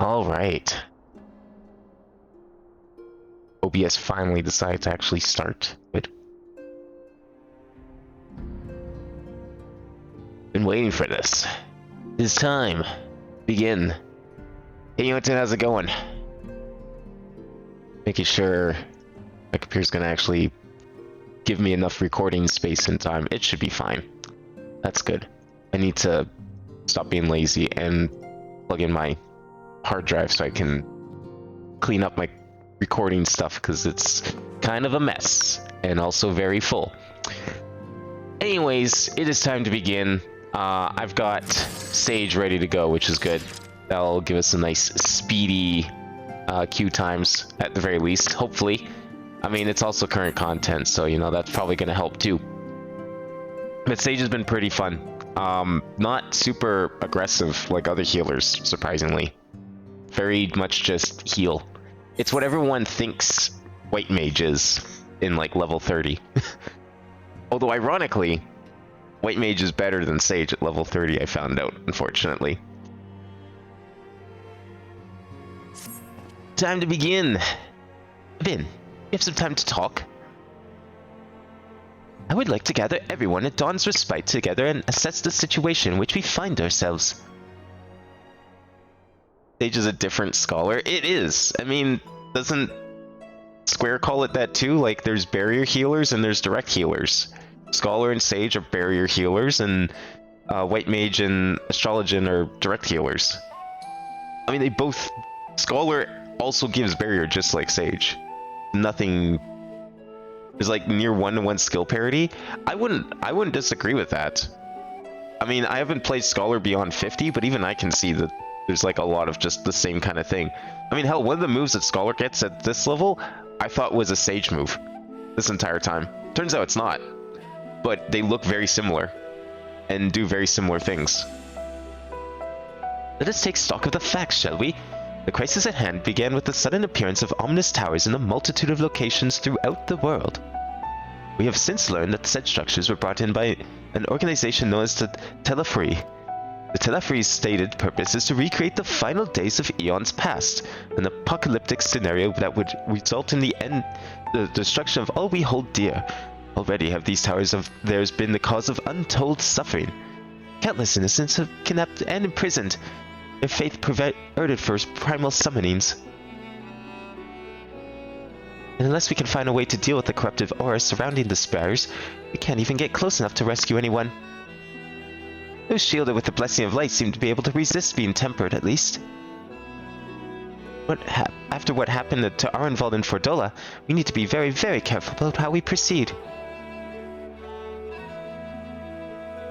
Alright. OBS finally decided to actually start. Good. Been waiting for this. It's time. Begin. Hey, Yonton, how's it going? Making sure my computer's gonna actually give me enough recording space and time. It should be fine. That's good. I need to stop being lazy and plug in my hard drive so I can clean up my recording stuff because it's kind of a mess and also very full. Anyways, it is time to begin. I've got Sage ready to go, which is good. That'll give us a nice speedy queue times at the very least, hopefully. I mean, it's also current content, so you know that's probably going to help too. But Sage has been pretty fun. Not super aggressive like other healers, surprisingly. Very much just heal. It's what everyone thinks White Mage is in like level 30. Although ironically, White Mage is better than Sage at level 30, I found out, unfortunately. Time to begin. Vin, you have some time to talk? I would like to gather everyone at Dawn's Respite together and assess the situation in which we find ourselves. Sage is a different scholar. It is. I mean, doesn't Square call it that too? Like, there's barrier healers and there's direct healers. Scholar and Sage are barrier healers, and White Mage and Astrologian are direct healers. I mean, they both... Scholar also gives barrier just like Sage. Nothing... There's like near 1-to-1 skill parity. I wouldn't disagree with that. I mean, I haven't played Scholar beyond 50, but even I can see that there's like a lot of just the same kind of thing. I mean, hell, one of the moves that Scholar gets at this level, I thought was a Sage move this entire time. Turns out it's not. But they look very similar and do very similar things. Let us take stock of the facts, shall we? The crisis at hand began with the sudden appearance of ominous towers in a multitude of locations throughout the world. We have since learned that said structures were brought in by an organization known as the Telefree. The Telefree's stated purpose is to recreate the final days of eons past, an apocalyptic scenario that would result in the destruction of all we hold dear. Already have these towers of theirs been the cause of untold suffering. Countless innocents have kidnapped and imprisoned, their faith perverted for primal summonings. And unless we can find a way to deal with the corruptive aura surrounding the spires, we can't even get close enough to rescue anyone. Those shielded with the blessing of light seem to be able to resist being tempered, at least. After what happened to Arenvald and Fordola, we need to be very, very careful about how we proceed.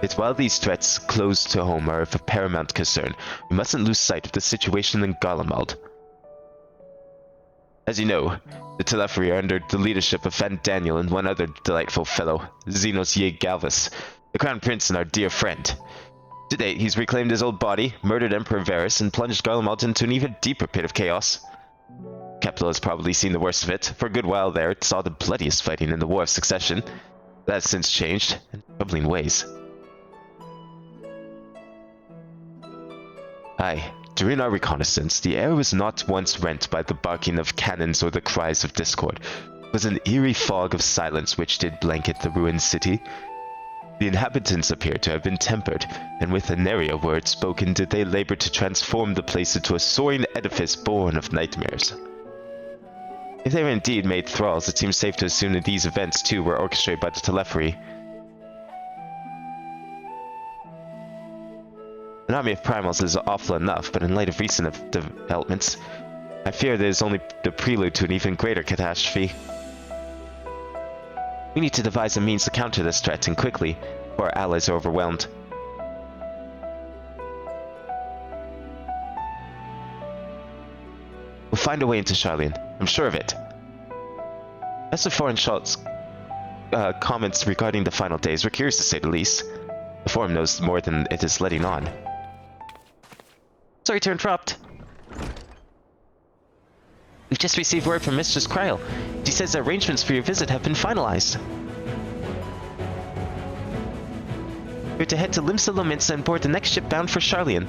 Yet while these threats close to home are of paramount concern, we mustn't lose sight of the situation in Garlemald. As you know, the Telefree are under the leadership of Van Daniel and one other delightful fellow, Xenos Ye Galvus, the Crown Prince and our dear friend. To date, he's reclaimed his old body, murdered Emperor Varus, and plunged Garlemald into an even deeper pit of chaos. Capital has probably seen the worst of it. For a good while there, it saw the bloodiest fighting in the War of Succession. That has since changed, in troubling ways. Aye, during our reconnaissance, the air was not once rent by the barking of cannons or the cries of discord. It was an eerie fog of silence which did blanket the ruined city. The inhabitants appear to have been tempered, and with a nary word spoken did they labor to transform the place into a soaring edifice born of nightmares. If they were indeed made thralls, it seems safe to assume that these events too were orchestrated by the Telefree. An army of primals is awful enough, but in light of recent developments, I fear that it is only the prelude to an even greater catastrophe. We need to devise a means to counter this threat, and quickly, before our allies are overwhelmed. We'll find a way into Charlian. I'm sure of it. As for Foreign Shot's comments regarding the final days, we're curious to say the least. The Forum knows more than it is letting on. Sorry to interrupt. We've just received word from Mistress Kryl. She says the arrangements for your visit have been finalized. We're to head to Limsa Lominsa and board the next ship bound for Charlian.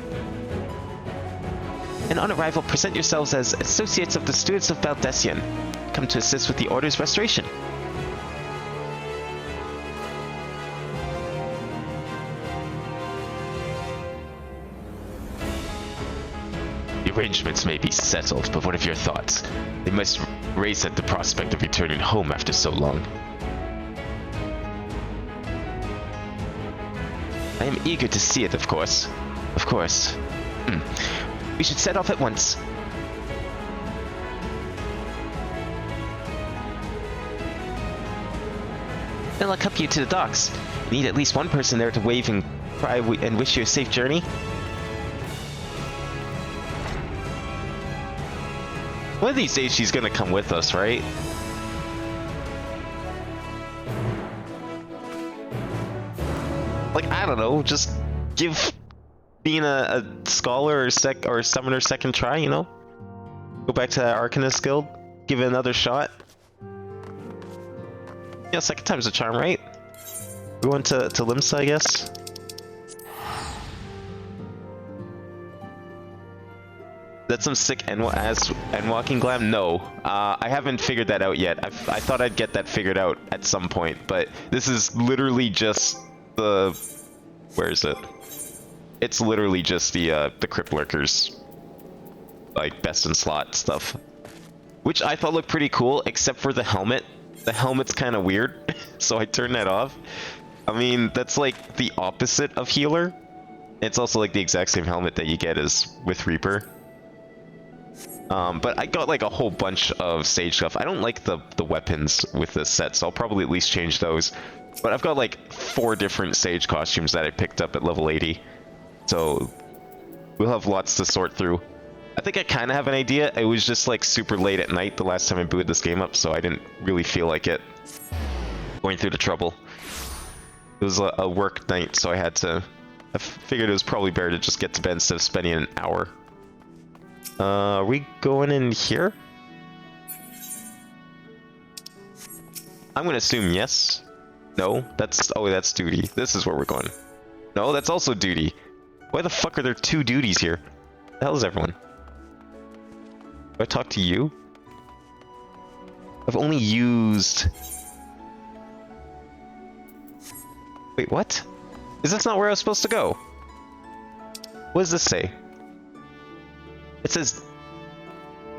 And on arrival, present yourselves as associates of the students of Radz-at-han, come to assist with the Order's restoration. The arrangements may be settled, but what of your thoughts? They must raise at the prospect of returning home after so long. I am eager to see it, of course. Of course. We should set off at once. I'll accompany you to the docks. You need at least one person there to wave and cry and wish you a safe journey. One of these days she's gonna come with us, right? Like, I don't know, just give being a scholar or summoner second try, you know? Go back to that Arcanist guild, give it another shot. Yeah, second time's a charm, right? We went to Limsa, I guess. That's some sick Endwalking glam? No. I haven't figured that out yet. I thought I'd get that figured out at some point, but this is literally just the... Where is it? It's literally just the Crypt Lurkers, like, best in slot stuff. Which I thought looked pretty cool, except for the helmet. The helmet's kind of weird, so I turned that off. I mean, that's like the opposite of healer. It's also like the exact same helmet that you get as with Reaper. But I got like a whole bunch of Sage stuff. I don't like the weapons with this set, so I'll probably at least change those. But I've got like 4 different Sage costumes that I picked up at level 80. So we'll have lots to sort through. I think I kind of have an idea. It was just like super late at night the last time I booted this game up, so I didn't really feel like it going through the trouble. It was a work night, so I figured it was probably better to just get to bed instead of spending an hour. Are we going in here? I'm gonna assume yes. No, that's duty. This is where we're going. No, that's also duty. Why the fuck are there 2 duties here? The hell is everyone? Do I talk to you? I've only used... Wait, what? Is this not where I was supposed to go? What does this say? It says...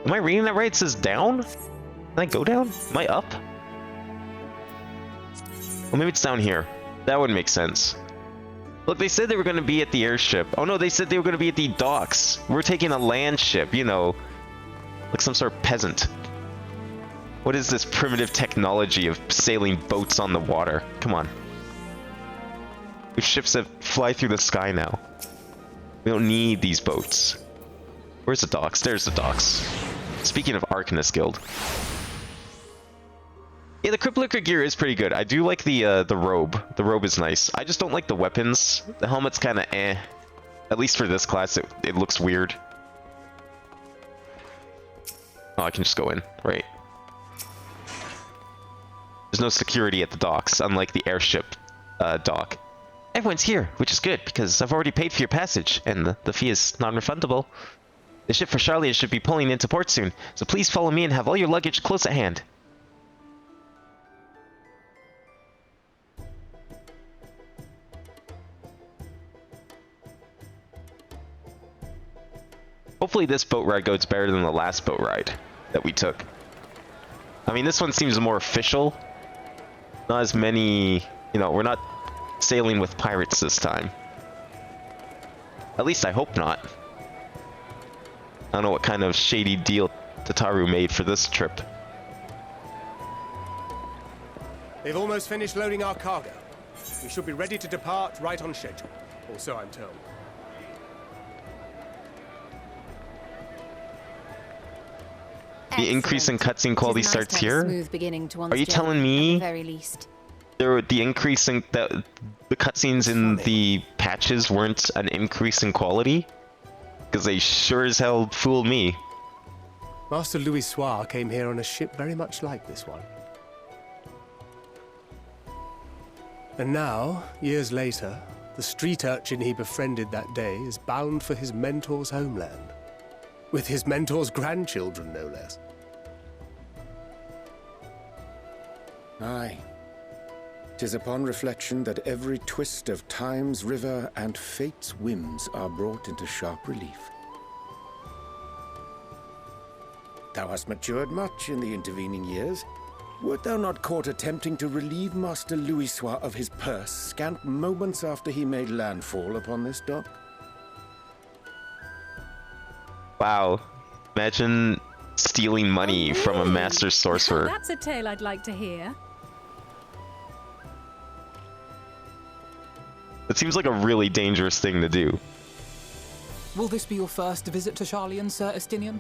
Am I reading that right? It says down? Can I go down? Am I up? Well, maybe it's down here. That would make sense. Look, they said they were going to be at the airship. Oh no, they said they were going to be at the docks. We're taking a land ship, you know. Like some sort of peasant. What is this primitive technology of sailing boats on the water? Come on. We have ships that fly through the sky now. We don't need these boats. Where's the docks? There's the docks. Speaking of Arcanist Guild. Yeah, the Crypt Lurker gear is pretty good. I do like the robe. The robe is nice. I just don't like the weapons. The helmet's kind of eh. At least for this class, it looks weird. Oh, I can just go in. Right. There's no security at the docks, unlike the airship dock. Everyone's here, which is good, because I've already paid for your passage, and the fee is non-refundable. The ship for Charlia should be pulling into port soon, so please follow me and have all your luggage close at hand. Hopefully this boat ride goes better than the last boat ride that we took. I mean, this one seems more official. Not as many, you know, we're not sailing with pirates this time. At least I hope not. I don't know what kind of shady deal Tataru made for this trip. They've almost finished loading our cargo. We should be ready to depart right on schedule, or so I'm told. The increase in cutscene quality starts here? Are you telling me the increase in the cutscenes in the patches weren't an increase in quality? Because they sure as hell fooled me. Master Louis Soir came here on a ship very much like this one. And now, years later, the street urchin he befriended that day is bound for his mentor's homeland. With his mentor's grandchildren, no less. Aye. 'Tis upon reflection that every twist of time's river and fate's whims are brought into sharp relief. Thou hast matured much in the intervening years. Wert thou not caught attempting to relieve Master Louisoix of his purse scant moments after he made landfall upon this dock? Wow. Imagine stealing money from a master sorcerer. That's a tale I'd like to hear. It seems like a really dangerous thing to do. Will this be your first visit to Charlian, Sir Estinian?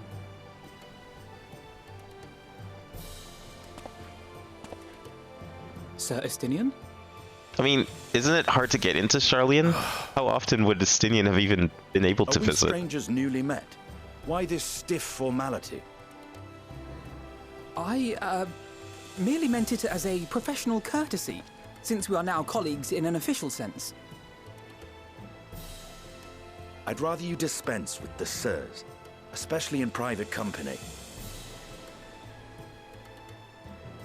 Sir Estinian? I mean, isn't it hard to get into Charlian? How often would Estinian have even been able to visit? Strangers newly met? Why this stiff formality? I, merely meant it as a professional courtesy, since we are now colleagues in an official sense. I'd rather you dispense with the sirs, especially in private company.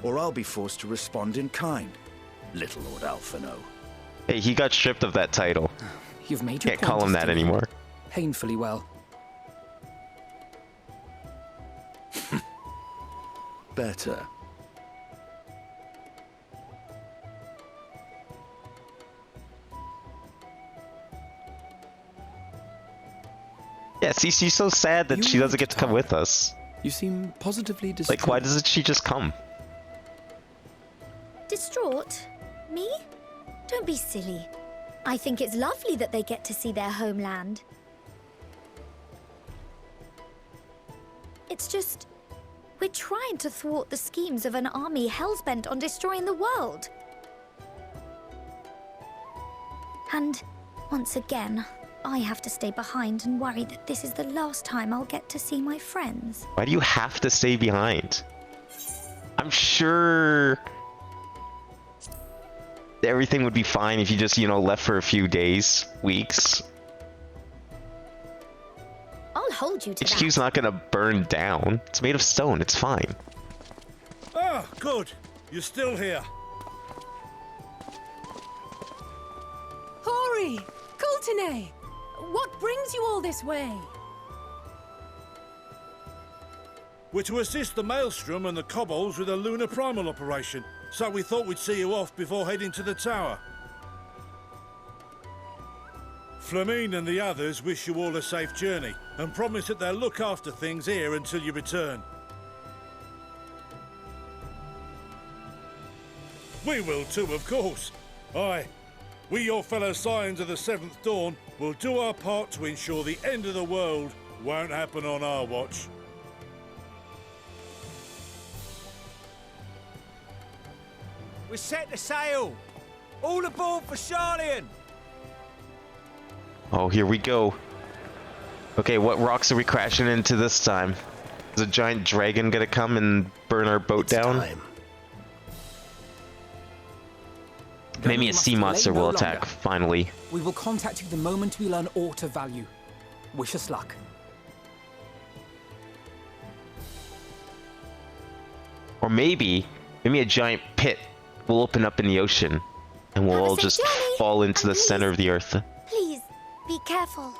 Or I'll be forced to respond in kind, little Lord Alphino. Hey, he got stripped of that title. You've made your Can't call him that Estinian. anymore. Painfully well. Better. Yeah, see, she's so sad that she doesn't get to come with us. You seem positively distraught. Like, why doesn't she just come? Distraught? Me? Don't be silly. I think it's lovely that they get to see their homeland. It's just, we're trying to thwart the schemes of an army hell-bent on destroying the world. And, once again, I have to stay behind and worry that this is the last time I'll get to see my friends. Why do you have to stay behind? I'm sure everything would be fine if you just, you know, left for a few days, weeks. I'll hold you to that. HQ's not gonna burn down. It's made of stone, it's fine. Ah, good. You're still here. Hori! Coulternay! What brings you all this way? We're to assist the Maelstrom and the Kobolds with a lunar primal operation, so we thought we'd see you off before heading to the tower. Flamine and the others wish you all a safe journey, and promise that they'll look after things here until you return. We will too, of course. Aye. We, your fellow Scions of the Seventh Dawn, will do our part to ensure the end of the world won't happen on our watch. We're set to sail! All aboard for Charlian! Oh, here we go. Okay, what rocks are we crashing into this time? Is a giant dragon gonna come and burn our boat down? Time. Maybe a sea monster will attack, longer. finally. We will contact you the moment we learn aught of value. Wish us luck. Or maybe a giant pit will open up in the ocean, and we'll Have a all safe just journey, fall into and the center please- of the earth. Please, be careful.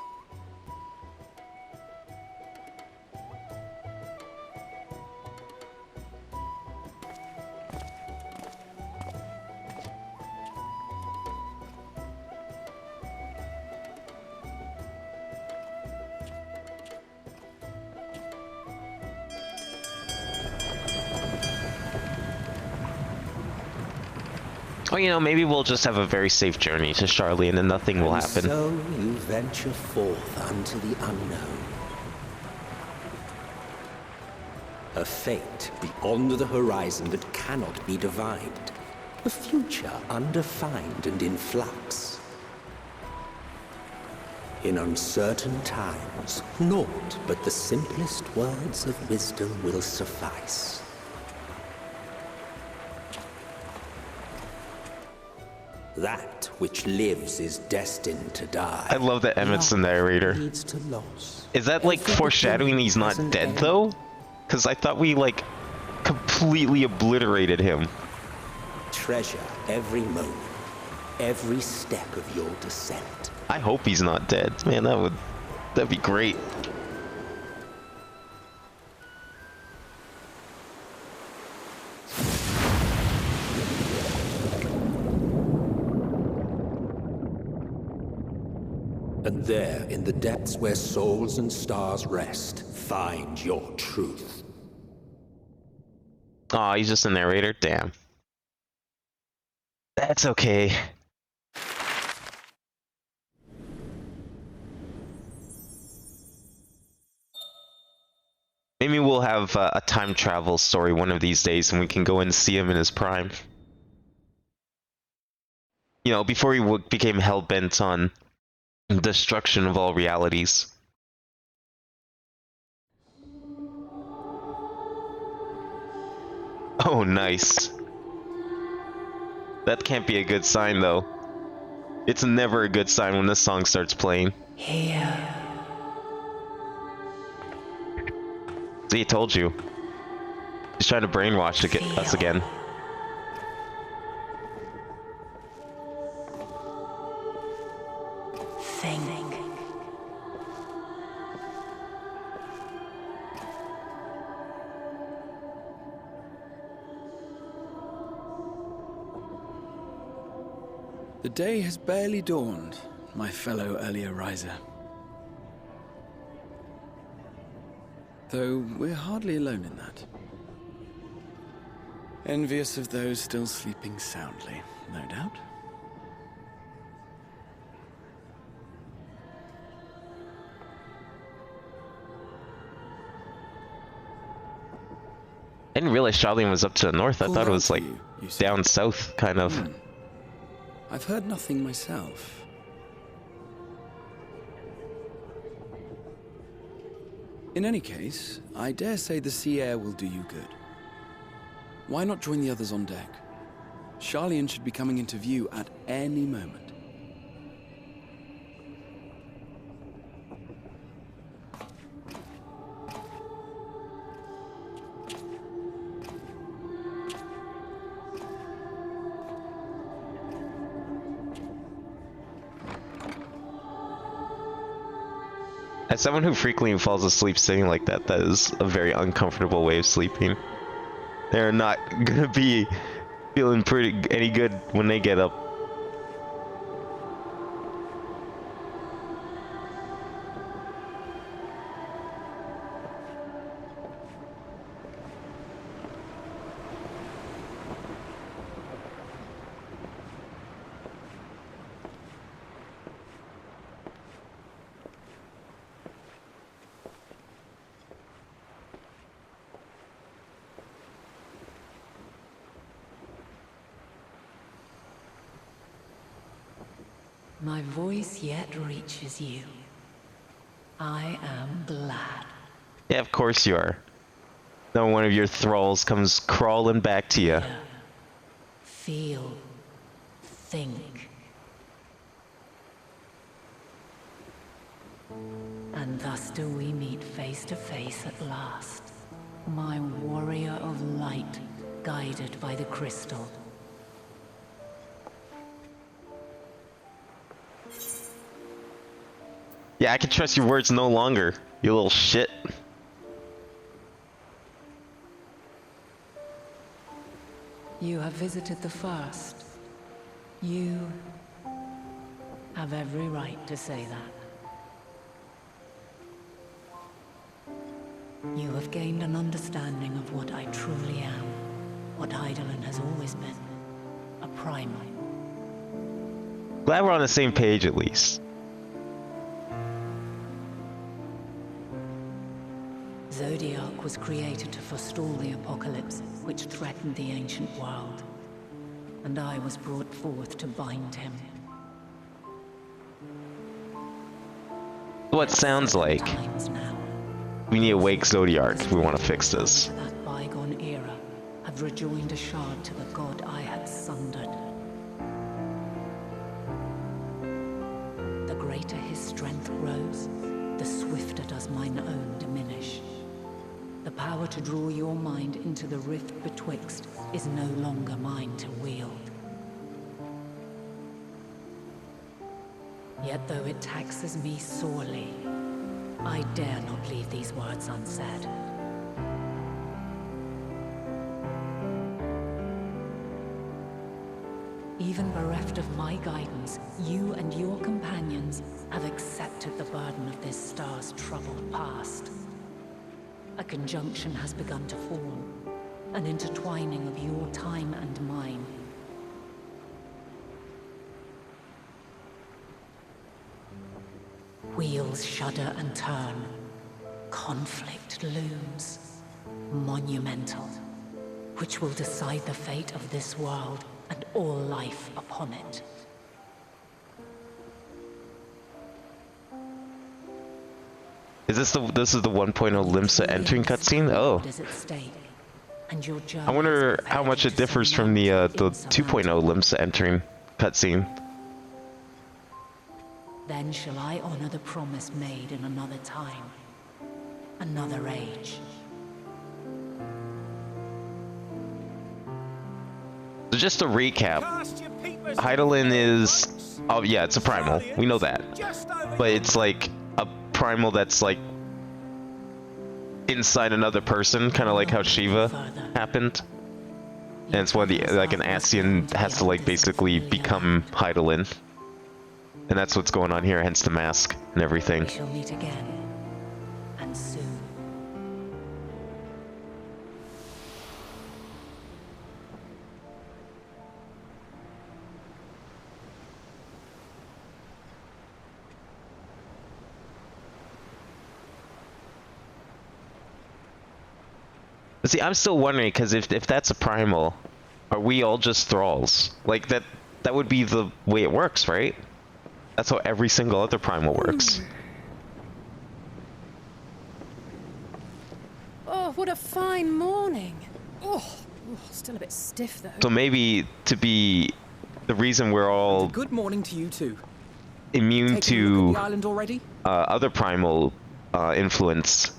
Oh, you know, maybe we'll just have a very safe journey to Charlian and nothing will happen. So you venture forth unto the unknown. A fate beyond the horizon that cannot be divined. A future undefined and in flux. In uncertain times, naught but the simplest words of wisdom will suffice. That which lives is destined to die. I love that Emmett's the narrator. Leads to loss. Is that like foreshadowing he's not dead though? Because I thought we like completely obliterated him. Treasure every moment, every step of your descent. I hope he's not dead. Man, that'd be great. And there, in the depths where souls and stars rest, find your truth. Aw, he's just a narrator? Damn. That's okay. Maybe we'll have a time travel story one of these days and we can go and see him in his prime. You know, before he became hell-bent on destruction of all realities. Oh, nice. That can't be a good sign, though. It's never a good sign when this song starts playing. Here. See, he told you. He's trying to brainwash us again. Think. The day has barely dawned, my fellow earlier riser. Though we're hardly alone in that. Envious of those still sleeping soundly, no doubt. I didn't realize Charlene was up to the north. I thought it was like you down south, kind of. I've heard nothing myself. In any case, I dare say the sea air will do you good. Why not join the others on deck? Charlene should be coming into view at any moment. As someone who frequently falls asleep sitting like that, that is a very uncomfortable way of sleeping. They're not gonna be feeling any good when they get up. My voice yet reaches you. I am glad. Yeah, of course you are. No one of your thralls comes crawling back to you. Feel. Think. And thus do we meet face to face at last. My warrior of light, guided by the crystal. Yeah, I can trust your words no longer, you little shit. You have visited the first. You have every right to say that. You have gained an understanding of what I truly am, what Eidolon has always been, a primal. Glad we're on the same page at least. Zodiac was created to forestall the apocalypse which threatened the ancient world, and I was brought forth to bind him. What sounds like we need to wake Zodiac if we want to fix this. That bygone era have rejoined a shard to the god I had sundered. greater his strength grows, the swifter does mine own diminish. The power to draw your mind into the rift betwixt is no longer mine to wield. Yet though it taxes me sorely, I dare not leave these words unsaid. Even bereft of my guidance, you and your companions have accepted the burden of this star's troubled past. A conjunction has begun to form, an intertwining of your time and mine. Wheels shudder and turn. Conflict looms, monumental, which will decide the fate of this world and all life upon it. Is this is the 1.0 Limsa entering cutscene? Oh. I wonder how much it differs from the 2.0 Limsa entering cutscene. Then shall I honor the promise made in another time, another age. So just to recap, Hydaelyn is... Oh yeah, it's a primal. We know that. But it's like a primal that's like inside another person, kind of like how Shiva happened. And it's one of the... like an Ascian has to like basically become Hydaelyn. And that's what's going on here, hence the mask and everything. We shall meet again, and soon. But see, I'm still wondering, because if that's a primal, are we all just thralls? Like, that would be the way it works, right? That's how every single other primal works. Oh, what a fine morning. Oh, still a bit stiff though. So maybe to be the reason we're all good morning to you too. Immune to the island already? Other primal influence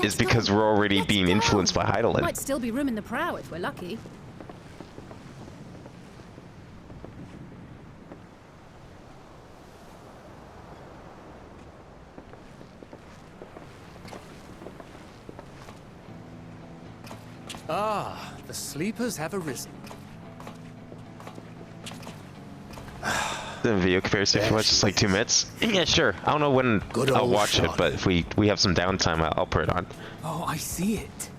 is because we're already being influenced by Hydaelyn. Might still be room in the prow if we're lucky. Ah, the sleepers have arisen. The video compares if you watch just like 2 minutes. Yeah, sure. I don't know when I'll watch it, but if we have some downtime, I'll put it on. Oh, I see it.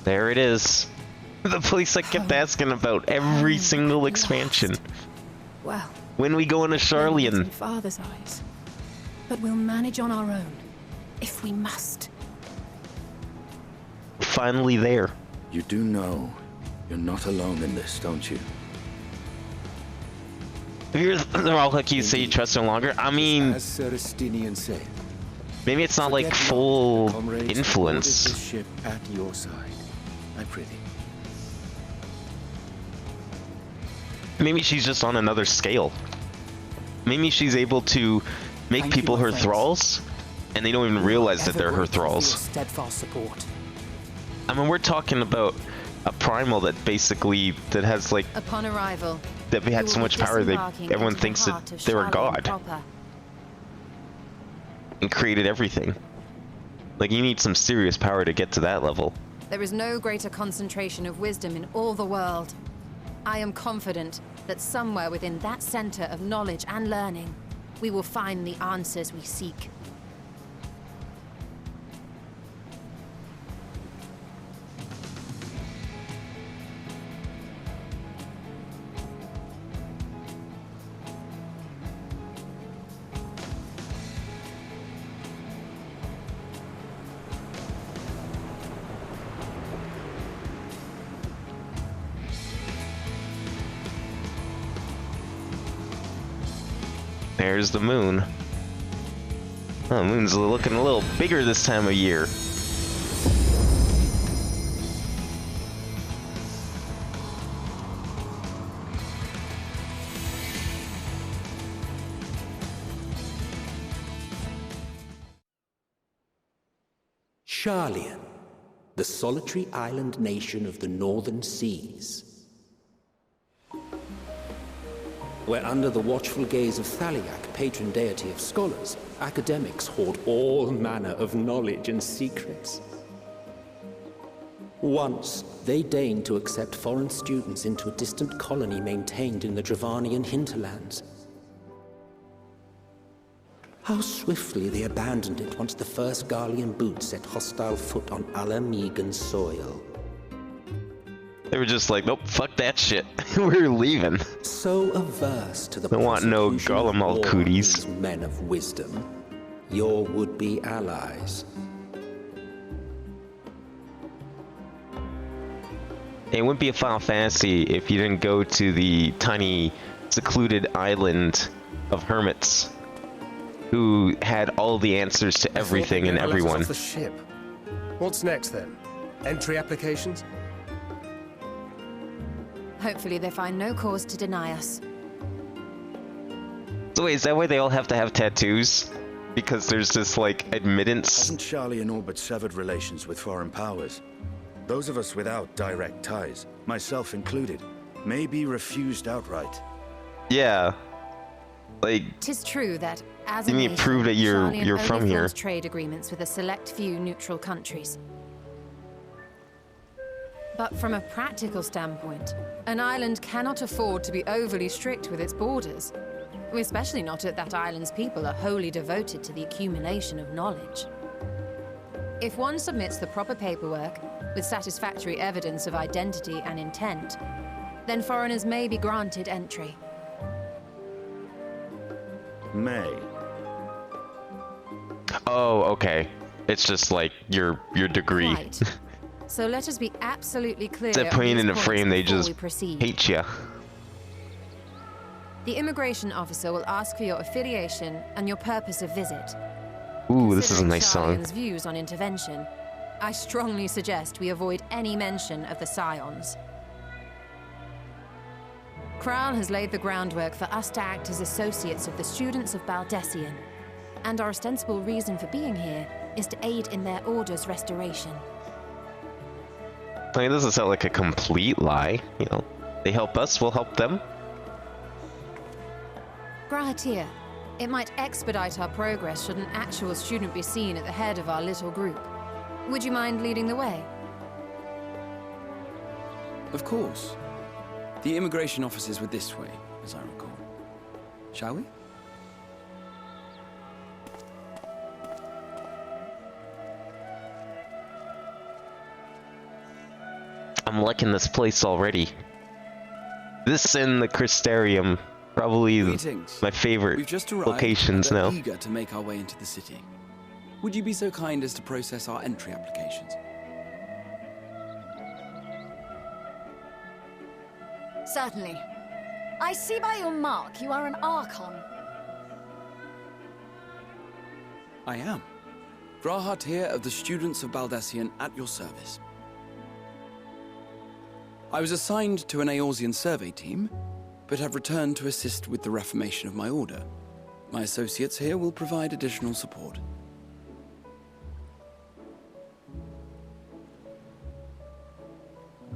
There it is. The place I kept asking about every single expansion. Well, when we go into Sharlayan. In Father's eyes. But we'll manage on our own, if we must. Finally there. You do know you're not alone in this, don't you? Here's the all hook you say you trust no longer. I mean, as Sir Estinian said, maybe it's not like full influence. This ship at your side, I prithee. Maybe she's just on another scale. Maybe she's able to make people her thralls, and they don't even realize that they're her thralls. Steadfast support. I mean, we're talking about a primal that basically has like upon arrival that had so much power that everyone thinks that they're a god and created everything. Like, you need some serious power to get to that level. There is no greater concentration of wisdom in all the world. I am confident that somewhere within that center of knowledge and learning, we will find the answers we seek. There's the moon. Oh, the moon's looking a little bigger this time of year. Sharlian, the solitary island nation of the northern seas. Where under the watchful gaze of Thaliak, patron deity of scholars, academics hoard all manner of knowledge and secrets. Once, they deigned to accept foreign students into a distant colony maintained in the Dravanian hinterlands. How swiftly they abandoned it once the first Garlean boot set hostile foot on Alamegan soil. They were just like, nope, fuck that shit. We're leaving. So averse to the don't want no Garlemald cooties. Men of wisdom, your would-be allies. It wouldn't be a Final Fantasy if you didn't go to the tiny, secluded island of hermits who had all the answers to everything and everyone. Off the ship. What's next then? Entry applications? Hopefully they find no cause to deny us. So wait, is that why they all have to have tattoos? Because there's this, like, admittance? Hasn't Sharlian all but severed relations with foreign powers? Those of us without direct ties, myself included, may be refused outright. Yeah. Like... 'Tis true that, as you a need to nation, prove that you're Sharlian from only here. forms trade agreements with a select few neutral countries. But from a practical standpoint, an island cannot afford to be overly strict with its borders, especially not if that island's people are wholly devoted to the accumulation of knowledge. If one submits the proper paperwork, with satisfactory evidence of identity and intent, then foreigners may be granted entry. May. Oh, okay. It's just like your degree. Right. So let us be absolutely clear. Instead of putting it in a frame, they just proceed. hate you. The immigration officer will ask for your affiliation and your purpose of visit. Ooh, this is a nice song. Sharlian's views on intervention, I strongly suggest we avoid any mention of the Scions. Kral has laid the groundwork for us to act as associates of the students of Baldessian, and our ostensible reason for being here is to aid in their order's restoration. I mean, this doesn't sound like a complete lie. You know, they help us, we'll help them. Grahatir, it might expedite our progress should an actual student be seen at the head of our little group. Would you mind leading the way? Of course. The immigration offices were this way, as I recall. Shall we? I'm liking this place already. This and the Crystarium, probably my favorite We've just arrived, locations and are now. eager to make our way into the city. Would you be so kind as to process our entry applications? Certainly. I see by your mark you are an Archon. I am. Grahatir of the Students of Baldessian at your service. I was assigned to an Eorzean survey team, but have returned to assist with the reformation of my order. My associates here will provide additional support.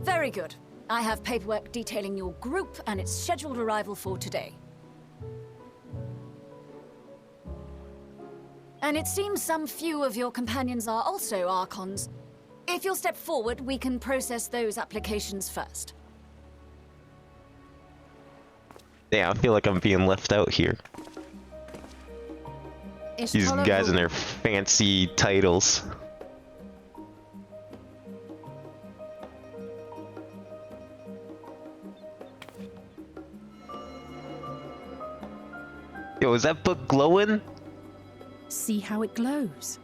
Very good. I have paperwork detailing your group and its scheduled arrival for today. And it seems some few of your companions are also Archons. If you'll step forward, we can process those applications first. Yeah, I feel like I'm being left out here. These guys and their fancy titles. Yo, is that book glowing? See how it glows?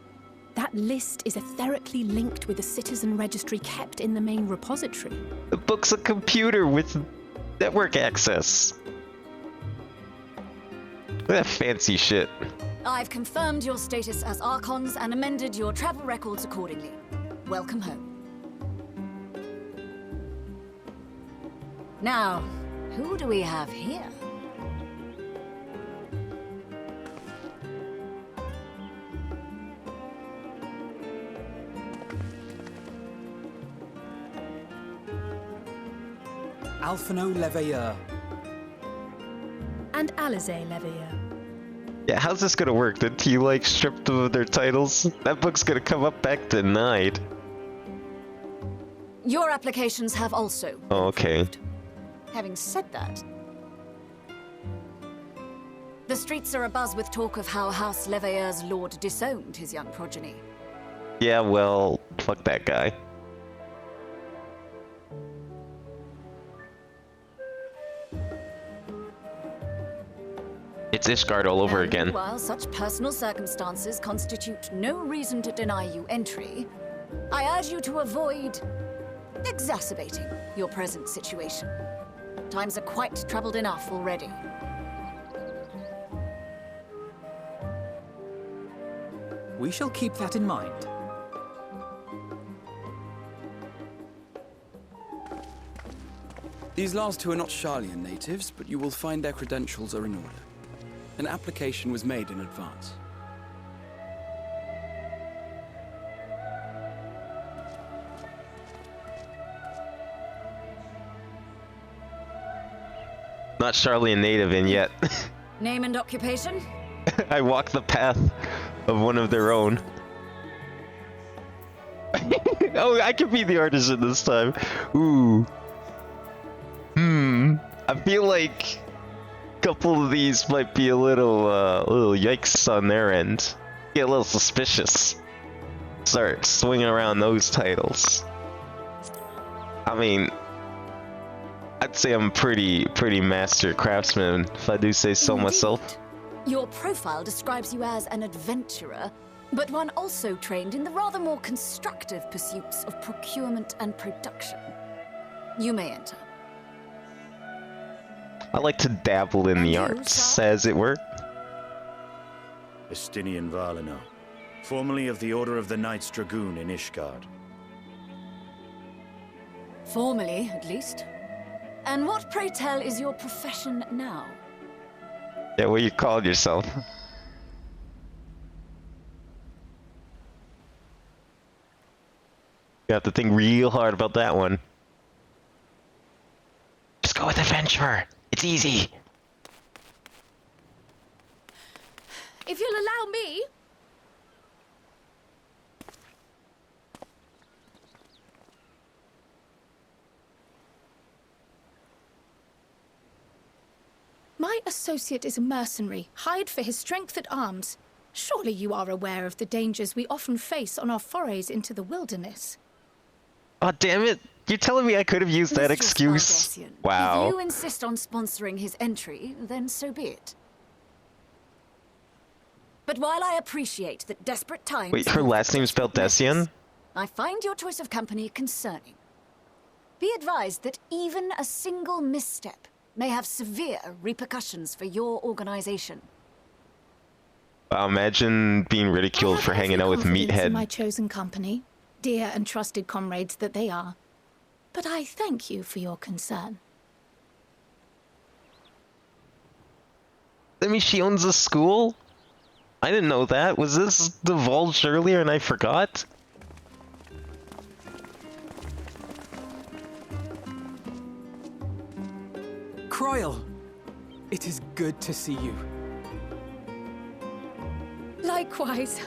That list is etherically linked with the citizen registry kept in the main repository. The book's a computer with network access. Look at that fancy shit. I've confirmed your status as Archons and amended your travel records accordingly. Welcome home. Now, who do we have here? Alphino Leveilleur. And Alizé Leveilleur. Yeah, how's this gonna work? Did he like strip them of their titles? That book's gonna come up back denied. Your applications have also been Oh, okay. approved. Having said that, the streets are abuzz with talk of how House Leveilleur's lord disowned his young progeny. Yeah, well, fuck that guy. It's Ishgard all over again. While such personal circumstances constitute no reason to deny you entry, I urge you to avoid exacerbating your present situation. Times are quite troubled enough already. We shall keep that in mind. These last two are not Sharlayan natives, but you will find their credentials are in order. An application was made in advance. Not Sharlayan native in yet. Name and occupation? I walk the path of one of their own. Oh, I could be the artisan this time. Ooh. I feel like a couple of these might be a little yikes on their end. Get a little suspicious. Start swinging around those titles. I mean, I'd say I'm pretty master craftsman, if I do say so myself. Your profile describes you as an adventurer, but one also trained in the rather more constructive pursuits of procurement and production. You may enter. I like to dabble in the arts, as it were. Estinian Valino, formerly of the Order of the Knights Dragoon in Ishgard. Formally, at least. And what, pray tell, is your profession now? Yeah, what you called yourself? You have to think real hard about that one. Just go with adventurer. It's easy. If you'll allow me... My associate is a mercenary, hired for his strength at arms. Surely you are aware of the dangers we often face on our forays into the wilderness. Oh, damn it. You're telling me I could have used that excuse? Wow. If you insist on sponsoring his entry, then so be it. But while I appreciate that desperate times... Wait, her last name's spelled Desian? I find your choice of company concerning. Be advised that even a single misstep may have severe repercussions for your organization. Imagine being ridiculed for hanging out with In Meathead. my chosen company, dear and trusted comrades that they are. But I thank you for your concern. I mean, she owns a school? I didn't know that. Was this divulged earlier and I forgot? Croyle, it is good to see you. Likewise.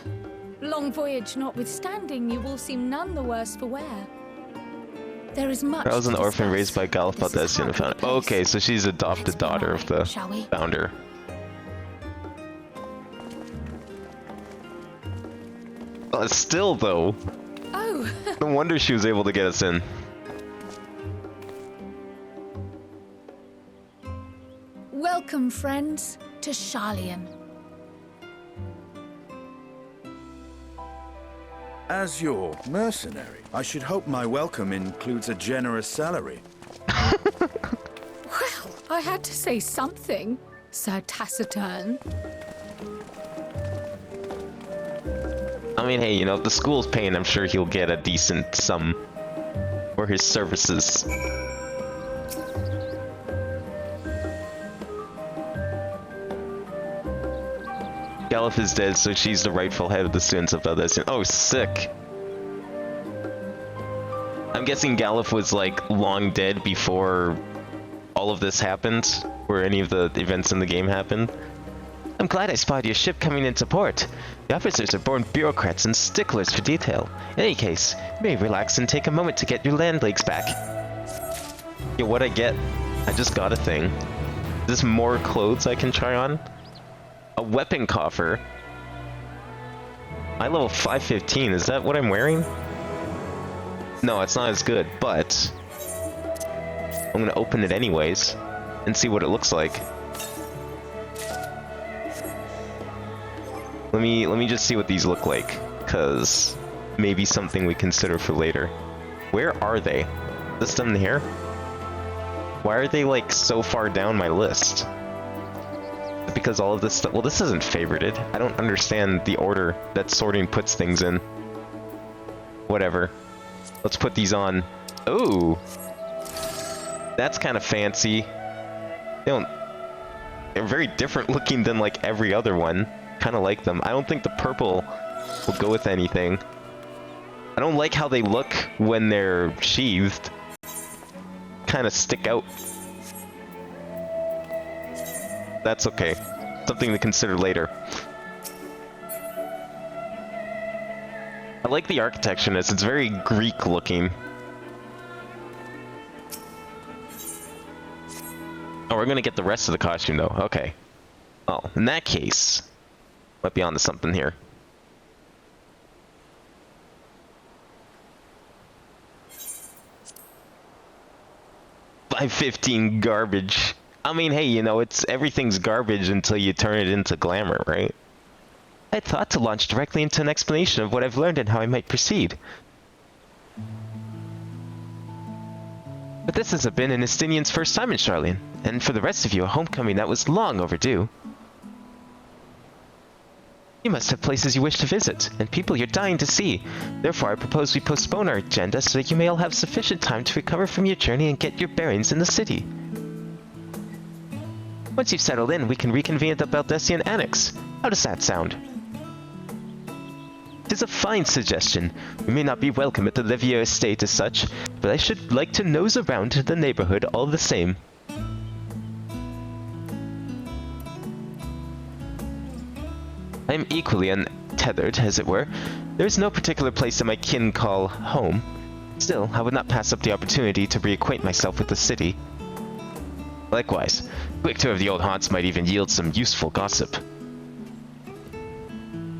Long voyage notwithstanding, you will seem none the worse for wear. There is much. I was an to orphan discuss. raised by Galifat Desian and found. Okay, so she's adopted daughter of the shall we? founder. Still though. Oh. No wonder she was able to get us in. Welcome, friends, to Sharlayan. As your mercenary, I should hope my welcome includes a generous salary. Well, I had to say something, Sir Taciturn. I mean, hey, you know, if the school's paying, I'm sure he'll get a decent sum for his services. Galif is dead, so she's the rightful head of the students of Valdesian. Oh, sick. I'm guessing Galif was, like, long dead before all of this happened, where any of the events in the game happened. I'm glad I spotted your ship coming into port. The officers are born bureaucrats and sticklers for detail. In any case, you may relax and take a moment to get your land legs back. Yeah, what I get? I just got a thing. Is this more clothes I can try on? A weapon coffer. I level 515, is that what I'm wearing? No, it's not as good, but I'm gonna open it anyways and see what it looks like. Let me just see what these look like, cause maybe something we consider for later. Where are they? Is this them here? Why are they like so far down my list? Because all of this stuff, well, this isn't favorited. I don't understand the order that sorting puts things in. Whatever. Let's put these on. Ooh, that's kind of fancy. They're very different looking than like every other one. Kind of like them. I don't think the purple will go with anything. I don't like how they look when they're sheathed. Kind of stick out. That's okay. Something to consider later. I like the architecture in this. It's very Greek looking. Oh, we're gonna get the rest of the costume though. Okay. Oh, in that case, might be onto something here. $5.15 garbage. I mean, hey, you know, everything's garbage until you turn it into glamour, right? I thought to launch directly into an explanation of what I've learned and how I might proceed. But this has been an Estinian's first time in Charlian, and for the rest of you, a homecoming that was long overdue. You must have places you wish to visit, and people you're dying to see. Therefore, I propose we postpone our agenda so that you may all have sufficient time to recover from your journey and get your bearings in the city. Once you've settled in, we can reconvene at the Baldessian Annex. How does that sound? It is a fine suggestion. We may not be welcome at the Levier estate as such, but I should like to nose around the neighborhood all the same. I am equally untethered, as it were. There is no particular place that my kin call home. Still, I would not pass up the opportunity to reacquaint myself with the city. Likewise, a quick tour of the old haunts might even yield some useful gossip.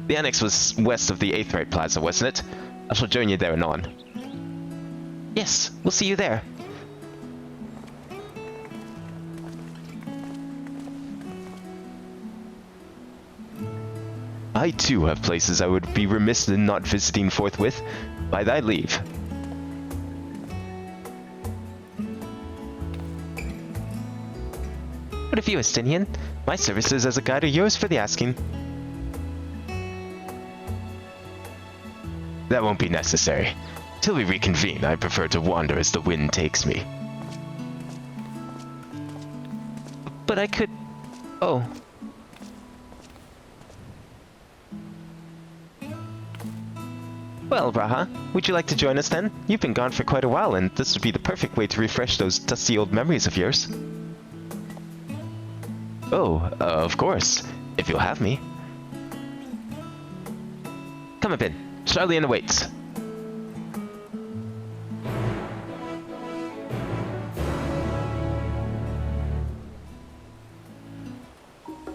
The annex was west of the Aetheryte Plaza, wasn't it? I shall join you there anon. Yes, we'll see you there. I too have places I would be remiss in not visiting forthwith. By thy leave. What of you, Estinian? My services as a guide are yours for the asking. That won't be necessary. Till we reconvene, I prefer to wander as the wind takes me. But I could... Oh. Well, Raha, would you like to join us then? You've been gone for quite a while, and this would be the perfect way to refresh those dusty old memories of yours. Oh, of course, if you'll have me. Come up in. Charlian awaits.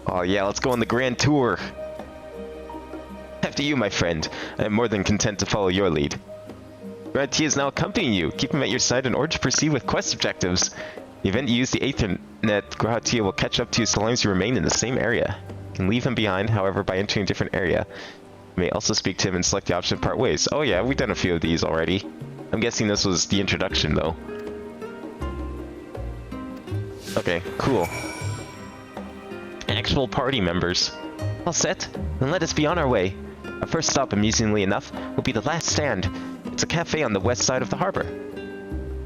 Oh yeah, let's go on the grand tour. After you, my friend. I am more than content to follow your lead. radz-at-han is now accompanying you. Keep him at your side in order to proceed with quest objectives. The event you use the Aethernet, radz-at-han will catch up to you so long as you remain in the same area. You can leave him behind, however, by entering a different area. You may also speak to him and select the option part ways. Oh yeah, we've done a few of these already. I'm guessing this was the introduction, though. Okay, cool. Actual party members. All set? Then let us be on our way. Our first stop, amusingly enough, will be the last stand. It's a cafe on the west side of the harbor.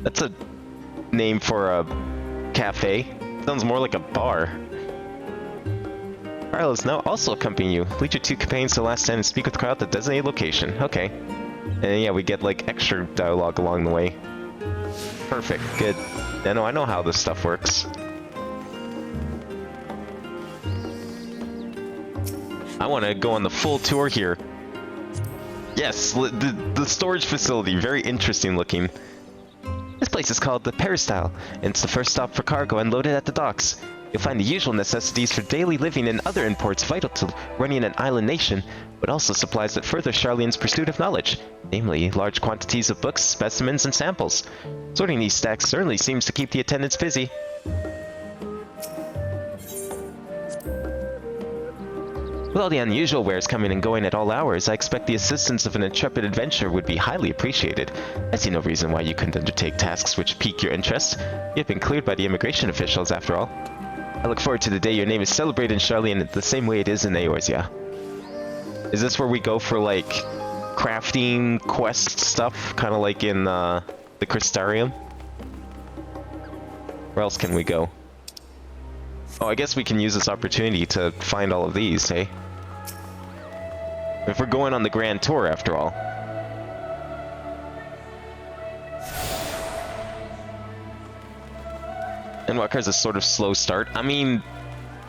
That's a name for a cafe. Sounds more like a bar. Carl is now also accompanying you. Lead your two companions to the last stand and speak with Carl at the designated location. Okay. And yeah, we get like extra dialogue along the way. Perfect, good. Yeah, no, I know how this stuff works. I want to go on the full tour here. Yes, the storage facility, very interesting looking. This place is called the Peristyle, and it's the first stop for cargo unloaded at the docks. You'll find the usual necessities for daily living and other imports vital to running an island nation, but also supplies that further Sharlayan's pursuit of knowledge, namely large quantities of books, specimens, and samples. Sorting these stacks certainly seems to keep the attendants busy. With all the unusual wares coming and going at all hours, I expect the assistance of an intrepid adventurer would be highly appreciated. I see no reason why you couldn't undertake tasks which pique your interest. You have been cleared by the immigration officials, after all. I look forward to the day your name is celebrated in Sharlayan the same way it is in Eorzea. Is this where we go for, like, crafting quest stuff? Kind of like in, the Crystarium? Where else can we go? Oh, I guess we can use this opportunity to find all of these, hey? If we're going on the grand tour, after all. Endwalker has a sort of slow start. I mean,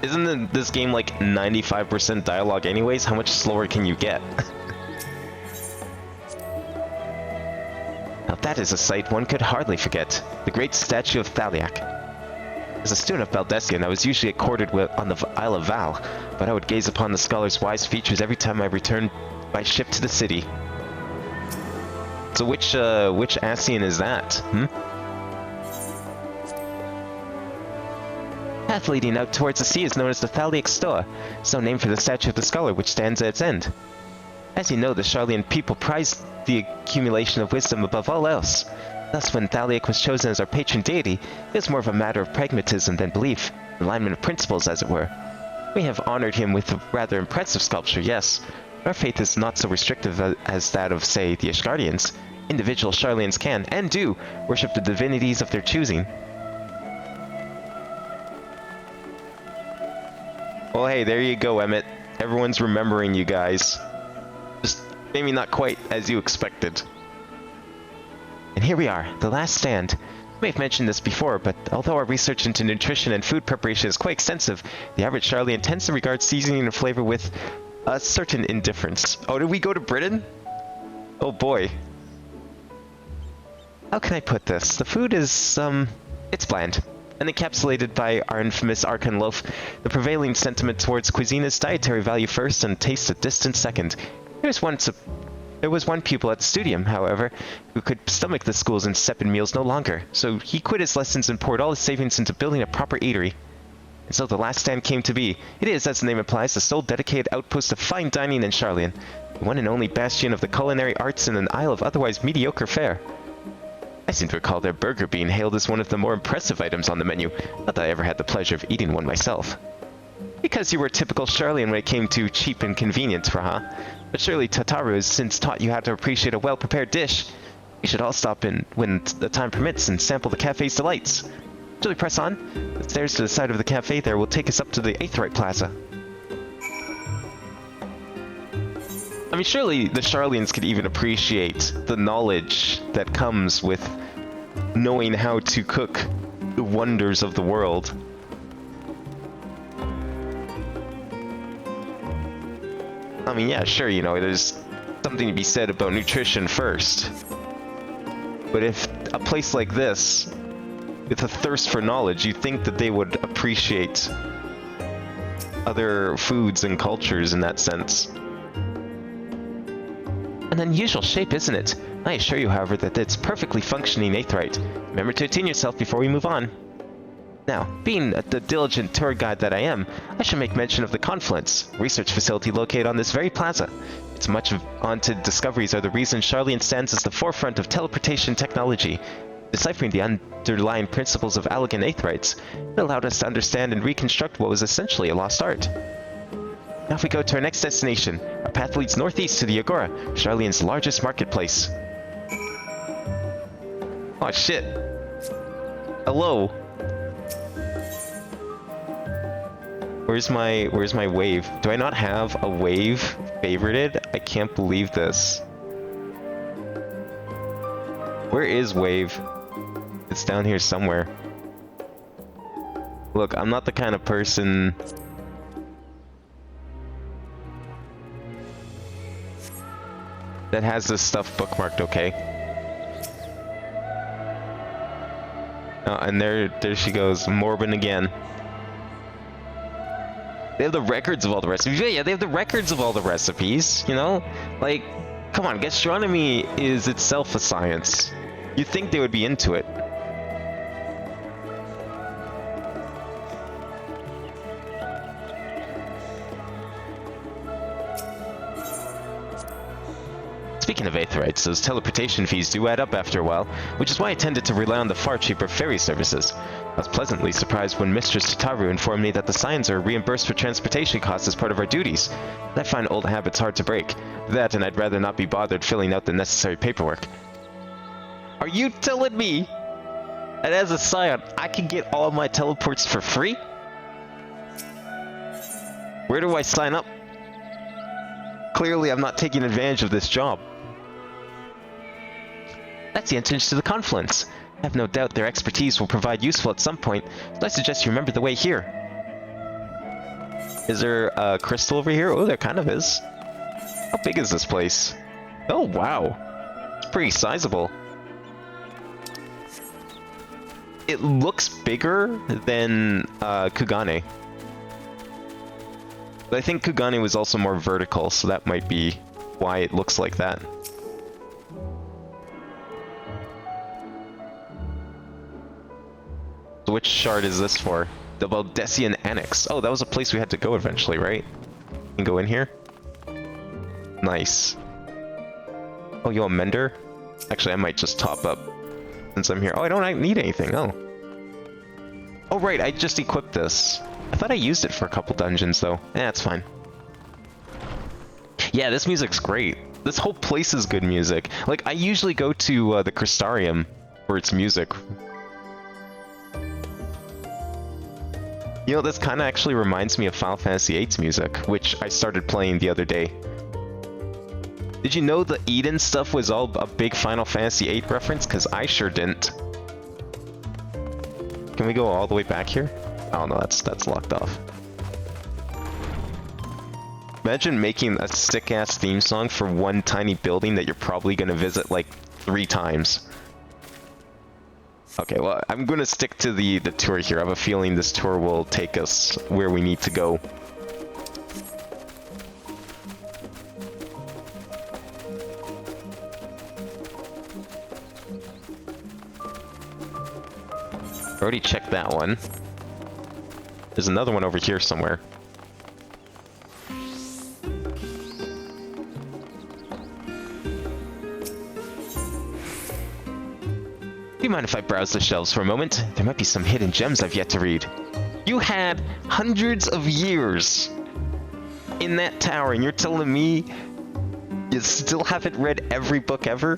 isn't this game like 95% dialogue anyways? How much slower can you get? Now that is a sight one could hardly forget. The great statue of Thaliak. As a student of Baldessian, I was usually accorded on the Isle of Val, but I would gaze upon the scholar's wise features every time I returned by ship to the city. So which Ascian is that, Path leading out towards the sea is known as the Thaliak Stoa, so named for the statue of the scholar which stands at its end. As you know, the Sharlayan people prize the accumulation of wisdom above all else. Thus, when Thaliak was chosen as our patron deity, it was more of a matter of pragmatism than belief, alignment of principles, as it were. We have honored him with a rather impressive sculpture, yes. Our faith is not so restrictive as that of, say, the Ishgardians. Individual Sharlayans can, and do, worship the divinities of their choosing. Well, hey, there you go, Emmett. Everyone's remembering you guys. Just maybe not quite as you expected. And here we are, the last stand. I may have mentioned this before, but although our research into nutrition and food preparation is quite extensive, the average Sharlayan tends to regard seasoning and flavor with a certain indifference. Oh, did we go to Britain? Oh boy. How can I put this? The food is, it's bland. And encapsulated by our infamous Archon loaf, the prevailing sentiment towards cuisine is dietary value first and taste a distant second. There was one pupil at the studium, however, who could stomach the school's insipid meals no longer, so he quit his lessons and poured all his savings into building a proper eatery. And so the last stand came to be. It is, as the name implies, the sole dedicated outpost of fine dining in Sharlayan, the one and only bastion of the culinary arts in an isle of otherwise mediocre fare. I seem to recall their burger being hailed as one of the more impressive items on the menu, not that I ever had the pleasure of eating one myself. Because you were a typical Sharlayan when it came to cheap and convenience, Raha. But surely Tataru has since taught you how to appreciate a well-prepared dish. We should all stop in when the time permits and sample the cafe's delights. Shall we press on? The stairs to the side of the cafe there will take us up to the Aetheryte Plaza. I mean, surely the Sharlayans could even appreciate the knowledge that comes with knowing how to cook the wonders of the world. I mean, yeah, sure, you know, there's something to be said about nutrition first. But if a place like this, with a thirst for knowledge, you'd think that they would appreciate other foods and cultures in that sense. An unusual shape, isn't it? I assure you, however, that it's perfectly functioning Aetheryte. Remember to attune yourself before we move on. Now, being the diligent tour guide that I am, I should make mention of the Confluence, research facility located on this very plaza. Its much vaunted discoveries are the reason Sharlayan stands as the forefront of teleportation technology. Deciphering the underlying principles of Allegan Aetherites, it allowed us to understand and reconstruct what was essentially a lost art. Now if we go to our next destination, our path leads northeast to the Agora, Sharlayan's largest marketplace. Oh shit. Hello. Where's my wave? Do I not have a wave favorited? I can't believe this. Where is wave? It's down here somewhere. Look, I'm not the kind of person... that has this stuff bookmarked, okay? Oh, and there she goes, Morbin again. They have the records of all the recipes. Yeah, they have the records of all the recipes, you know? Like, come on, gastronomy is itself a science. You'd think they would be into it. Speaking of Aetherites, those teleportation fees do add up after a while, which is why I tended to rely on the far cheaper ferry services. I was pleasantly surprised when Mistress Tataru informed me that the Scions are reimbursed for transportation costs as part of our duties. I find old habits hard to break. That, and I'd rather not be bothered filling out the necessary paperwork. Are you telling me that as a Scion, I can get all my teleports for free? Where do I sign up? Clearly, I'm not taking advantage of this job. That's the entrance to the confluence. I have no doubt their expertise will provide useful at some point, so I suggest you remember the way here. Is there a crystal over here? Oh, there kind of is. How big is this place? Oh, wow. It's pretty sizable. It looks bigger than Kugane. But I think Kugane was also more vertical, so that might be why it looks like that. So which shard is this for? The Valdesian Annex. Oh, that was a place we had to go eventually, right? You can go in here? Nice. Oh, you want Mender? Actually, I might just top up since I'm here. Oh, I don't need anything. Oh. Oh, right, I just equipped this. I thought I used it for a couple dungeons, though. That's fine. Yeah, this music's great. This whole place is good music. Like, I usually go to the Crystarium for its music. You know, this kind of actually reminds me of Final Fantasy VIII's music, which I started playing the other day. Did you know the Eden stuff was all a big Final Fantasy VIII reference? Because I sure didn't. Can we go all the way back here? Oh no, that's locked off. Imagine making a sick-ass theme song for one tiny building that you're probably going to visit like 3 times. Okay, well, I'm going to stick to the tour here. I have a feeling this tour will take us where we need to go. Already checked that one. There's another one over here somewhere. Do you mind if I browse the shelves for a moment? There might be some hidden gems I've yet to read. You had hundreds of years in that tower, and you're telling me you still haven't read every book ever?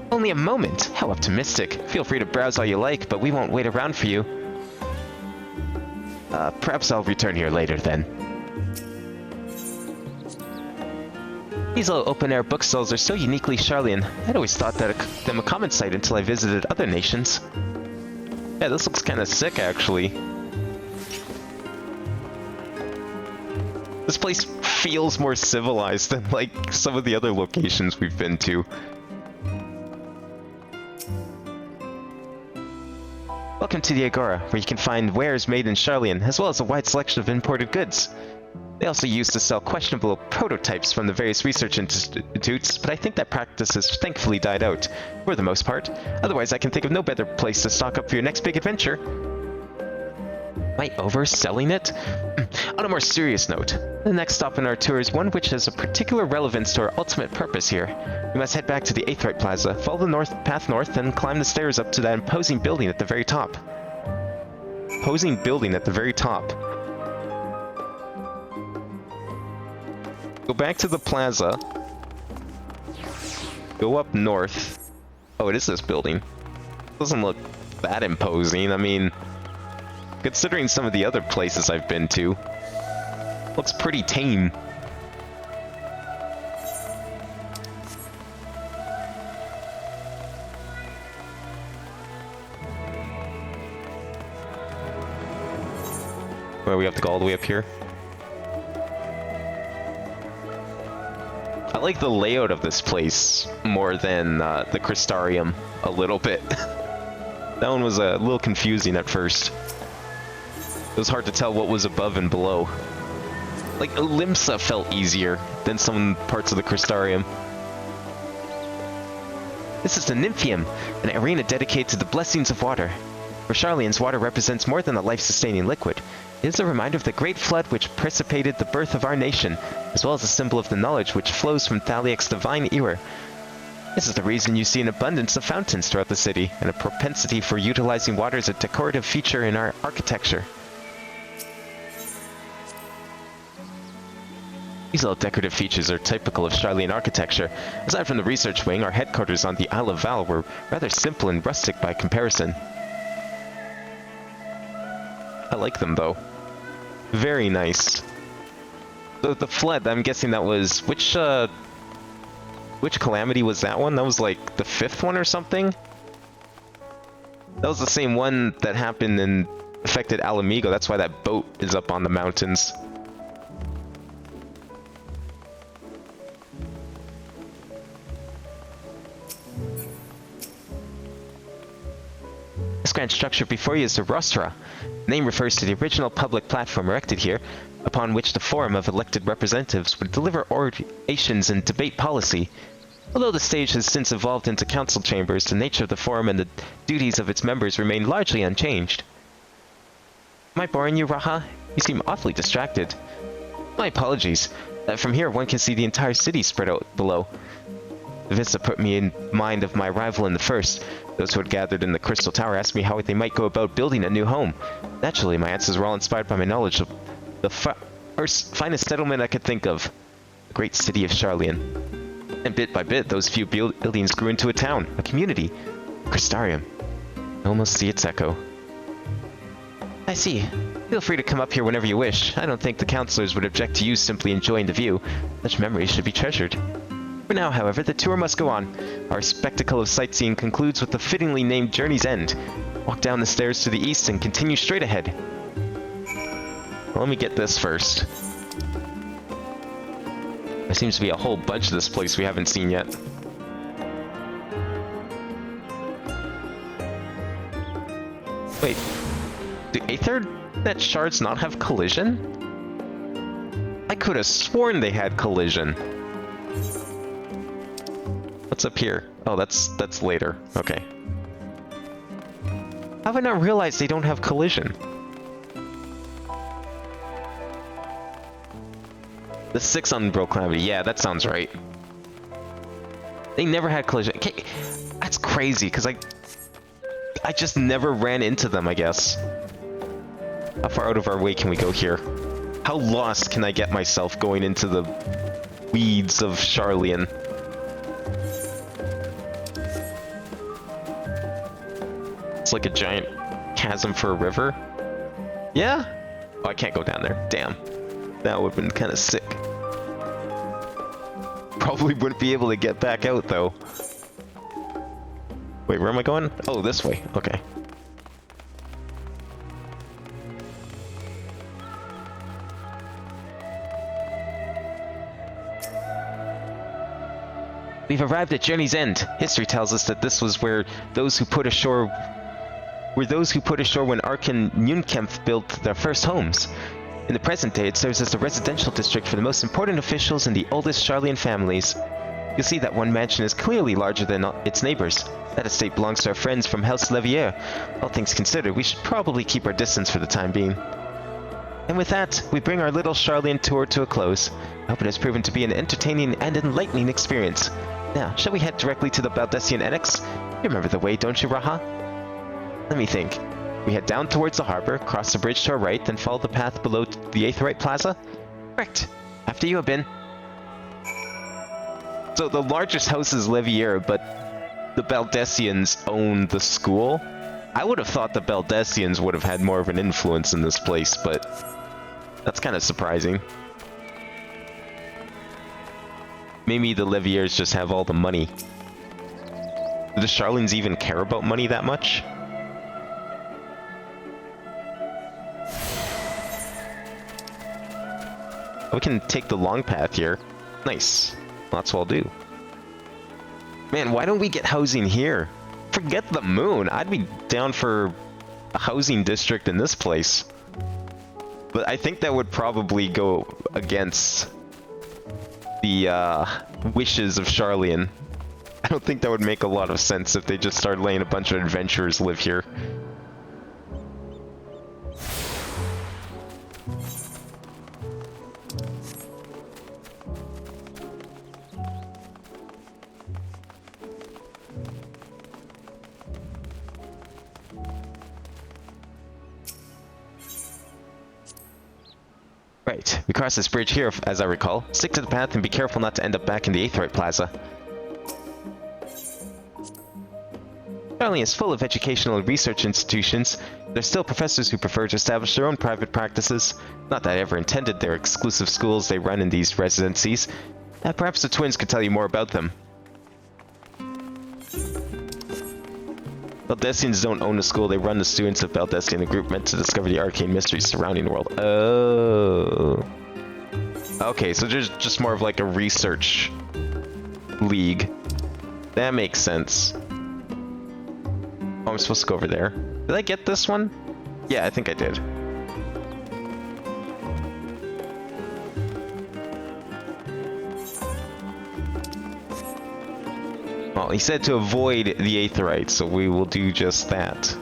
Only a moment. How optimistic. Feel free to browse all you like, but we won't wait around for you. Perhaps I'll return here later then. These little open-air bookstalls are so uniquely Sharlayan. I'd always thought them a common sight until I visited other nations. Yeah, this looks kind of sick, actually. This place feels more civilized than, like, some of the other locations we've been to. Welcome to the Agora, where you can find wares made in Sharlayan, as well as a wide selection of imported goods. They also used to sell questionable prototypes from the various research institutes, but I think that practice has thankfully died out, for the most part. Otherwise, I can think of no better place to stock up for your next big adventure. Am I overselling it? On a more serious note, the next stop in our tour is one which has a particular relevance to our ultimate purpose here. We must head back to the Aetherite Plaza, follow the path north, and climb the stairs up to that imposing building at the very top. Imposing building at the very top. Go back to the plaza. Go up north. Oh, it is this building. Doesn't look that imposing. I mean, considering some of the other places I've been to, looks pretty tame. Where we have to go all the way up here. I like the layout of this place more than the Crystarium a little bit. That one was a little confusing at first. It was hard to tell what was above and below. Like, Limsa felt easier than some parts of the Crystarium. This is the Nymphium, an arena dedicated to the blessings of water. For Sharlayan's, water represents more than a life-sustaining liquid. It is a reminder of the great flood which precipitated the birth of our nation, as well as a symbol of the knowledge which flows from Thaliak's divine era. This is the reason you see an abundance of fountains throughout the city, and a propensity for utilizing water as a decorative feature in our architecture. These little decorative features are typical of Sharlayan architecture. Aside from the research wing, our headquarters on the Isle of Val were rather simple and rustic by comparison. I like them though. Very nice. The flood, I'm guessing that was... Which calamity was that one? That was like the 5th one or something? That was the same one that happened and affected Alamigo. That's why that boat is up on the mountains. This grand structure before you is the Rostra. The name refers to the original public platform erected here, upon which the forum of elected representatives would deliver orations and debate policy. Although the stage has since evolved into council chambers, the nature of the forum and the duties of its members remain largely unchanged. Am I boring you, Raha? You seem awfully distracted. My apologies. From here one can see the entire city spread out below. The vista put me in mind of my arrival in the first. Those who had gathered in the Crystal Tower asked me how they might go about building a new home. Naturally, my answers were all inspired by my knowledge of the finest settlement I could think of, the great city of Sharlayan. And bit by bit, those few buildings grew into a town, a community, Crystarium. I almost see its echo. I see. Feel free to come up here whenever you wish. I don't think the councilors would object to you simply enjoying the view. Such memories should be treasured. For now, however, the tour must go on. Our spectacle of sightseeing concludes with the fittingly named Journey's End. Walk down the stairs to the east and continue straight ahead. Well, let me get this first. There seems to be a whole bunch of this place we haven't seen yet. Wait, do Aether net shards not have collision? I could have sworn they had collision. What's up here? Oh, that's later. Okay. How have I not realized they don't have collision? The 6 Unbroke Calamity. Yeah, that sounds right. They never had collision. Okay, that's crazy, because I just never ran into them, I guess. How far out of our way can we go here? How lost can I get myself going into the weeds of Sharlayan? It's like a giant chasm for a river. Yeah? Oh, I can't go down there. Damn. That would have been kind of sick. Probably wouldn't be able to get back out, though. Wait, where am I going? Oh, this way. Okay. We've arrived at Journey's End. History tells us that this was where those who put ashore when Arkan Nunkempf built their first homes. In the present day, it serves as the residential district for the most important officials and the oldest Sharlayan families. You'll see that one mansion is clearly larger than its neighbors. That estate belongs to our friends from House Levier. All things considered, we should probably keep our distance for the time being. And with that, we bring our little Sharlayan tour to a close. I hope it has proven to be an entertaining and enlightening experience. Now, shall we head directly to the Baldessian Annex? You remember the way, don't you, Raha? Let me think. We head down towards the harbor, cross the bridge to our right, then follow the path below the Aetherite Plaza? Correct. After you, Abin. So the largest house is Levier, but the Baldessians own the school? I would have thought the Baldessians would have had more of an influence in this place, but that's kind of surprising. Maybe the Leviers just have all the money. Do the Sharlayans even care about money that much? We can take the long path here. Nice. That's what I'll do. Man, why don't we get housing here? Forget the moon. I'd be down for a housing district in this place. But I think that would probably go against the wishes of Charlian. I don't think that would make a lot of sense if they just started letting a bunch of adventurers live here. Right, we cross this bridge here, as I recall. Stick to the path and be careful not to end up back in the Aetheryte Plaza. Charlian is full of educational and research institutions. There's still professors who prefer to establish their own private practices. Not that I ever intended their exclusive schools they run in these residencies. Perhaps the twins could tell you more about them. Baldessians don't own a school, they run the students of Baldesion, a group meant to discover the arcane mysteries surrounding the world. Oh. Okay, so there's just more of like a research league. That makes sense. Oh, I'm supposed to go over there. Did I get this one? Yeah, I think I did. Well, he said to avoid the Aetheryte, so we will do just that.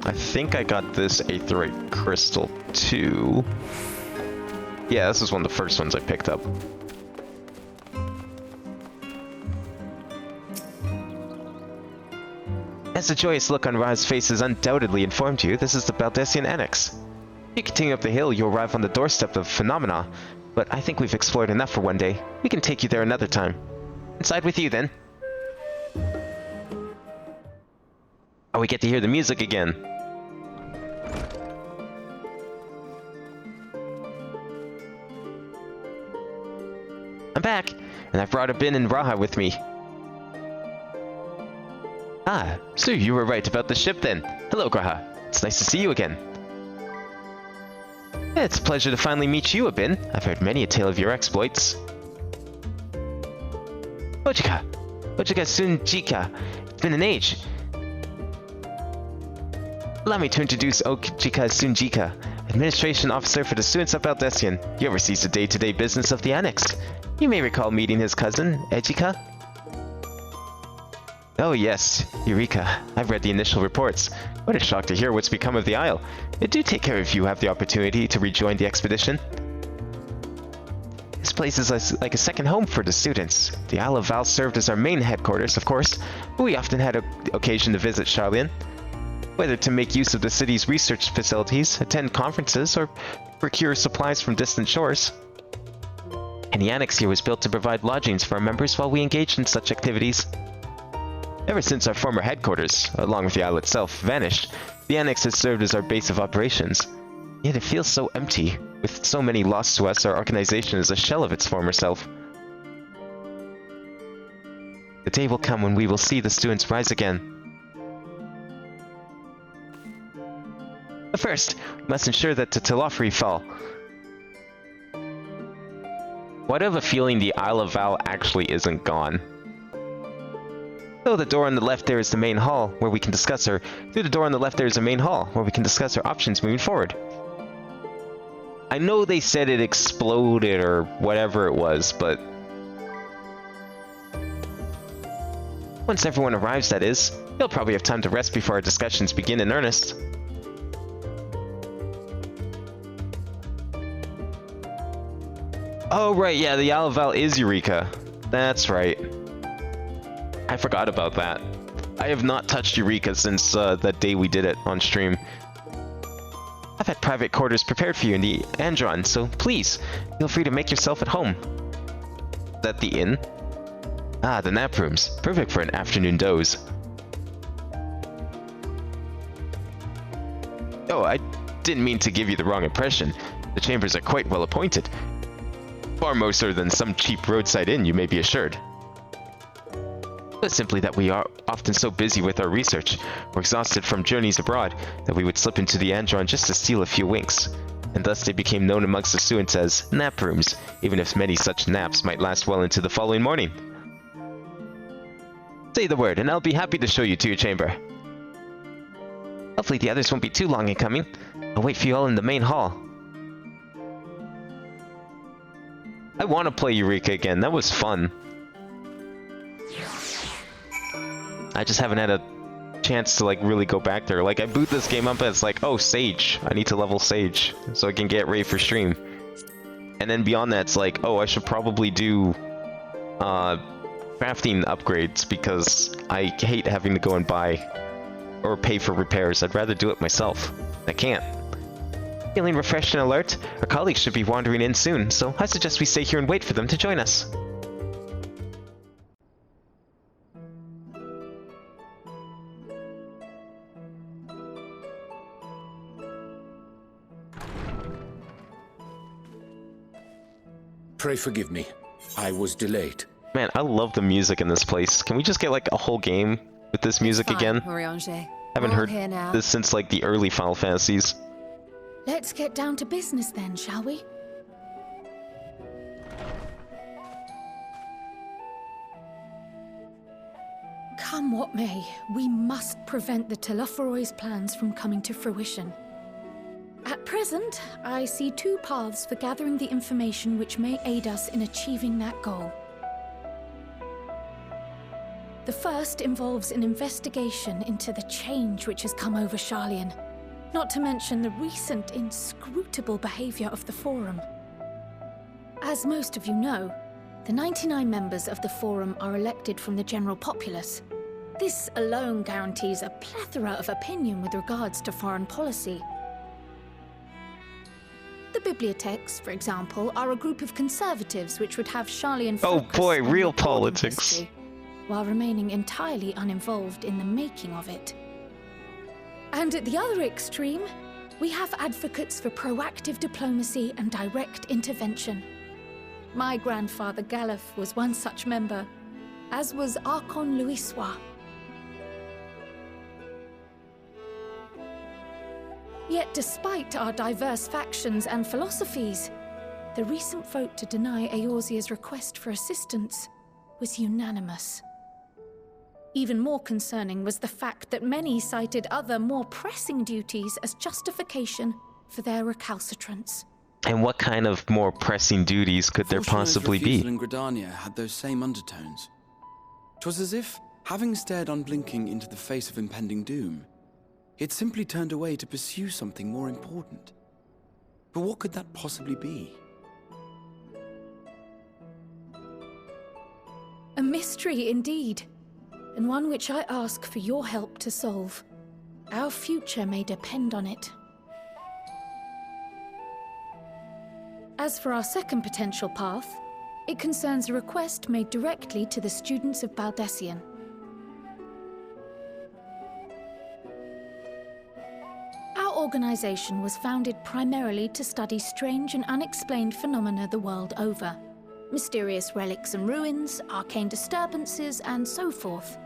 I think I got this Aetheryte crystal too. Yeah, this is one of the first ones I picked up. As the joyous look on Ra's face has undoubtedly informed you, this is the Baldessian Annex. If you continue up the hill, you'll arrive on the doorstep of Phenomena, but I think we've explored enough for one day. We can take you there another time. Inside with you, then. Oh, we get to hear the music again. I'm back, and I've brought Abin and Raha with me. Ah, so you were right about the ship then. Hello, Graha. It's nice to see you again. It's a pleasure to finally meet you, Abin. I've heard many a tale of your exploits. Ojika Sunjika. It's been an age. Allow me to introduce Ojika Sunjika, Administration Officer for the students of Baldessian. He oversees the day-to-day business of the Annex. You may recall meeting his cousin, Ejika. Oh yes, Eureka. I've read the initial reports. What a shock to hear what's become of the Isle. Do take care if you have the opportunity to rejoin the expedition. This place is like a second home for the students. The Isle of Val served as our main headquarters, of course, but we often had occasion to visit Charlian. Whether to make use of the city's research facilities, attend conferences, or procure supplies from distant shores. And the Annex here was built to provide lodgings for our members while we engaged in such activities. Ever since our former headquarters, along with the Isle itself, vanished, the Annex has served as our base of operations. Yet it feels so empty. With so many lost to us, our organization is a shell of its former self. The day will come when we will see the students rise again. But first, we must ensure that the Telofri fall. Why do I have a feeling the Isle of Val actually isn't gone? Through the door on the left there is the main hall, where we can discuss our... Through the door on the left there is a main hall, where we can discuss our options moving forward. I know they said it exploded or whatever it was, but... Once everyone arrives, that is, they'll probably have time to rest before our discussions begin in earnest. Oh right, yeah, the Isle of Val is Eureka. That's right. I forgot about that. I have not touched Eureka since that day we did it on stream. I've had private quarters prepared for you in the Andron, so please, feel free to make yourself at home. Is that the inn? Ah, the nap rooms. Perfect for an afternoon doze. Oh, I didn't mean to give you the wrong impression. The chambers are quite well appointed. Far more so than some cheap roadside inn, you may be assured. But simply that we are often so busy with our research, or exhausted from journeys abroad, that we would slip into the Andron just to steal a few winks. And thus they became known amongst the students as nap rooms, even if many such naps might last well into the following morning. Say the word, and I'll be happy to show you to your chamber. Hopefully the others won't be too long in coming. I'll wait for you all in the main hall. I want to play Eureka again, that was fun. I just haven't had a chance to like really go back there. Like I boot this game up and it's like, oh, Sage. I need to level Sage so I can get ready for stream. And then beyond that, it's like, oh, I should probably do crafting upgrades because I hate having to go and buy or pay for repairs. I'd rather do it myself. I can't. Feeling refreshed and alert? Our colleagues should be wandering in soon, so I suggest we stay here and wait for them to join us. Pray forgive me. I was delayed. Man, I love the music in this place. Can we just get like a whole game with this music again? Oriange. Haven't heard this since like the early Final Fantasies. Let's get down to business then, shall we? Come what may, we must prevent the Telophoroi's plans from coming to fruition. At present, I see two paths for gathering the information which may aid us in achieving that goal. The first involves an investigation into the change which has come over Sharlayan, not to mention the recent inscrutable behavior of the Forum. As most of you know, the 99 members of the Forum are elected from the general populace. This alone guarantees a plethora of opinion with regards to foreign policy. The bibliotheques, for example, are a group of conservatives which would have Sharlayan focus oh boy, on real recording politics. history, while remaining entirely uninvolved in the making of it. And at the other extreme, we have advocates for proactive diplomacy and direct intervention. My grandfather Galef was one such member, as was Archon Louisois. Yet despite our diverse factions and philosophies, the recent vote to deny Eorzea's request for assistance was unanimous. Even more concerning was the fact that many cited other, more pressing duties as justification for their recalcitrance. And what kind of more pressing duties could there possibly be? Refusal in Gridania had those same undertones. 'Twas as if, having stared unblinking into the face of impending doom, it simply turned away to pursue something more important. But what could that possibly be? A mystery indeed, and one which I ask for your help to solve. Our future may depend on it. As for our second potential path, it concerns a request made directly to the students of Baldessian. Our organization was founded primarily to study strange and unexplained phenomena the world over. Mysterious relics and ruins, arcane disturbances, and so forth.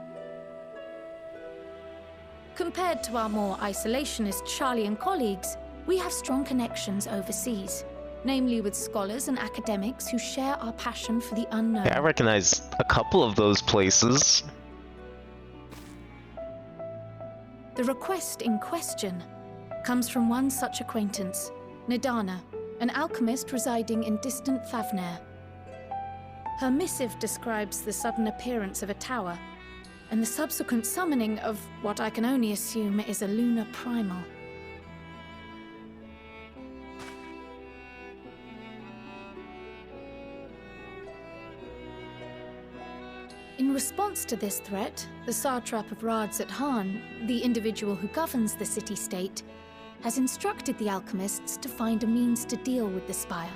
Compared to our more isolationist Sharlayan colleagues, we have strong connections overseas, namely with scholars and academics who share our passion for the unknown. Yeah, I recognize a couple of those places. The request in question comes from one such acquaintance, Nidana, an alchemist residing in distant Favner. Her missive describes the sudden appearance of a tower, and the subsequent summoning of what I can only assume is a lunar primal. In response to this threat, the satrap of radz-at-han, the individual who governs the city-state, has instructed the alchemists to find a means to deal with the spire.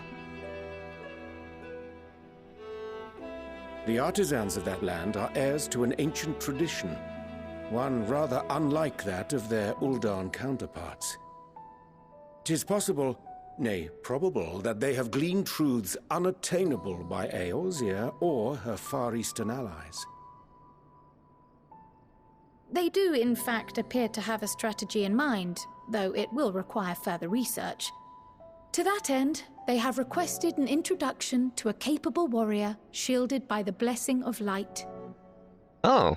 The artisans of that land are heirs to an ancient tradition, one rather unlike that of their Uldan counterparts. 'Tis possible, nay, probable, that they have gleaned truths unattainable by Eorzea or her Far Eastern allies. They do, in fact, appear to have a strategy in mind, though it will require further research. To that end, they have requested an introduction to a capable warrior shielded by the blessing of light. Oh.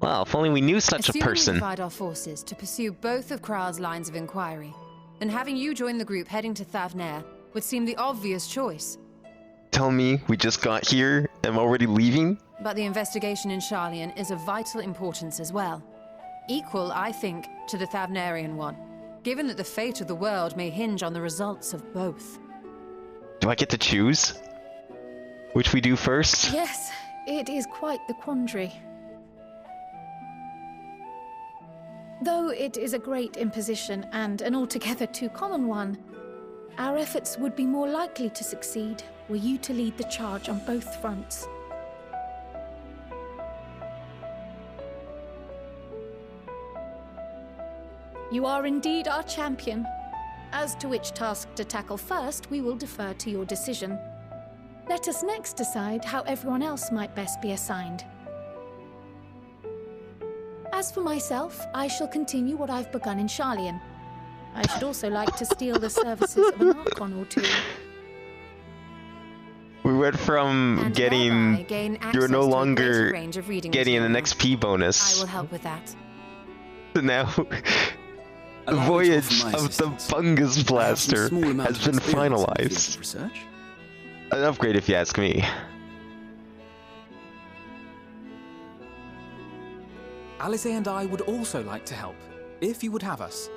Well, if only we knew such a person. We divide our forces to pursue both of Kral's lines of inquiry, and having you join the group heading to Thavnair would seem the obvious choice. Tell me, we just got here and already leaving? But the investigation in Sharlayan is of vital importance as well. Equal, I think, to the Thavnarian one, given that the fate of the world may hinge on the results of both. Do I get to choose which we do first? Yes, it is quite the quandary. Though it is a great imposition and an altogether too common one, our efforts would be more likely to succeed were you to lead the charge on both fronts. You are indeed our champion. As to which task to tackle first, we will defer to your decision. Let us next decide how everyone else might best be assigned. As for myself, I shall continue what I've begun in Sharlayan. I should also like to steal the services of an Archon or two. We went from And getting... gain You're no access to a longer greater range of reading getting an material. XP bonus. I will help with that. Now, the voyage of the Fungus Blaster has been finalized. Research? An upgrade if you ask me. Alice and I would also like to help, if you would have us.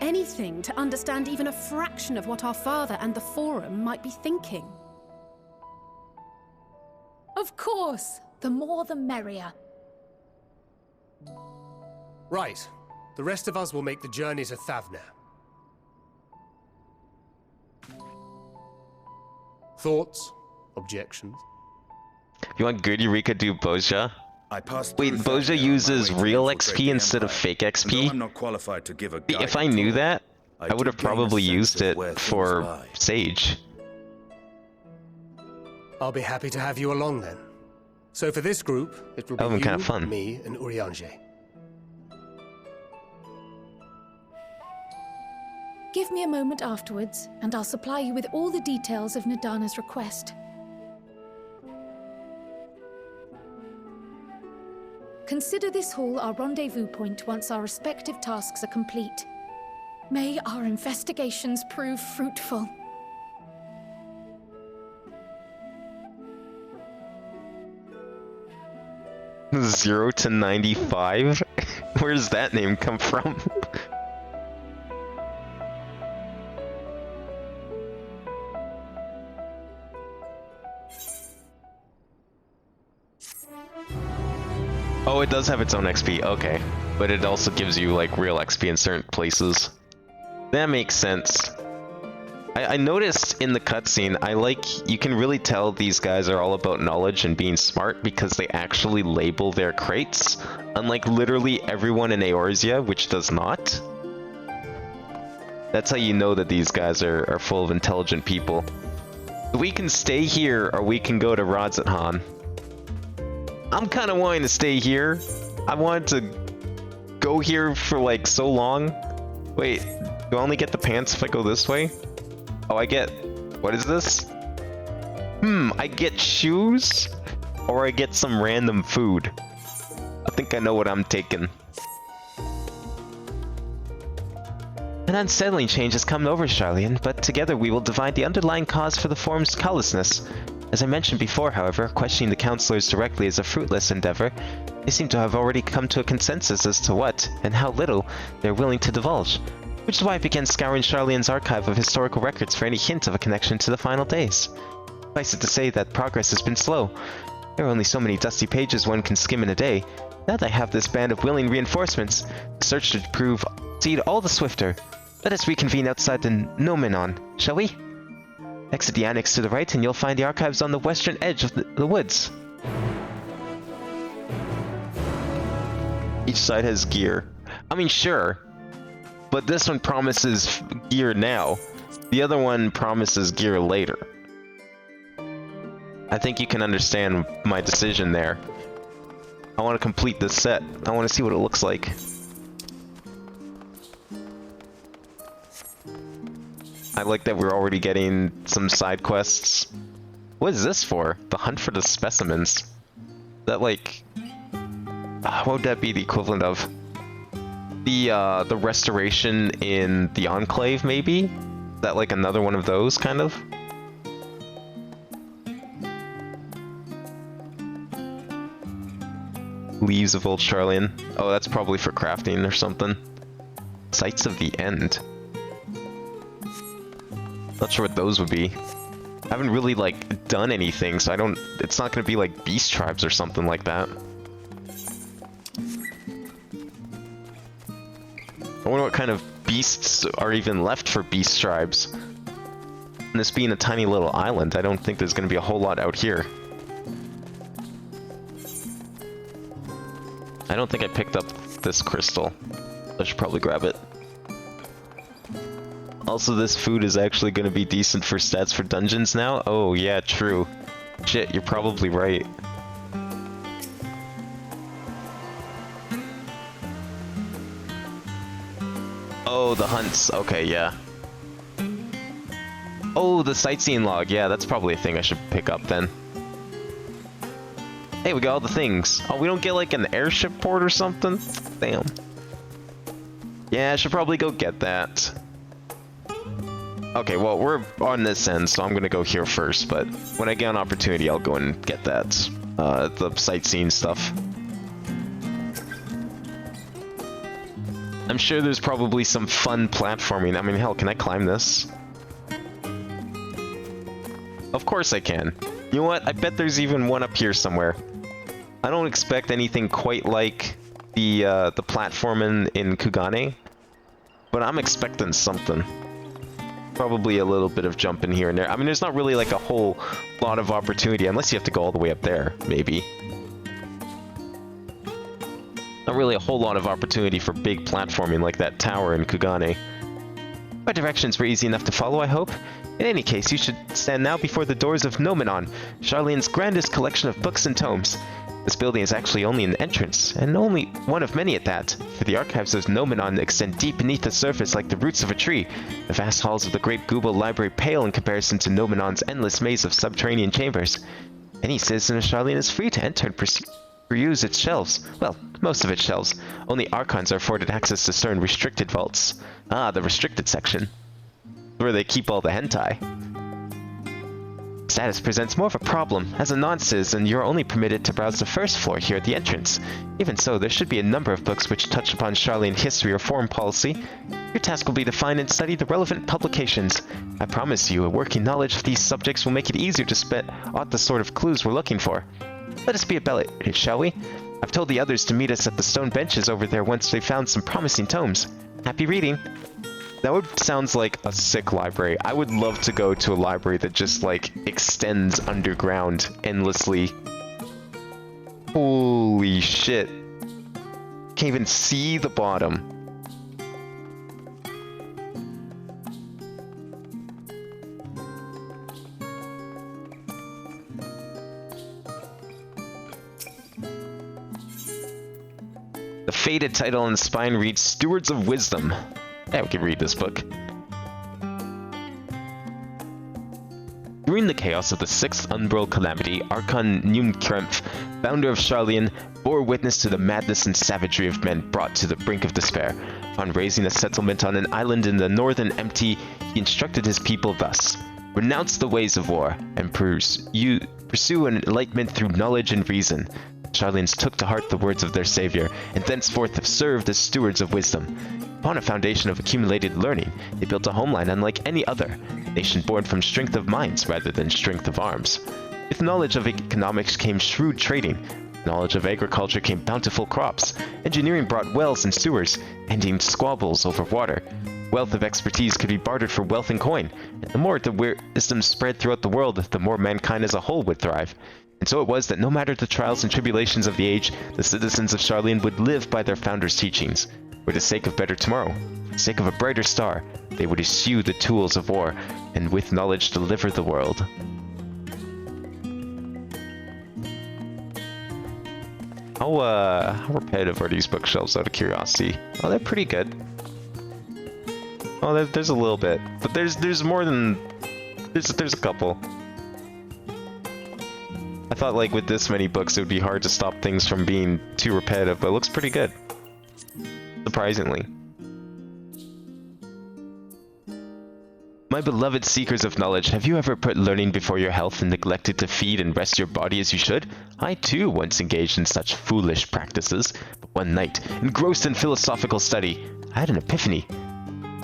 Anything to understand even a fraction of what our father and the Forum might be thinking. Of course, the more the merrier. Right. The rest of us will make the journey to Thavnair. Thoughts? Objections? You want good Eureka do Boja? I passed Wait, through Boja Thavnair on my uses way to real infiltrate XP the instead of Empire. fake And though XP? I'm not qualified to give a guide If I knew that, I would did have gain a probably sense used of it where things for lie. Sage. I'll be happy to have you along then. So for this group, it will be That would you, be kinda fun. me, and Urianger. Give me a moment afterwards, and I'll supply you with all the details of Nadana's request. Consider this hall our rendezvous point once our respective tasks are complete. May our investigations prove fruitful. 0 to 95? Where does that name come from? Oh, it does have its own XP, okay. But it also gives you, like, real XP in certain places. That makes sense. I noticed in the cutscene, you can really tell these guys are all about knowledge and being smart because they actually label their crates, unlike literally everyone in Eorzea, which does not. That's how you know that these guys are full of intelligent people. We can stay here, or we can go to Radz-at-han. I'm kind of wanting to stay here. I wanted to go here for like so long. Wait, do I only get the pants if I go this way? Oh, I get... What is this? I get shoes? Or I get some random food. I think I know what I'm taking. An unsettling change has come over Sharlayan, but together we will divide the underlying cause for the Forum's callousness. As I mentioned before, however, questioning the counselors directly is a fruitless endeavor. They seem to have already come to a consensus as to what, and how little, they're willing to divulge. Which is why I began scouring Sharlayan's archive of historical records for any hint of a connection to the final days. Suffice it to say that progress has been slow. There are only so many dusty pages one can skim in a day. Now that I have this band of willing reinforcements, the search should proceed all the swifter. Let us reconvene outside the Nomenon, shall we? Exit the annex to the right and you'll find the archives on the western edge of the woods. Each side has gear. I mean, sure. But this one promises gear now. The other one promises gear later. I think you can understand my decision there. I want to complete this set. I want to see what it looks like. I like that we're already getting some side quests. What is this for? The hunt for the specimens. That like... what would that be the equivalent of? The restoration in the Enclave, maybe? Is that like another one of those, kind of? Leaves of Old Charlian. Oh, that's probably for crafting or something. Sights of the End. Not sure what those would be. I haven't really, like, done anything, so I don't... It's not gonna be, like, beast tribes or something like that. I wonder what kind of beasts are even left for beast tribes. And this being a tiny little island, I don't think there's gonna be a whole lot out here. I don't think I picked up this crystal. I should probably grab it. Also, this food is actually going to be decent for stats for dungeons now? Oh, yeah, true. Shit, you're probably right. Oh, the hunts. Okay, yeah. Oh, the sightseeing log. Yeah, that's probably a thing I should pick up then. Hey, we got all the things. Oh, we don't get like an airship port or something? Damn. Yeah, I should probably go get that. Okay, well, we're on this end, so I'm gonna go here first, but when I get an opportunity, I'll go and get that, the sightseeing stuff. I'm sure there's probably some fun platforming. I mean, hell, can I climb this? Of course I can. You know what? I bet there's even one up here somewhere. I don't expect anything quite like the platform in Kugane, but I'm expecting something. Probably a little bit of jumping here and there. I mean, there's not really like a whole lot of opportunity, unless you have to go all the way up there, maybe. Not really a whole lot of opportunity for big platforming like that tower in Kugane. My directions were easy enough to follow, I hope. In any case, you should stand now before the doors of Nomenon, Charlian's grandest collection of books and tomes. This building is actually only an entrance, and only one of many at that, for the archives of Nomenon extend deep beneath the surface like the roots of a tree. The vast halls of the great Google library pale in comparison to Nomenon's endless maze of subterranean chambers. Any citizen of Charlian is free to enter and peruse its shelves. Well, most of its shelves. Only Archons are afforded access to certain restricted vaults. Ah, the restricted section. Where they keep all the hentai. Status presents more of a problem. As a non-citizen, you're only permitted to browse the first floor here at the entrance. Even so, there should be a number of books which touch upon Charlian history or foreign policy. Your task will be to find and study the relevant publications. I promise you, a working knowledge of these subjects will make it easier to spot out the sort of clues we're looking for. Let us be about it, shall we? I've told the others to meet us at the stone benches over there once they've found some promising tomes. Happy reading! That would sounds like a sick library. I would love to go to a library that just like extends underground endlessly. Holy shit. Can't even see the bottom. The faded title on the spine reads Stewards of Wisdom. Yeah, we can read this book. During the chaos of the Sixth Umbral Calamity, Archon Neumkrempf, founder of Charlian, bore witness to the madness and savagery of men brought to the brink of despair. On raising a settlement on an island in the northern empty, he instructed his people thus: renounce the ways of war, and pursue an enlightenment through knowledge and reason. Charlians took to heart the words of their savior, and thenceforth have served as stewards of wisdom. Upon a foundation of accumulated learning, they built a homeland unlike any other, a nation born from strength of minds rather than strength of arms. With knowledge of economics came shrewd trading. With knowledge of agriculture came bountiful crops. Engineering brought wells and sewers, ending squabbles over water. Wealth of expertise could be bartered for wealth and coin, and the more the wisdom spread throughout the world, the more mankind as a whole would thrive. And so it was that no matter the trials and tribulations of the age, the citizens of Charlian would live by their founder's teachings. For the sake of better tomorrow, for the sake of a brighter star, they would eschew the tools of war, and with knowledge deliver the world. How repetitive are these bookshelves out of curiosity? Oh, they're pretty good. Oh, there's a little bit, but there's more than there's a couple. I thought like with this many books it would be hard to stop things from being too repetitive, but it looks pretty good. Surprisingly. My beloved seekers of knowledge, have you ever put learning before your health and neglected to feed and rest your body as you should? I too once engaged in such foolish practices, but one night, engrossed in philosophical study, I had an epiphany.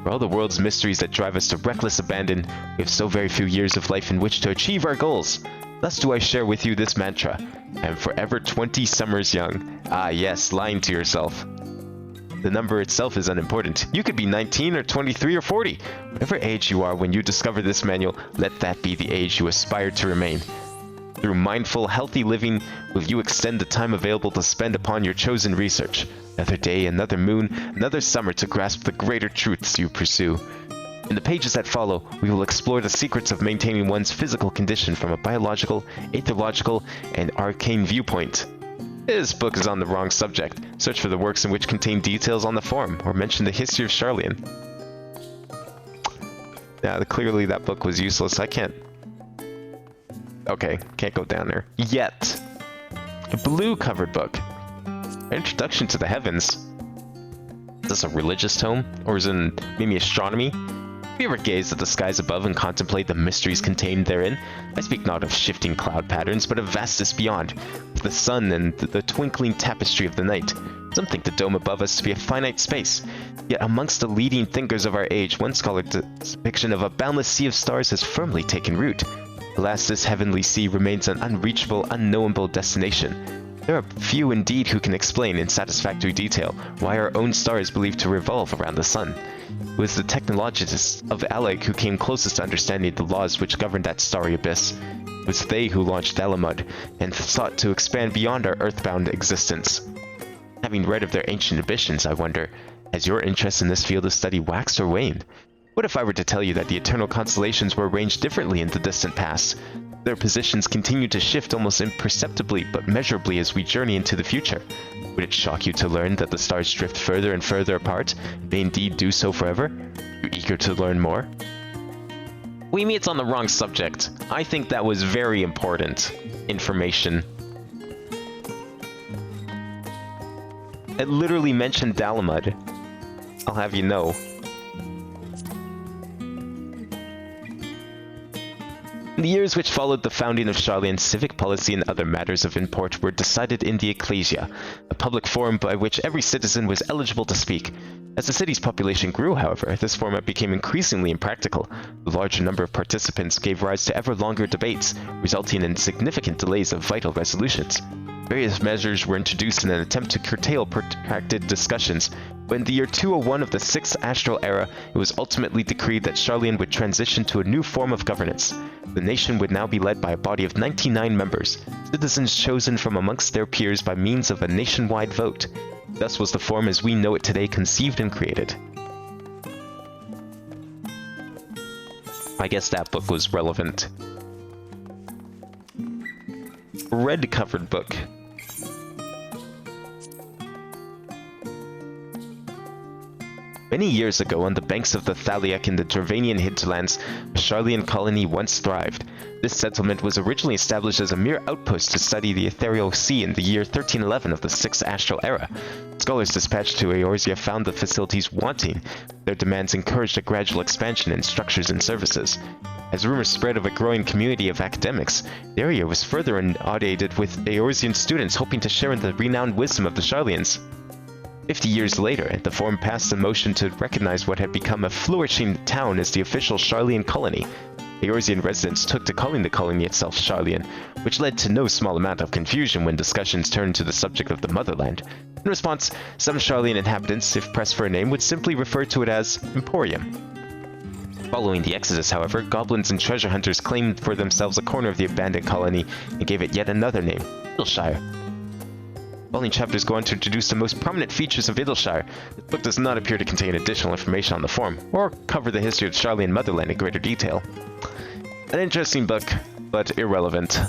For all the world's mysteries that drive us to reckless abandon, we have so very few years of life in which to achieve our goals. Thus do I share with you this mantra. I am forever 20 summers young. Ah yes, lying to yourself. The number itself is unimportant. You could be 19 or 23 or 40. Whatever age you are when you discover this manual, let that be the age you aspire to remain. Through mindful, healthy living, will you extend the time available to spend upon your chosen research. Another day, another moon, another summer to grasp the greater truths you pursue. In the pages that follow, we will explore the secrets of maintaining one's physical condition from a biological, aetherological, and arcane viewpoint. This book is on the wrong subject. Search for the works in which contain details on the forum, or mention the history of Sharlayan. Yeah, clearly that book was useless. I can't... Okay, can't go down there. Yet. A blue-covered book. Introduction to the Heavens. Is this a religious tome? Or is it maybe astronomy? Have you ever gazed at the skies above and contemplate the mysteries contained therein? I speak not of shifting cloud patterns, but of vastness beyond, with the sun and the twinkling tapestry of the night. Some think the dome above us to be a finite space. Yet amongst the leading thinkers of our age, one scholar's depiction of a boundless sea of stars has firmly taken root. Alas, this heavenly sea remains an unreachable, unknowable destination. There are few indeed who can explain in satisfactory detail why our own star is believed to revolve around the sun. It was the technologists of Alec who came closest to understanding the laws which govern that starry abyss. It was they who launched Dalamud and sought to expand beyond our earthbound existence. Having read of their ancient ambitions, I wonder, has your interest in this field of study waxed or waned? What if I were to tell you that the eternal constellations were arranged differently in the distant past? Their positions continue to shift almost imperceptibly but measurably as we journey into the future. Would it shock you to learn that the stars drift further and further apart, and may indeed do so forever? You're eager to learn more? What do you mean it's on the wrong subject? I think that was very important information. It literally mentioned Dalamud. I'll have you know. In the years which followed the founding of Sharlayan, civic policy and other matters of import were decided in the Ecclesia, a public forum by which every citizen was eligible to speak. As the city's population grew, however, this format became increasingly impractical. The larger number of participants gave rise to ever longer debates, resulting in significant delays of vital resolutions. Various measures were introduced in an attempt to curtail protracted discussions, but in the year 201 of the 6th Astral Era, it was ultimately decreed that Sharlayan would transition to a new form of governance. The nation would now be led by a body of 99 members, citizens chosen from amongst their peers by means of a nationwide vote. Thus was the form as we know it today conceived and created. I guess that book was relevant. Red-covered book. Many years ago, on the banks of the Thaliak in the Dravanian hinterlands, a Sharlayan colony once thrived. This settlement was originally established as a mere outpost to study the ethereal sea in the year 1311 of the 6th Astral Era. Scholars dispatched to Eorzea found the facilities wanting. Their demands encouraged a gradual expansion in structures and services. As rumors spread of a growing community of academics, the area was further inundated with Eorzean students hoping to share in the renowned wisdom of the Sharlayans. 50 years later, the forum passed a motion to recognize what had become a flourishing town as the official Sharlayan colony. Eorzean residents took to calling the colony itself Sharlayan, which led to no small amount of confusion when discussions turned to the subject of the motherland. In response, some Sharlayan inhabitants, if pressed for a name, would simply refer to it as Emporium. Following the Exodus, however, goblins and treasure hunters claimed for themselves a corner of the abandoned colony and gave it yet another name, Idleshire. Following chapters go on to introduce the most prominent features of Idleshire. The book does not appear to contain additional information on the forum, or cover the history of Sharlayan motherland in greater detail. An interesting book, but irrelevant.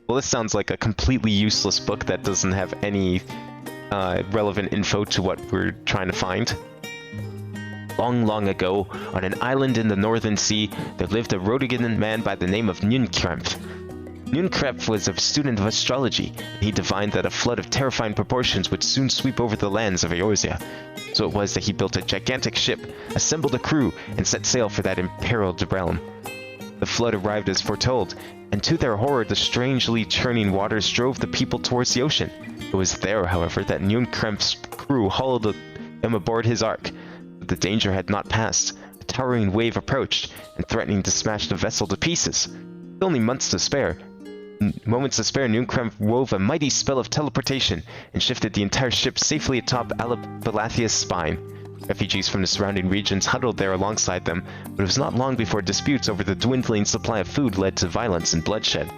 Well, this sounds like a completely useless book that doesn't have any relevant info to what we're trying to find. Long, long ago, on an island in the Northern Sea, there lived a Rodigan man by the name of Nunkrempf. Nunkrempf was a student of astrology, and he divined that a flood of terrifying proportions would soon sweep over the lands of Eorzea. So it was that he built a gigantic ship, assembled a crew, and set sail for that imperiled realm. The flood arrived as foretold, and to their horror the strangely churning waters drove the people towards the ocean. It was there, however, that Nunkrempf's crew hauled him aboard his ark. But the danger had not passed. A towering wave approached, and threatening to smash the vessel to pieces. With only moments to spare, Nunkrempf wove a mighty spell of teleportation and shifted the entire ship safely atop Alabalathia's spine. Refugees from the surrounding regions huddled there alongside them, but it was not long before disputes over the dwindling supply of food led to violence and bloodshed.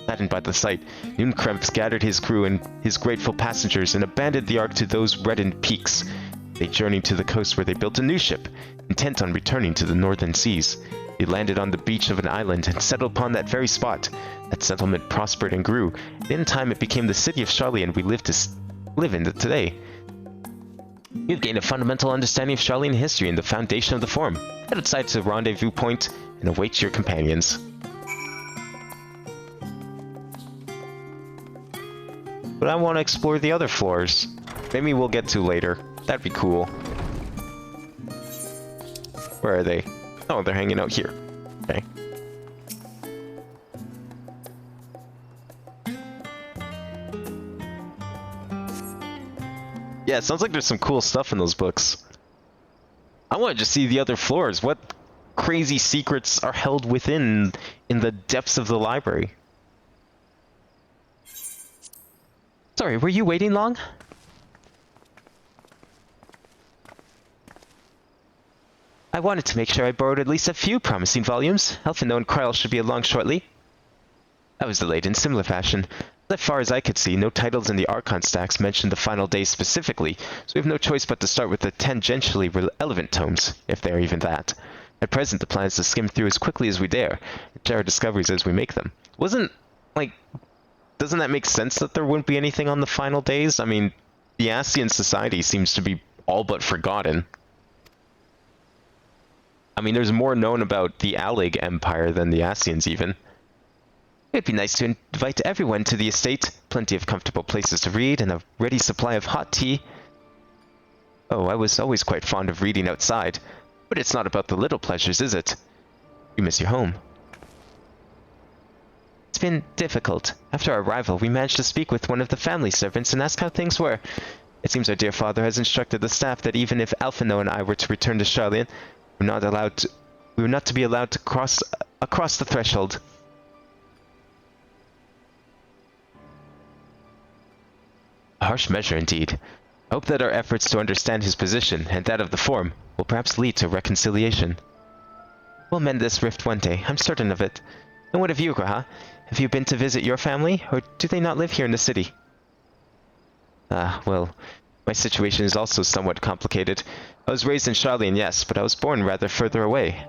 Saddened by the sight, Nunkrempf gathered his crew and his grateful passengers and abandoned the ark to those reddened peaks. They journeyed to the coast where they built a new ship, intent on returning to the northern seas. They landed on the beach of an island and settled upon that very spot. That settlement prospered and grew, and in time it became the city of Sharlayan we live in today. You've gained a fundamental understanding of Sharlayan history and the foundation of the Forum. Head outside to the rendezvous point and await your companions. But I want to explore the other floors. Maybe we'll get to later. That'd be cool. Where are they? Oh, they're hanging out here. Okay. Yeah, it sounds like there's some cool stuff in those books. I want to just see the other floors. What crazy secrets are held within in the depths of the library? Sorry, were you waiting long? I wanted to make sure I borrowed at least a few promising volumes. Elfino and Kryl should be along shortly. I was delayed in similar fashion. As far as I could see, no titles in the Archon stacks mentioned the final day specifically, so we have no choice but to start with the tangentially relevant tomes, if they are even that. At present, the plan is to skim through as quickly as we dare, and share our discoveries as we make them. Doesn't that make sense that there wouldn't be anything on the final days? I mean, the Ascian society seems to be all but forgotten. I mean, there's more known about the Allig Empire than the Ascians even. It'd be nice to invite everyone to the estate. Plenty of comfortable places to read and a ready supply of hot tea. Oh, I was always quite fond of reading outside. But it's not about the little pleasures, is it? You miss your home. It's been difficult. After our arrival, we managed to speak with one of the family servants and ask how things were. It seems our dear father has instructed the staff that even if Alphino and I were to return to Sharlayan, we were not to be allowed to cross across the threshold. A harsh measure indeed. I hope that our efforts to understand his position and that of the Forum will perhaps lead to reconciliation. We'll mend this rift one day, I'm certain of it. And what of you, Graha? Have you been to visit your family, or do they not live here in the city? Well, my situation is also somewhat complicated. I was raised in Sharlayan, yes, but I was born rather further away.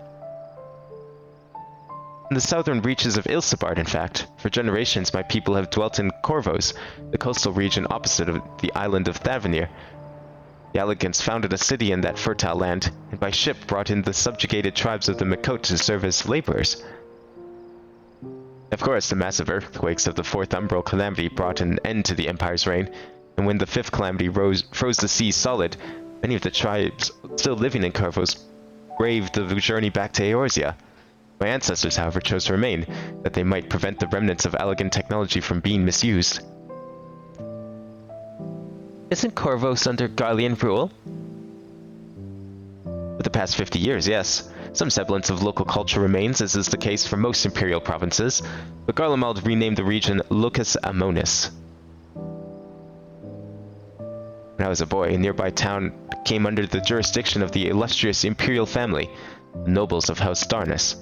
In the southern reaches of Ilsabard, in fact. For generations, my people have dwelt in Corvos, the coastal region opposite of the island of Thavanir. The Alligans founded a city in that fertile land, and by ship brought in the subjugated tribes of the Makot to serve as laborers. Of course, the massive earthquakes of the Fourth Umbral Calamity brought an end to the Empire's reign, and when the Fifth Calamity froze the seas solid, many of the tribes still living in Corvos braved the journey back to Eorzea. My ancestors, however, chose to remain, that they might prevent the remnants of Allagan technology from being misused. Isn't Corvos under Garlean rule? For the past 50 years, yes. Some semblance of local culture remains, as is the case for most imperial provinces, but Garlemald renamed the region Lucas Amonis. When I was a boy, a nearby town came under the jurisdiction of the illustrious imperial family, the nobles of House Darnus.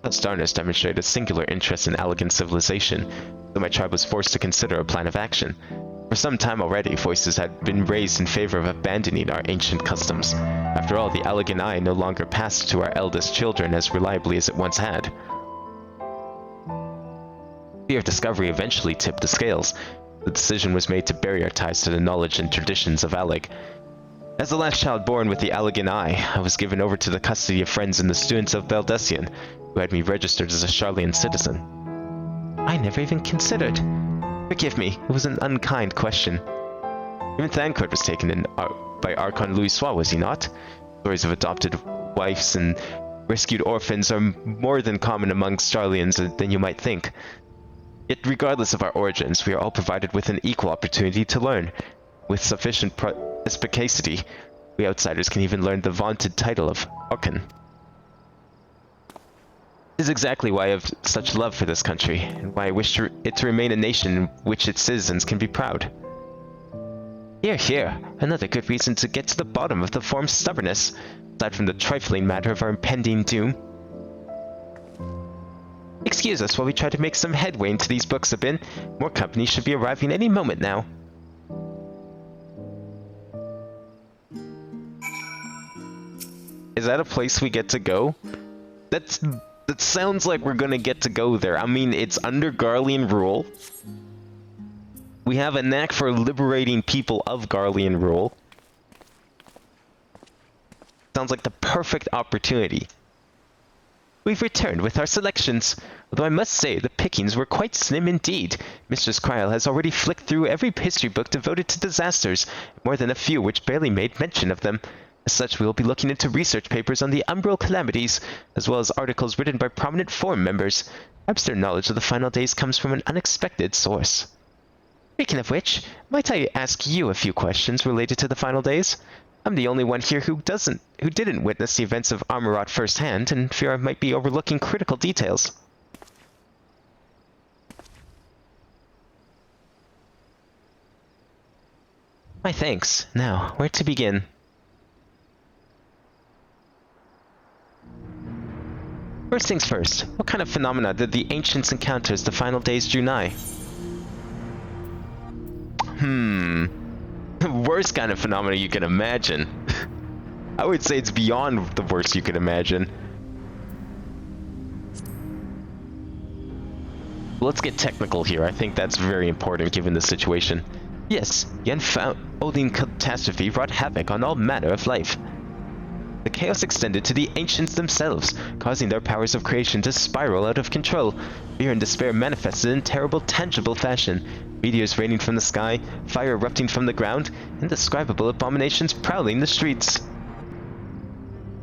House Darnus demonstrated a singular interest in Allagan civilization, though my tribe was forced to consider a plan of action. For some time already, voices had been raised in favor of abandoning our ancient customs. After all, the Allegheny no longer passed to our eldest children as reliably as it once had. Fear of discovery eventually tipped the scales. The decision was made to bury our ties to the knowledge and traditions of Alleg. As the last child born with the Allegheny, I was given over to the custody of friends and the students of Valdesian, who had me registered as a Charlian citizen. I never even considered. Forgive me, it was an unkind question. Even Thancourt was taken in by Archon Louisoix, was he not? Stories of adopted wives and rescued orphans are more than common amongst Charlians than you might think. Yet regardless of our origins, we are all provided with an equal opportunity to learn. With sufficient perspicacity, we outsiders can even learn the vaunted title of Archon. This is exactly why I have such love for this country, and why I wish it to remain a nation in which its citizens can be proud. Hear, hear, another good reason to get to the bottom of the Forum's stubbornness, aside from the trifling matter of our impending doom. Excuse us while we try to make some headway into these books a bit. More company should be arriving any moment now. Is that a place we get to go? That sounds like we're gonna get to go there. I mean, it's under Garlean rule. We have a knack for liberating people of Garlean rule. Sounds like the perfect opportunity. We've returned with our selections, although I must say the pickings were quite slim indeed. Mistress Kryl has already flicked through every history book devoted to disasters, more than a few which barely made mention of them. As such, we will be looking into research papers on the umbral calamities, as well as articles written by prominent Forum members. Perhaps their knowledge of the final days comes from an unexpected source. Speaking of which, might I ask you a few questions related to the final days? I'm the only one here who didn't witness the events of Armorot firsthand, and fear I might be overlooking critical details. My thanks. Now, where to begin? First things first, what kind of phenomena did the ancients encounter as the final days drew nigh? The worst kind of phenomena you can imagine. I would say it's beyond the worst you could imagine. Let's get technical here. I think that's very important given the situation. Yes, the unfolding catastrophe wrought havoc on all manner of life. The chaos extended to the ancients themselves, causing their powers of creation to spiral out of control. Fear and despair manifested in terrible, tangible fashion. Meteors raining from the sky, fire erupting from the ground, indescribable abominations prowling the streets.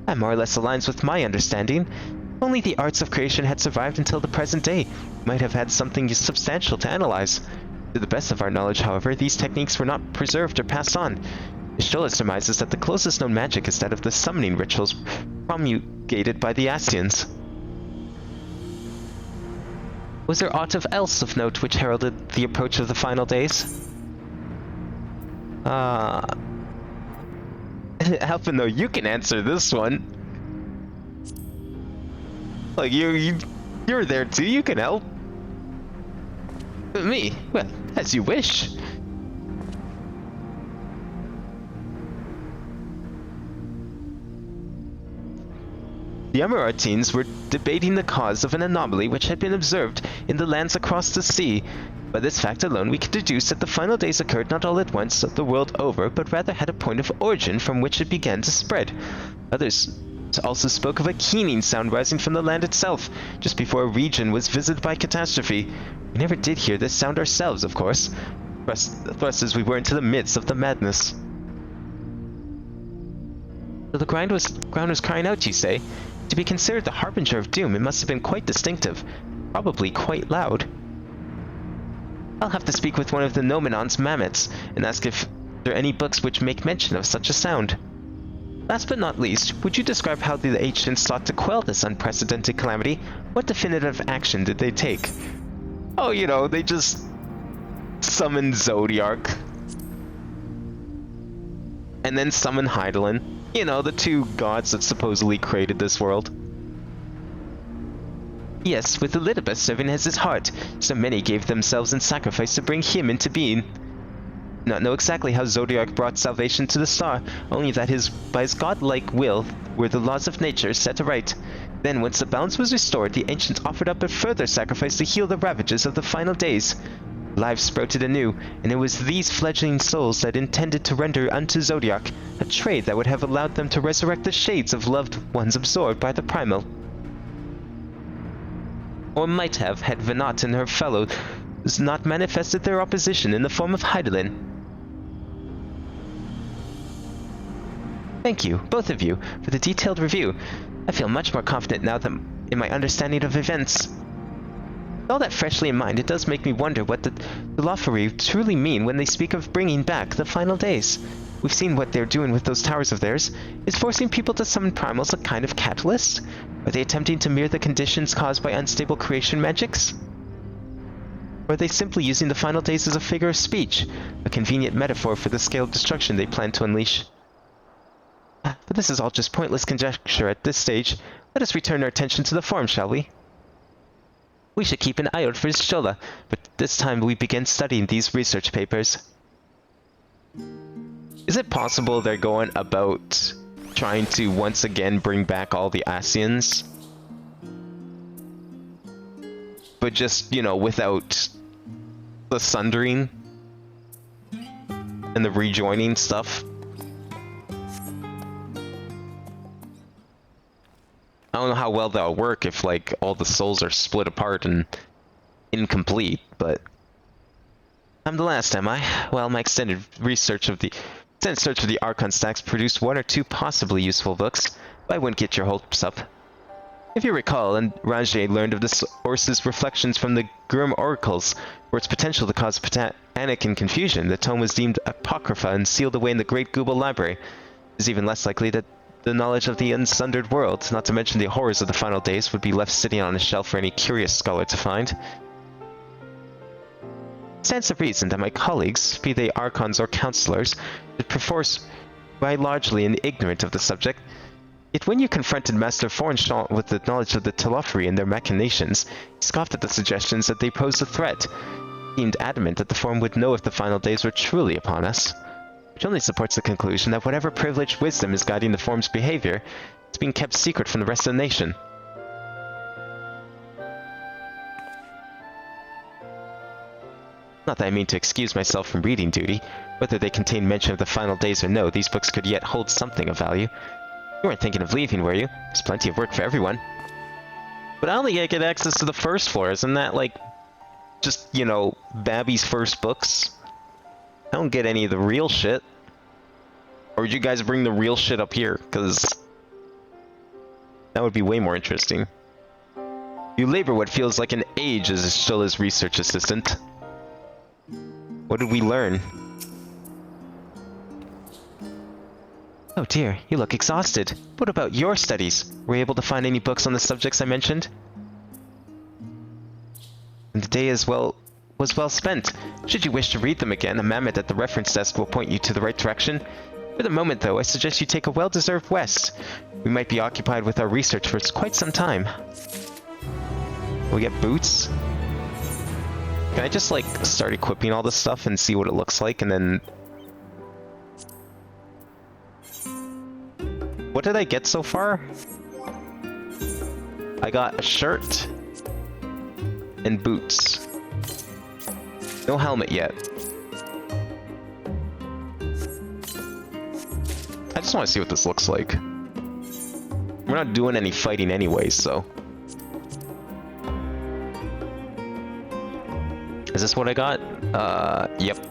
That more or less aligns with my understanding. Only the arts of creation had survived until the present day. We might have had something substantial to analyze. To the best of our knowledge, however, these techniques were not preserved or passed on. Stola surmises that the closest known magic is that of the summoning rituals promulgated by the Ascians. Was there aught else of note which heralded the approach of the final days? Alpha, no, you can answer this one. Like, you're there too, you can help. Me? Well, as you wish. The Emiratians were debating the cause of an anomaly which had been observed in the lands across the sea. By this fact alone, we could deduce that the final days occurred not all at once the world over, but rather had a point of origin from which it began to spread. Others also spoke of a keening sound rising from the land itself, just before a region was visited by catastrophe. We never did hear this sound ourselves, of course, thrust as we were into the midst of the madness. So the ground was crying out, you say? To be considered the harbinger of doom, it must have been quite distinctive, probably quite loud. I'll have to speak with one of the Nomenon's Mammoths, and ask if there are any books which make mention of such a sound. Last but not least, would you describe how the ancients sought to quell this unprecedented calamity? What definitive action did they take? Oh, you know, they just summoned Zodiark. And then summoned Hydaelyn. You know, the two gods that supposedly created this world. Yes, with Elidibus serving as his heart, so many gave themselves in sacrifice to bring him into being. not know exactly how Zodiac brought salvation to the star, only that by his godlike will were the laws of nature set aright. Then, once the balance was restored, the ancients offered up a further sacrifice to heal the ravages of the final days. Lives sprouted anew, and it was these fledgling souls that intended to render unto Zodiac a trade that would have allowed them to resurrect the shades of loved ones absorbed by the primal. Or might have, had Venat and her fellows not manifested their opposition in the form of Heidelin. Thank you, both of you, for the detailed review. I feel much more confident now in my understanding of events. With all that freshly in mind, it does make me wonder what the Lofari truly mean when they speak of bringing back the final days. We've seen what they're doing with those towers of theirs. Is forcing people to summon primals a kind of catalyst? Are they attempting to mirror the conditions caused by unstable creation magics? Or are they simply using the final days as a figure of speech, a convenient metaphor for the scale of destruction they plan to unleash? But this is all just pointless conjecture at this stage. Let us return our attention to the forum, shall we? We should keep an eye out for Shola, but this time we begin studying these research papers. Is it possible they're going about trying to once again bring back all the Asians? But just, you know, without the sundering and the rejoining stuff? I don't know how well that'll work if, like, all the souls are split apart and incomplete, but... I'm the last, am I? Well, my extended search of the Archon stacks produced one or two possibly useful books, but I wouldn't get your hopes up. If you recall, and Rajay learned of the source's reflections from the Grim Oracles, for its potential to cause panic and confusion, the tome was deemed apocrypha and sealed away in the Great Google Library. It is even less likely that the knowledge of the unsundered world, not to mention the horrors of the final days, would be left sitting on a shelf for any curious scholar to find. It stands to reason that my colleagues, be they archons or counselors, should perforce lie largely ignorant of the subject. Yet when you confronted Master Fornshant with the knowledge of the Telophory and their machinations, he scoffed at the suggestions that they posed a threat. He seemed adamant that the Forum would know if the final days were truly upon us, which only supports the conclusion that whatever privileged wisdom is guiding the Forum's behavior is being kept secret from the rest of the nation. Not that I mean to excuse myself from reading duty. Whether they contain mention of the final days or no, these books could yet hold something of value. You weren't thinking of leaving, were you? There's plenty of work for everyone. But I only get access to the first floor. Isn't that, like, just, you know, Babby's first books? I don't get any of the real shit. Or would you guys bring the real shit up here? Because that would be way more interesting. You labor what feels like an age as Shola's research assistant. What did we learn? Oh dear, you look exhausted. What about your studies? Were you able to find any books on the subjects I mentioned? And the day was well spent. Should you wish to read them again, a mammoth at the reference desk will point you to the right direction. For the moment, though, I suggest you take a well-deserved rest. We might be occupied with our research for quite some time. We get boots? Can I just, like, start equipping all this stuff and see what it looks like, and then... What did I get so far? I got a shirt and boots. No helmet yet. I just want to see what this looks like. We're not doing any fighting anyway, so... Is this what I got? Yep.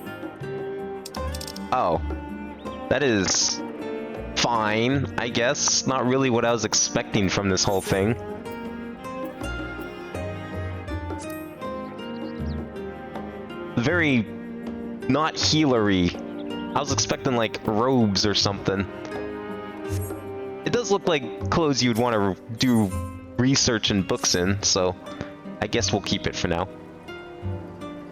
Oh. That is... fine, I guess. Not really what I was expecting from this whole thing. Very... not healery. I was expecting, like, robes or something. It does look like clothes you'd want to do research and books in, so I guess we'll keep it for now.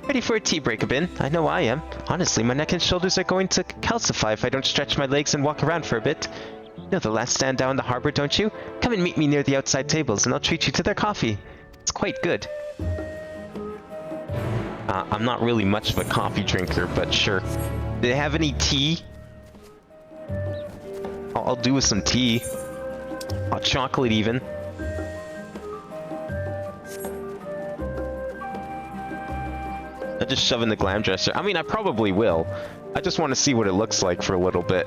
Ready for a tea break a bit? I know I am. Honestly, my neck and shoulders are going to calcify if I don't stretch my legs and walk around for a bit. You know the last stand down the harbor, don't you? Come and meet me near the outside tables, and I'll treat you to their coffee. It's quite good. I'm not really much of a coffee drinker, but sure. Do they have any tea? I'll do with some tea. Hot chocolate even. I'll just shove in the glam dresser. I mean, I probably will. I just want to see what it looks like for a little bit.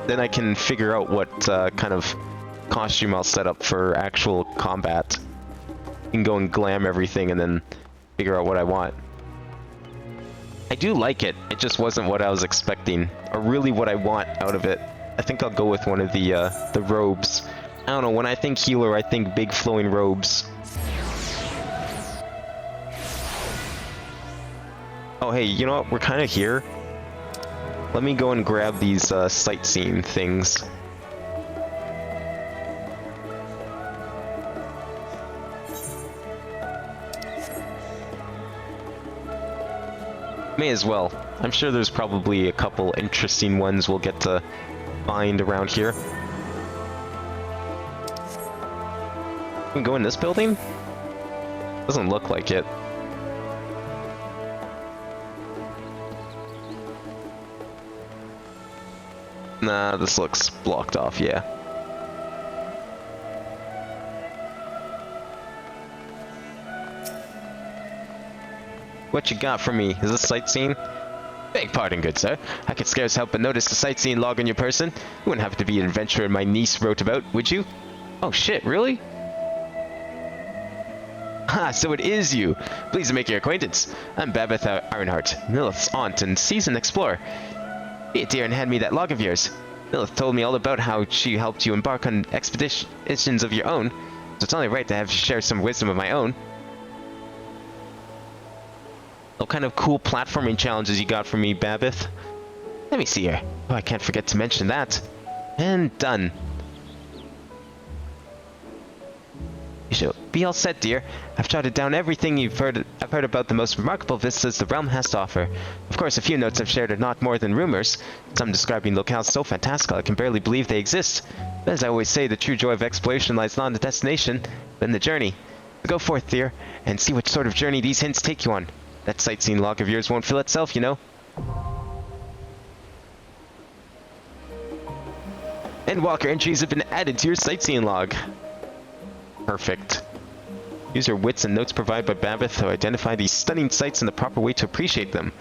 Then I can figure out what kind of costume I'll set up for actual combat. You can go and glam everything and then figure out what I want. I do like it. It just wasn't what I was expecting, or really what I want out of it. I think I'll go with one of the robes. I don't know, when I think healer, I think big flowing robes. Oh hey, you know what? We're kind of here. Let me go and grab these sightseeing things. May as well. I'm sure there's probably a couple interesting ones we'll get to find around here. Can we go in this building? Doesn't look like it. Nah, this looks blocked off, yeah. What you got for me? Is this sightseeing? Beg pardon, good sir. I could scarce help but notice the sightseeing log on your person. You wouldn't happen to be an adventurer my niece wrote about, would you? Oh shit, really? Ha, so it is you. Pleased to make your acquaintance. I'm Babeth Ironheart, Lilith's aunt and seasoned explorer. Be it dear and hand me that log of yours. Lilith told me all about how she helped you embark on expeditions of your own, so it's only right to have to share some wisdom of my own. What kind of cool platforming challenges you got for me, Babeth? Let me see here. Oh, I can't forget to mention that. And done. You should be all set, dear. I've jotted down everything I've heard about the most remarkable vistas the realm has to offer. Of course, a few notes I've shared are not more than rumors, some describing locales so fantastical I can barely believe they exist. But as I always say, the true joy of exploration lies not in the destination, but in the journey. So go forth, dear, and see what sort of journey these hints take you on. That sightseeing log of yours won't fill itself, you know. Endwalker entries have been added to your sightseeing log. Perfect. Use your wits and notes provided by Babeth to identify these stunning sights and the proper way to appreciate them.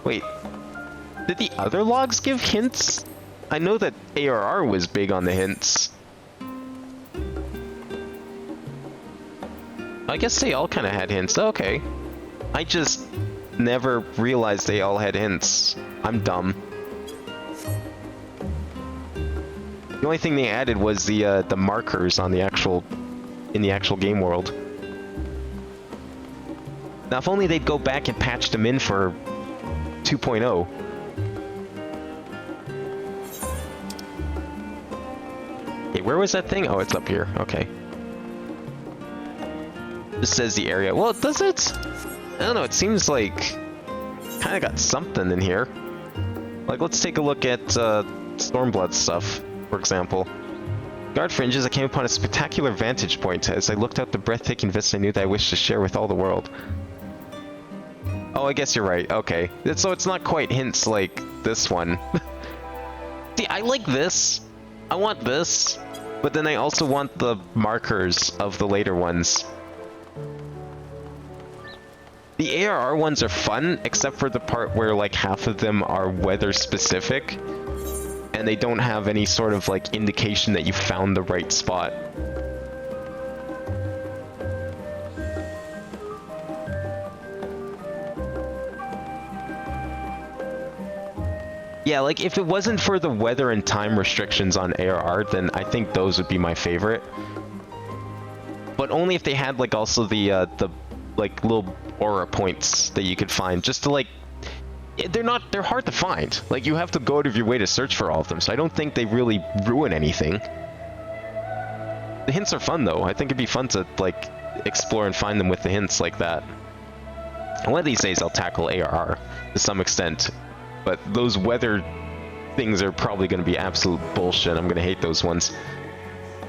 Wait, did the other logs give hints? I know that ARR was big on the hints. I guess they all kind of had hints. Okay. I just never realized they all had hints. I'm dumb. The only thing they added was the markers on the actual game world. Now, if only they'd go back and patch them in for 2.0. Hey, where was that thing? Oh, it's up here. Okay. This says the area. Well, does it? I don't know. It seems like kind of got something in here. Like, let's take a look at Stormblood stuff, for example. Guard fringes, I came upon a spectacular vantage point. As I looked out the breathtaking vista, I knew that I wished to share with all the world. Oh, I guess you're right. Okay. So it's not quite hints like this one. See, I like this. I want this. But then I also want the markers of the later ones. The ARR ones are fun, except for the part where like half of them are weather specific. And they don't have any sort of like indication that you found the right spot. Yeah, like if it wasn't for the weather and time restrictions on ARR, then I think those would be my favorite. But only if they had like also the like little aura points that you could find, just to like, they're hard to find. Like you have to go out of your way to search for all of them, so I don't think they really ruin anything. The hints are fun though. I think it'd be fun to like explore and find them with the hints like that. And one of these days I'll tackle ARR to some extent, but those weather things are probably going to be absolute bullshit. I'm going to hate those ones.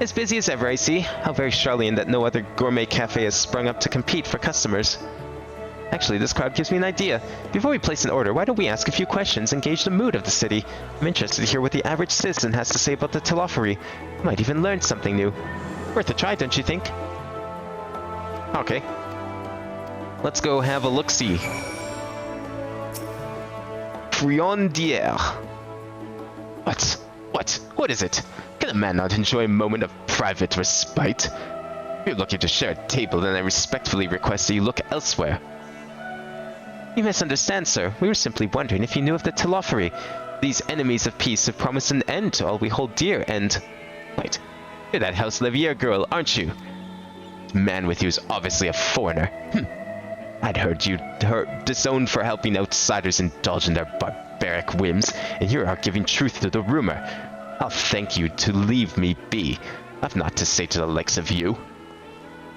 As busy as ever, I see. How very Charlian that no other gourmet cafe has sprung up to compete for customers. Actually, this crowd gives me an idea. Before we place an order, why don't we ask a few questions and gauge the mood of the city? I'm interested to hear what the average citizen has to say about the Telophary. Might even learn something new. Worth a try, don't you think? Okay. Let's go have a look-see. Friandière. What is it? Can a man not enjoy a moment of private respite? If you're looking to share a table, then I respectfully request that you look elsewhere. You misunderstand, sir. We were simply wondering if you knew of the Telophary. These enemies of peace have promised an end to all we hold dear, and... Wait, you're that House Levier girl, aren't you? The man with you is obviously a foreigner. I'd heard you disowned for helping outsiders indulge in their barbaric whims, and you are giving truth to the rumor. I'll thank you to leave me be. I've naught to say to the likes of you.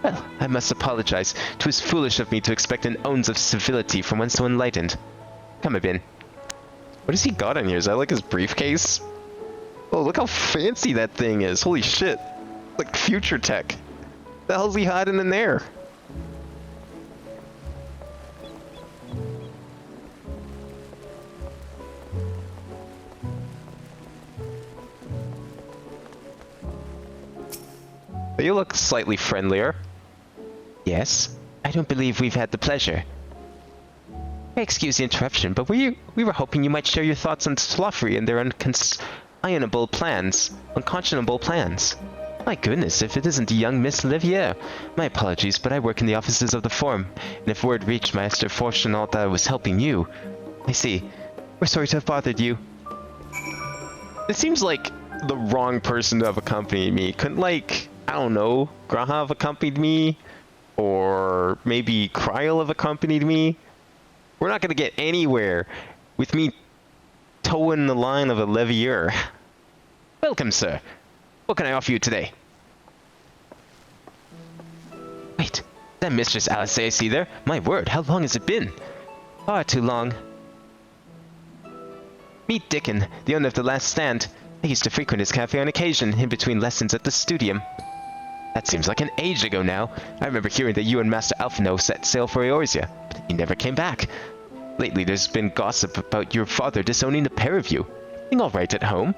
Well, I must apologize. 'Twas foolish of me to expect an ounce of civility from one so enlightened. Come a bin. What has he got on here? Is that like his briefcase? Oh, look how fancy that thing is. Holy shit. Like future tech. The hell's he hiding in there? You look slightly friendlier. Yes, I don't believe we've had the pleasure. Excuse the interruption, but we were hoping you might share your thoughts on Telophary and their unconscionable plans. My goodness, if it isn't the young Miss Livier. My apologies, but I work in the offices of the Forum, and if word reached Master Fortunato that I was helping you... I see. We're sorry to have bothered you. It seems like the wrong person to have accompanied me. Couldn't, like, I don't know, Graha have accompanied me? Or maybe Kryl have accompanied me? We're not going to get anywhere with me towing the line of a Levier. Welcome, sir. What can I offer you today? Wait, that Mistress Alice I see there? My word, how long has it been? Far too long. Meet Dickon, the owner of the Last Stand. I used to frequent his cafe on occasion, in between lessons at the studium. That seems like an age ago now. I remember hearing that you and Master Alphino set sail for Eorzea, but you never came back. Lately there's been gossip about your father disowning the pair of you. Everything all right at home?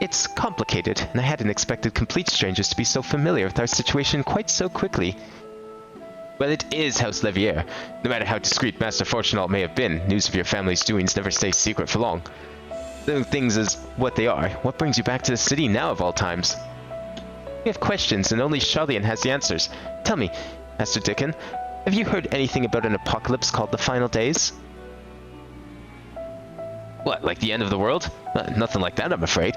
It's complicated, and I hadn't expected complete strangers to be so familiar with our situation quite so quickly. Well, it is House Levier. No matter how discreet Master Fortunato may have been, news of your family's doings never stays secret for long. Though things is what they are, what brings you back to the city now of all times? We have questions, and only Charlian has the answers. Tell me, Master Dickon, have you heard anything about an apocalypse called the Final Days? What, like the end of the world? Nothing like that, I'm afraid.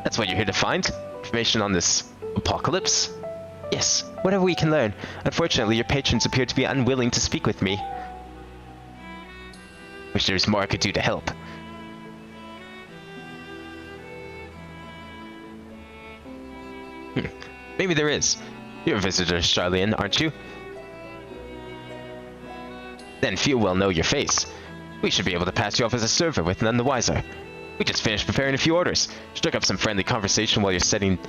That's what you're here to find? Information on this apocalypse? Yes, whatever we can learn. Unfortunately, your patrons appear to be unwilling to speak with me. Wish there was more I could do to help. Maybe there is. You're a visitor, Charlian, aren't you? Then few will know your face. We should be able to pass you off as a server with none the wiser. We just finished preparing a few orders. Struck up some friendly conversation while you're setting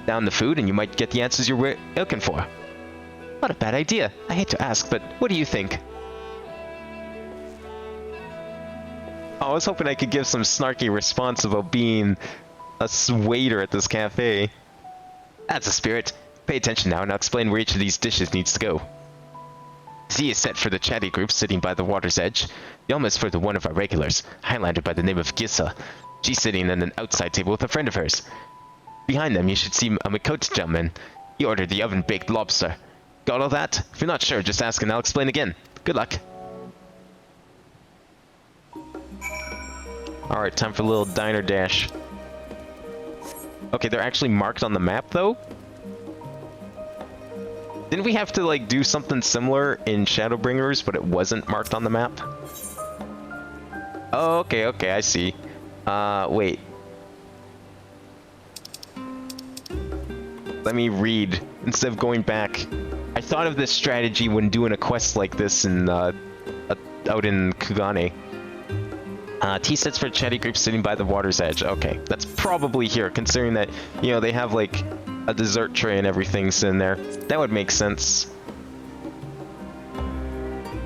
down the food, and you might get the answers you're looking for. Not a bad idea. I hate to ask, but what do you think? Oh, I was hoping I could give some snarky response about being a waiter at this cafe. That's the spirit. Pay attention now, and I'll explain where each of these dishes needs to go. Z is set for the chatty group sitting by the water's edge. Yelma is for the one of our regulars, Highlander by the name of Gissa. She's sitting at an outside table with a friend of hers. Behind them, you should see a Makota gentleman. He ordered the oven-baked lobster. Got all that? If you're not sure, just ask and I'll explain again. Good luck. Alright, time for a little diner dash. Okay, they're actually marked on the map, though? Didn't we have to, like, do something similar in Shadowbringers, but it wasn't marked on the map? Oh, okay, I see. Wait. Let me read, instead of going back. I thought of this strategy when doing a quest like this in, out in Kugane. T sets for chatty group sitting by the water's edge. Okay, that's probably here, considering that, you know, they have, like, a dessert tray and everything sitting there. That would make sense.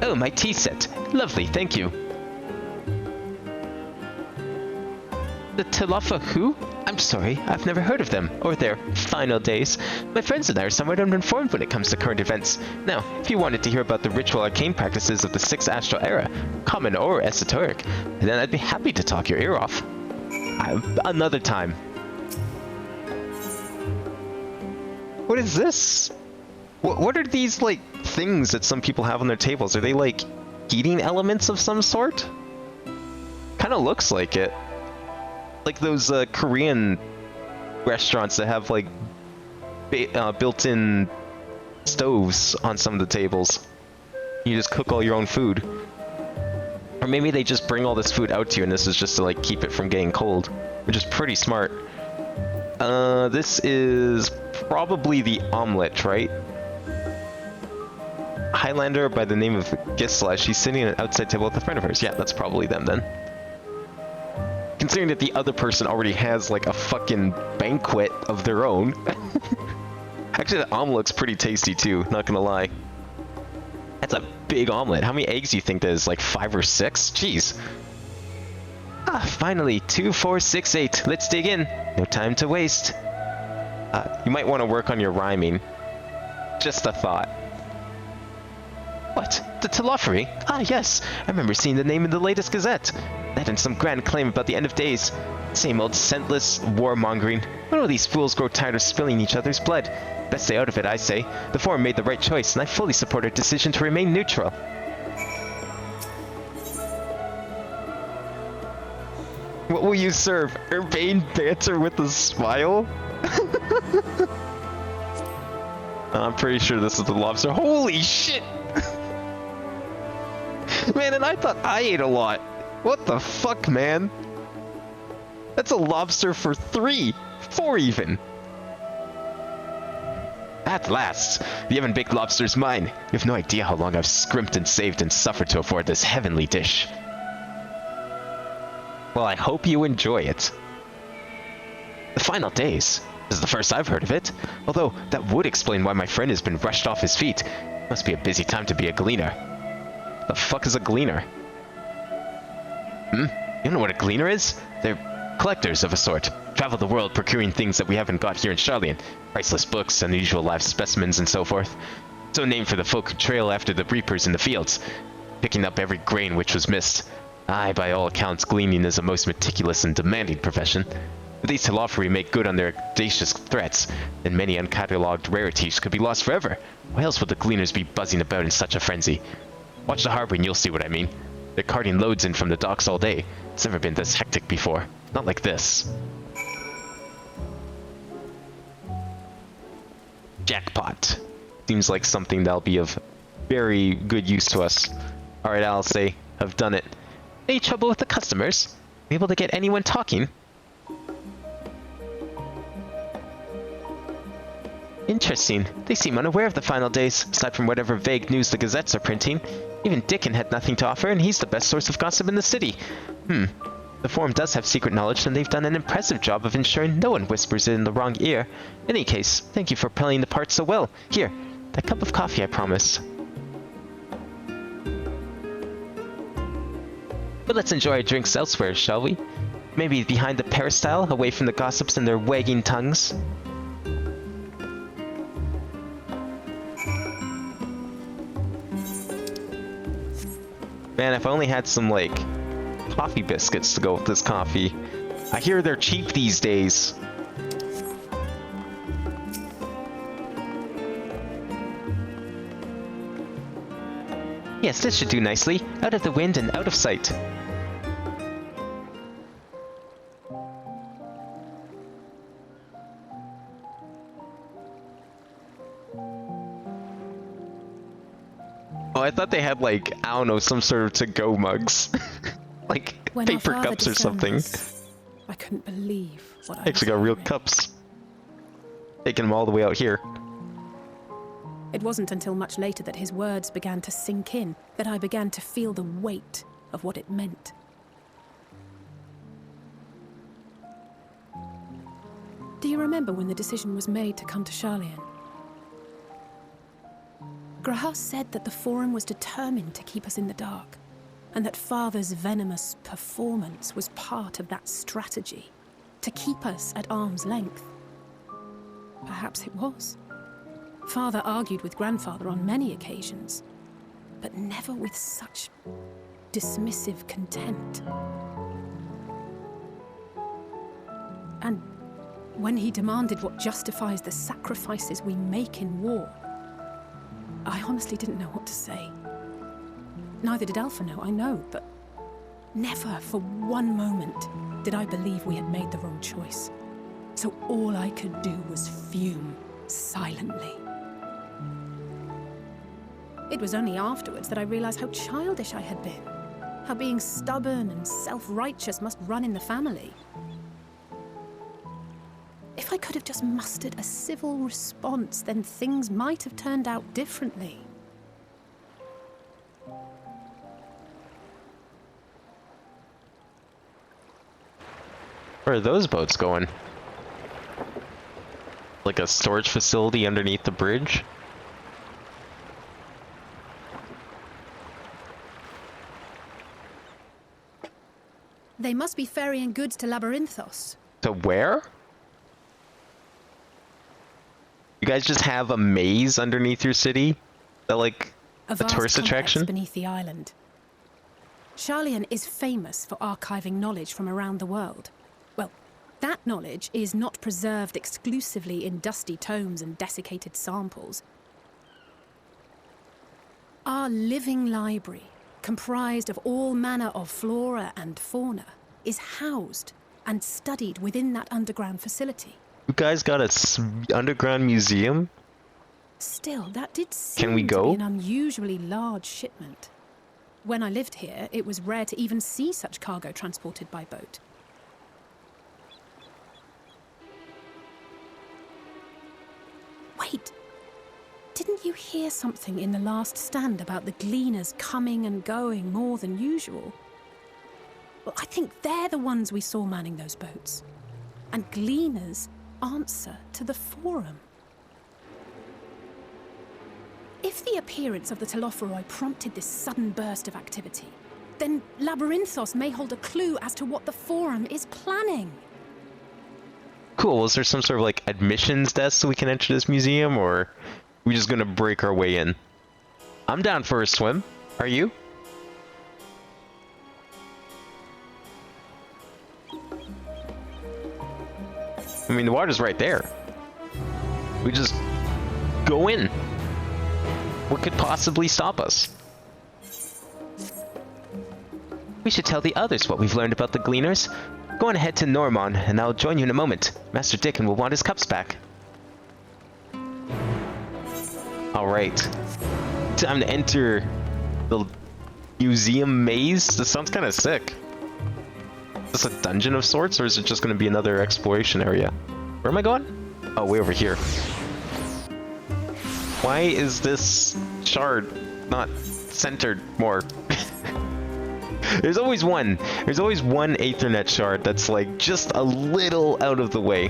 Oh, my tea set. Lovely, thank you. The Tilafa who? I'm sorry, I've never heard of them, or their final days. My friends and I are somewhat uninformed when it comes to current events. Now, if you wanted to hear about the ritual arcane practices of the 6th Astral Era, common or esoteric, then I'd be happy to talk your ear off. Another time. What is this? What are these, like, things that some people have on their tables? Are they, like, heating elements of some sort? Kinda looks like it. Like those Korean restaurants that have like built-in stoves on some of the tables. You just cook all your own food. Or maybe they just bring all this food out to you and this is just to like keep it from getting cold, which is pretty smart. This is probably the omelet, right? Highlander by the name of Gisela. She's sitting at an outside table with a friend of hers. Yeah, that's probably them then. Considering that the other person already has like a fucking banquet of their own. Actually, the omelet looks pretty tasty too, not gonna lie. That's a big omelet. How many eggs do you think that is? Like 5 or 6? Jeez. Ah, finally, 2, 4, 6, 8. Let's dig in. No time to waste. You might want to work on your rhyming. Just a thought. What? The Telophory? Ah, yes. I remember seeing the name in the latest Gazette. That and some grand claim about the end of days. Same old scentless warmongering. When will these fools grow tired of spilling each other's blood? Best stay out of it, I say. The Forum made the right choice, and I fully support our decision to remain neutral. What will you serve? Urbane banter with a smile? I'm pretty sure this is the lobster. Holy shit! Man, and I thought I ate a lot. What the fuck, man? That's a lobster for 3, 4 even. At last, the oven-baked lobster's mine. You have no idea how long I've scrimped and saved and suffered to afford this heavenly dish. Well, I hope you enjoy it. The final days. This is the first I've heard of it. Although, that would explain why my friend has been rushed off his feet. Must be a busy time to be a gleaner. The fuck is a gleaner? You don't know what a gleaner is? They're collectors of a sort. Travel the world procuring things that we haven't got here in Charlian. Priceless books, unusual live specimens, and so forth. So named for the folk who trail after the reapers in the fields, picking up every grain which was missed. Aye, by all accounts, gleaning is a most meticulous and demanding profession. If these Telophory make good on their audacious threats, then many uncatalogued rarities could be lost forever. Why else would the gleaners be buzzing about in such a frenzy? Watch the harbor and you'll see what I mean. They're carting loads in from the docks all day. It's never been this hectic before. Not like this. Jackpot. Seems like something that'll be of very good use to us. Alright, I'll say, I've done it. Any trouble with the customers? Able to get anyone talking? Interesting. They seem unaware of the final days, aside from whatever vague news the gazettes are printing. Even Dickon had nothing to offer, and he's the best source of gossip in the city. The Forum does have secret knowledge, and they've done an impressive job of ensuring no one whispers it in the wrong ear. In any case, thank you for playing the part so well. Here, that cup of coffee I promised. But let's enjoy our drinks elsewhere, shall we? Maybe behind the peristyle, away from the gossips and their wagging tongues. Man, if I only had some, like, coffee biscuits to go with this coffee. I hear they're cheap these days. Yes, this should do nicely. Out of the wind and out of sight. Oh, I thought they had, like, I don't know, some sort of to-go mugs. Like, when paper cups or something. I couldn't believe what I actually got real cups. Taking them all the way out here. It wasn't until much later that his words began to sink in, that I began to feel the weight of what it meant. Do you remember when the decision was made to come to Charlian? Graham said that the Forum was determined to keep us in the dark, and that Father's venomous performance was part of that strategy, to keep us at arm's length. Perhaps it was. Father argued with Grandfather on many occasions, but never with such dismissive contempt. And when he demanded what justifies the sacrifices we make in war, I honestly didn't know what to say. Neither did Alpha know, I know, but never for one moment did I believe we had made the wrong choice. So all I could do was fume silently. It was only afterwards that I realized how childish I had been, how being stubborn and self-righteous must run in the family. If I could have just mustered a civil response, then things might have turned out differently. Where are those boats going? Like a storage facility underneath the bridge? They must be ferrying goods to Labyrinthos. To where? You guys just have a maze underneath your city? That like a tourist attraction? Beneath the island. Sharlayan is famous for archiving knowledge from around the world. Well, that knowledge is not preserved exclusively in dusty tomes and desiccated samples. Our living library, comprised of all manner of flora and fauna, is housed and studied within that underground facility. You guys got a underground museum? Still, that did seem Can we go? to be an unusually large shipment. When I lived here, it was rare to even see such cargo transported by boat. Wait! Didn't you hear something in the last stand about the gleaners coming and going more than usual? Well, I think they're the ones we saw manning those boats. And gleaners answer to the Forum. If the appearance of the Telophoroi prompted this sudden burst of activity, then Labyrinthos may hold a clue as to what the Forum is planning. Cool, is there some sort of like admissions desk so we can enter this museum, or are we just gonna break our way in? I'm down for a swim. Are you? I mean, the water's right there. We just go in. What could possibly stop us? We should tell the others what we've learned about the Gleaners. Go on ahead to Normon, and I'll join you in a moment. Master Dickon will want his cups back. Alright. Time to enter the museum maze. This sounds kind of sick. Is this a dungeon of sorts, or is it just going to be another exploration area? Where am I going? Oh, way over here. Why is this shard not centered more? There's always one. There's always one Aethernet shard that's like just a little out of the way.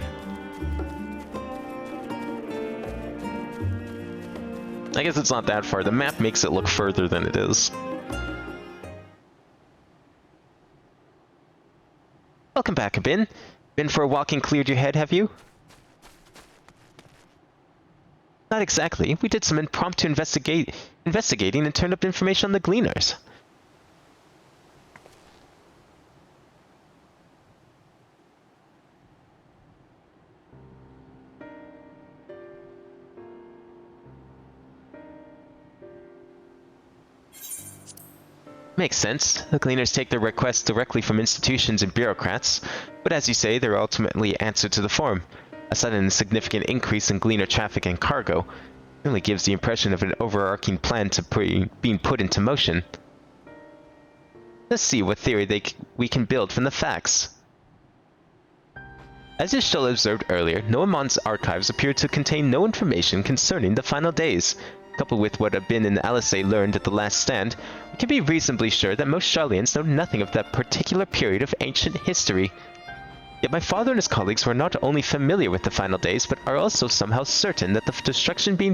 I guess it's not that far. The map makes it look further than it is. Welcome back, Abin. Been for a walk and cleared your head, have you? Not exactly. We did some impromptu investigating and turned up information on the Gleaners. Makes sense. The Gleaners take their requests directly from institutions and bureaucrats, but as you say, they're ultimately answered to the Forum. A sudden and significant increase in Gleaner traffic and cargo really gives the impression of an overarching plan being put into motion. Let's see what theory we can build from the facts. As Ishtal observed earlier, Noamon's archives appear to contain no information concerning the final days. Coupled with what Abin and Alisay learned at the last stand, we can be reasonably sure that most Sharlayans know nothing of that particular period of ancient history. Yet my father and his colleagues were not only familiar with the final days, but are also somehow certain that the destruction being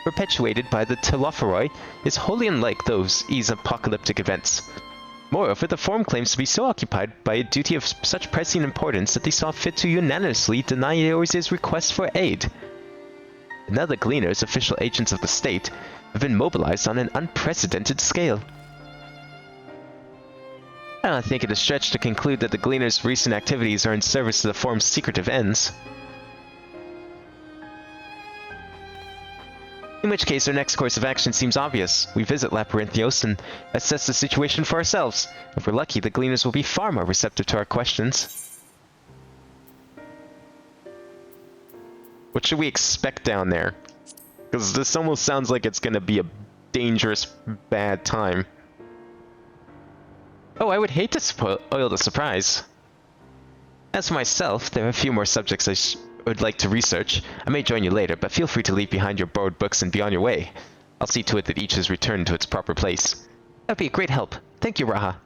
perpetuated by the Telophoroi is wholly unlike these apocalyptic events. Moreover, the Forum claims to be so occupied by a duty of such pressing importance that they saw fit to unanimously deny Eorze's request for aid. Now the Gleaners, official agents of the state, have been mobilized on an unprecedented scale. I don't think it is a stretch to conclude that the Gleaners' recent activities are in service to the Forum's secretive ends. In which case, our next course of action seems obvious. We visit Labyrinthos and assess the situation for ourselves. If we're lucky, the Gleaners will be far more receptive to our questions. What should we expect down there? Because this almost sounds like it's going to be a dangerous, bad time. Oh, I would hate to spoil the surprise. As for myself, there are a few more subjects I would like to research. I may join you later, but feel free to leave behind your borrowed books and be on your way. I'll see to it that each is returned to its proper place. That'd be a great help. Thank you, Raha.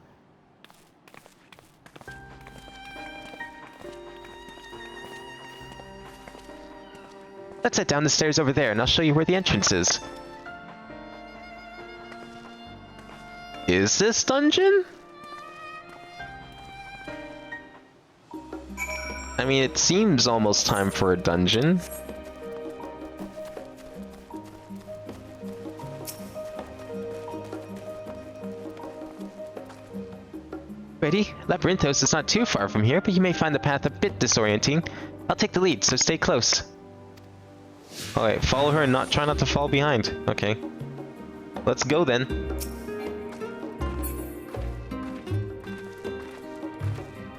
Let's head down the stairs over there, and I'll show you where the entrance is. Is this dungeon? I mean, it seems almost time for a dungeon. Ready? Labyrinthos is not too far from here, but you may find the path a bit disorienting. I'll take the lead, so stay close. Alright, follow her and try not to fall behind. Okay. Let's go then.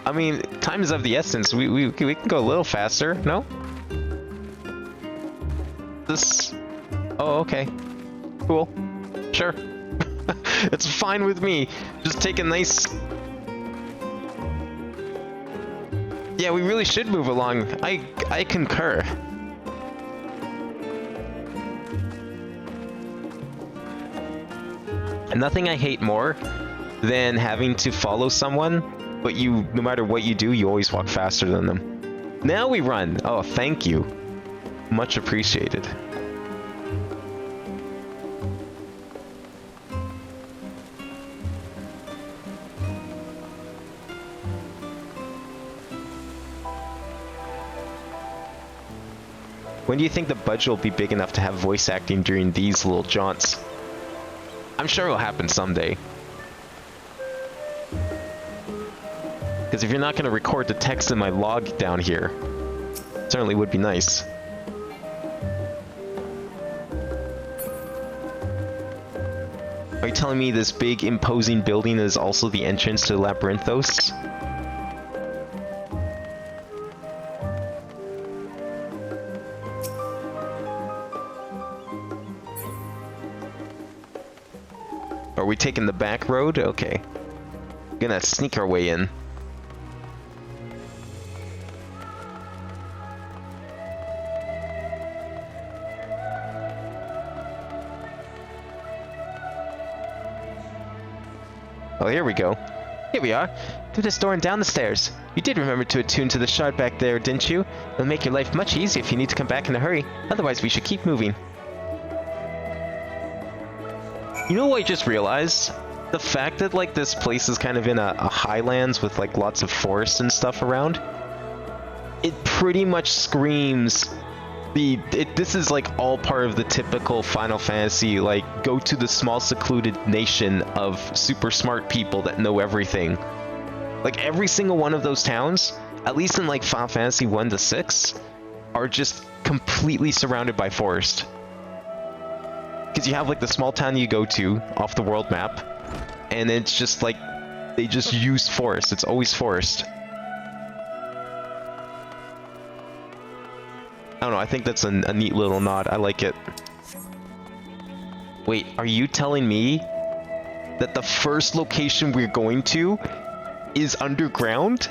I mean, time is of the essence. We can go a little faster, no? This... Oh, okay. Cool. Sure. It's fine with me. Just take a nice... Yeah, we really should move along. I concur. And nothing I hate more than having to follow someone, but no matter what you do, you always walk faster than them. Now we run. Oh, thank you. Much appreciated. When do you think the budget will be big enough to have voice acting during these little jaunts? I'm sure it'll happen someday. Because if you're not going to record the text in my log down here, it certainly would be nice. Are you telling me this big imposing building is also the entrance to Labyrinthos? Are we taking the back road? Okay. Gonna sneak our way in. Oh, here we go. Here we are. Through this door and down the stairs. You did remember to attune to the shard back there, didn't you? It'll make your life much easier if you need to come back in a hurry. Otherwise, we should keep moving. You know what I just realized? The fact that, like, this place is kind of in a highlands with, like, lots of forest and stuff around, it pretty much screams this is, like, all part of the typical Final Fantasy, like, go to the small secluded nation of super smart people that know everything. Like, every single one of those towns, at least in, like, Final Fantasy 1 to 6, are just completely surrounded by forest. Because you have, like, the small town you go to off the world map, and it's just, like, they just use forest. It's always forest. I don't know, I think that's a neat little nod. I like it. Wait, are you telling me that the first location we're going to is underground?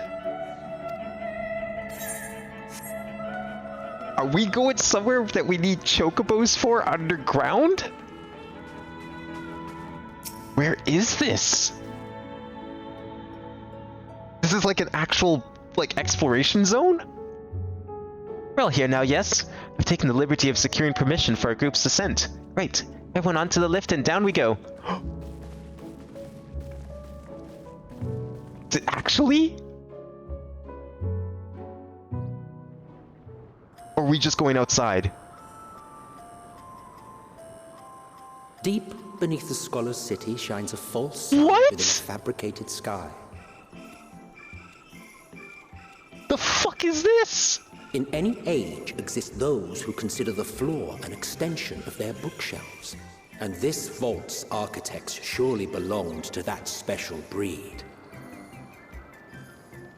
Are we going somewhere that we need chocobos for underground? Where is this? This is like an actual, like, exploration zone? We're all here now, yes? I've taken the liberty of securing permission for our group's descent. Right. Everyone onto the lift and down we go. Actually? Or are we just going outside? Deep beneath the Scholar's city shines a false sun within a fabricated sky. The fuck is this? In any age exist those who consider the floor an extension of their bookshelves. And this vault's architects surely belonged to that special breed.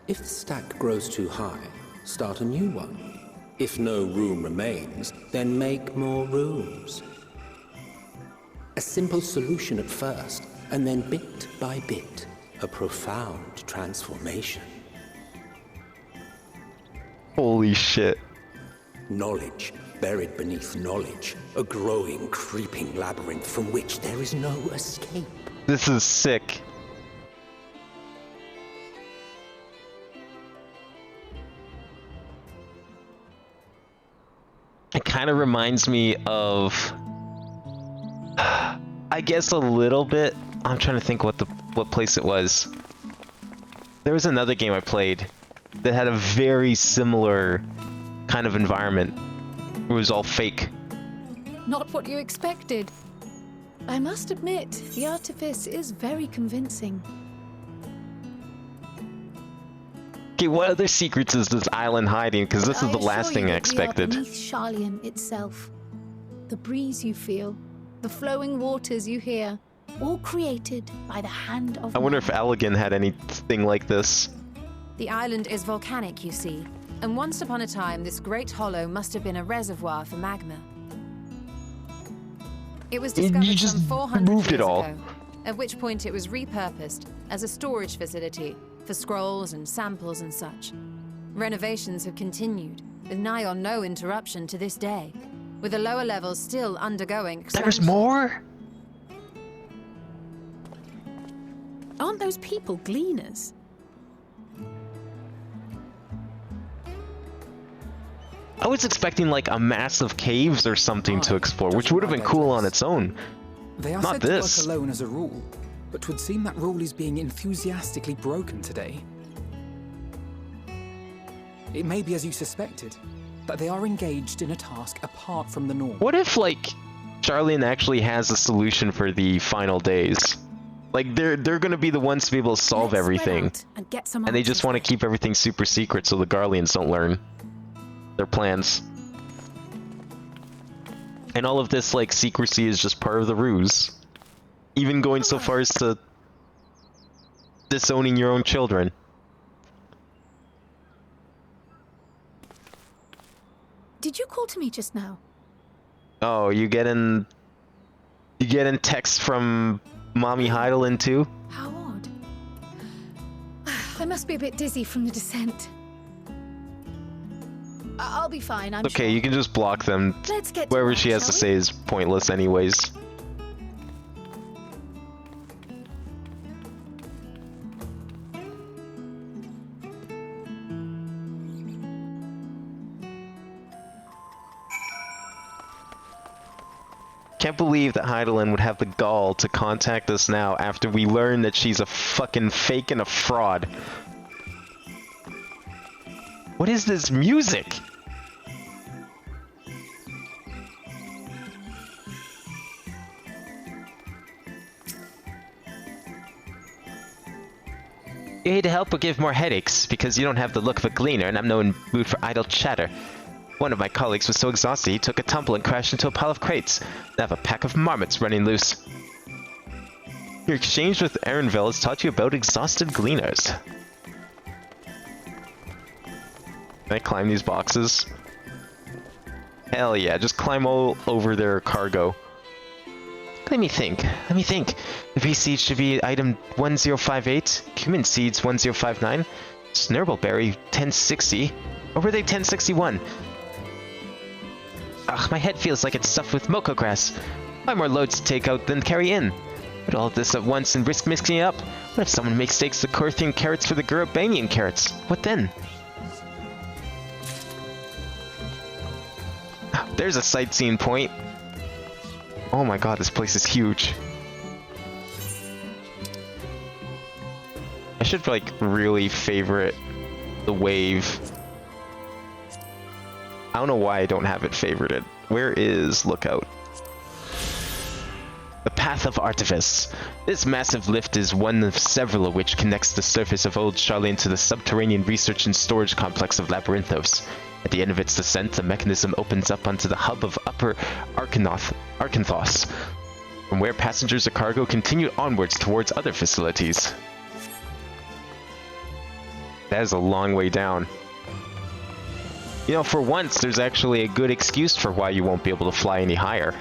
If the stack grows too high, start a new one. If no room remains, then make more rooms. A simple solution at first, and then bit by bit, a profound transformation. Holy shit. Knowledge buried beneath knowledge, a growing, creeping labyrinth from which there is no escape. This is sick. It kind of reminds me of, I guess a little bit. I'm trying to think what place it was. There was another game I played that had a very similar kind of environment. It was all fake. Not what you expected. I must admit, the artifice is very convincing. Okay, what other secrets is this island hiding? Because this is the last thing I expected. Beneath Sharlayan itself. The breeze you feel, the flowing waters you hear, all created by the hand of I wonder if Allegan had anything like this. The island is volcanic, you see, and once upon a time this great hollow must have been a reservoir for magma. It was discovered some 400 years ago, at which point it was repurposed as a storage facility for scrolls and samples and such. Renovations have continued, with nigh on no interruption to this day, with the lower levels still undergoing expansion. There's more? Aren't those people gleaners? I was expecting like a massive caves or something to explore, which would have been cool on its own. They are Not said this. to work alone as a rule, but 'twould seem that rule is being enthusiastically broken today. It may be as you suspected, that they are engaged in a task apart from the norm. What if like Sharlayan actually has a solution for the final days? Like they're gonna be the ones to be able to solve everything, And get some and they just want to keep everything super secret so the Garleans don't learn their plans. And all of this like secrecy is just part of the ruse. Even going so far as to disowning your own children. Did you call to me just now? Oh, you getting texts from Mommy Heidelin too? How odd. I must be a bit dizzy from the descent. I'll be fine, I'm Okay, sure. you can just block them. Let's get to Whatever work, she has to shall say is pointless anyways. Can't believe that Heidelin would have the gall to contact us now after we learn that she's a fucking fake and a fraud. What is this music? You're here to help or give more headaches, because you don't have the look of a gleaner and I'm no mood for idle chatter. One of my colleagues was so exhausted he took a tumble and crashed into a pile of crates. I have a pack of marmots running loose. Your exchange with Erenville has taught you about exhausted gleaners. Can I climb these boxes? Hell yeah, just climb all over their cargo. Let me think. The bee seed should be item 1058, cumin seeds 1059, snurbbleberry 1060, or were they 1061? Ugh, my head feels like it's stuffed with moko grass. Why more loads to take out than carry in? Put all of this at once and risk mixing it up. What if someone mistakes the Korthian carrots for the Gurubanian carrots? What then? There's a sightseeing point. Oh my god, this place is huge. I should, like, really favorite the wave. I don't know why I don't have it favorited. Where is Lookout? The Path of Artifice. This massive lift is one of several of which connects the surface of Old Charlene to the subterranean research and storage complex of Labyrinthos. At the end of its descent, the mechanism opens up onto the hub of Upper Arkanthos, from where passengers or cargo continue onwards towards other facilities. That is a long way down. You know, for once, there's actually a good excuse for why you won't be able to fly any higher.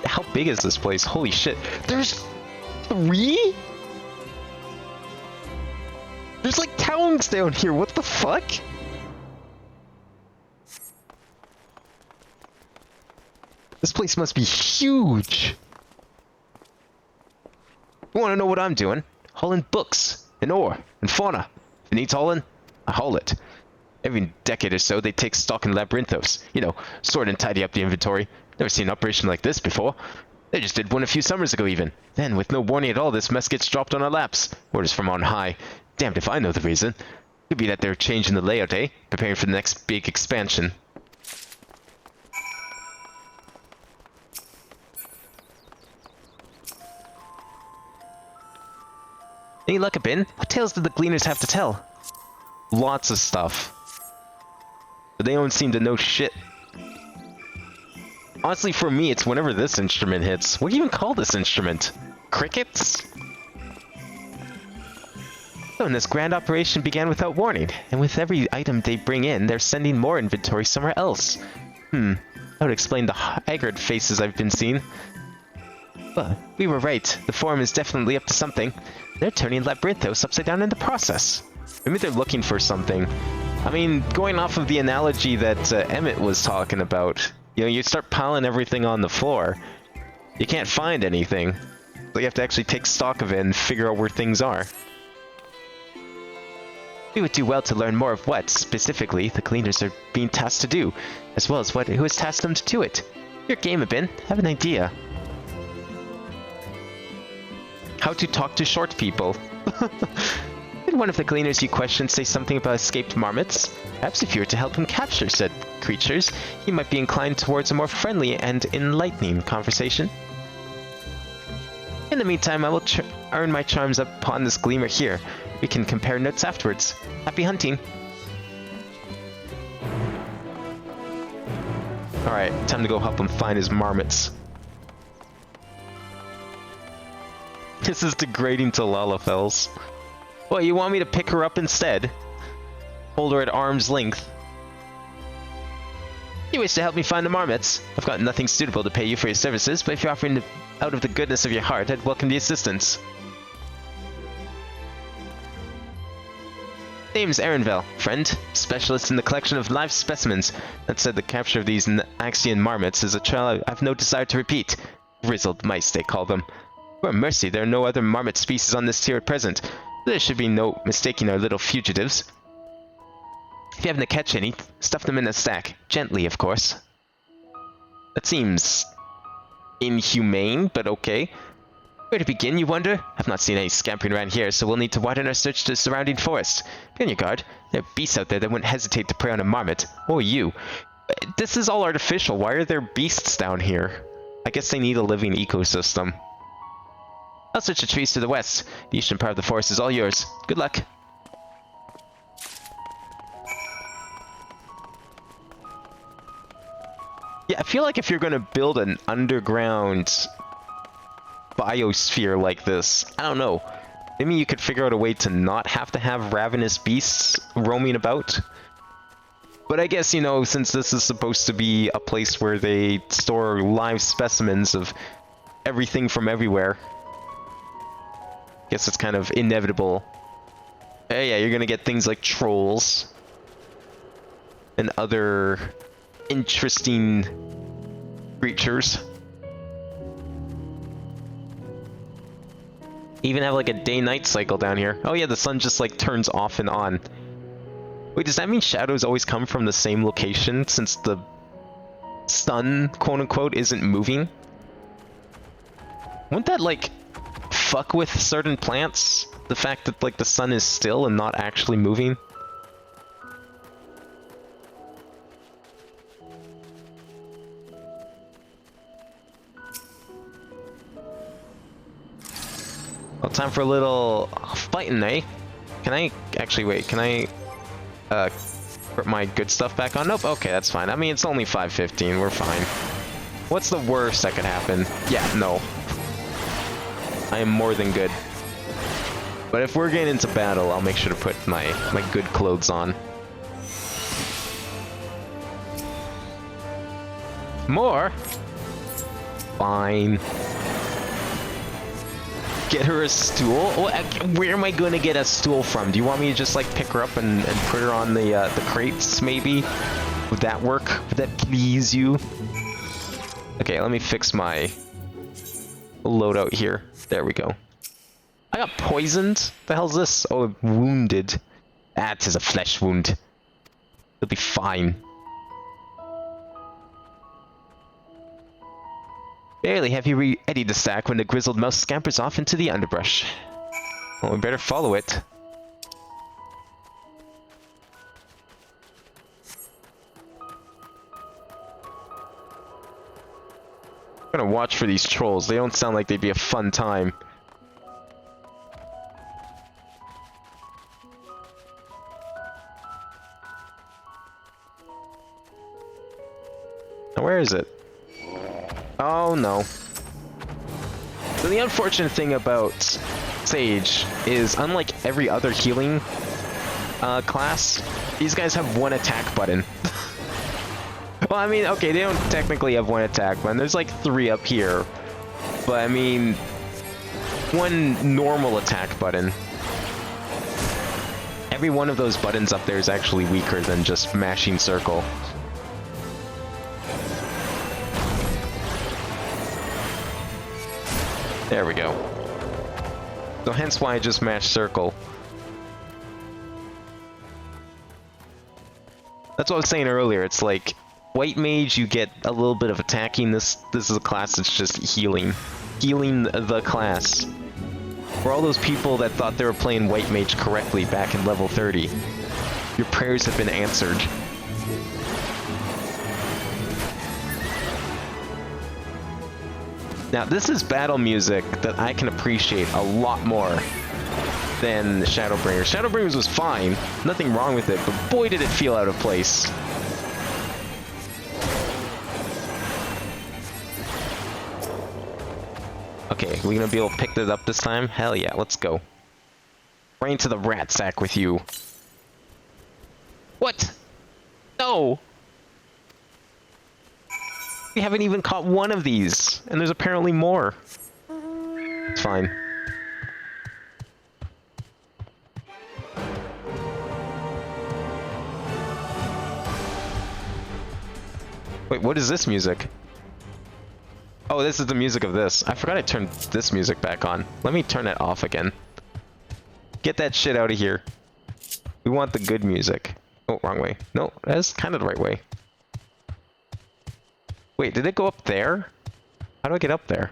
How big is this place? Holy shit. There's 3? There's like towns down here. What the fuck? This place must be huge. You want to know what I'm doing? Hauling books and ore and fauna. If it needs hauling, I haul it. Every decade or so, they take stock in Labyrinthos. You know, sort and tidy up the inventory. Never seen an operation like this before. They just did one a few summers ago even. Then, with no warning at all, this mess gets dropped on our laps. Orders from on high. Damned if I know the reason. Could be that they're changing the layout, eh? Preparing for the next big expansion. Any luck, Abin? What tales did the Gleaners have to tell? Lots of stuff. But they don't seem to know shit. Honestly, for me, it's whenever this instrument hits. What do you even call this instrument? Crickets? So, and this grand operation began without warning, and with every item they bring in, they're sending more inventory somewhere else. That would explain the haggard faces I've been seeing. But we were right. The Forum is definitely up to something. They're turning Labyrinthos upside down in the process. Maybe they're looking for something. I mean, going off of the analogy that Emmett was talking about, you know, you start piling everything on the floor, you can't find anything. So you have to actually take stock of it and figure out where things are. We would do well to learn more of what, specifically, the Gleaners are being tasked to do, as well as who has tasked them to do it. Your game, Abin. Have an idea. How to talk to short people. Did one of the Gleaners you questioned say something about escaped marmots? Perhaps if you were to help him capture said creatures, he might be inclined towards a more friendly and enlightening conversation. In the meantime, I will earn my charms upon this Gleamer here. We can compare notes afterwards. Happy hunting. Alright, time to go help him find his marmots. This is degrading to Lalafels. Well, you want me to pick her up instead? Hold her at arm's length. You wish to help me find the marmots? I've got nothing suitable to pay you for your services, but if you're offering out of the goodness of your heart, I'd welcome the assistance. Name's Erenvel, friend. Specialist in the collection of live specimens. That said, the capture of these Axian marmots is a trial I've no desire to repeat. Grizzled mice, they call them. For mercy, there are no other marmot species on this tier at present. There should be no mistaking our little fugitives. If you happen to catch any, stuff them in a stack. Gently, of course. That seems inhumane, but okay. Where to begin, you wonder? I've not seen any scampering around here, so we'll need to widen our search to the surrounding forest. Be on your guard. There are beasts out there that wouldn't hesitate to prey on a marmot. Or you. This is all artificial. Why are there beasts down here? I guess they need a living ecosystem. I'll search the trees to the west. The eastern part of the forest is all yours. Good luck. Yeah, I feel like if you're going to build an underground biosphere like this, I don't know. Maybe you could figure out a way to not have to have ravenous beasts roaming about. But I guess, you know, since this is supposed to be a place where they store live specimens of everything from everywhere, I guess it's kind of inevitable. Yeah, you're gonna get things like trolls and other interesting creatures. even have like a day-night cycle down here. Oh yeah, the sun just like turns off and on. Wait, does that mean shadows always come from the same location since the sun, quote-unquote, isn't moving? Wouldn't that like fuck with certain plants? The fact that like the sun is still and not actually moving? Well, time for a little fighting, eh? Can I actually wait? Can I put my good stuff back on? Nope. Okay, that's fine. I mean, it's only 5:15. We're fine. What's the worst that could happen? Yeah, no. I am more than good. But if we're getting into battle, I'll make sure to put my good clothes on. More? Fine. Get her a stool? Where am I going to get a stool from? Do you want me to just like pick her up and put her on the crates maybe? Would that work? Would that please you? Okay, let me fix my loadout here. There we go. I got poisoned? The hell's this? Oh, wounded. That is a flesh wound. It'll be fine. Barely have you re-eddied the sack when the grizzled mouse scampers off into the underbrush. Well, we better follow it. I'm gonna watch for these trolls. They don't sound like they'd be a fun time. Now, where is it? Oh no. So the unfortunate thing about Sage is, unlike every other healing class, these guys have one attack button. Well, I mean, okay, they don't technically have one attack button. There's like 3 up here. But I mean, one normal attack button. Every one of those buttons up there is actually weaker than just mashing circle. There we go. So hence why I just mashed circle. That's what I was saying earlier. It's like white mage, you get a little bit of attacking. This is a class that's just healing. Healing the class. For all those people that thought they were playing white mage correctly back in level 30, your prayers have been answered. Now, this is battle music that I can appreciate a lot more than Shadowbringers. Shadowbringers was fine, nothing wrong with it, but boy did it feel out of place. Okay, we gonna be able to pick this up this time? Hell yeah, let's go. Right into the rat sack with you. What? No! We haven't even caught one of these, and there's apparently more. It's fine. Wait, what is this music? Oh, this is the music of this. I forgot I turned this music back on. Let me turn it off again. Get that shit out of here. We want the good music. Oh, wrong way. No, that's kind of the right way. Wait, did it go up there? How do I get up there?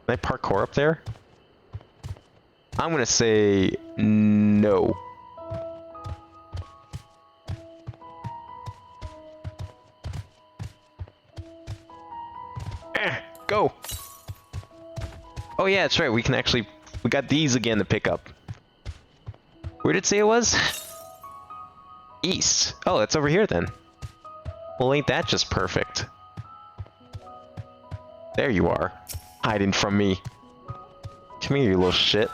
Can I parkour up there? I'm gonna say no. Go! Oh yeah, that's right, we can actually... We got these again to pick up. Where did it say it was? East. Oh, it's over here then. Well, ain't that just perfect? There you are, hiding from me. Come here, you little shit.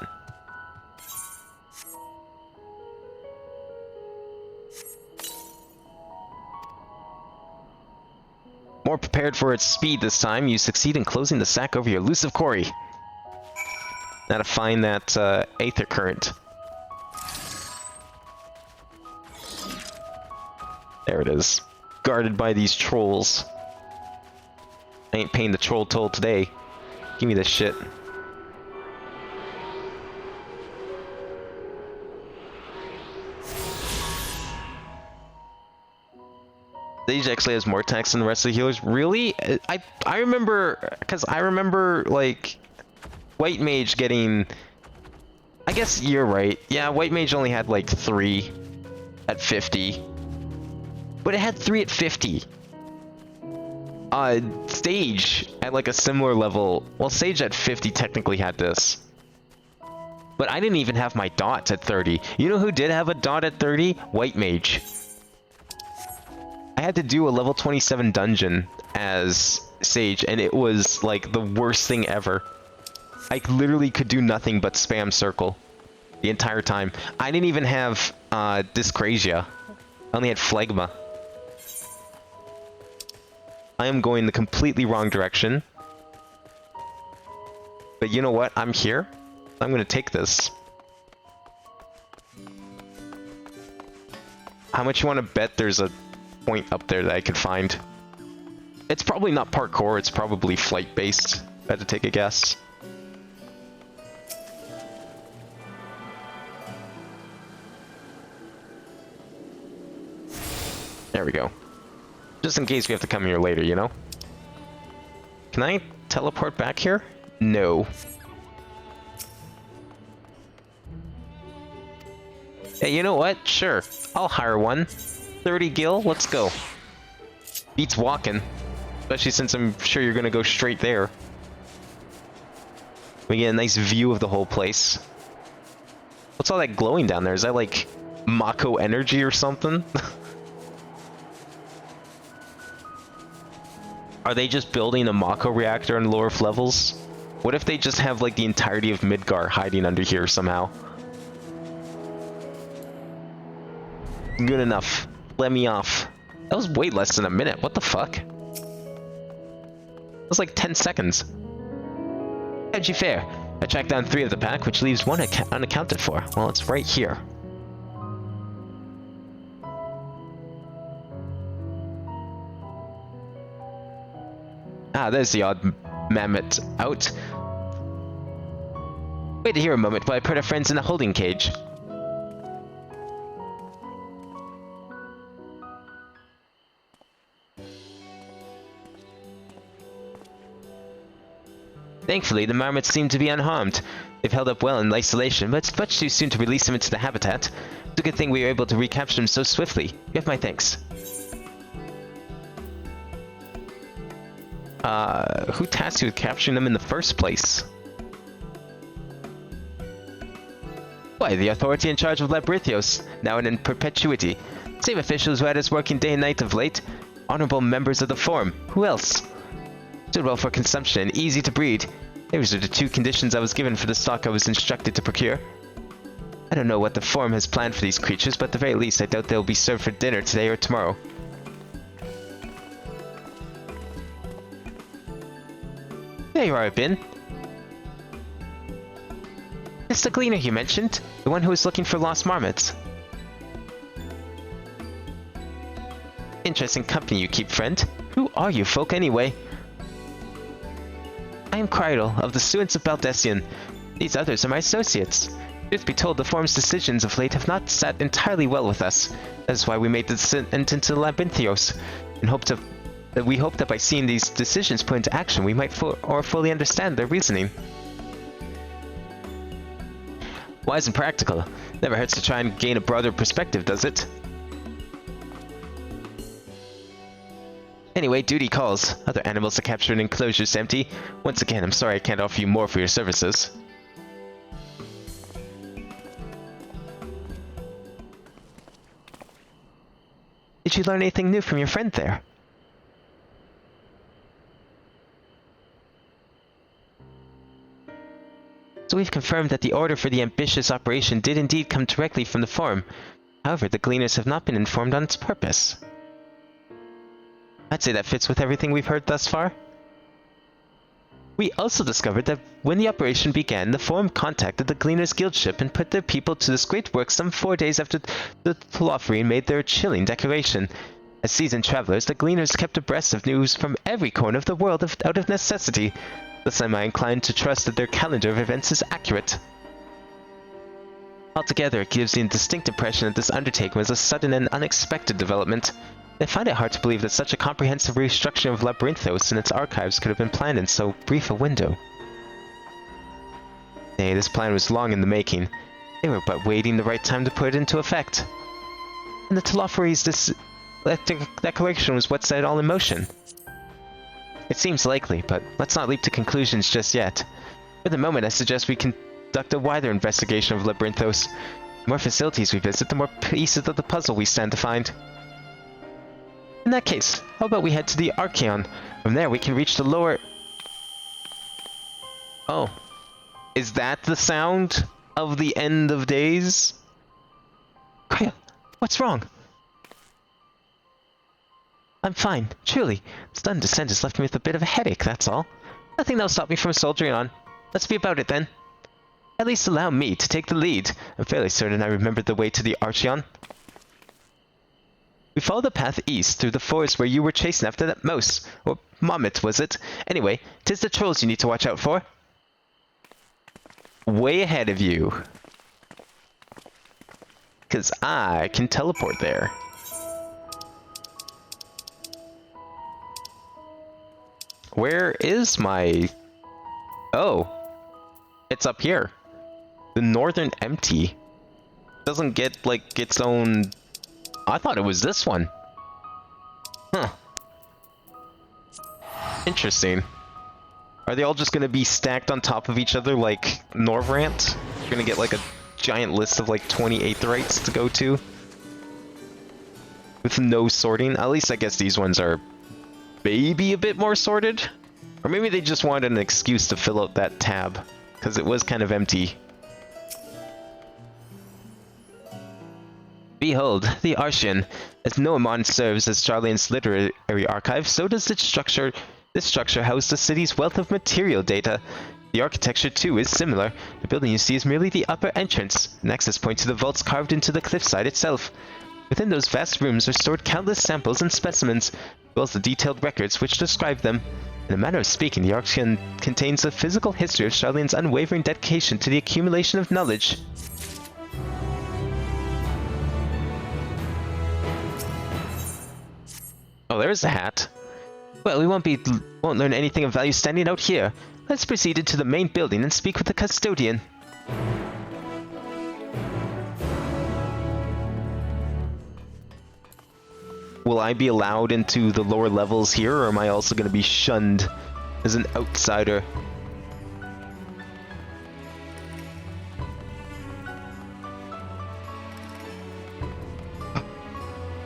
More prepared for its speed this time, you succeed in closing the sack over your elusive quarry. Now to find that aether current. There it is. Guarded by these trolls. I ain't paying the troll toll today. Give me this shit. Sage actually has more attacks than the rest of the healers. Really? I remember, because I remember, like, White Mage getting... I guess you're right. Yeah, White Mage only had, like, 3 at 50. But it had 3 at 50. Sage at, like, a similar level... Well, Sage at 50 technically had this. But I didn't even have my dot at 30. You know who did have a dot at 30? White Mage. I had to do a level 27 dungeon as Sage, and it was, like, the worst thing ever. I literally could do nothing but spam circle the entire time. I didn't even have, Dyscrasia. I only had Phlegma. I am going the completely wrong direction. But you know what? I'm here. I'm gonna take this. How much you want to bet there's a point up there that I could find? It's probably not parkour, it's probably flight based. I had to take a guess. There we go. Just in case we have to come here later, you know? Can I teleport back here? No. Hey, you know what? Sure. I'll hire one. 30 gil, let's go. Beats walking. Especially since I'm sure you're gonna go straight there. We get a nice view of the whole place. What's all that glowing down there? Is that like Mako energy or something? Are they just building a Mako reactor in lower levels? What if they just have like the entirety of Midgar hiding under here somehow? Good enough. Let me off. That was way less than a minute. What the fuck? That was like 10 seconds. How'd you fare? I tracked down 3 of the pack, which leaves 1 unaccounted for. Well, it's right here. Ah, there's the odd mammoth out. Wait to hear a moment while I put our friends in a holding cage. Thankfully, the marmots seem to be unharmed. They've held up well in isolation, but it's much too soon to release them into the habitat. It's a good thing we were able to recapture them so swiftly. You have my thanks. Who tasked you with capturing them in the first place? Why, the authority in charge of Labrithios, now and in perpetuity. Same officials who had us working day and night of late. Honorable members of the Forum. Who else? Stood well for consumption and easy to breed. Those are the 2 conditions I was given for the stock I was instructed to procure. I don't know what the Forum has planned for these creatures, but at the very least I doubt they'll be served for dinner today or tomorrow. There you are, Ben. It's the gleaner you mentioned, the one who was looking for lost marmots. Interesting company you keep, friend. Who are you folk anyway? I am Crydal, of the students of Baldessian. These others are my associates. Truth be told, the Forum's decisions of late have not sat entirely well with us. That is why we made the descent into Labinthios, and we hope that by seeing these decisions put into action, we might fully understand their reasoning. Wise and practical. Never hurts to try and gain a broader perspective, does it? Anyway, duty calls. Other animals are captured and enclosures empty. Once again, I'm sorry I can't offer you more for your services. Did you learn anything new from your friend there? So we've confirmed that the order for the ambitious operation did indeed come directly from the Forum. However, the Gleaners have not been informed on its purpose. I'd say that fits with everything we've heard thus far. We also discovered that when the operation began, the Forum contacted the Gleaners Guild ship and put their people to this great work some 4 days after the Thlofrine made their chilling declaration. As seasoned travelers, the Gleaners kept abreast of news from every corner of the world out of necessity. Thus am I inclined to trust that their calendar of events is accurate. Altogether, it gives me a distinct impression that this undertaking was a sudden and unexpected development. I find it hard to believe that such a comprehensive restructuring of Labyrinthos and its archives could have been planned in so brief a window. Nay, this plan was long in the making. They were but waiting the right time to put it into effect. And the Telophores' declaration was what set it all in motion. It seems likely, but let's not leap to conclusions just yet. For the moment, I suggest we conduct a wider investigation of Labyrinthos. The more facilities we visit, the more pieces of the puzzle we stand to find. In that case, how about we head to the Archeon? From there, we can reach the lower... Oh. Is that the sound of the end of days? Kyle, what's wrong? I'm fine, truly. The sudden descent has left me with a bit of a headache, that's all. Nothing that'll stop me from soldiering on. Let's be about it then. At least allow me to take the lead. I'm fairly certain I remember the way to the Archeon. We followed the path east through the forest where you were chasing after that mouse. Or mommet, was it? Anyway, 'tis the trolls you need to watch out for. Way ahead of you. 'Cause I can teleport there. Where is my... Oh. It's up here. The Northern Empty. Doesn't get, like, its own... I thought it was this one. Huh. Interesting. Are they all just gonna be stacked on top of each other like Norvrant? You're gonna get, like, a giant list of, like, 20 Aetherites to go to? With no sorting? At least I guess these ones are... maybe a bit more sorted? Or maybe they just wanted an excuse to fill out that tab, because it was kind of empty. Behold, the Archeon. As Noamon serves as Charlian's literary archive, so does its structure. This structure houses the city's wealth of material data. The architecture, too, is similar. The building you see is merely the upper entrance, an access point to the vaults carved into the cliffside itself. Within those vast rooms are stored countless samples and specimens, as well as the detailed records which describe them. In a manner of speaking, the Archeon contains a physical history of Charlian's unwavering dedication to the accumulation of knowledge. Oh, there's the hat. Well, we won't learn anything of value standing out here. Let's proceed into the main building and speak with the custodian. Will I be allowed into the lower levels here, or am I also going to be shunned as an outsider?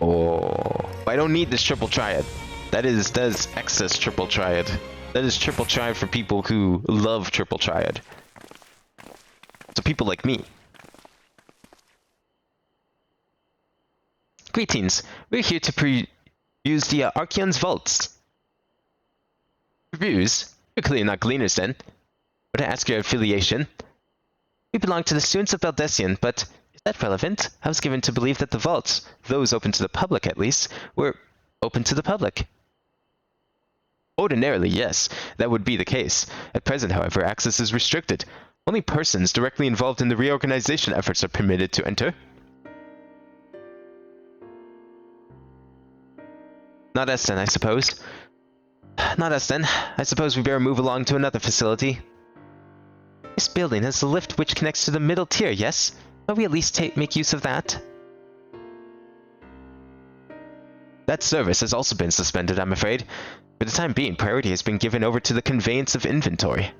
Oh, I don't need this triple triad. That is excess triple triad. That is triple triad for people who love triple triad. So people like me. Greetings. We're here to use the Archeon's vaults. Reviews? You're clearly not gleaners then. Would I ask your affiliation? We belong to the students of Baldessian, but is that relevant? I was given to believe that the vaults, those open to the public at least, were open to the public. Ordinarily, yes, that would be the case. At present, however, access is restricted. Only persons directly involved in the reorganization efforts are permitted to enter. Not us then, I suppose. Not us then. I suppose we better move along to another facility. This building has the lift which connects to the middle tier, yes? Will we at least make use of that? That service has also been suspended, I'm afraid. For the time being, priority has been given over to the conveyance of inventory.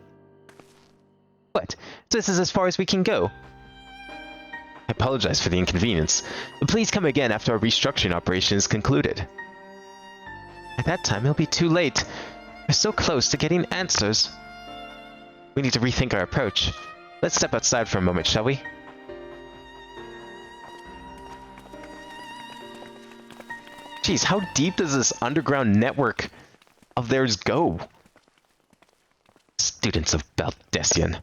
What? This is as far as we can go? I apologize for the inconvenience, but please come again after our restructuring operation is concluded. At that time, it'll be too late. We're so close to getting answers. We need to rethink our approach. Let's step outside for a moment, shall we? Jeez, how deep does this underground network of theirs go? Students of Baldessian.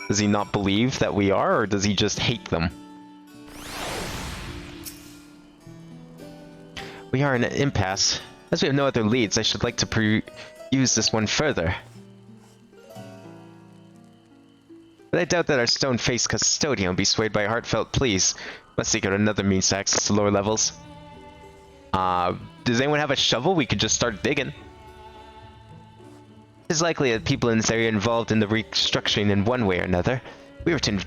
Does he not believe that we are, or does he just hate them? We are in an impasse. As we have no other leads, I should like to use this one further. But I doubt that our stone-faced custodian will be swayed by a heartfelt pleas. Must seek out another means to access the lower levels. Does anyone have a shovel? We could just start digging. It's likely that people in this area are involved in the restructuring in one way or another. If we were to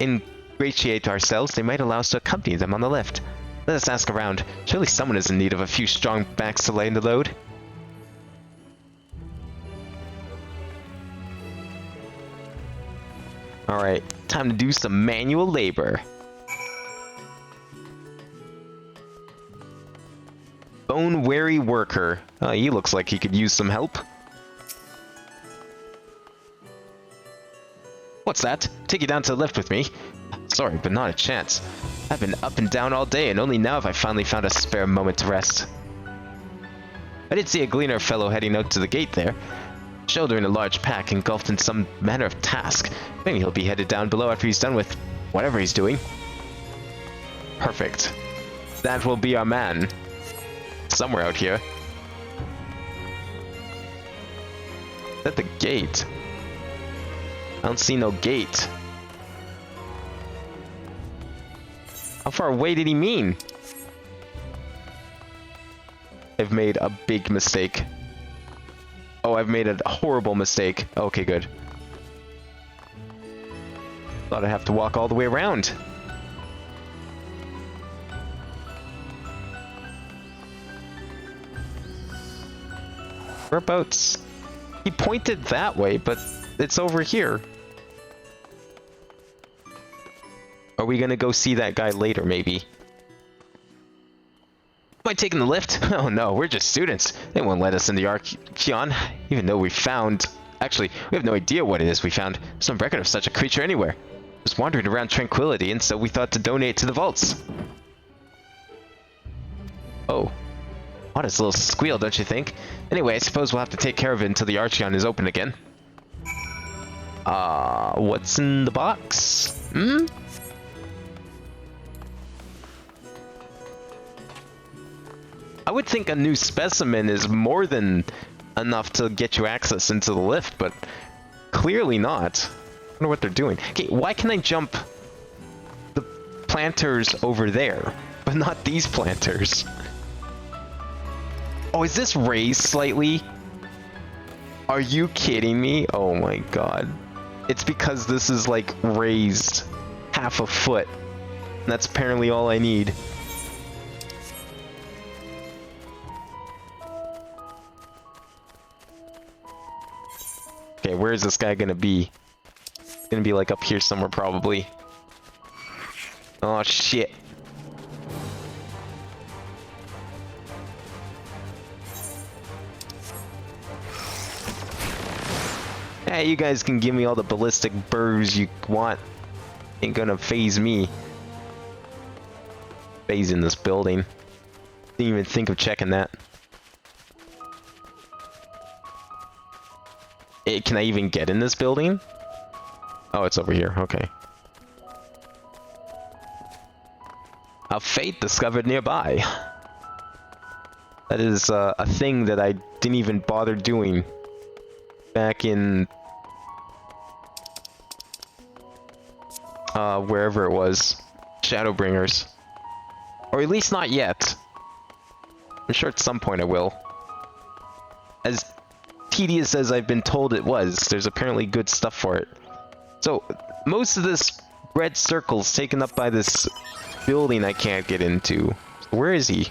ingratiate ourselves, they might allow us to accompany them on the lift. Let us ask around. Surely someone is in need of a few strong backs to lighten the load. Alright, time to do some manual labor. Bone-weary worker. He looks like he could use some help. What's that? Take you down to the lift with me? Sorry, but not a chance. I've been up and down all day, and only now have I finally found a spare moment to rest. I did see a gleaner fellow heading out to the gate there, shouldering a large pack engulfed in some manner of task. Maybe he'll be headed down below after he's done with whatever he's doing. Perfect. That will be our man. Somewhere out here. Is that the gate? I don't see no gate. How far away did he mean? I've made a big mistake. Oh, I've made a horrible mistake. Okay, good. Thought I'd have to walk all the way around. Whereabouts? He pointed that way, but it's over here. Are we gonna go see that guy later, maybe? Am I taking the lift? Oh no, we're just students. They won't let us in the Archeon, even though we found... Actually, we have no idea what it is we found. There's no record of such a creature anywhere. Just wandering around Tranquility, and so we thought to donate to the vaults. Oh. What a little squeal, don't you think? Anyway, I suppose we'll have to take care of it until the Archeon is open again. What's in the box? Hmm? I would think a new specimen is more than enough to get you access into the lift, but clearly not. I wonder what they're doing. Okay, why can I jump the planters over there, but not these planters? Oh, is this raised slightly? Are you kidding me? Oh my god. It's because this is like raised half a foot. And that's apparently all I need. Okay, where is this guy gonna be? He's gonna be like up here somewhere probably. Oh shit. Hey, you guys can give me all the ballistic burrs you want. Ain't gonna phase me. Phase in this building. Didn't even think of checking that. Can I even get in this building? Oh, it's over here. Okay. A fate discovered nearby. That is a thing that I didn't even bother doing back in wherever it was, Shadowbringers, or at least not yet. I'm sure at some point I will. As tedious as I've been told it was, there's apparently good stuff for it. So most of this red circle's taken up by this building I can't get into. Where is he?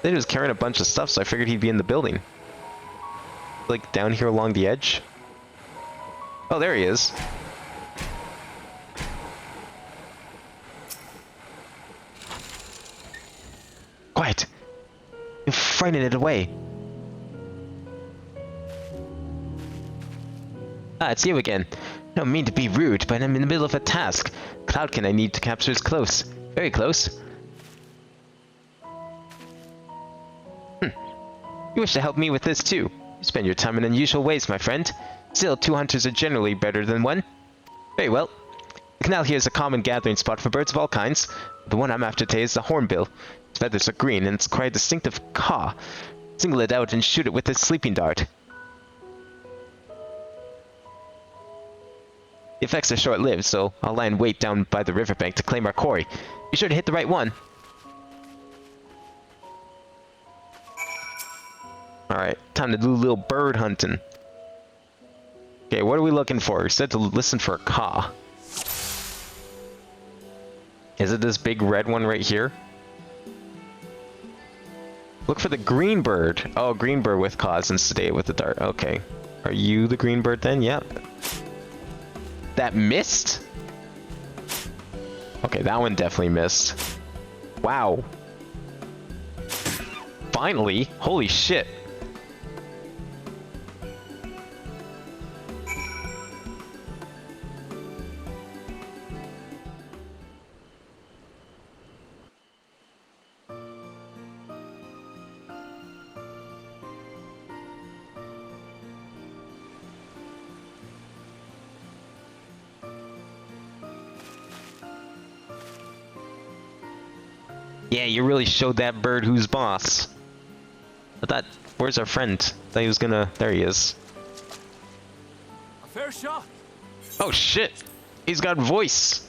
He was carrying a bunch of stuff, so I figured he'd be in the building. Like down here along the edge. Oh, there he is. Quiet. You frightened it away. Ah, it's you again. I don't mean to be rude, but I'm in the middle of a task. Cloudkin I need to capture is close. Very close. You wish to help me with this too. You spend your time in unusual ways, my friend. Still, 2 hunters are generally better than 1. Very well. The canal here is a common gathering spot for birds of all kinds. The one I'm after today is the hornbill. Its feathers are green, and it's quite a distinctive caw. Single it out and shoot it with a sleeping dart. The effects are short-lived, so I'll lie in wait down by the riverbank to claim our quarry. Be sure to hit the right one. Alright, time to do a little bird hunting. Okay, what are we looking for? We said to listen for a caw. Is it this big red one right here? Look for the green bird. Oh, green bird with caws and sedate with the dart. Okay. Are you the green bird then? Yep. That missed? Okay, that one definitely missed. Wow. Finally? Holy shit. Yeah, you really showed that bird who's boss. But that... Where's our friend? Thought he was gonna... There he is. A fair shot. Oh shit! He's got voice!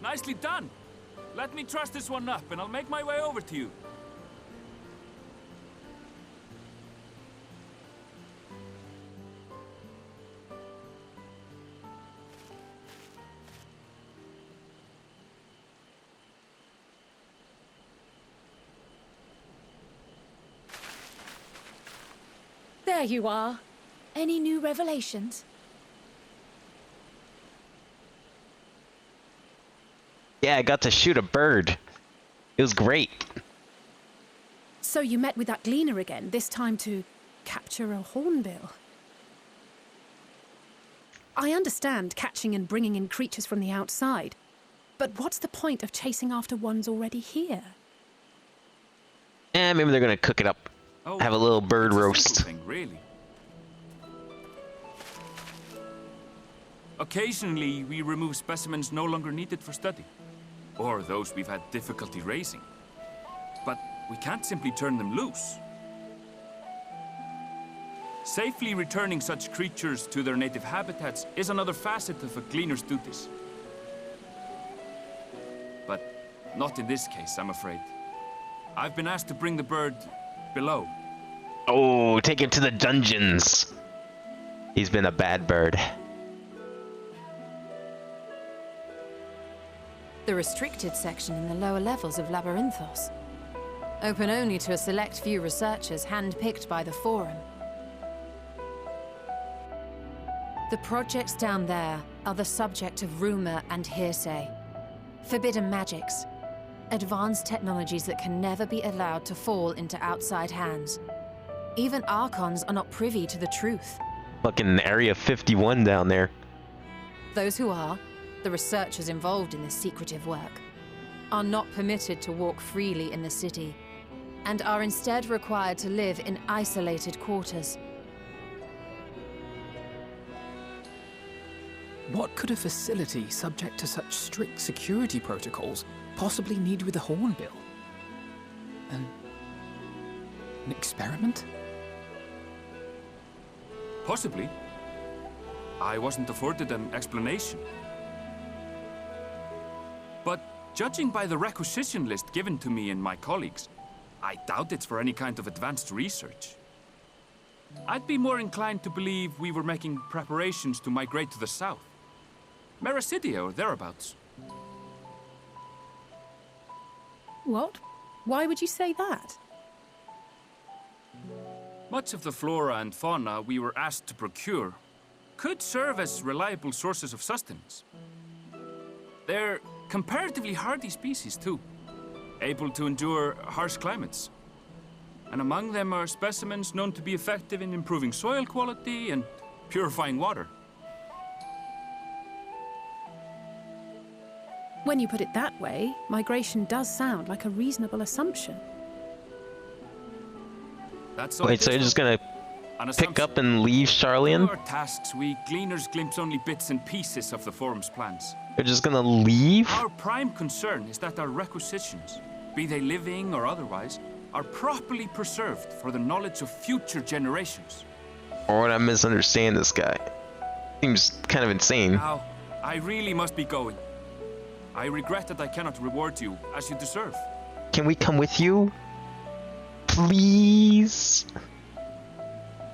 Nicely done. Let me truss this one up and I'll make my way over to you. There you are. Any new revelations? Yeah, I got to shoot a bird. It was great. So you met with that gleaner again, this time to capture a hornbill. I understand catching and bringing in creatures from the outside, but what's the point of chasing after ones already here? Maybe they're gonna cook it up. Have a little bird roast. Thing, really. Occasionally, we remove specimens no longer needed for study, or those we've had difficulty raising. But we can't simply turn them loose. Safely returning such creatures to their native habitats is another facet of a gleaner's duties. But not in this case, I'm afraid. I've been asked to bring the bird below. Oh, take him to the dungeons. He's been a bad bird. The restricted section in the lower levels of Labyrinthos. Open only to a select few researchers handpicked by the Forum. The projects down there are the subject of rumor and hearsay. Forbidden magics. Advanced technologies that can never be allowed to fall into outside hands. Even Archons are not privy to the truth. Fucking Area 51 down there. Those who are, the researchers involved in this secretive work, are not permitted to walk freely in the city, and are instead required to live in isolated quarters. What could a facility subject to such strict security protocols possibly need with a hornbill? An experiment? Possibly. I wasn't afforded an explanation. But judging by the requisition list given to me and my colleagues, I doubt it's for any kind of advanced research. I'd be more inclined to believe we were making preparations to migrate to the south. Mericidia or thereabouts. What? Why would you say that? Much of the flora and fauna we were asked to procure could serve as reliable sources of sustenance. They're comparatively hardy species, too, able to endure harsh climates. And among them are specimens known to be effective in improving soil quality and purifying water. When you put it that way, migration does sound like a reasonable assumption. That's Wait, so you're just gonna pick up and leave Charlian? Our tasks, we gleaners glimpse only bits and pieces of the Forum's plans. You're just gonna leave? Our prime concern is that our requisitions, be they living or otherwise, are properly preserved for the knowledge of future generations. Or would I misunderstand this guy? Seems kind of insane. Now, I really must be going. I regret that I cannot reward you as you deserve. Can we come with you? Please?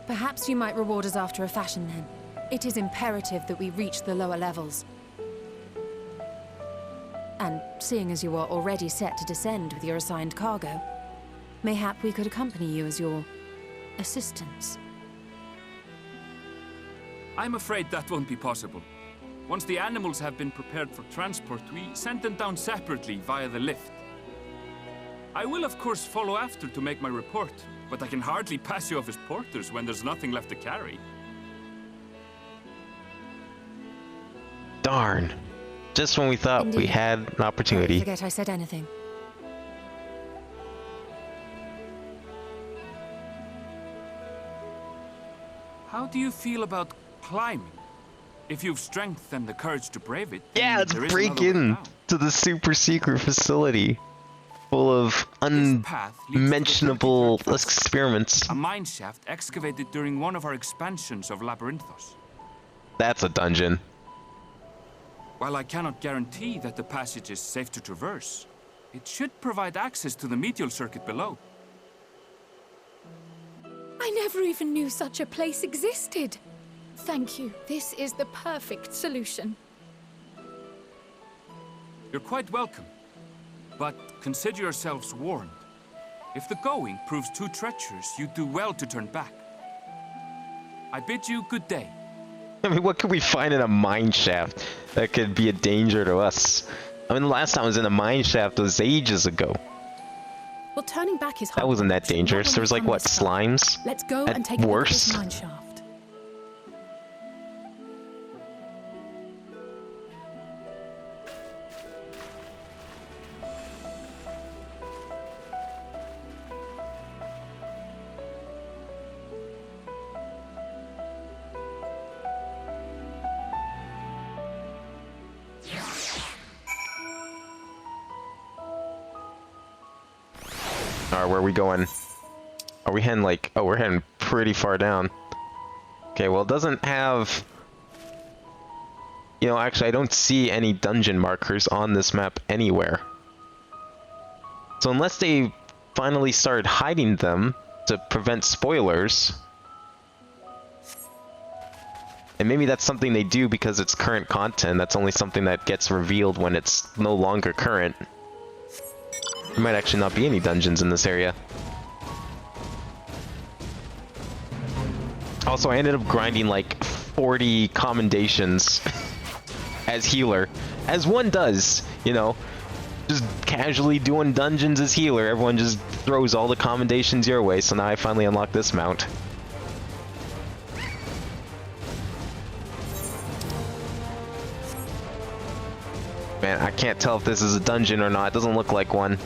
Perhaps you might reward us after a fashion then. It is imperative that we reach the lower levels. And seeing as you are already set to descend with your assigned cargo, mayhap we could accompany you as your assistants. I'm afraid that won't be possible. Once the animals have been prepared for transport, we send them down separately via the lift. I will of course follow after to make my report, but I can hardly pass you off as porters when there's nothing left to carry. Darn. Just when we thought we had an opportunity. Don't forget I said anything. How do you feel about climbing? If you've strength and the courage to brave it, Yeah, let's there is break another way in down. to the super secret facility full of unmentionable experiments. A mine shaft excavated during one of our expansions of Labyrinthos. That's a dungeon. While I cannot guarantee that the passage is safe to traverse, it should provide access to the medial circuit below. I never even knew such a place existed. Thank you. This is the perfect solution. You're quite welcome, but consider yourselves warned. If the going proves too treacherous, you do well to turn back. I bid you good day. I mean, what could we find in a mine shaft that could be a danger to us? I mean, the last time I was in a mine shaft was ages ago. Well, turning back is hard. That wasn't that dangerous. There was like, what, slimes? Let's go At and take a look at worst. this mine shaft. Alright, where are we going? Are we heading like... Oh, we're heading pretty far down. Okay, well, it doesn't have... You know, actually, I don't see any dungeon markers on this map anywhere. So unless they finally started hiding them to prevent spoilers... And maybe that's something they do because it's current content. That's only something that gets revealed when it's no longer current. There might actually not be any dungeons in this area. Also, I ended up grinding like 40 commendations as healer. As one does, you know. Just casually doing dungeons as healer. Everyone just throws all the commendations your way, so now I finally unlocked this mount. Man, I can't tell if this is a dungeon or not. It doesn't look like one.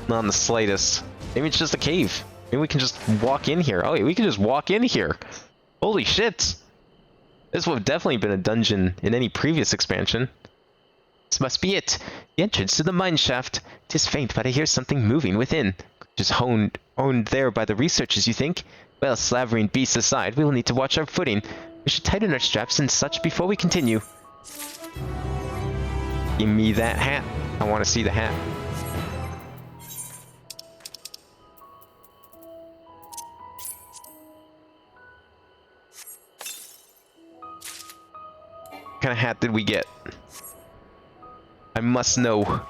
Not in the slightest. Maybe it's just a cave. Maybe we can just walk in here. Oh, yeah, we can just walk in here. Holy shit. This would have definitely been a dungeon in any previous expansion. This must be it. The entrance to the mine shaft. 'Tis faint, but I hear something moving within. Just owned there by the researchers, you think? Well, slavering beasts aside, we will need to watch our footing. We should tighten our straps and such before we continue. Give me that hat. I want to see the hat. What kind of hat did we get? I must know.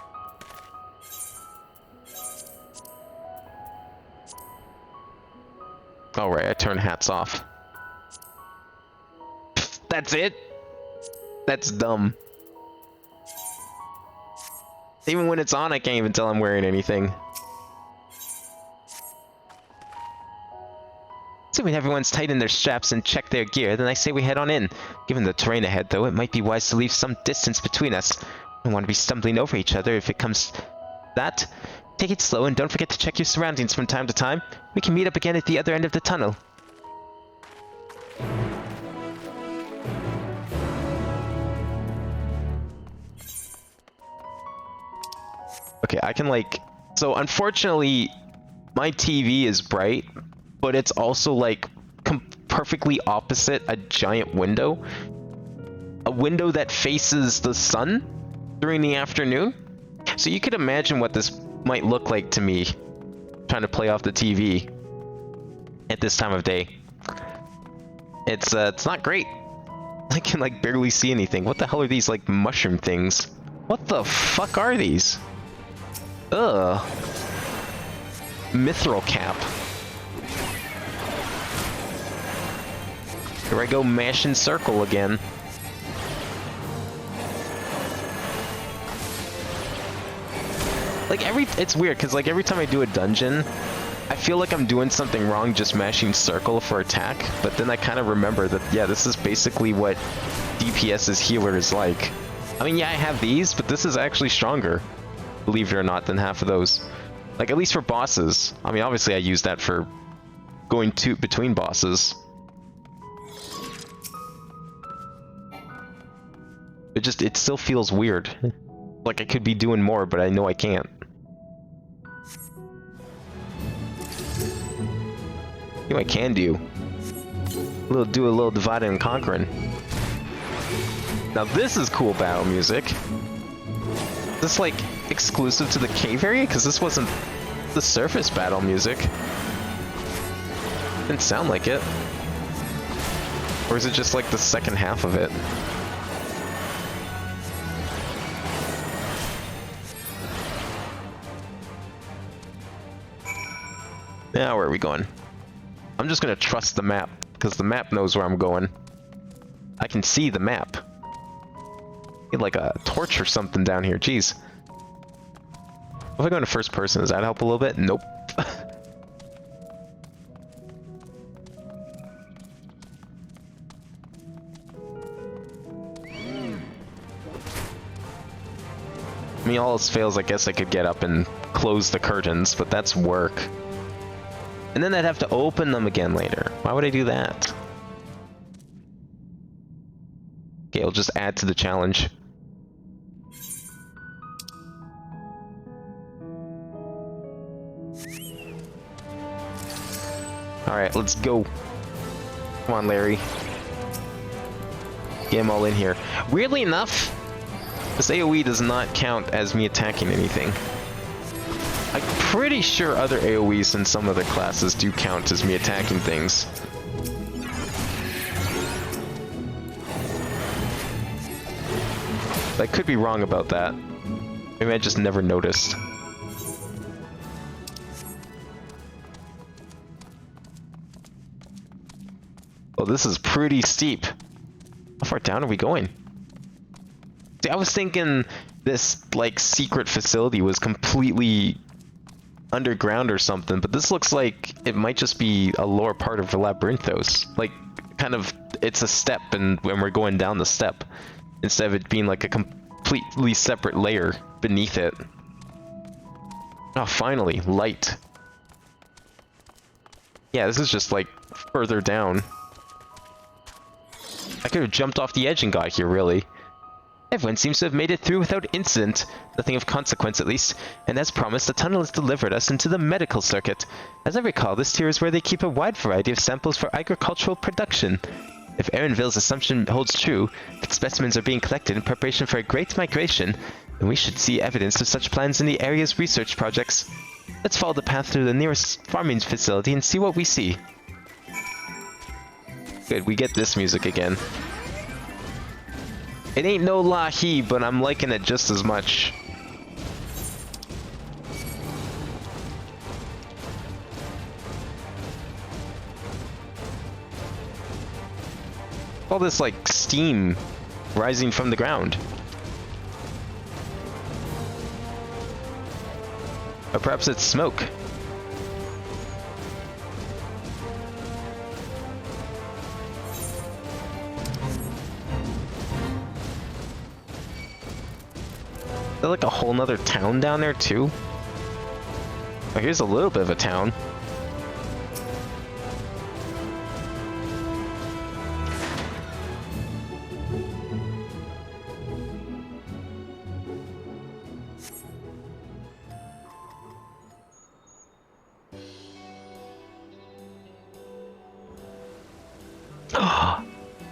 Alright, I turn hats off. Pfft, that's it? That's dumb. Even when it's on, I can't even tell I'm wearing anything. Assuming everyone's tightened their straps and checked their gear, then I say we head on in. Given the terrain ahead, though, it might be wise to leave some distance between us. I don't want to be stumbling over each other if it comes to that. Take it slow and don't forget to check your surroundings from time to time. We can meet up again at the other end of the tunnel. Okay, I can like... So unfortunately, my TV is bright, but it's also like perfectly opposite a giant window. window that faces the sun during the afternoon. So you could imagine what this might look like to me trying to play off the TV at this time of day. It's not great. I can like barely see anything. What the hell are these like mushroom things? What the fuck are these? Ugh. Mithril cap. Here I go mashing circle again. Like it's weird because like every time I do a dungeon, I feel like I'm doing something wrong just mashing circle for attack, but then I kind of remember that, yeah, this is basically what DPS's healer is like. I mean, yeah, I have these, but this is actually stronger, believe it or not, than half of those. Like, at least for bosses. I mean, obviously I use that for going between bosses. It still feels weird. Like I could be doing more, but I know I can't. You know what I can do? Do a little dividing and conquering. Now this is cool battle music. Is this like exclusive to the cave area? Because this wasn't the surface battle music. Didn't sound like it. Or is it just like the second half of it? Now where are we going? I'm just gonna trust the map, because the map knows where I'm going. I can see the map. Need like a torch or something down here, jeez. If I go into first person, does that help a little bit? Nope. I mean, all else fails, I guess I could get up and close the curtains, but that's work. And then I'd have to open them again later. Why would I do that? Okay, I'll just add to the challenge. Alright, let's go. Come on, Larry. Get them all in here. Weirdly enough, this AoE does not count as me attacking anything. I'm pretty sure other AoEs in some other classes do count as me attacking things. I could be wrong about that. Maybe I just never noticed. Oh, this is pretty steep. How far down are we going? See, I was thinking this, like, secret facility was completely underground or something, but this looks like it might just be a lower part of Labyrinthos. Like, kind of, it's a step, and when we're going down the step, instead of it being like a completely separate layer beneath it. Oh, finally, light. Yeah, this is just, like, further down. I could have jumped off the edge and got here, really. Everyone seems to have made it through without incident, nothing of consequence at least, and as promised, the tunnel has delivered us into the medical circuit. As I recall, this tier is where they keep a wide variety of samples for agricultural production. If Aaronville's assumption holds true, that specimens are being collected in preparation for a great migration, then we should see evidence of such plans in the area's research projects. Let's follow the path through the nearest farming facility and see what we see. Good, we get this music again. It ain't no Lahi, but I'm liking it just as much. All this, like, steam rising from the ground. Or perhaps it's smoke. Is there like a whole nother town down there too? Oh, here's a little bit of a town.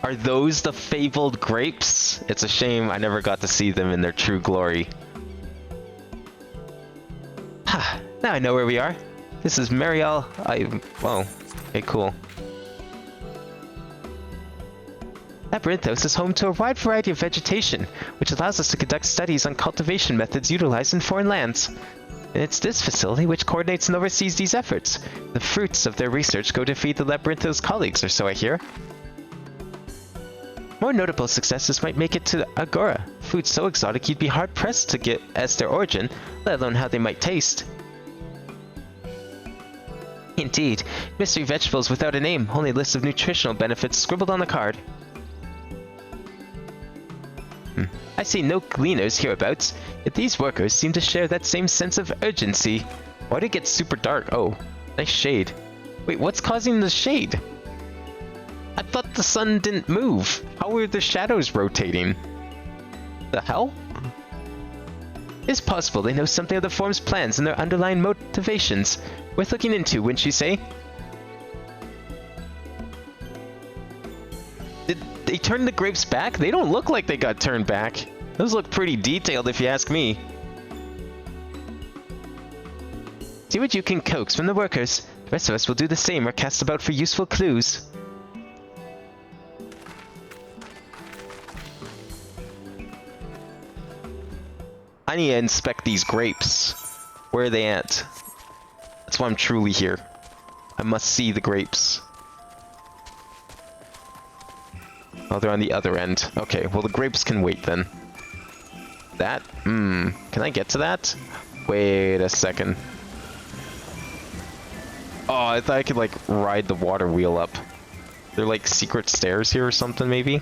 Are those the fabled grapes? It's a shame I never got to see them in their true glory. Ha! Now I know where we are. This is Mariel. Whoa. Okay, cool. Labyrinthos is home to a wide variety of vegetation, which allows us to conduct studies on cultivation methods utilized in foreign lands. And it's this facility which coordinates and oversees these efforts. The fruits of their research go to feed the Labyrinthos colleagues, or so I hear. More notable successes might make it to Agora. Foods so exotic you'd be hard-pressed to get as their origin, let alone how they might taste. Indeed, mystery vegetables without a name, only a list of nutritional benefits scribbled on the card. I see no gleaners hereabouts, yet these workers seem to share that same sense of urgency. Why'd it get super dark? Oh, nice shade. Wait, what's causing the shade? I thought the sun didn't move. How were the shadows rotating? The hell? It's possible they know something of the form's plans and their underlying motivations. Worth looking into, wouldn't you say? Did they turn the grapes back? They don't look like they got turned back. Those look pretty detailed if you ask me. See what you can coax from the workers. The rest of us will do the same or cast about for useful clues. I need to inspect these grapes. Where are they at? That's why I'm truly here. I must see the grapes. Oh, they're on the other end. Okay, well the grapes can wait then. That? Can I get to that? Wait a second. Oh, I thought I could like ride the water wheel up. They're like secret stairs here or something maybe?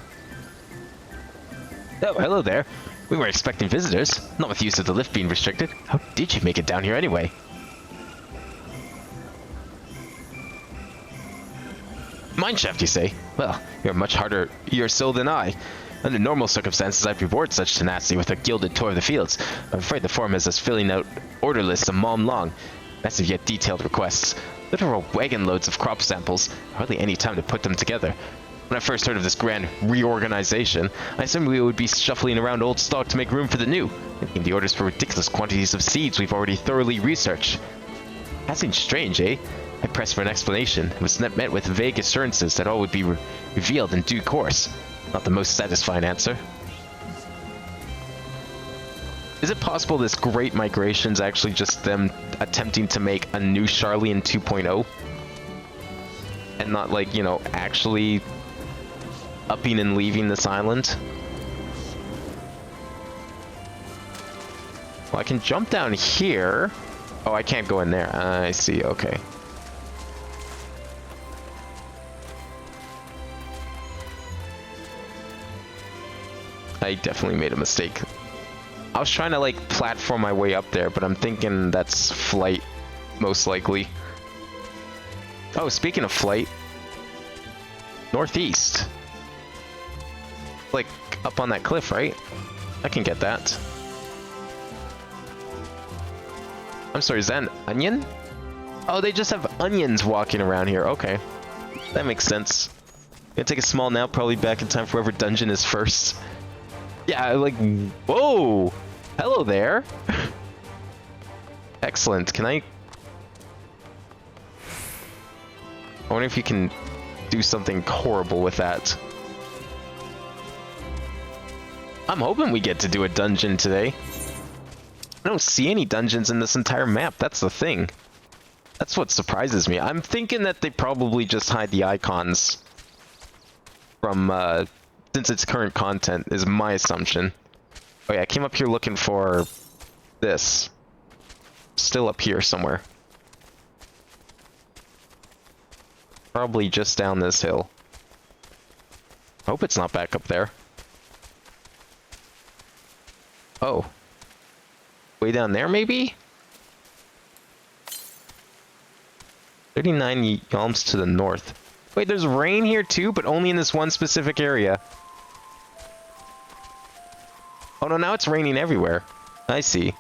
Oh, hello there. We were expecting visitors, not with use of the lift being restricted. How did you make it down here anyway? Mineshaft, you say? Well, you're much harder your soul than I. Under normal circumstances, I'd reward such tenacity with a gilded tour of the fields. I'm afraid the form has us filling out order lists a mile long. Massive yet detailed requests. Literal wagon loads of crop samples. Hardly any time to put them together. When I first heard of this grand reorganization, I assumed we would be shuffling around old stock to make room for the new, making the orders for ridiculous quantities of seeds we've already thoroughly researched. That seems strange, eh? I pressed for an explanation. It was met with vague assurances that all would be revealed in due course. Not the most satisfying answer. Is it possible this Great Migration's actually just them attempting to make a new Sharlayan 2.0? And not like, you know, actually upping and leaving this island? Well, I can jump down here. Oh, I can't go in there. I see, okay. I definitely made a mistake. I was trying to like platform my way up there, but I'm thinking that's flight, most likely. Oh, speaking of flight, northeast. Like up on that cliff, right? I can get that. I'm sorry, is that an onion? Oh, they just have onions walking around here. Okay, that makes sense. Gonna take a small nap, probably back in time for whatever dungeon is first. Yeah, like, whoa! Hello there! Excellent, can I wonder if you can do something horrible with that. I'm hoping we get to do a dungeon today. I don't see any dungeons in this entire map, that's the thing. That's what surprises me. I'm thinking that they probably just hide the icons from, since it's current content, is my assumption. Oh yeah, I came up here looking for this. Still up here somewhere. Probably just down this hill. I hope it's not back up there. Oh. Way down there, maybe? 39 yalms to the north. Wait, there's rain here too, but only in this one specific area. Oh no, now it's raining everywhere. I see.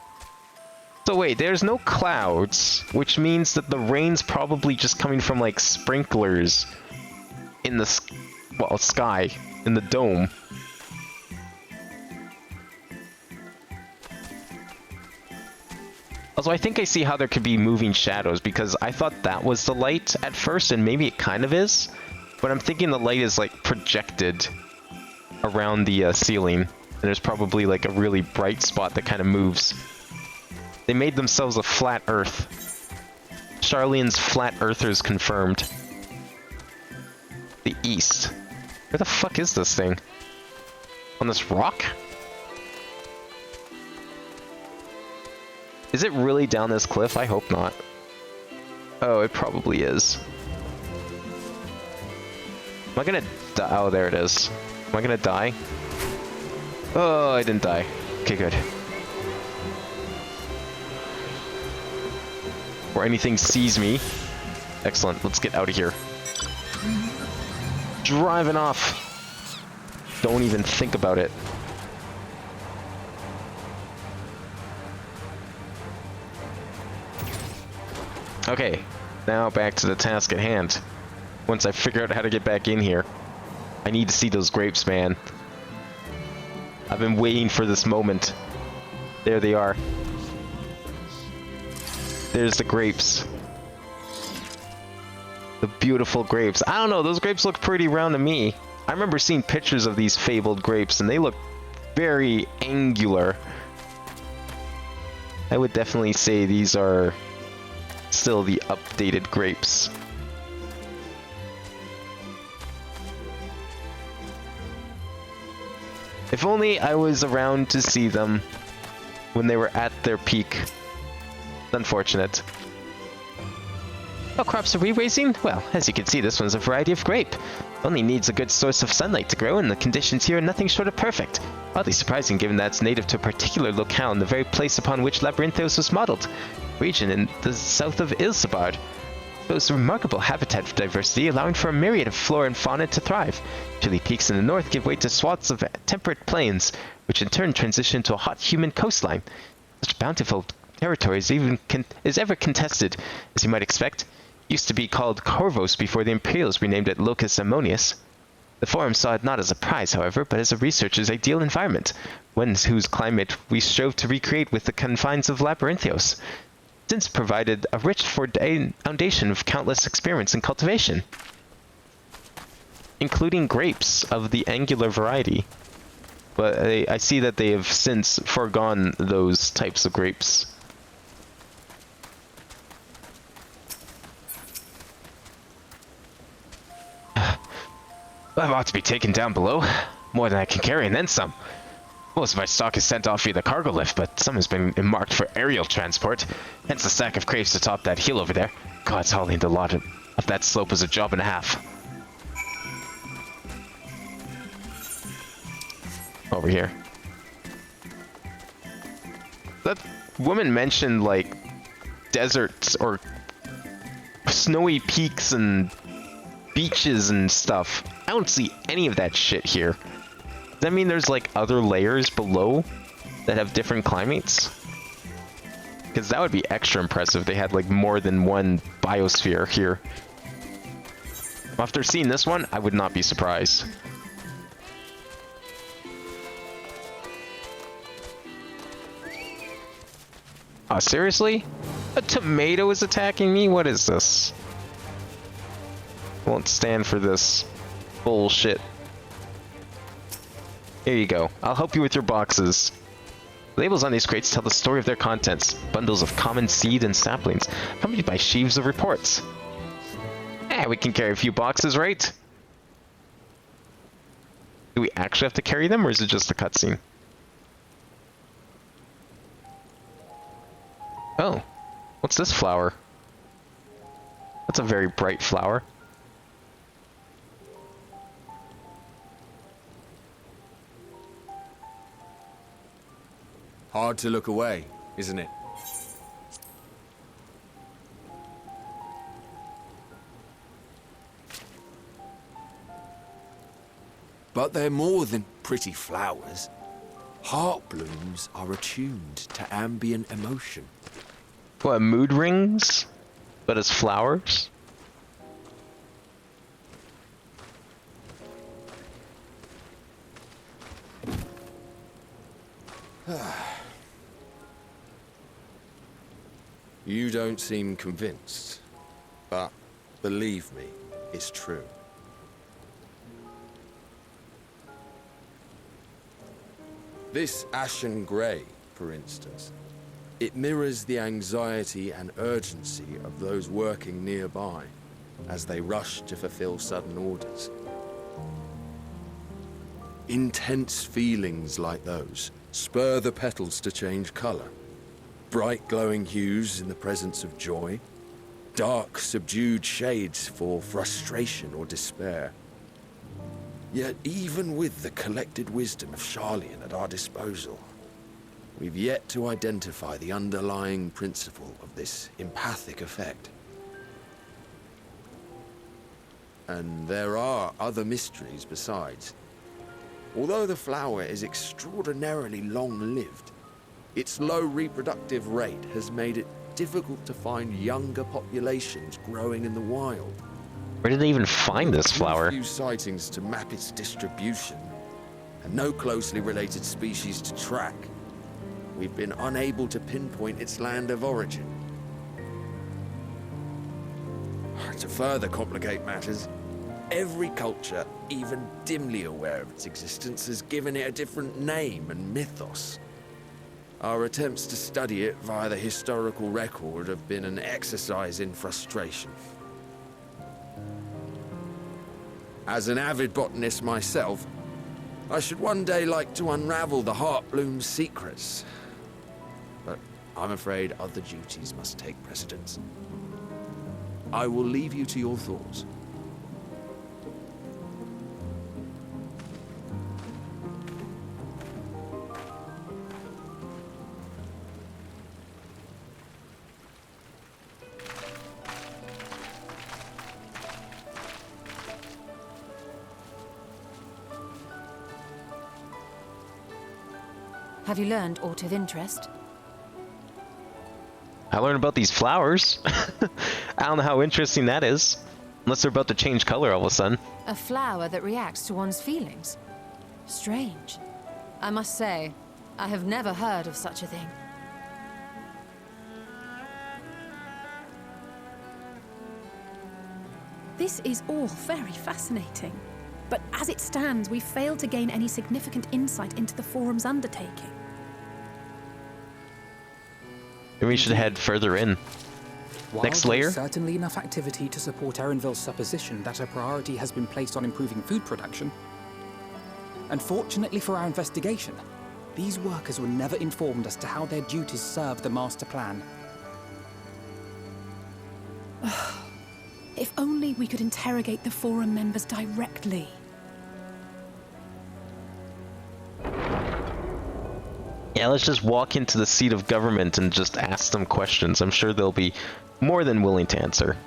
So wait, there's no clouds, which means that the rain's probably just coming from like sprinklers in the sky. in the dome. Also, I think I see how there could be moving shadows, because I thought that was the light at first, and maybe it kind of is, but I'm thinking the light is like projected around the ceiling, and there's probably like a really bright spot that kind of moves. They made themselves a flat Earth. Sharlayan's flat Earthers confirmed. The east. Where the fuck is this thing? On this rock? Is it really down this cliff? I hope not. Oh, it probably is. Am I gonna die? Oh, there it is. Am I gonna die? Oh, I didn't die. Okay, good. Or anything sees me. Excellent. Let's get out of here. Driving off. Don't even think about it. Okay, now back to the task at hand. Once I figure out how to get back in here. I need to see those grapes, man. I've been waiting for this moment. There they are. There's the grapes. The beautiful grapes. I don't know, those grapes look pretty round to me. I remember seeing pictures of these fabled grapes, and they look very angular. I would definitely say these are still the updated grapes. If only I was around to see them when they were at their peak. It's unfortunate. What crops are we raising? Well, as you can see, this one's a variety of grape. Only needs a good source of sunlight to grow, and the conditions here are nothing short of perfect. Oddly surprising given that it's native to a particular locale in the very place upon which Labyrinthos was modeled. Region in the south of Ilsabard. Boasts remarkable habitat diversity, allowing for a myriad of flora and fauna to thrive. Chilly peaks in the north give way to swaths of temperate plains, which in turn transition to a hot, humid coastline. Such bountiful territory is ever contested, as you might expect. Used to be called Corvos before the Imperials renamed it Locus Ammonius. The Forum saw it not as a prize, however, but as a researcher's ideal environment, one whose climate we strove to recreate with the confines of Labyrinthos. Since provided a rich foundation of countless experiments in cultivation, including grapes of the angular variety. But I see that they have since foregone those types of grapes. I ought to be taken down below. More than I can carry and then some. Most of my stock is sent off via the cargo lift, but some has been marked for aerial transport. Hence the stack of crates atop that hill over there. God's hauling the lot of that slope was a job and a half. Over here. That woman mentioned, like, deserts or snowy peaks and beaches and stuff. I don't see any of that shit here. Does that mean there's like other layers below that have different climates? Because that would be extra impressive if they had like more than one biosphere here. After seeing this one, I would not be surprised. Oh, seriously? A tomato is attacking me? What is this? Won't stand for this bullshit. Here you go. I'll help you with your boxes. Labels on these crates tell the story of their contents. Bundles of common seed and saplings, accompanied by sheaves of reports. We can carry a few boxes, right? Do we actually have to carry them, or is it just a cutscene? Oh. What's this flower? That's a very bright flower. Hard to look away, isn't it? But they're more than pretty flowers. Heart blooms are attuned to ambient emotion. What, mood rings? But as flowers? You don't seem convinced, but believe me, it's true. This ashen grey, for instance, it mirrors the anxiety and urgency of those working nearby as they rush to fulfill sudden orders. Intense feelings like those spur the petals to change colour. Bright glowing hues in the presence of joy, dark subdued shades for frustration or despair. Yet even with the collected wisdom of Charlian at our disposal, we've yet to identify the underlying principle of this empathic effect. And there are other mysteries besides. Although the flower is extraordinarily long-lived, its low reproductive rate has made it difficult to find younger populations growing in the wild. Where did they even find this flower? Few sightings to map its distribution, and no closely related species to track. We've been unable to pinpoint its land of origin. To further complicate matters, every culture, even dimly aware of its existence, has given it a different name and mythos. Our attempts to study it via the historical record have been an exercise in frustration. As an avid botanist myself, I should one day like to unravel the Heartbloom's secrets. But I'm afraid other duties must take precedence. I will leave you to your thoughts. Have you learned aught of interest? I learned about these flowers. I don't know how interesting that is. Unless they're about to change color all of a sudden. A flower that reacts to one's feelings. Strange. I must say, I have never heard of such a thing. This is all very fascinating. But as it stands, we've failed to gain any significant insight into the Forum's undertaking. Maybe we should head further in. While Next layer? there's certainly enough activity to support Erenville's supposition that a priority has been placed on improving food production. Unfortunately for our investigation, these workers were never informed as to how their duties serve the master plan. If only we could interrogate the Forum members directly. Yeah, let's just walk into the seat of government and just ask them questions. I'm sure they'll be more than willing to answer.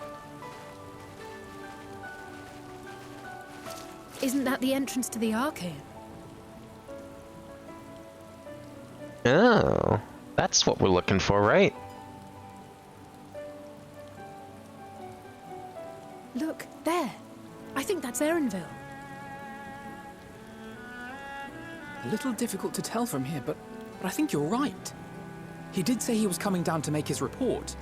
Isn't that the entrance to the Arcane? Oh, that's what we're looking for, right? Look, there. I think that's Erenville. A little difficult to tell from here, but I think you're right. He did say he was coming down to make his report.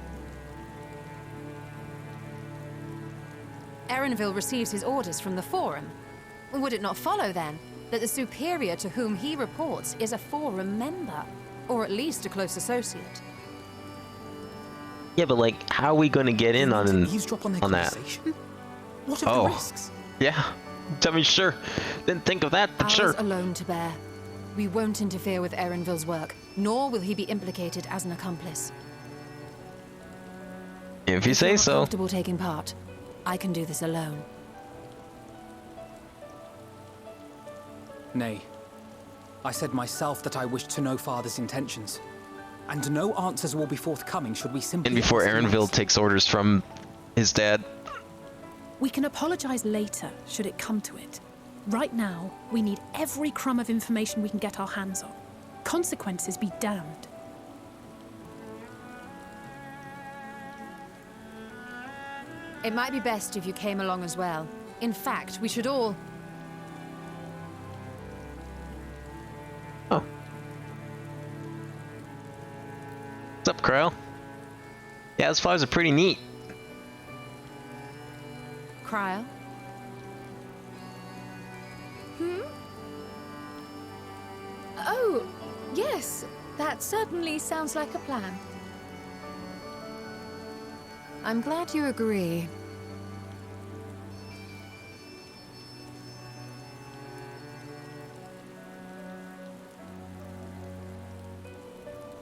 Erenville receives his orders from the Forum. Would it not follow, then, that the superior to whom he reports is a Forum member? Or at least a close associate? Yeah, but like, how are we going to get in on that? What are the risks? Yeah, I mean, sure. Didn't think of that, but sure. Ours alone to bear. We won't interfere with Erenville's work, nor will he be implicated as an accomplice. If you say you're so. Comfortable taking part, I can do this alone. Nay. I said myself that I wished to know Father's intentions. And no answers will be forthcoming should we simply... And before Erenville takes orders from his dad. We can apologize later, should it come to it. Right now, we need every crumb of information we can get our hands on. Consequences be damned. It might be best if you came along as well. In fact, we should all... Crow? Yeah, those flowers are pretty neat. Cryo? Oh, yes. That certainly sounds like a plan. I'm glad you agree.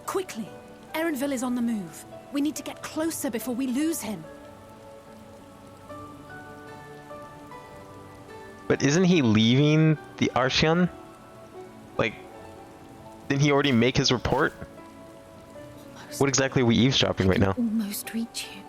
Quickly! Erenville is on the move. We need to get closer before we lose him. But isn't he leaving the Arshian? Like, didn't he already make his report? What exactly are we eavesdropping right now? Almost reach you.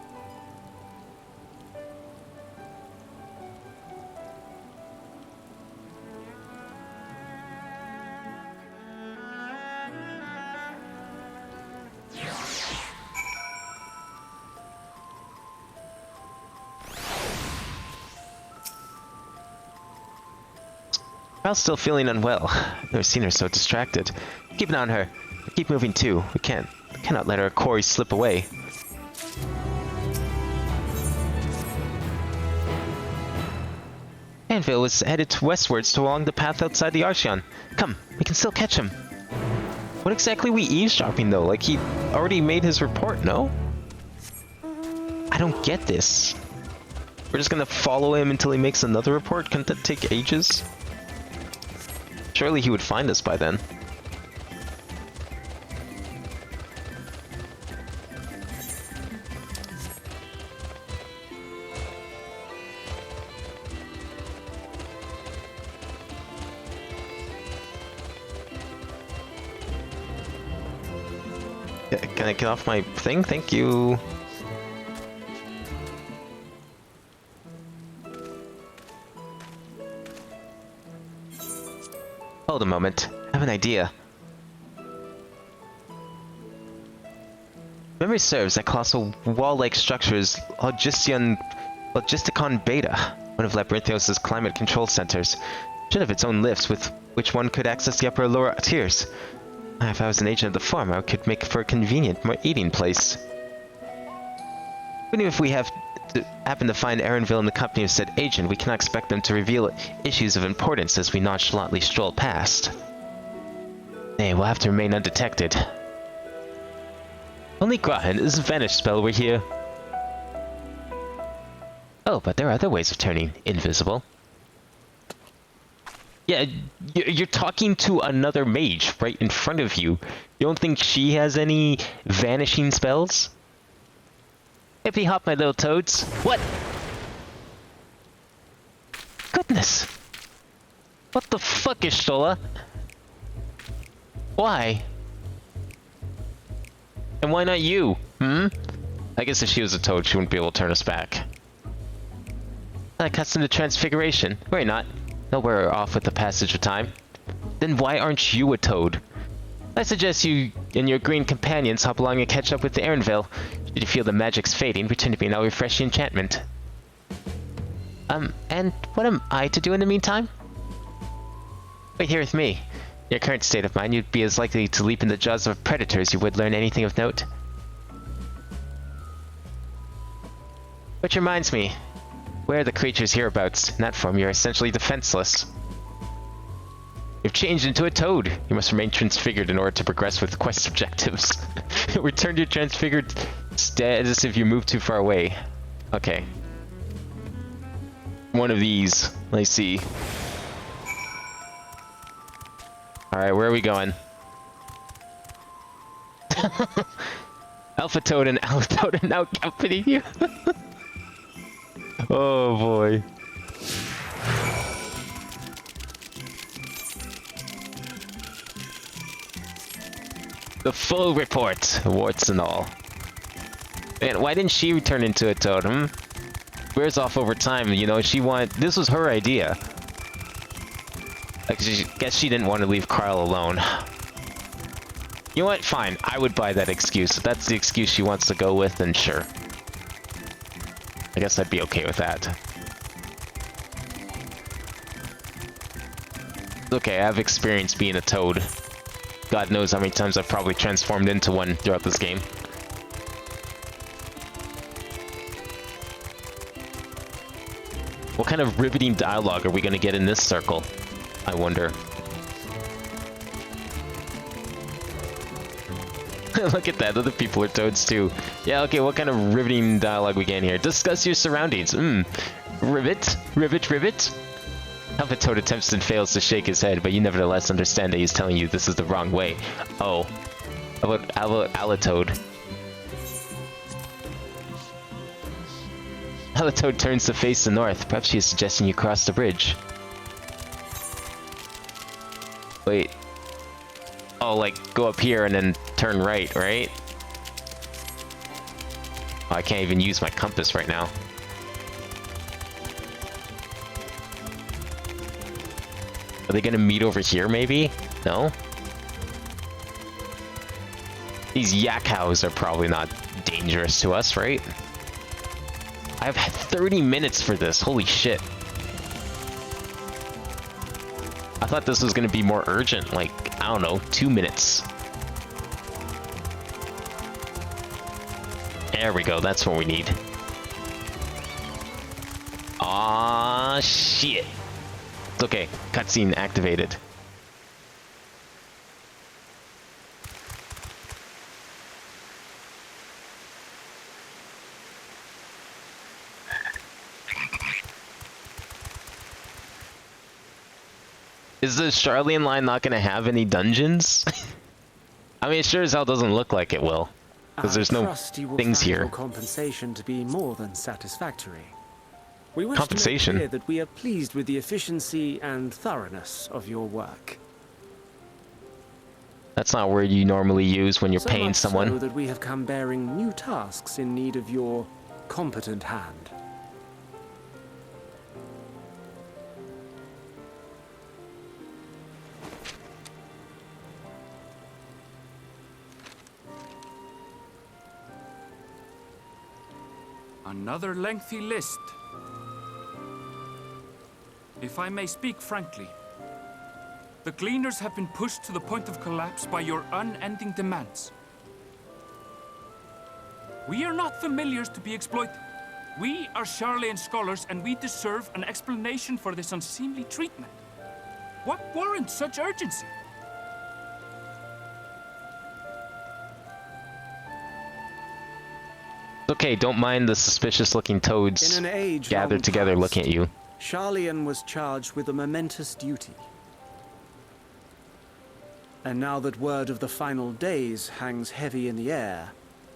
Val's still feeling unwell. I've never seen her so distracted. Keep an eye on her. Keep moving too. We cannot let our quarry slip away. Anvil was headed westwards along the path outside the Arshian. Come, we can still catch him. What exactly are we eavesdropping though? Like he already made his report, no? I don't get this. We're just gonna follow him until he makes another report? Couldn't that take ages? Surely he would find us by then. Can I get off my thing? Thank you. Hold a moment. I have an idea. Memory serves, that colossal wall-like structure is Logisticon Beta, one of Labyrinthios' climate control centers. Should have its own lifts with which one could access the upper and lower tiers. If I was an agent of the farm, I could make for a convenient, more eating place. Even if we happen to find Erenville in the company of said agent, we cannot expect them to reveal issues of importance as we nonchalantly stroll past. Hey, we'll have to remain undetected. Only Grahan is a vanish spell we're here. Oh, but there are other ways of turning invisible. Yeah, you're talking to another mage right in front of you. You don't think she has any vanishing spells? Hippity hop, my little toads. What? Goodness. What the fuck is Stola? Why? And why not you? I guess if she was a toad, she wouldn't be able to turn us back. Accustomed to transfiguration. Worry not. No, we're off with the passage of time. Then why aren't you a toad? I suggest you and your green companions hop along and catch up with the Erenville. Should you feel the magic's fading, return to me and I'll refresh the enchantment. And what am I to do in the meantime? Wait here with me. In your current state of mind, you'd be as likely to leap in the jaws of predators as you would learn anything of note. Which reminds me, where are the creatures hereabouts? In that form, you're essentially defenseless. You've changed into a toad. You must remain transfigured in order to progress with quest objectives. Return to your transfigured status if you move too far away. Okay. One of these. Let's see. Alright, where are we going? Alpha Toad and Alpha Toad are now accompanying you. Oh boy. The full report, warts and all. Man, why didn't she turn into a toad, Wears off over time, you know, this was her idea. I guess she didn't want to leave Carl alone. You know what? Fine, I would buy that excuse. If that's the excuse she wants to go with, then sure. I guess I'd be okay with that. Okay, I have experience being a toad. God knows how many times I've probably transformed into one throughout this game. What kind of riveting dialogue are we gonna get in this circle? I wonder. Look at that, other people are toads too. Yeah, okay, what kind of riveting dialogue we get in here? Discuss your surroundings. Rivet? Rivet, rivet? Alpha Toad attempts and fails to shake his head, but you nevertheless understand that he's telling you this is the wrong way. Oh. How about Alatoad? Alatoad turns to face the north. Perhaps she is suggesting you cross the bridge. Wait. Oh, like, go up here and then turn right, right? Oh, I can't even use my compass right now. Are they gonna meet over here, maybe? No? These yak cows are probably not dangerous to us, right? I have 30 minutes for this, holy shit. I thought this was gonna be more urgent, like, I don't know, 2 minutes. There we go, that's what we need. Aw, shit. It's okay, cutscene activated. Is the Charlian line not gonna have any dungeons? I mean, it sure as hell doesn't look like it will. Because there's no things here. Your compensation to be more than satisfactory. We wish Compensation? to make clear that we are pleased with the efficiency and thoroughness of your work. That's not a word you normally use when you're So paying much someone. so that we have come bearing new tasks in need of your competent hand. Another lengthy list. If I may speak frankly, the Gleaners have been pushed to the point of collapse by your unending demands. We are not familiars to be exploited. We are Charlian scholars, and we deserve an explanation for this unseemly treatment. What warrants such urgency? Okay, don't mind the suspicious-looking toads In an age gathered long together past, looking at you. Charlian was charged with a momentous duty. And now that word of the final days hangs heavy in the air,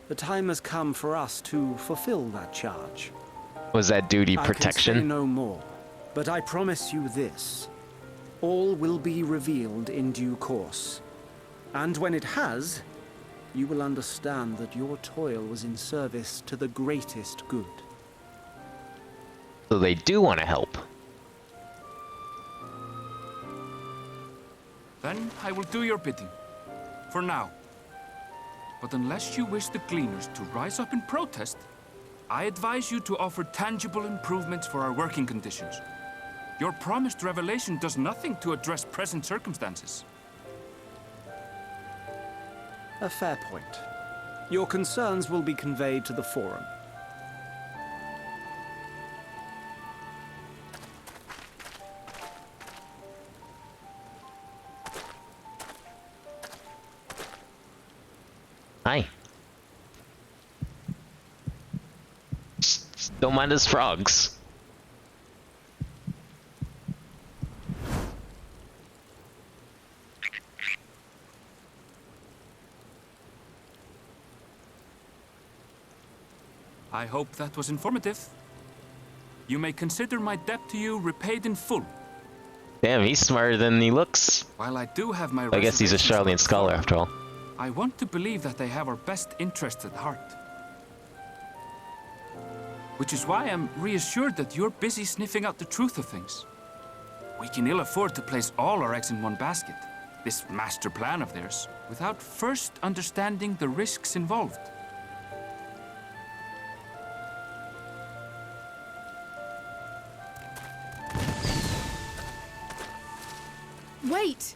the time has come for us to fulfill that charge. Was that duty I can say protection? no more, but I promise you this. All will be revealed in due course. And when it has, you will understand that your toil was in service to the greatest good. So they do want to help. Then I will do your bidding. For now. But unless you wish the Gleaners to rise up in protest, I advise you to offer tangible improvements for our working conditions. Your promised revelation does nothing to address present circumstances. A fair point. Your concerns will be conveyed to the Forum. Hi. Don't mind us frogs. I hope that was informative. You may consider my debt to you repaid in full. Damn, he's smarter than he looks. While I do have my I guess he's a reservations about Charlian the scholar Forum, after all. I want to believe that they have our best interests at heart. Which is why I'm reassured that you're busy sniffing out the truth of things. We can ill afford to place all our eggs in one basket, this master plan of theirs, without first understanding the risks involved. Wait!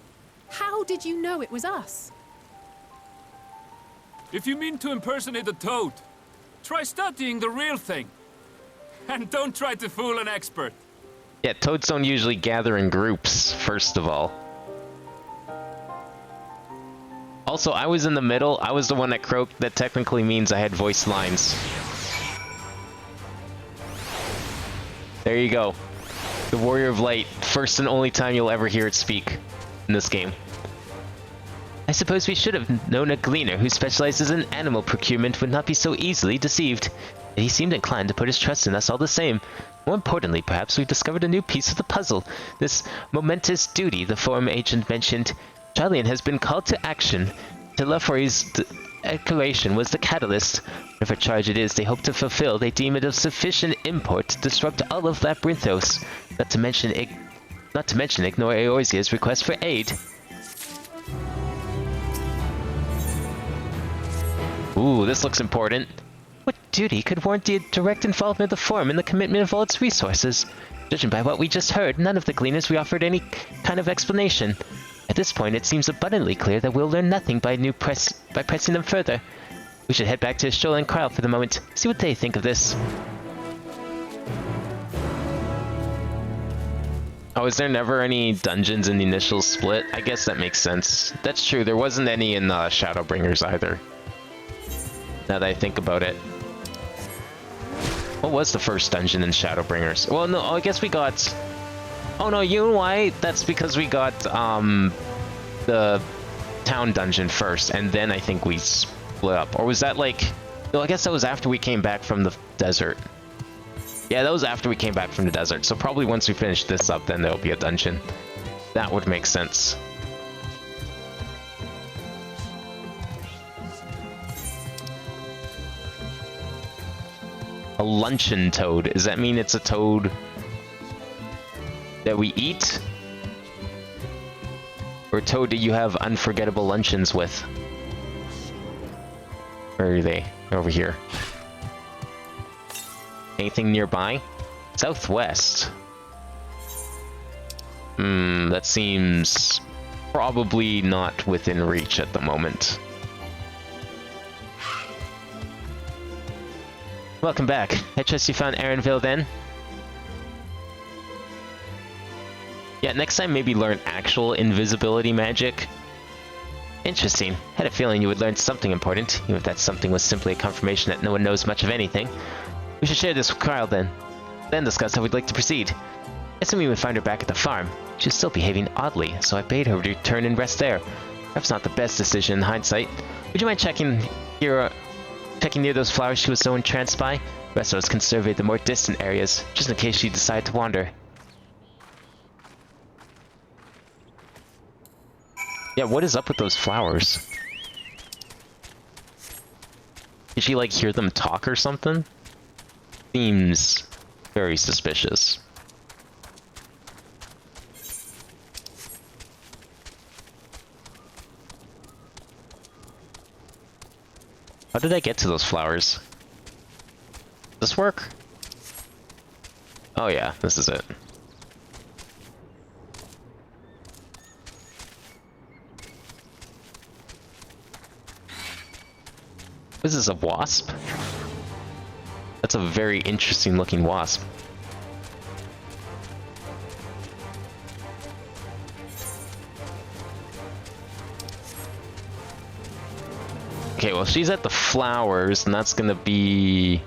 How did you know it was us? If you mean to impersonate a toad, try studying the real thing. And don't try to fool an expert. Yeah, toads don't usually gather in groups, first of all. Also, I was in the middle. I was the one that croaked. That technically means I had voiced lines. There you go. The Warrior of Light. First and only time you'll ever hear it speak in this game. I suppose we should have known a gleaner who specializes in animal procurement would not be so easily deceived. But he seemed inclined to put his trust in us all the same. More importantly, perhaps we've discovered a new piece of the puzzle. This momentous duty the forum agent mentioned. Charlian has been called to action. Telefori's declaration was the catalyst. Whatever charge it is they hope to fulfill, they deem it of sufficient import to disrupt all of Labyrinthos. Not to mention ignore Eorzea's request for aid. Ooh, this looks important. What duty could warrant the direct involvement of the forum in the commitment of all its resources? Judging by what we just heard, none of the gleaners we offered any kind of explanation. At this point, it seems abundantly clear that we'll learn nothing by pressing them further. We should head back to Shoal and Kyle for the moment, see what they think of this. Oh, is there never any dungeons in the initial split? I guess that makes sense. That's true, there wasn't any in Shadowbringers either. Now that I think about it. What was the first dungeon in Shadowbringers? Well, no, I guess we got... Oh no, you know why? That's because we got the town dungeon first, and then I think we split up. Or was that like... No, I guess that was after we came back from the desert. Yeah, that was after we came back from the desert. So probably once we finish this up, then there'll be a dungeon. That would make sense. A luncheon toad. Does that mean it's a toad that we eat? Or a toad that you have unforgettable luncheons with? Where are they? Over here. Anything nearby? Southwest. That seems probably not within reach at the moment. Welcome back. I trust you found Aaronville then? Yeah, next time maybe learn actual invisibility magic. Interesting. Had a feeling you would learn something important, even if that something was simply a confirmation that no one knows much of anything. We should share this with Carl then discuss how we'd like to proceed. Assuming we would find her back at the farm. She was still behaving oddly, so I bade her return and rest there. Perhaps not the best decision in hindsight. Would you mind checking near those flowers she was so entranced by? The rest of us can survey the more distant areas, just in case she decided to wander. Yeah, what is up with those flowers? Did she, like, hear them talk or something? Seems very suspicious. How did I get to those flowers? Does this work? Oh yeah, this is it. Is this a wasp? That's a very interesting looking wasp. Okay, well, she's at the flowers, and that's gonna be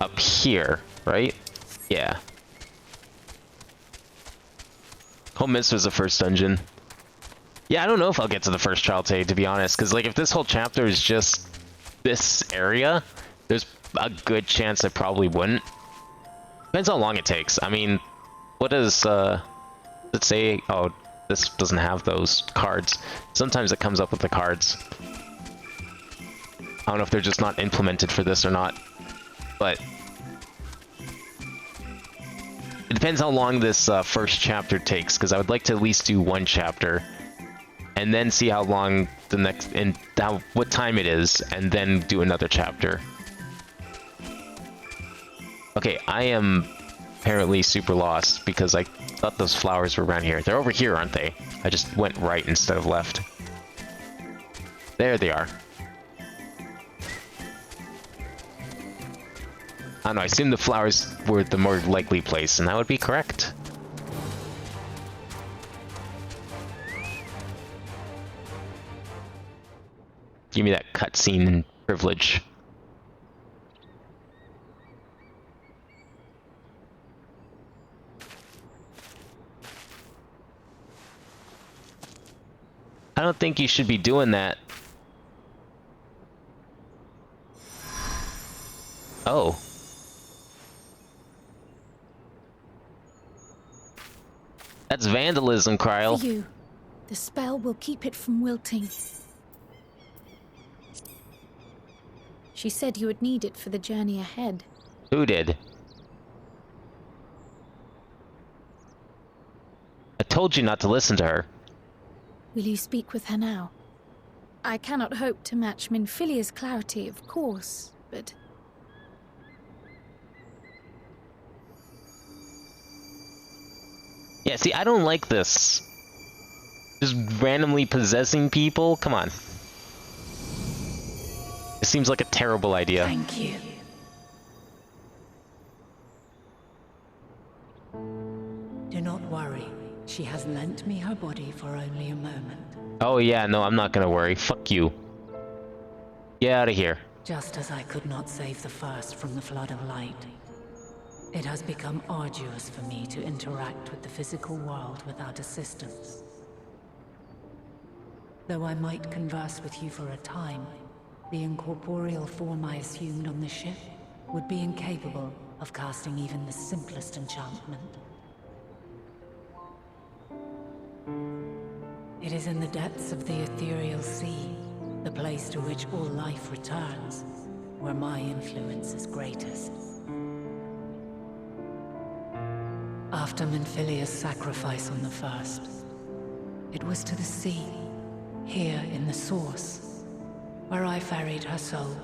up here, right? Yeah. Home Mist was the first dungeon. Yeah, I don't know if I'll get to the first trial today, to be honest, because, like, if this whole chapter is just this area, there's a good chance I probably wouldn't. Depends how long it takes. I mean, what does, let's say, oh, this doesn't have those cards. Sometimes it comes up with the cards. I don't know if they're just not implemented for this or not, but it depends how long this first chapter takes, because I would like to at least do one chapter, and then see how long the next, and what time it is, and then do another chapter. Okay, I am apparently super lost, because I thought those flowers were around here. They're over here, aren't they? I just went right instead of left. There they are. I don't know, I assume the flowers were the more likely place, and that would be correct. Give me that cutscene privilege. I don't think you should be doing that. Oh. That's vandalism, Kryl. For you, the spell will keep it from wilting. She said you would need it for the journey ahead. Who did? I told you not to listen to her. Will you speak with her now? I cannot hope to match Minfilia's clarity, of course, but... Yeah, see, I don't like this. Just randomly possessing people? Come on. It seems like a terrible idea. Thank you. Do not worry. She has lent me her body for only a moment. Oh yeah, no, I'm not gonna worry. Fuck you. Get out of here. Just as I could not save the first from the flood of light, it has become arduous for me to interact with the physical world without assistance. Though I might converse with you for a time, the incorporeal form I assumed on the ship would be incapable of casting even the simplest enchantment. It is in the depths of the ethereal sea, the place to which all life returns, where my influence is greatest. After Minfilia's sacrifice on the first, it was to the sea, here in the source, where I ferried her soul.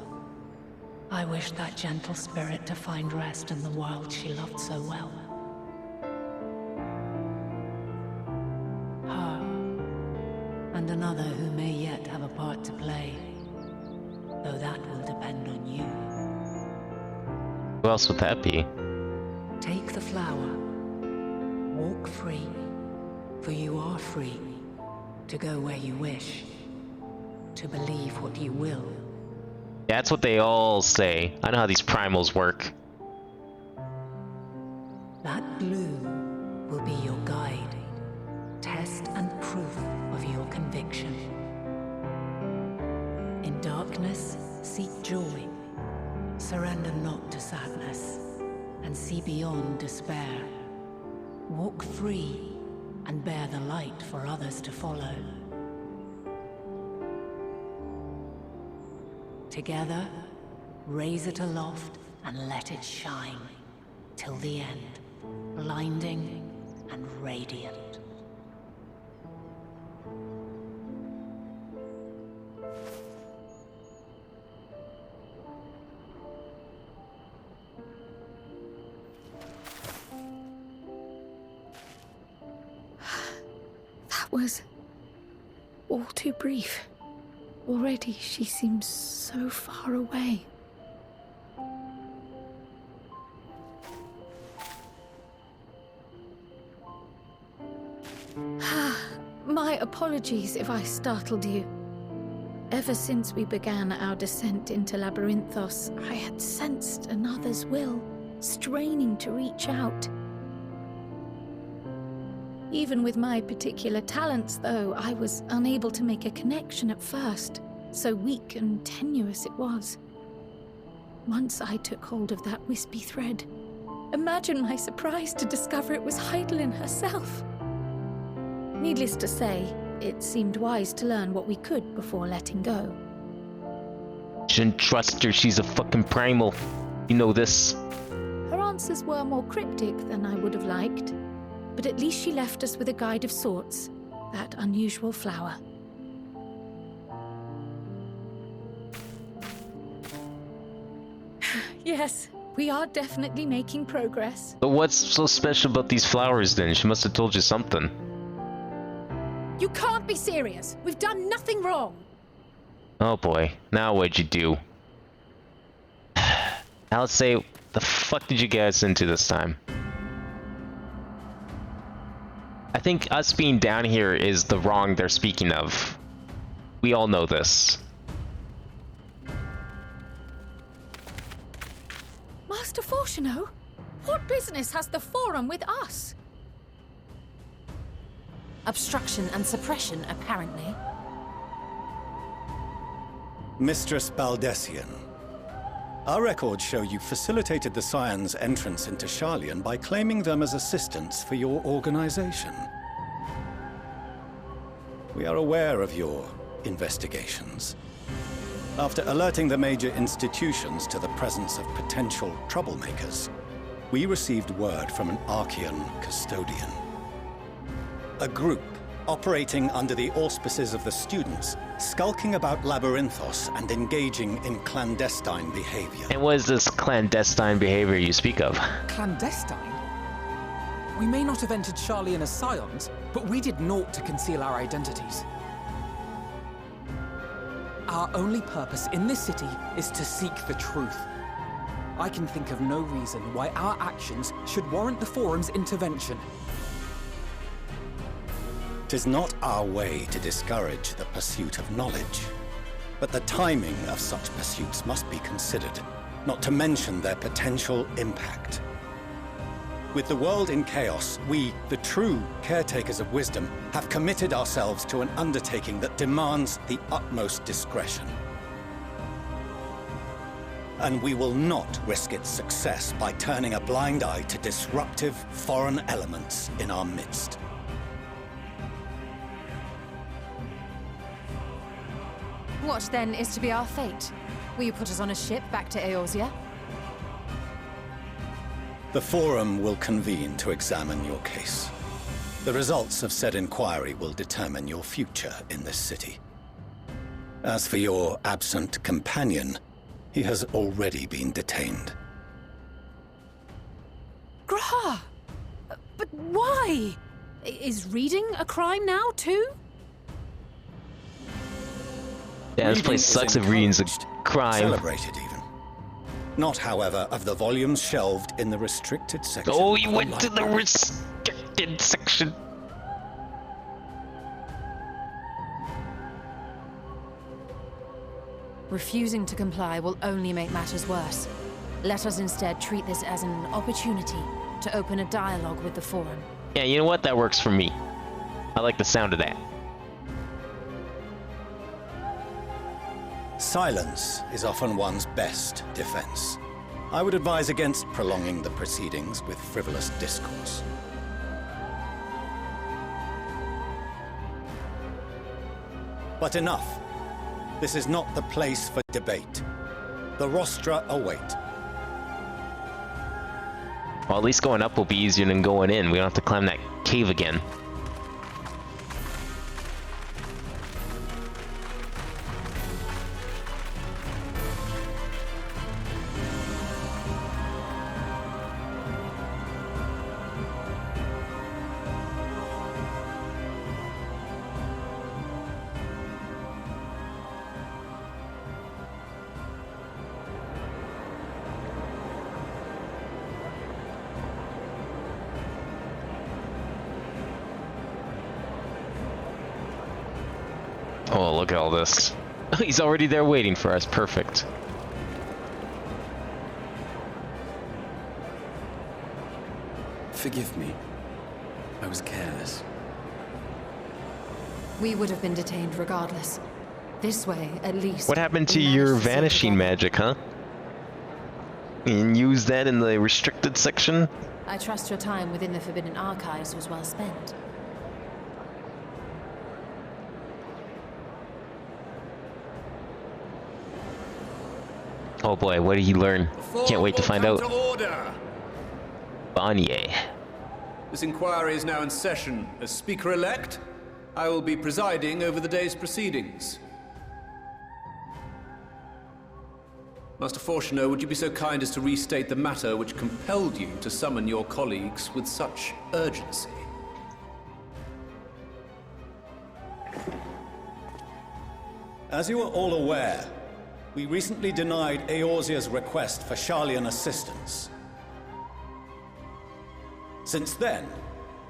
I wished that gentle spirit to find rest in the world she loved so well. Her, and another who may yet have a part to play, though that will depend on you. Who else would that be? Take the flower. Walk free, for you are free to go where you wish, to believe what you will. That's what they all say. I know how these primals work. That blue will be your guide, test and proof of your conviction. In darkness, seek joy. Surrender not to sadness, and see beyond despair. Walk free, and bear the light for others to follow. Together, raise it aloft and let it shine, till the end, blinding and radiant. Was all too brief. Already she seems so far away. My apologies if I startled you. Ever since we began our descent into Labyrinthos, I had sensed another's will, straining to reach out. Even with my particular talents, though, I was unable to make a connection at first, so weak and tenuous it was. Once I took hold of that wispy thread. Imagine my surprise to discover it was Heidelin herself. Needless to say, it seemed wise to learn what we could before letting go. Shouldn't trust her, she's a fucking primal. You know this. Her answers were more cryptic than I would have liked. But at least she left us with a guide of sorts, that unusual flower. Yes, we are definitely making progress. But what's so special about these flowers then? She must have told you something. You can't be serious. We've done nothing wrong. Oh boy, now what'd you do? Now let's say The fuck did you get us into this time? I think us being down here is the wrong they're speaking of. We all know this. Master Fortuno, what business has the Forum with us? Obstruction and suppression, apparently. Mistress Baldessian, our records show you facilitated the Scions' entrance into Sharlayan by claiming them as assistants for your organization. We are aware of your investigations. After alerting the major institutions to the presence of potential troublemakers, we received word from an Archean custodian. A group operating under the auspices of the students, skulking about Labyrinthos and engaging in clandestine behavior. And what is this clandestine behavior you speak of? Clandestine? We may not have entered Sharlayan as Scions, but we did naught to conceal our identities. Our only purpose in this city is to seek the truth. I can think of no reason why our actions should warrant the Forum's intervention. 'Tis not our way to discourage the pursuit of knowledge, but the timing of such pursuits must be considered, not to mention their potential impact. With the world in chaos, we, the true caretakers of wisdom, have committed ourselves to an undertaking that demands the utmost discretion. And we will not risk its success by turning a blind eye to disruptive foreign elements in our midst. What, then, is to be our fate? Will you put us on a ship back to Eorzea? The Forum will convene to examine your case. The results of said inquiry will determine your future in this city. As for your absent companion, he has already been detained. Graha! But why? Is reading a crime now, too? Yeah, this place sucks if reading's a crime. Celebrated, even. Not, however, of the volumes shelved in the restricted section. Oh, you went to the restricted section. Refusing to comply will only make matters worse. Let us instead treat this as an opportunity to open a dialogue with the Forum. Yeah, you know what? That works for me. I like the sound of that. Silence is often one's best defense. I would advise against prolonging the proceedings with frivolous discourse. But enough. This is not the place for debate. The rostra await. Well, at least going up will be easier than going in. We don't have to climb that cave again. Oh, look at all this. He's already there waiting for us. Perfect. Forgive me. I was careless. We would have been detained regardless. This way, at least. What happened to your vanishing magic, huh? And use that in the restricted section? I trust your time within the Forbidden Archives was well spent. Oh boy, what did he learn? Can't wait to find out. Order. Bonnier. This inquiry is now in session. As Speaker-elect, I will be presiding over the day's proceedings. Master Fortuno, would you be so kind as to restate the matter which compelled you to summon your colleagues with such urgency? As you are all aware, we recently denied Eorzea's request for Sharlayan assistance. Since then,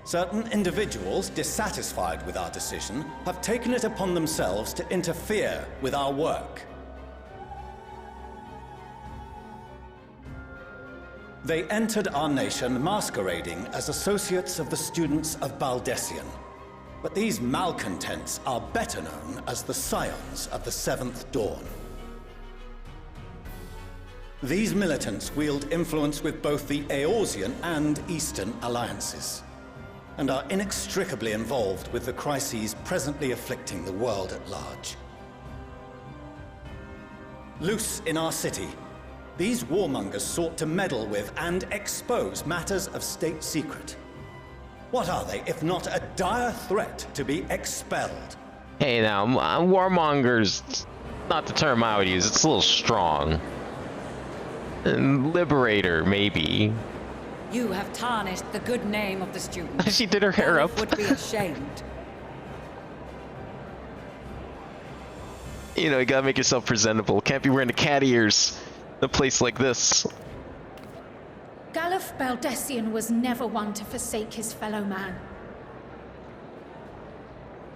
certain individuals dissatisfied with our decision have taken it upon themselves to interfere with our work. They entered our nation masquerading as associates of the students of Baldessian. But these malcontents are better known as the Scions of the Seventh Dawn. These militants wield influence with both the Eorzean and Eastern alliances, and are inextricably involved with the crises presently afflicting the world at large. Loose in our city, these warmongers sought to meddle with and expose matters of state secret. What are they, if not a dire threat to be expelled? Hey now, warmongers, not the term I would use, it's a little strong. Liberator, maybe. You have tarnished the good name of the student. She did her hair up. Would be ashamed. You know, you gotta make yourself presentable. Can't be wearing the cat ears in a place like this. Galuf Baldessian was never one to forsake his fellow man.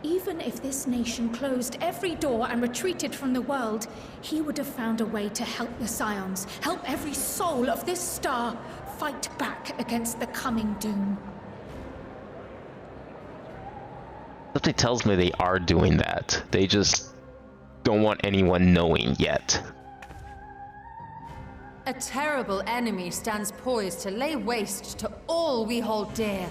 Even if this nation closed every door and retreated from the world, he would have found a way to help the Scions, help every soul of this star fight back against the coming doom. Something tells me they are doing that. They just don't want anyone knowing yet. A terrible enemy stands poised to lay waste to all we hold dear.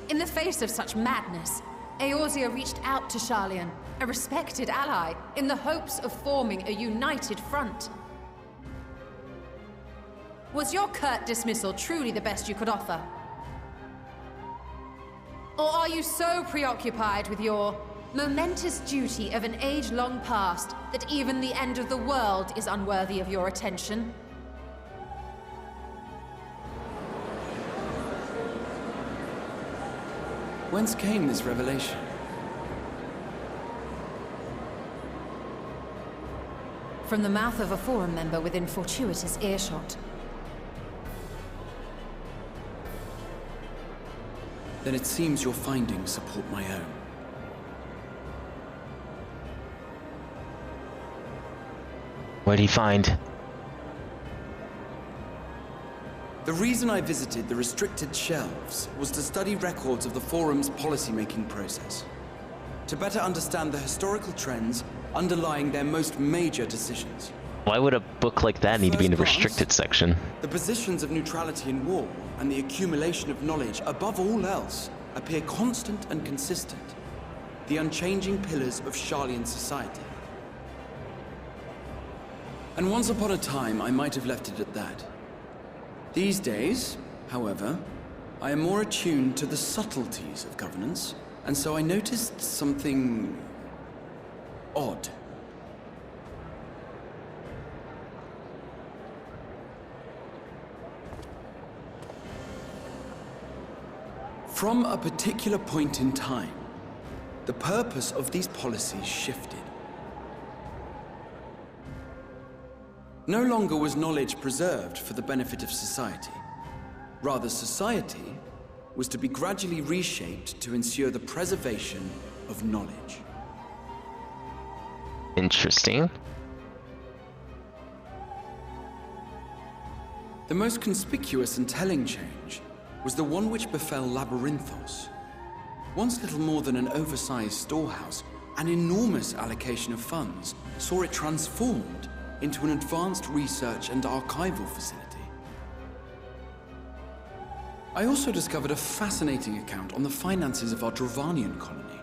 In the face of such madness, Eorzea reached out to Sharlayan, a respected ally, in the hopes of forming a united front. Was your curt dismissal truly the best you could offer? Or are you so preoccupied with your momentous duty of an age long past that even the end of the world is unworthy of your attention? Whence came this revelation? From the mouth of a Forum member within fortuitous earshot. Then it seems your findings support my own. What did he find? The reason I visited the restricted shelves was to study records of the Forum's policymaking process, to better understand the historical trends underlying their most major decisions. Why would a book like that need to be in the restricted section? The positions of neutrality in war and the accumulation of knowledge, above all else, appear constant and consistent, the unchanging pillars of Sharlayan society. And once upon a time, I might have left it at that. These days, however, I am more attuned to the subtleties of governance, and so I noticed something odd. From a particular point in time, the purpose of these policies shifted. No longer was knowledge preserved for the benefit of society. Rather, society was to be gradually reshaped to ensure the preservation of knowledge. Interesting. The most conspicuous and telling change was the one which befell Labyrinthos. Once little more than an oversized storehouse, an enormous allocation of funds saw it transformed into an advanced research and archival facility. I also discovered a fascinating account on the finances of our Dravanian colony.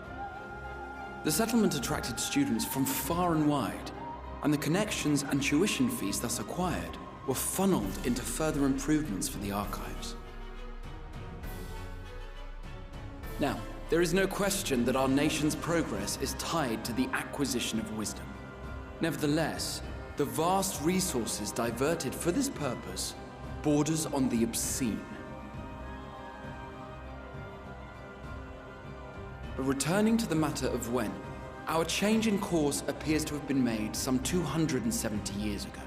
The settlement attracted students from far and wide, and the connections and tuition fees thus acquired were funneled into further improvements for the archives. Now, there is no question that our nation's progress is tied to the acquisition of wisdom. Nevertheless, the vast resources diverted for this purpose borders on the obscene. But returning to the matter of when, Our change in course appears to have been made some 270 years ago.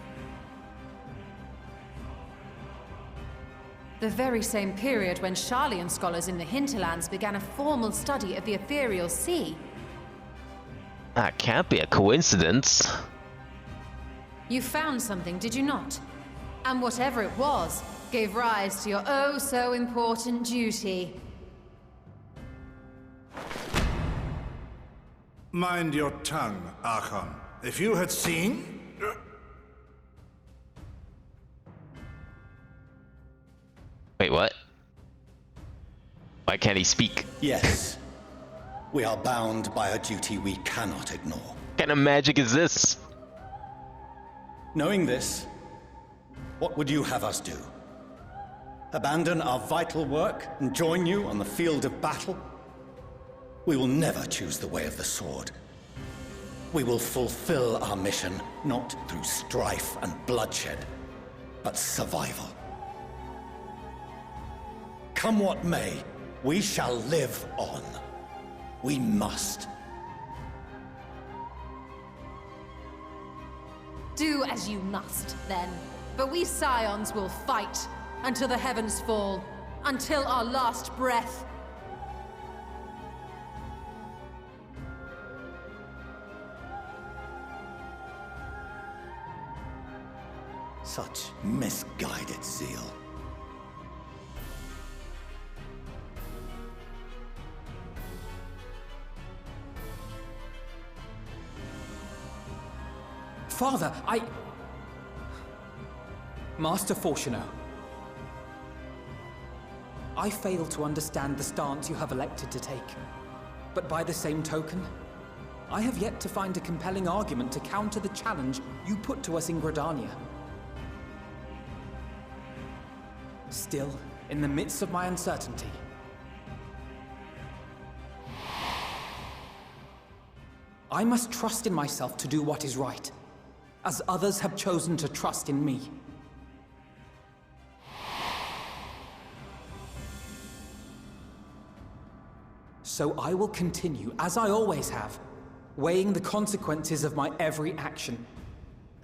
The very same period when Sharlayan scholars in the hinterlands began a formal study of the ethereal sea. That can't be a coincidence. You found something, did you not? And whatever it was, gave rise to your oh-so-important duty. Mind your tongue, Archon. If you had seen... Wait, what? Why can't he speak? Yes. We are bound by a duty we cannot ignore. What kind of magic is this? Knowing this, what would you have us do? Abandon our vital work and join you on the field of battle? We will never choose the way of the sword. We will fulfill our mission not through strife and bloodshed, but survival. Come what may, we shall live on. We must. Do as you must, then. But we Scions will fight until the heavens fall, until our last breath. Such misguided zeal. Father, Master Fortuno, I fail to understand the stance you have elected to take. But by the same token, I have yet to find a compelling argument to counter the challenge you put to us in Gridania. Still, in the midst of my uncertainty, I must trust in myself to do what is right, as others have chosen to trust in me. So I will continue, as I always have, weighing the consequences of my every action,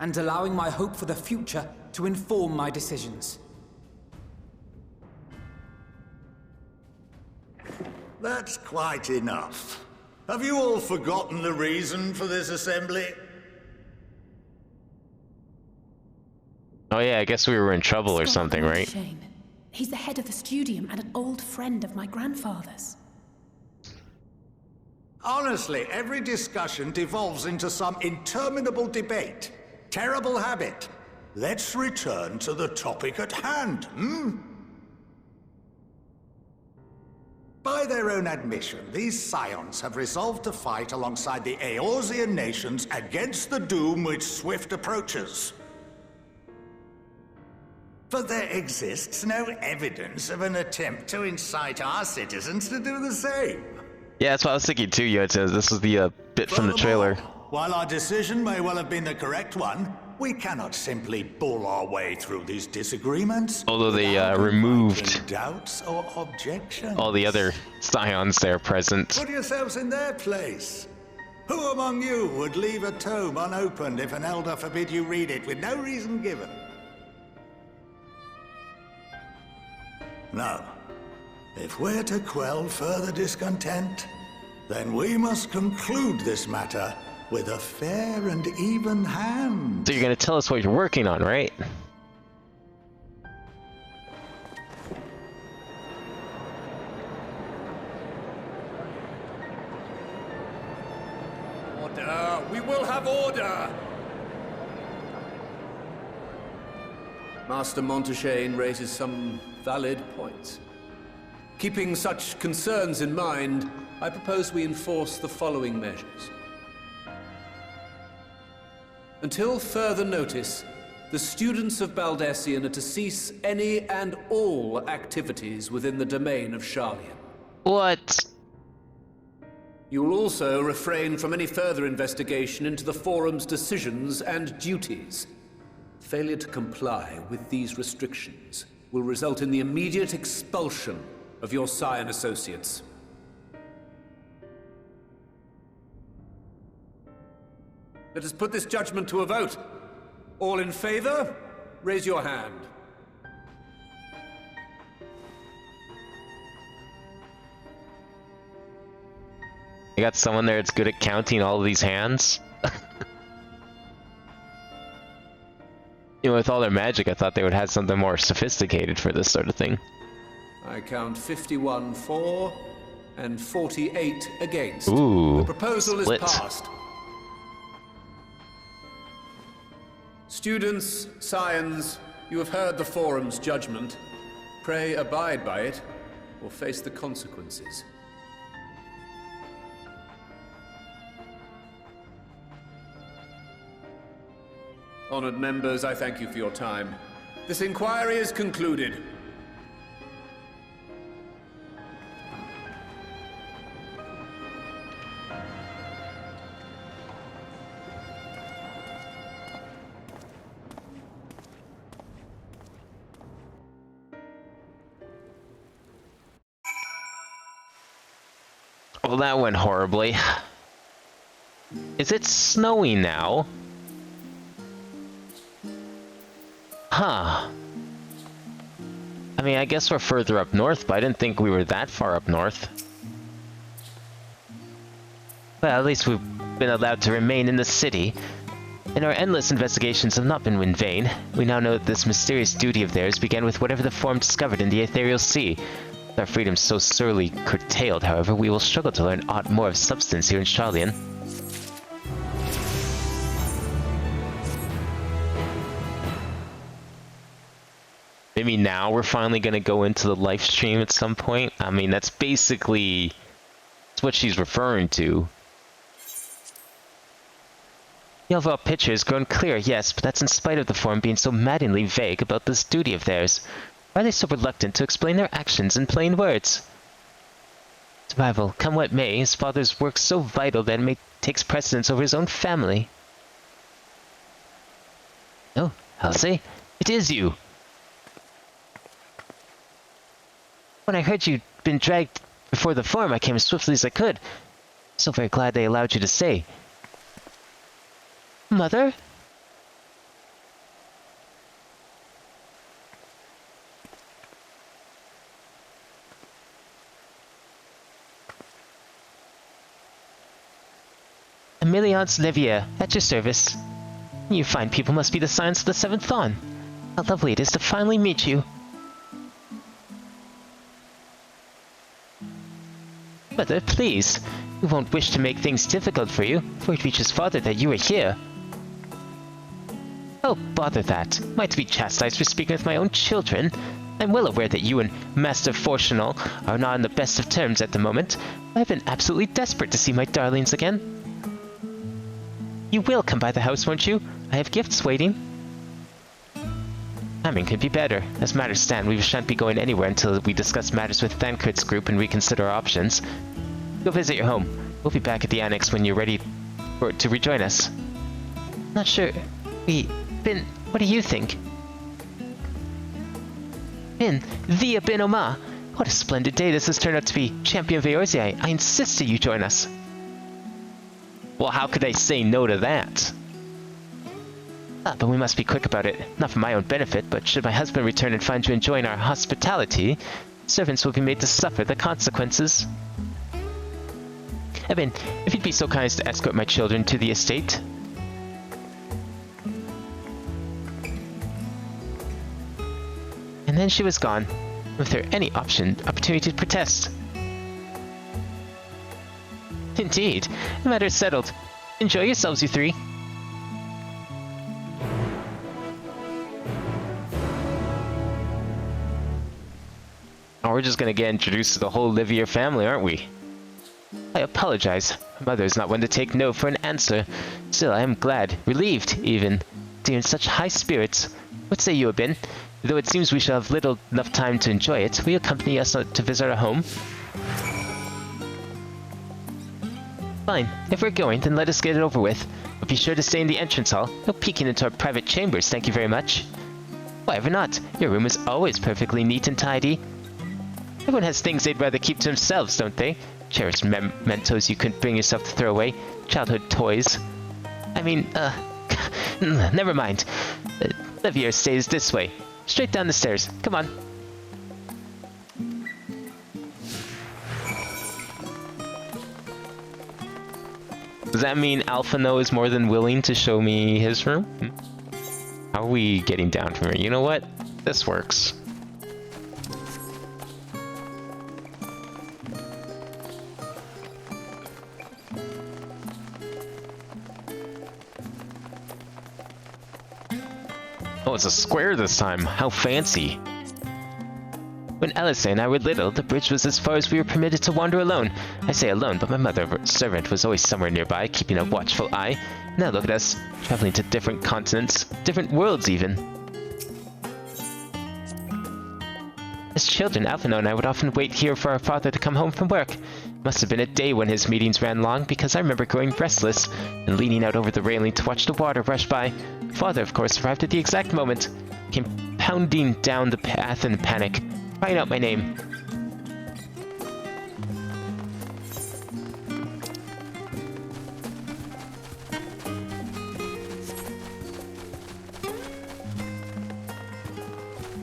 and allowing my hope for the future to inform my decisions. That's quite enough. Have you all forgotten the reason for this assembly? Oh yeah, I guess we were in trouble or something, right? Shame. He's the head of the studium and an old friend of my grandfather's. Honestly, every discussion devolves into some interminable debate. Terrible habit. Let's return to the topic at hand, By their own admission, these Scions have resolved to fight alongside the Eorzean nations against the doom which swift approaches. But there exists no evidence of an attempt to incite our citizens to do the same. Yeah, that's what I was thinking too, Yotez. This is the bit from the trailer. While our decision may well have been the correct one, we cannot simply bull our way through these disagreements. Although they removed doubts or objections. all the other Scions there present. Put yourselves in their place. Who among you would leave a tome unopened if an elder forbid you read it with no reason given? No. If we're to quell further discontent, then we must conclude this matter with a fair and even hand. So you're gonna tell us what you're working on, right? Order! We will have order! Master Montaigne raises some valid points. Keeping such concerns in mind, I propose we enforce the following measures. Until further notice, the students of Baldesion are to cease any and all activities within the domain of Sharlayan. What? You will also refrain from any further investigation into the Forum's decisions and duties. Failure to comply with these restrictions will result in the immediate expulsion of your Scion associates. Let us put this judgment to a vote. All in favor, raise your hand. You got someone there that's good at counting all of these hands? You know, with all their magic, I thought they would have something more sophisticated for this sort of thing. I count 51 for and 48 against. Ooh, the proposal split. is passed. Students, scions, you have heard the forum's judgment. Pray abide by it, or face the consequences. Honored members, I thank you for your time. This inquiry is concluded. Well, that went horribly. Is it snowing now? Huh. I mean, I guess we're further up north, but I didn't think we were that far up north. Well, at least we've been allowed to remain in the city. And our endless investigations have not been in vain. We now know that this mysterious duty of theirs began with whatever the form discovered in the ethereal sea. With our freedom so sorely curtailed, however, we will struggle to learn aught more of substance here in Sharlayan. Maybe now we're finally going to go into the live stream at some point. I mean, that's basically what she's referring to. The overall picture has grown clearer, yes, but that's in spite of the form being so maddeningly vague about this duty of theirs. Why are they so reluctant to explain their actions in plain words? Survival, come what may, his father's work so vital that it takes precedence over his own family. Oh, Halsey, it is you! When I heard you'd been dragged before the forum, I came as swiftly as I could. So very glad they allowed you to stay. Mother? Emiliance Levier, at your service. You fine people must be the scions of the Seventh Dawn. How lovely it is to finally meet you. Mother, please. We won't wish to make things difficult for you, for it reaches farther that you are here. Oh, bother that. Am I to be chastised for speaking with my own children? I'm well aware that you and Master Fortunal are not on the best of terms at the moment. I've been absolutely desperate to see my darlings again. You will come by the house, won't you? I have gifts waiting. Timing could be better. As matters stand, we shan't be going anywhere until we discuss matters with Thancred's group and reconsider our options. Go visit your home. We'll be back at the annex when you're ready to rejoin us. Not sure. Bin, what do you think? Bin, via Bin Oma. What a splendid day this has turned out to be. Champion Veorzii, I insist that you join us. Well, how could I say no to that? But we must be quick about it. Not for my own benefit, but should my husband return and find you enjoying our hospitality, servants will be made to suffer the consequences. Eben, if you'd be so kind as to escort my children to the estate. And then she was gone, with her any opportunity to protest. Indeed, the matter is settled. Enjoy yourselves, you three. Oh, we're just gonna get introduced to the whole Livier family, aren't we? I apologize. My mother is not one to take no for an answer. Still, I am glad, relieved even, to be in such high spirits. What say you, Abin? Though it seems we shall have little enough time to enjoy it, will you accompany us to visit our home? Fine. If we're going, then let us get it over with. But be sure to stay in the entrance hall. No peeking into our private chambers, thank you very much. Why ever not? Your room is always perfectly neat and tidy. Everyone has things they'd rather keep to themselves, don't they? Cherished mementos you couldn't bring yourself to throw away. Childhood toys. I mean, never mind. Olivier stays this way. Straight down the stairs. Come on. Does that mean Alphino is more than willing to show me his room? How are we getting down from here? You know what? This works. Oh, it's a square this time. How fancy. When Alice and I were little, the bridge was as far as we were permitted to wander alone. I say alone, but my mother's servant was always somewhere nearby, keeping a watchful eye. Now look at us, traveling to different continents, different worlds even. As children, Alphino and I would often wait here for our father to come home from work. Must have been a day when his meetings ran long, because I remember growing restless and leaning out over the railing to watch the water rush by. Father, of course, arrived at the exact moment, came pounding down the path in panic, crying out my name.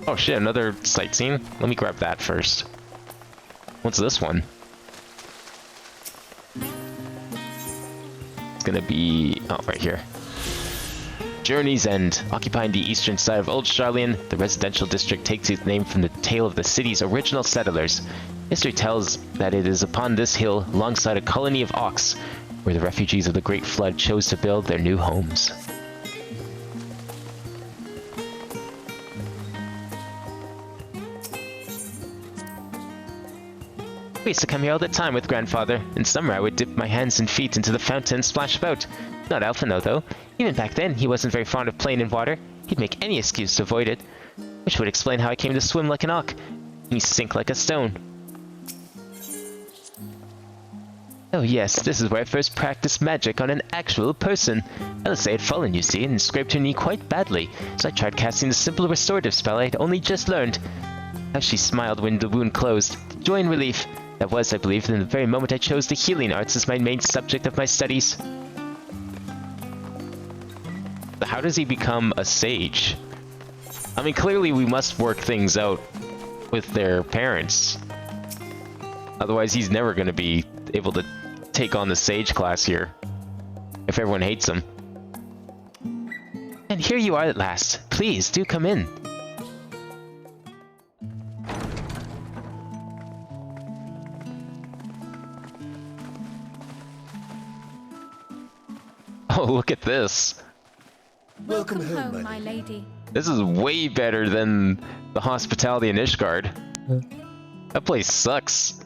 Oh shit, another sightseeing? Let me grab that first. What's this one? It's gonna be... oh, right here. Journey's End. Occupying the eastern side of Old Charlian, the residential district takes its name from the tale of the city's original settlers. History tells that it is upon this hill, alongside a colony of Ox, where the refugees of the Great Flood chose to build their new homes. We used to come here all the time with Grandfather. In summer, I would dip my hands and feet into the fountain and splash about. Not Alphino, though. Even back then, he wasn't very fond of playing in water. He'd make any excuse to avoid it. Which would explain how I came to swim like an auk. He sink like a stone. Oh yes, this is where I first practiced magic on an actual person. Alice had fallen, you see, and scraped her knee quite badly, so I tried casting the simple restorative spell I had only just learned. How she smiled when the wound closed. Joy and relief. That was, I believe, in the very moment I chose the healing arts as my main subject of my studies. How does he become a sage? I mean, clearly we must work things out with their parents. Otherwise, he's never going to be able to take on the sage class here. If everyone hates him. And here you are at last. Please, do come in. Oh, look at this. Welcome home, my lady. This is way better than the hospitality in Ishgard. That place sucks.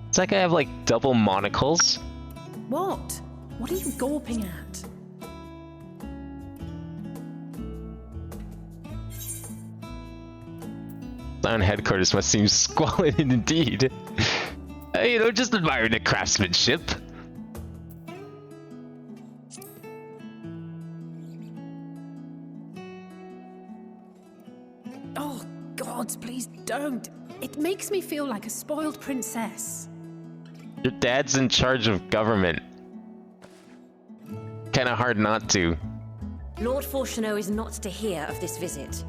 It's like I have like double monocles. What? What are you gawping at? Zion headquarters must seem squalid indeed. You know, just admiring the craftsmanship. Oh, gods, please don't. It makes me feel like a spoiled princess. Your dad's in charge of government. Kinda hard not to. Lord Fortuneau is not to hear of this visit.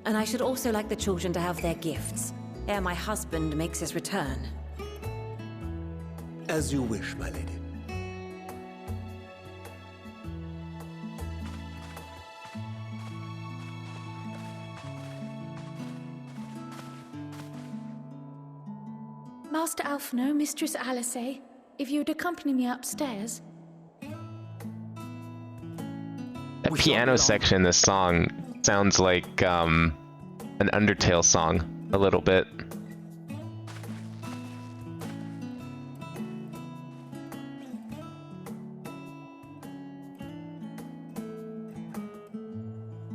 And I should also like the children to have their gifts, ere my husband makes his return. As you wish, my lady. Master Alphino, Mistress Alice, if you would accompany me upstairs. That piano section in this song sounds like an Undertale song, a little bit.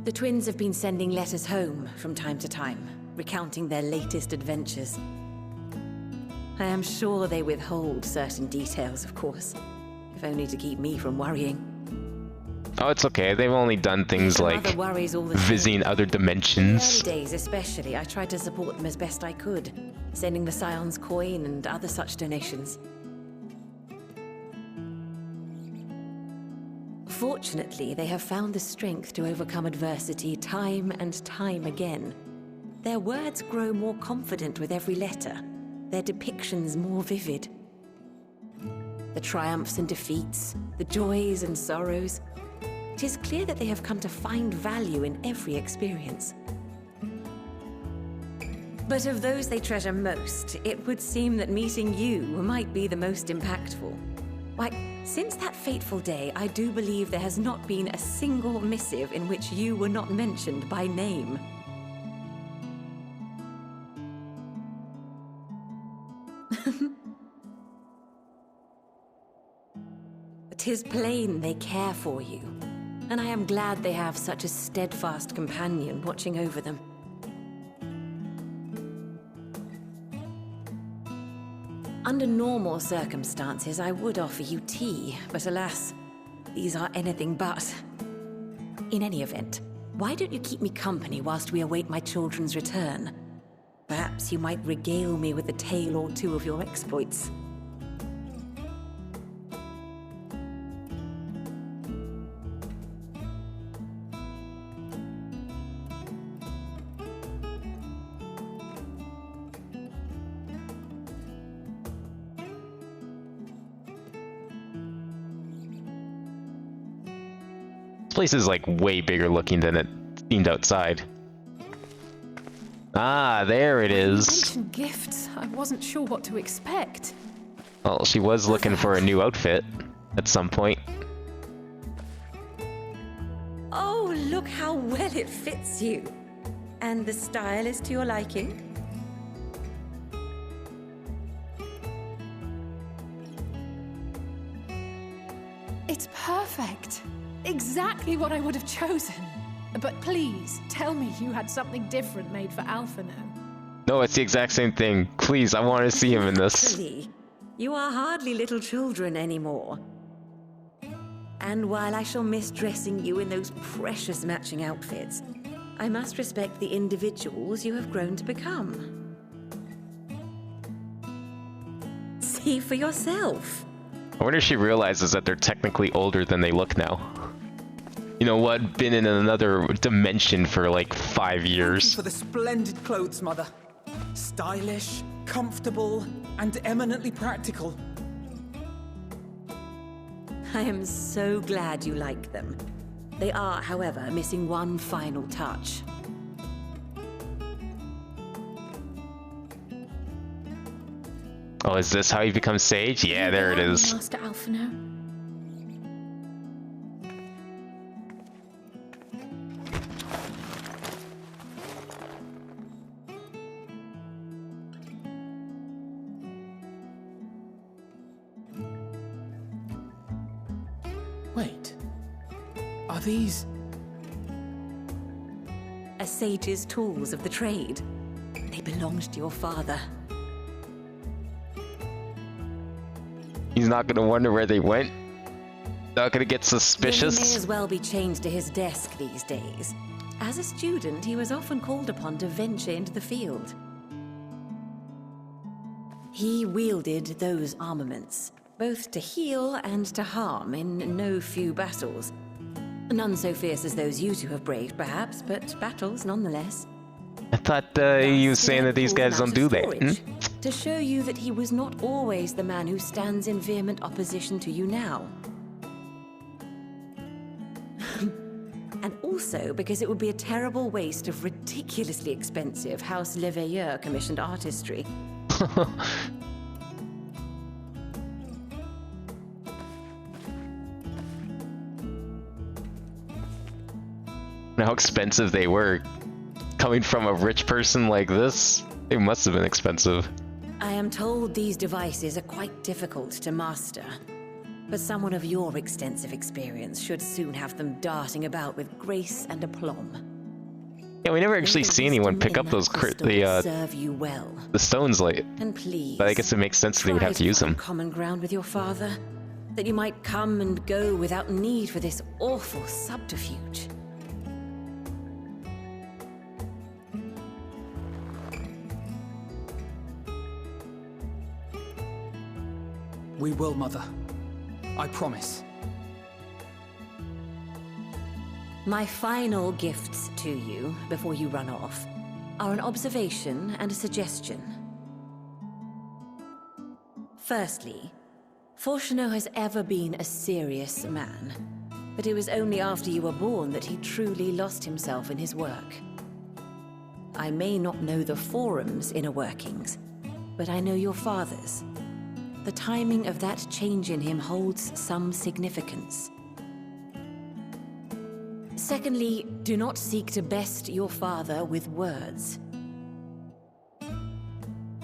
The twins have been sending letters home from time to time, recounting their latest adventures. I am sure they withhold certain details, of course. If only to keep me from worrying. Oh, it's okay. They've only done things Some like other worries all the same. visiting other In the dimensions. early days especially, I tried to support them as best I could, sending the Scion's coin and other such donations. Fortunately, they have found the strength to overcome adversity time and time again. Their words grow more confident with every letter, their depictions more vivid. The triumphs and defeats, the joys and sorrows. It is clear that they have come to find value in every experience. But of those they treasure most, it would seem that meeting you might be the most impactful. Why, since that fateful day, I do believe there has not been a single missive in which you were not mentioned by name. "'Tis plain they care for you, and I am glad they have such a steadfast companion watching over them. Under normal circumstances, I would offer you tea, but alas, these are anything but. In any event, why don't you keep me company whilst we await my children's return? Perhaps you might regale me with a tale or two of your exploits." This place is like way bigger looking than it seemed outside. Ah, there it is. Ancient gifts. I wasn't sure what to expect. Well, she was looking for a new outfit at some point. Oh, look how well it fits you. And the style is to your liking? It's perfect. Exactly what I would have chosen. But please, tell me you had something different made for Alphino. No, it's the exact same thing. Please, I want to see him in this. Actually, you are hardly little children anymore. And while I shall miss dressing you in those precious matching outfits, I must respect the individuals you have grown to become. See for yourself. I wonder if she realizes that they're technically older than they look now. You know what? Been in another dimension for like 5 years. Thank you for the splendid clothes, Mother. Stylish, comfortable, and eminently practical. I am so glad you like them. They are, however, missing one final touch. Oh, is this how you become Sage? Yeah, there it is. Master Alphino. Wait. Are these... A sage's tools of the trade. They belonged to your father. He's not gonna wonder where they went. Not gonna get They may suspicious. as well be chained to his desk these days. As a student, he was often called upon to venture into the field. He wielded those armaments, both to heal and to harm in no few battles. None so fierce as those you two have braved, perhaps, but battles nonetheless. I thought you were saying that these guys don't do that. Hmm? To show you that he was not always the man who stands in vehement opposition to you now. And also because it would be a terrible waste of ridiculously expensive House Leveilleur commissioned artistry. How expensive they were. Coming from a rich person like this, they must have been expensive. I am told these devices are quite difficult to master, but someone of your extensive experience should soon have them darting about with grace and aplomb. Yeah, we never actually see anyone pick up those serve you well. the stones late. And please, But I guess it makes sense that they would have to use them. Common ground with your father, that you might come and go without need for this awful subterfuge. We will, Mother. I promise. My final gifts to you, before you run off, are an observation and a suggestion. Firstly, Fortunato has ever been a serious man, but it was only after you were born that he truly lost himself in his work. I may not know the Forum's inner workings, but I know your father's. The timing of that change in him holds some significance. Secondly, do not seek to best your father with words.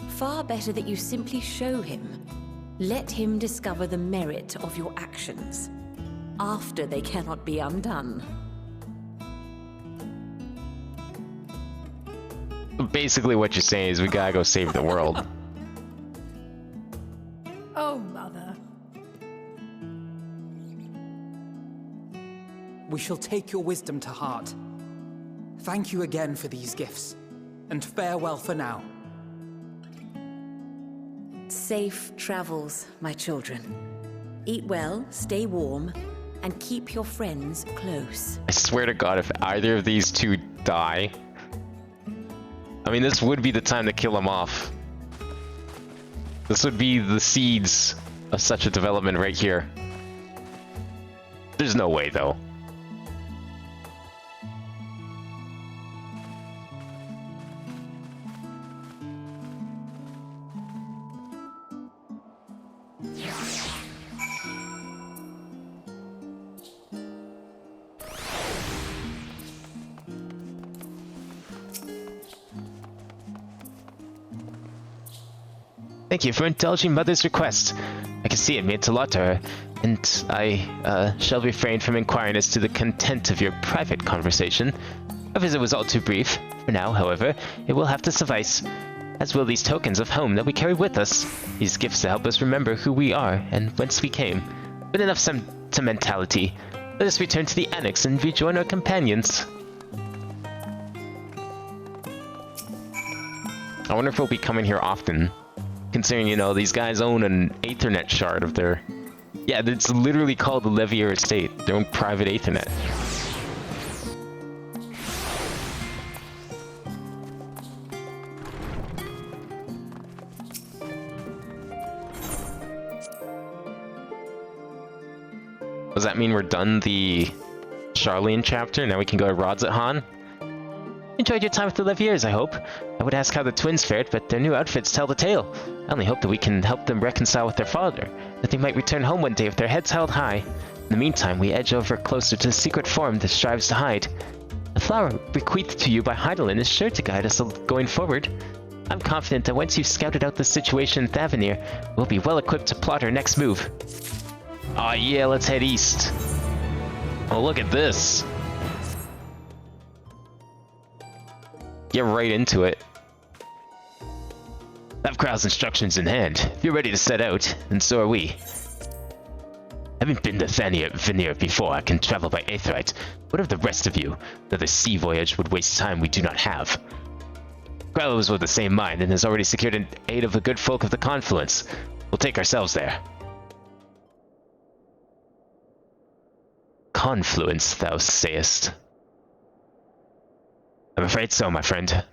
Far better that you simply show him. Let him discover the merit of your actions, after they cannot be undone. Basically what you're saying is we gotta go save the world. Oh, Mother. We shall take your wisdom to heart. Thank you again for these gifts, and farewell for now. Safe travels, my children. Eat well, stay warm, and keep your friends close. I swear to God, if either of these two die, I mean, this would be the time to kill them off. This would be the seeds of such a development right here. There's no way, though. Thank you for indulging Mother's request. I can see it meant a lot to her, and I shall refrain from inquiring as to the content of your private conversation. Our visit was all too brief. For now, however, it will have to suffice, as will these tokens of home that we carry with us. These gifts to help us remember who we are and whence we came. But enough sentimentality. Let us return to the annex and rejoin our companions. I wonder if we'll be coming here often. Considering, you know, these guys own an Aethernet shard of their... Yeah, it's literally called the Levier Estate, their own private Aethernet. Does that mean we're done the Charlene chapter? Now we can go to Radz-at-han? Enjoyed your time with the Leviers, I hope. I would ask how the twins fared, but their new outfits tell the tale. I only hope that we can help them reconcile with their father, that they might return home one day with their heads held high. In the meantime, we edge over closer to the secret forum that strives to hide. The flower bequeathed to you by Heidelin is sure to guide us going forward. I'm confident that once you've scouted out the situation at Thavanir, we'll be well equipped to plot our next move. Aw, yeah, let's head east. Oh, look at this. Get right into it. I've Krau's instructions in hand. If you're ready to set out, and so are we. Haven't been to Thavanir before. I can travel by Aetherite. What of the rest of you? Another sea voyage would waste time we do not have. Krau was with the same mind and has already secured an aid of the good folk of the Confluence. We'll take ourselves there. Confluence, thou sayest? I'm afraid so, my friend.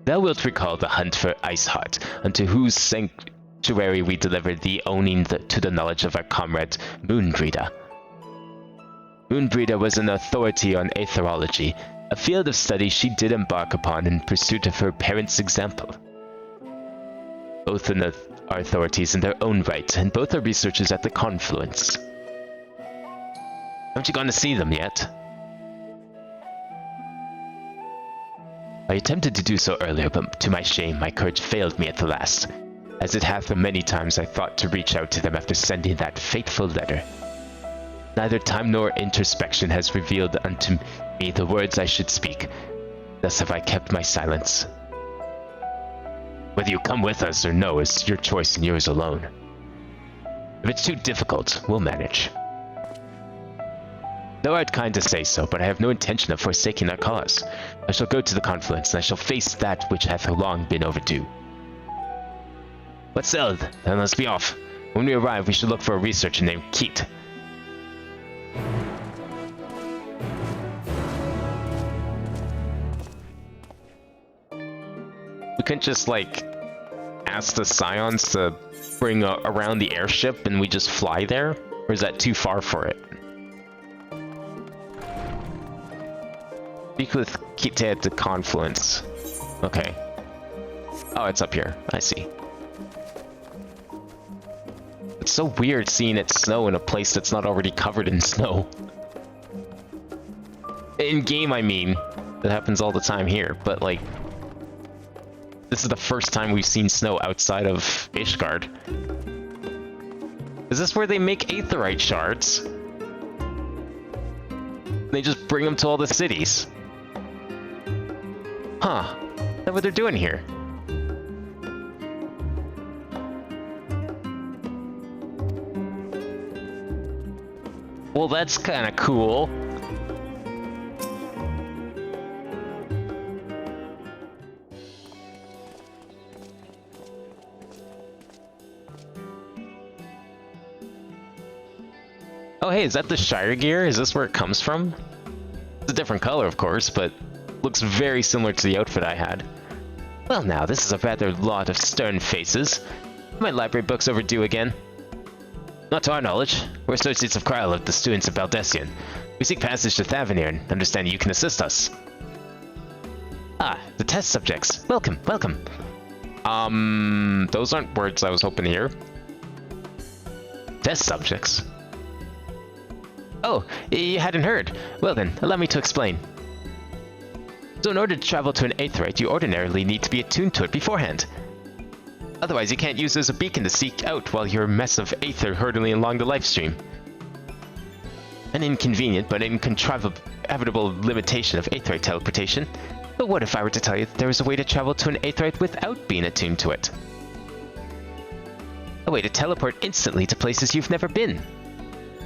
Thou wilt recall the hunt for Iceheart, unto whose sanctuary we delivered the owning to the knowledge of our comrade Moonbreeder. Moonbreeder was an authority on aetherology, a field of study she did embark upon in pursuit of her parents' example. Both are authorities in their own right, and both are researchers at the Confluence. Haven't you gone to see them yet? I attempted to do so earlier, but to my shame, my courage failed me at the last, as it hath many times I thought to reach out to them after sending that fateful letter. Neither time nor introspection has revealed unto me the words I should speak. Thus have I kept my silence. Whether you come with us or no is your choice and yours alone. If it's too difficult, we'll manage. Thou art kind to say so, but I have no intention of forsaking our cause. I shall go to the confluence, and I shall face that which hath long been overdue. What's said? Then let's be off. When we arrive, we should look for a researcher named Keat. We couldn't just, like, ask the Scions to bring around the airship and we just fly there? Or is that too far for it? Speak with Keat at the confluence. Okay. Oh, it's up here. I see. It's so weird seeing it snow in a place that's not already covered in snow. In game, I mean. That happens all the time here, but like... This is the first time we've seen snow outside of Ishgard. Is this where they make aetheryte shards? They just bring them to all the cities. Huh. Is that what they're doing here? Well, that's kind of cool. Oh hey, is that the Shire gear? Is this where it comes from? It's a different color, of course, but looks very similar to the outfit I had. Well now, this is a rather lot of stern faces. My library book's overdue again. Not to our knowledge. We're associates of Kryle of the students of Baldessian. We seek passage to Thavnir and understand you can assist us. Ah, the test subjects. Welcome, welcome. Those aren't words I was hoping to hear. Test subjects? Oh, you hadn't heard. Well then, allow me to explain. So in order to travel to an aetheryte, you ordinarily need to be attuned to it beforehand. Otherwise, you can't use it as a beacon to seek out while you're a mess of aether hurtling along the life stream. An inconvenient but inevitable limitation of aetheryte teleportation. But what if I were to tell you that there was a way to travel to an aetheryte without being attuned to it? A way to teleport instantly to places you've never been.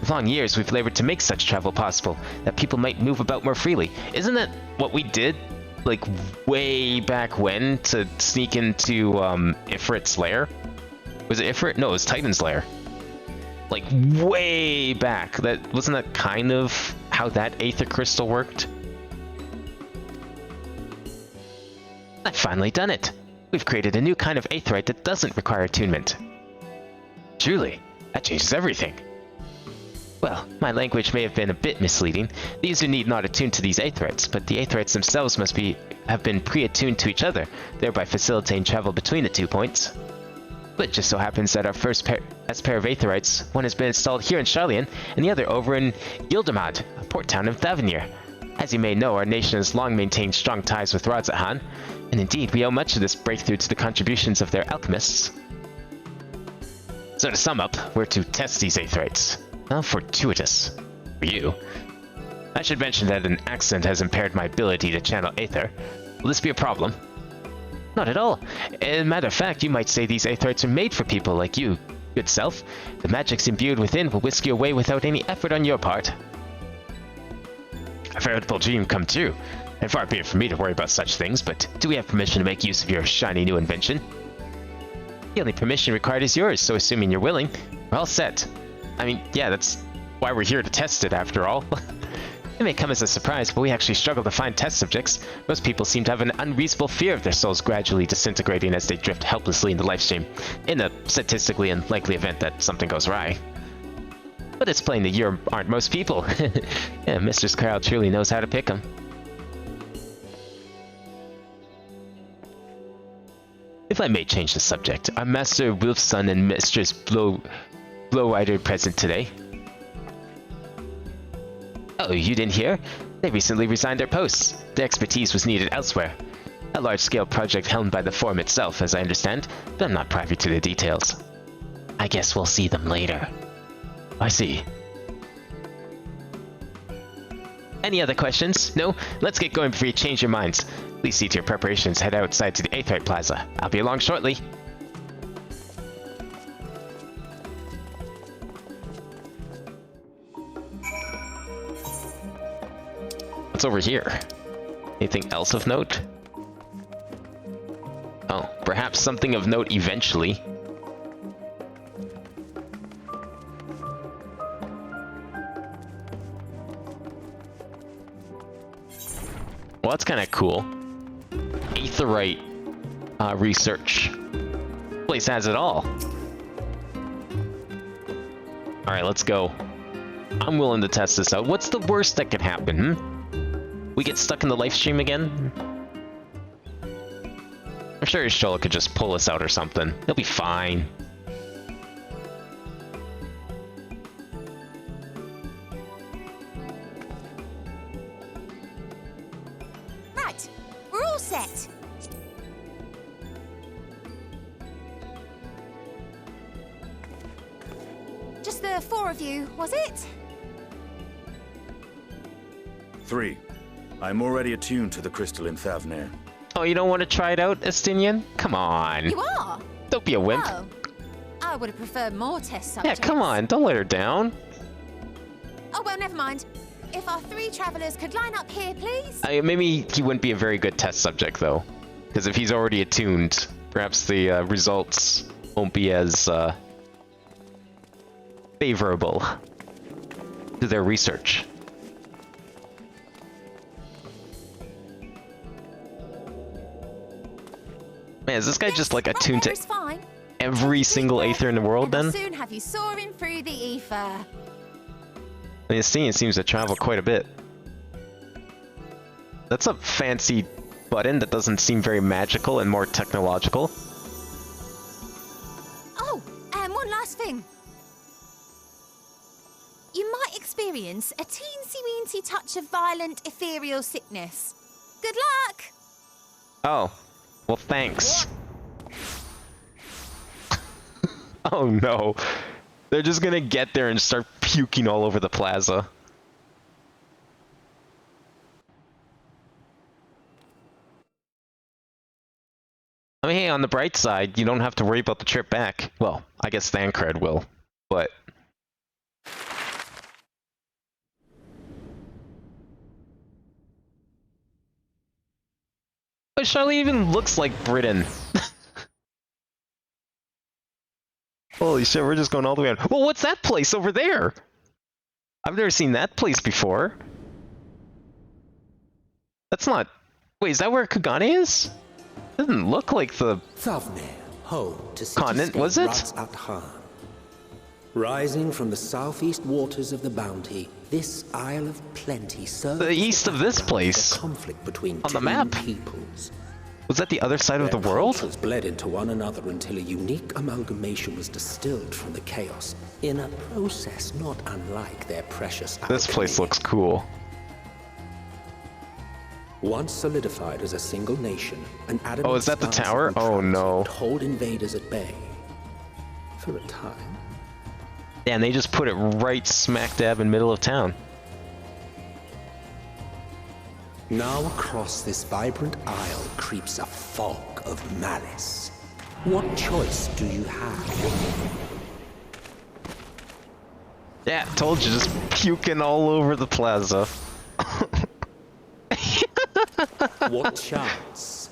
For long years, we've labored to make such travel possible, that people might move about more freely. Isn't that what we did, like, way back when, to sneak into, Ifrit's lair? Was it Ifrit? No, it was Titan's lair. Like, way back. Wasn't that kind of how that Aether Crystal worked? I've finally done it! We've created a new kind of aetheryte that doesn't require attunement. Truly, that changes everything. Well, my language may have been a bit misleading. The user need not attune to these aetherytes, but the aetherytes themselves must have been pre-attuned to each other, thereby facilitating travel between the 2 points. But it just so happens that our first pair of aetherytes, one has been installed here in Sharlayan, and the other over in Yildirmad, a port town of Thavnir. As you may know, our nation has long maintained strong ties with radz-at-han, and indeed we owe much of this breakthrough to the contributions of their alchemists. So to sum up, we're to test these aetherytes. How fortuitous. For you. I should mention that an accident has impaired my ability to channel aether. Will this be a problem? Not at all. As a matter of fact, you might say these aetherytes are made for people like you, good self. The magics imbued within will whisk you away without any effort on your part. A veritable dream come true. And far be it from me to worry about such things, but do we have permission to make use of your shiny new invention? The only permission required is yours, so assuming you're willing, we're all set. I mean, yeah, that's why we're here to test it, after all. It may come as a surprise, but we actually struggle to find test subjects. Most people seem to have an unreasonable fear of their souls gradually disintegrating as they drift helplessly in the lifestream, in a statistically unlikely event that something goes awry. But it's plain that you aren't most people. Yeah, Mistress Kryle truly knows how to pick them. If I may change the subject, are Master Wolfson and Mistress Blowrider present today? Oh, you didn't hear? They recently resigned their posts. Their expertise was needed elsewhere. A large-scale project helmed by the Forum itself, as I understand, but I'm not privy to the details. I guess we'll see them later. I see. Any other questions? No? Let's get going before you change your minds. Please see to your preparations. Head outside to the Aetheryte Plaza. I'll be along shortly. What's over here? Anything else of note? Oh, perhaps something of note eventually. Well, that's kind of cool. Aetheryte research. Place has it all. Alright, let's go. I'm willing to test this out. What's the worst that could happen, We get stuck in the live stream again? I'm sure Ishtola could just pull us out or something. He'll be fine. Right, we're all set. Just the 4 of you, was it? 3. I'm already attuned to the crystal in Thavnir. Oh, you don't want to try it out, Estinian? Come on. You are? Don't be a wimp. Oh, I would have preferred more test Yeah, subjects. come on. Don't let her down. Oh, well, never mind. If our 3 travelers could line up here, please. Maybe he wouldn't be a very good test subject, though. Because if he's already attuned, perhaps the results won't be as favorable to their research. Man, is this guy just like attuned to every single Aether in the world then? I'll soon have you soaring through the ether. The Estinian seems to travel quite a bit. That's a fancy button that doesn't seem very magical and more technological. Oh, and one last thing. You might experience a teensy-weensy touch of violent ethereal sickness. Good luck! Oh. Well, thanks. Oh no. They're just gonna get there and start puking all over the plaza. I mean, hey, on the bright side, you don't have to worry about the trip back. Well, I guess Thancred will, but... But Charlie even looks like Britain. Holy shit, we're just going all the way on. Well, what's that place over there? I've never seen that place before. That's not... Wait, is that where Kugane is? Doesn't look like the... Thavnir, home to continent, was it? Radz-at-han. Rising from the southeast waters of the Bounty, this Isle of Plenty serves the east of this place. Conflict between on the map. Peoples. Was that the other side of the world? Cultures bled into one another until a unique amalgamation was distilled from the chaos in a process not unlike their precious alchemy. This place looks cool. Once solidified as a single nation, an adamant oh, is that the tower? Oh no. Hold invaders at bay for a time. Yeah, and they just put it right smack dab in the middle of town. Now across this vibrant isle creeps a fog of malice. What choice do you have? Yeah, told you, just puking all over the plaza. What chance?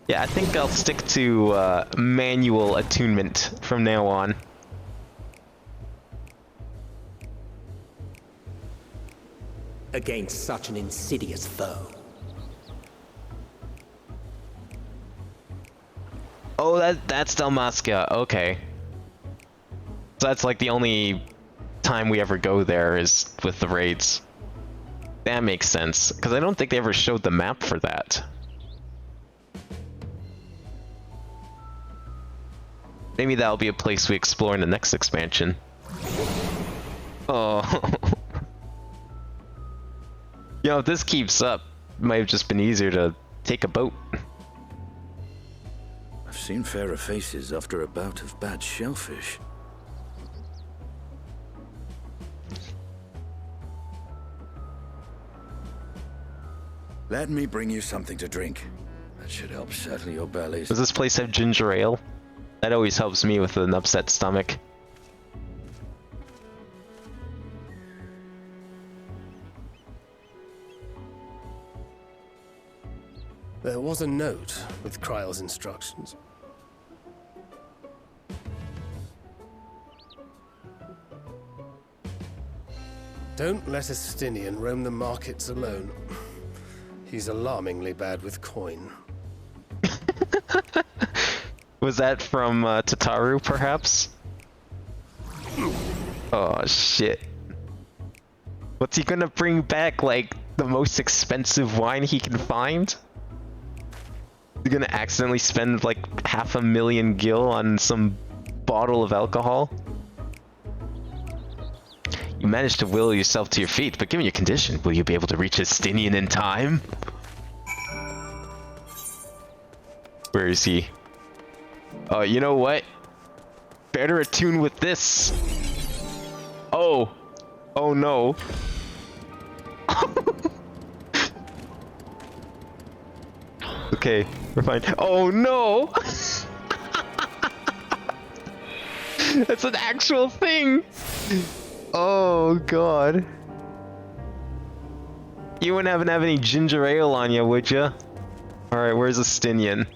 Yeah, I think I'll stick to manual attunement from now on. Against such an insidious foe. Oh, that's Dalmasca. Okay. So that's like the only time we ever go there is with the raids. That makes sense, because I don't think they ever showed the map for that. Maybe that'll be a place we explore in the next expansion. Oh. You know, if this keeps up, it might have just been easier to take a boat. I've seen fairer faces after a bout of bad shellfish. Let me bring you something to drink. That should help settle your bellies. Does this place have ginger ale? That always helps me with an upset stomach. There was a note with Kryle's instructions. Don't let a Stinian roam the markets alone. He's alarmingly bad with coin. Was that from Tataru, perhaps? Oh, shit. What's he gonna bring back, like, the most expensive wine he can find? He's gonna accidentally spend, like, 500,000 gil on some bottle of alcohol? You managed to will yourself to your feet, but given your condition, will you be able to reach Estinian in time? Where is he? Oh, you know what? Better attune with this. Oh. Oh no. Okay, we're fine. Oh no! That's an actual thing! Oh god. You wouldn't have any ginger ale on you, would ya? Alright, where's Estinian?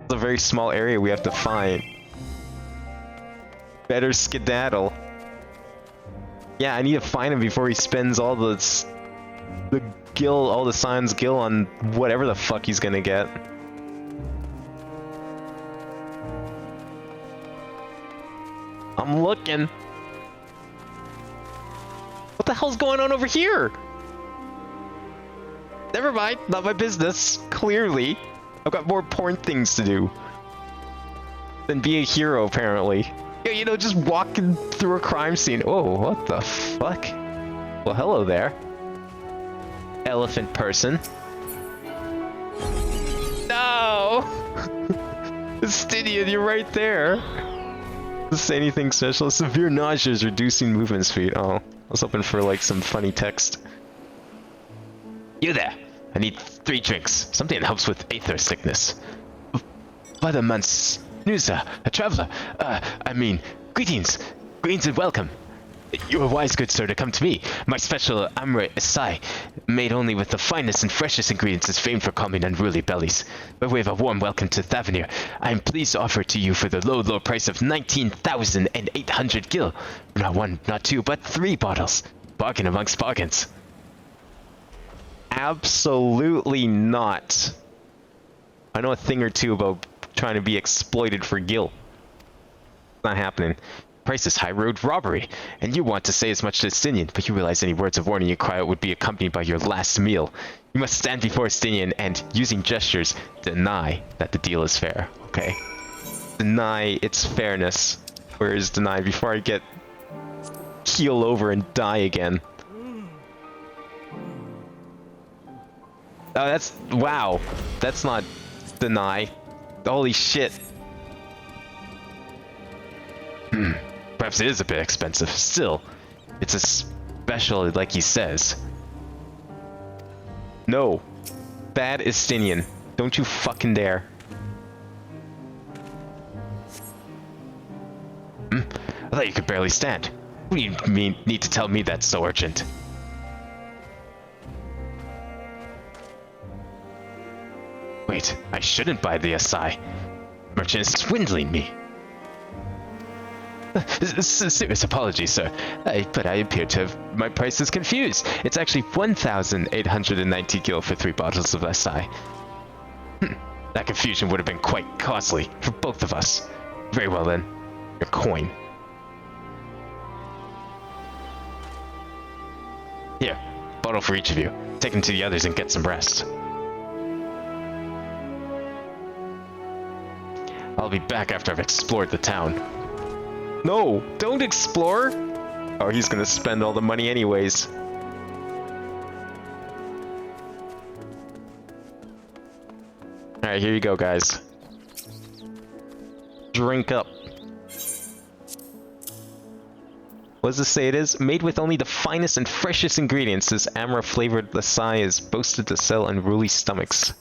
It's a very small area we have to find. Better skedaddle. Yeah, I need to find him before he spends all the gil, all the Scion's gil on whatever the fuck he's gonna get. I'm looking. What the hell's going on over here? Never mind, not my business. Clearly. I've got more important things to do than be a hero, apparently. Yeah, you know, just walking through a crime scene. Oh, what the fuck? Well, hello there. Elephant person. No! Estinian, you're right there. Does it say anything special? Severe nausea is reducing movement speed. Oh, I was hoping for like some funny text. You there. I need 3 drinks. Something that helps with aether sickness. Badamans. Nusa, a traveler. Greetings. Greetings and welcome. You are wise, good sir, to come to me. My special Amre Asai, made only with the finest and freshest ingredients, is famed for calming unruly bellies. By way of a warm welcome to Thavenir, I am pleased to offer to you for the low, low price of 19,800 gil. Not 1, not 2, but 3 bottles. Bargain amongst bargains. Absolutely not. I know a thing or two about trying to be exploited for gil. Not happening. Price is high road robbery, and you want to say as much to Estinian, but you realize any words of warning you cry out would be accompanied by your last meal. You must stand before Estinian and, using gestures, deny that the deal is fair. Okay. Deny its fairness. Where is deny before I get keel over and die again? Oh, that's... wow. That's not deny. Holy shit. Perhaps it is a bit expensive. Still, it's a special like he says. No. Bad Estinian. Don't you fucking dare. I thought you could barely stand. What do you mean need to tell me that's so urgent? Wait, I shouldn't buy the Asai. Merchant is swindling me. Serious apologies, sir. But I appear to have my prices confused. It's actually 1,890 gil for 3 bottles of Asai. That confusion would have been quite costly for both of us. Very well then. Your coin. Here, bottle for each of you. Take them to the others and get some rest. I'll be back after I've explored the town. No, don't explore! Oh, he's gonna spend all the money anyways. Alright, here you go, guys. Drink up. What does it say it is? Made with only the finest and freshest ingredients, this amber-flavored lasai is boasted to sell unruly stomachs.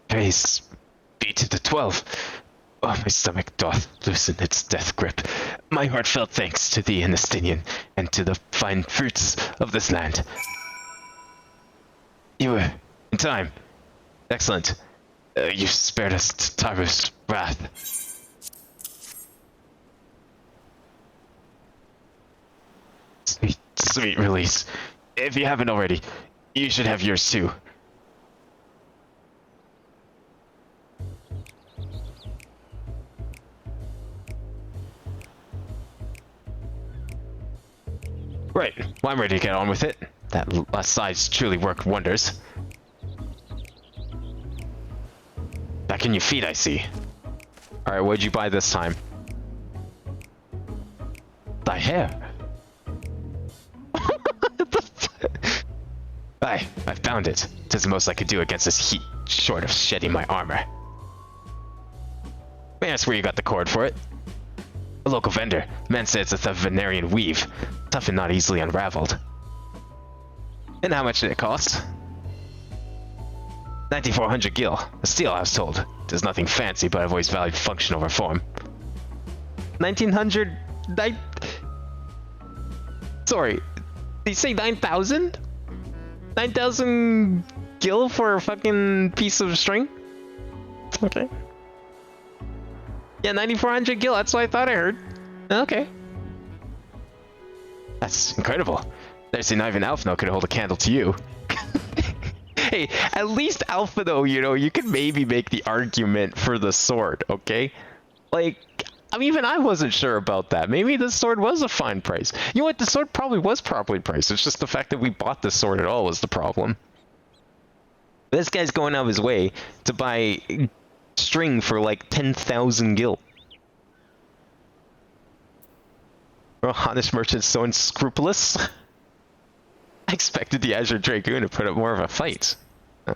Praise be to the 12. Oh, my stomach doth loosen its death grip. My heartfelt thanks to thee, Anastinian, and to the fine fruits of this land. You were in time. Excellent. You spared us Taru's wrath. Sweet, sweet release. If you haven't already, you should have yours too. Right, well, I'm ready to get on with it. That last side's truly worked wonders. Back in your feet, I see. Alright, what'd you buy this time? Thy hair. Aye, I found it. 'Tis the most I could do against this heat, short of shedding my armor. May I ask where you got the cord for it? A local vendor. Man says it's a Venerian weave. Tough and not easily unraveled. And how much did it cost? 9,400 gil. A steal, I was told. There's nothing fancy, but I've always valued function over form. 1,900... Sorry. Did you say 9,000? 9,000 gil for a fucking piece of string? Okay. Yeah, 9,400 gil, that's what I thought I heard. Okay. That's incredible. There's not even Alphino could hold a candle to you. Hey, at least Alphino, you know, you could maybe make the argument for the sword, okay? Like, I mean, even I wasn't sure about that. Maybe the sword was a fine price. You know what? The sword probably was properly priced. It's just the fact that we bought the sword at all was the problem. This guy's going out of his way to buy string for like 10,000 gil. Are Hanish merchants so unscrupulous? I expected the Azure Dragoon to put up more of a fight. Oh.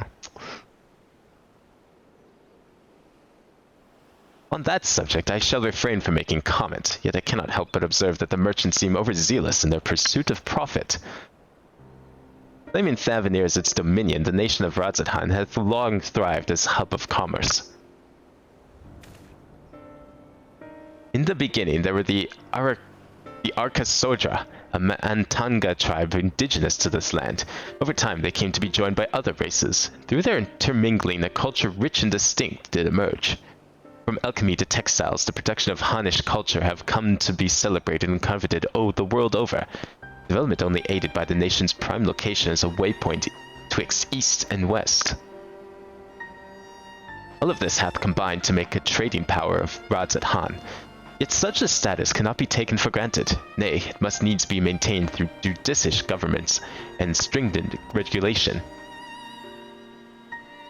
On that subject, I shall refrain from making comment, yet I cannot help but observe that the merchants seem overzealous in their pursuit of profit. Claiming Thavanir as its dominion, the nation of radz-at-han hath long thrived as a hub of commerce. In the beginning, there were the Arkasodra, a Antanga tribe indigenous to this land. Over time, they came to be joined by other races. Through their intermingling, a culture rich and distinct did emerge. From alchemy to textiles, the production of Hanish culture have come to be celebrated and coveted the world over. Development only aided by the nation's prime location as a waypoint twixt east and west. All of this hath combined to make a trading power of radz-at-han. Yet such a status cannot be taken for granted. Nay, it must needs be maintained through judicious governments and stringent regulation.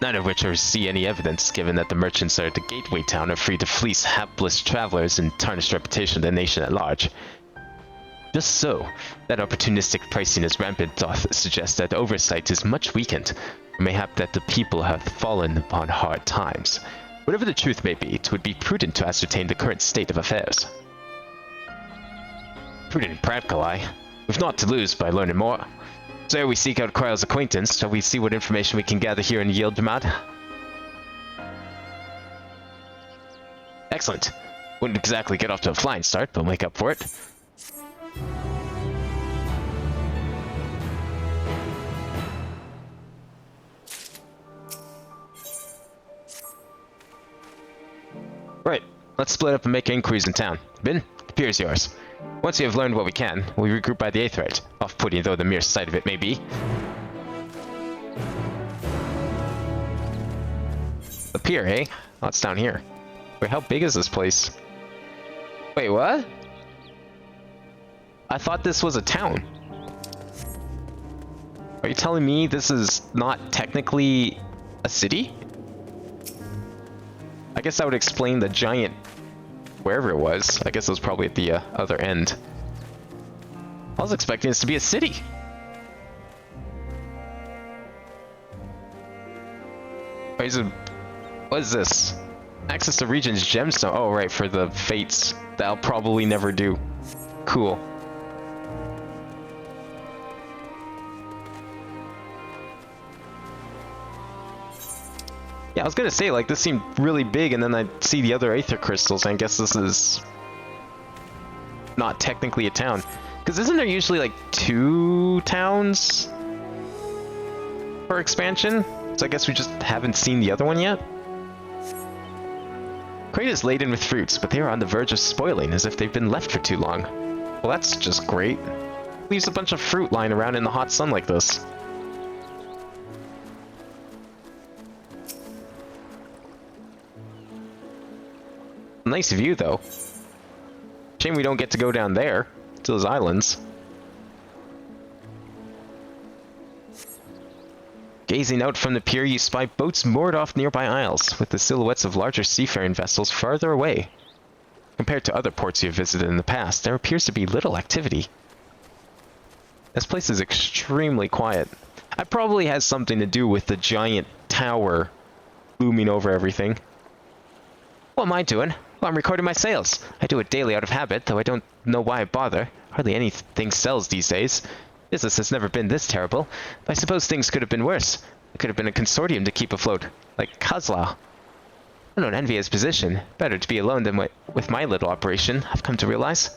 None of which see any evidence, given that the merchants are the gateway town are free to fleece hapless travelers and tarnish the reputation of the nation at large. Just so, that opportunistic pricing is rampant doth suggest that oversight is much weakened, or mayhap that the people have fallen upon hard times. Whatever the truth may be, it would be prudent to ascertain the current state of affairs. Prudent and practical, aye. We've naught to lose by learning more. So we seek out Kryle's acquaintance. Shall we see what information we can gather here in Yildirimad? Excellent. Wouldn't exactly get off to a flying start, but we'll make up for it. Right, let's split up and make inquiries in town. Bin, the pier is yours. Once we have learned what we can, we regroup by the Aetheryte, off-putting though the mere sight of it may be. The pier, eh? Oh, it's down here. Wait, how big is this place? Wait, what? I thought this was a town. Are you telling me this is not technically a city? I guess that would explain the giant wherever it was. I guess it was probably at the other end. I was expecting this to be a city. What is this? Access to region's gemstone. Oh, right, for the fates. That'll probably never do. Cool. Yeah, I was gonna say, like, this seemed really big, and then I see the other aether crystals, and I guess this is not technically a town. Because isn't there usually, like, 2 towns for expansion? So I guess we just haven't seen the other one yet? Crate is laden with fruits, but they are on the verge of spoiling, as if they've been left for too long. Well, that's just great. Leaves a bunch of fruit lying around in the hot sun like this. Nice view, though. Shame we don't get to go down there, to those islands. Gazing out from the pier, you spy boats moored off nearby isles, with the silhouettes of larger seafaring vessels farther away. Compared to other ports you have visited in the past, there appears to be little activity. This place is extremely quiet. It probably has something to do with the giant tower looming over everything. What am I doing? Well, I'm recording my sales. I do it daily out of habit, though I don't know why I bother. Hardly anything sells these days. Business has never been this terrible. But I suppose things could have been worse. It could have been a consortium to keep afloat, like Kozlau. I don't envy his position. Better to be alone than with my little operation, I've come to realize.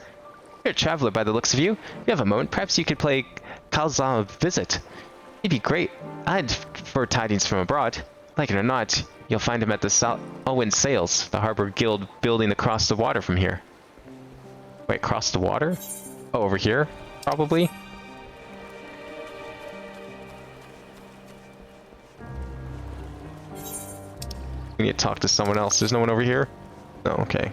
You're a traveler by the looks of you. If you have a moment, perhaps you could play Kozlau a visit. It'd be great. I'd for tidings from abroad. Like it or not, you'll find him at the Owen Sails, the harbor guild building across the water from here. Wait, across the water? Oh, over here? Probably? We need to talk to someone else. There's no one over here? Oh, okay.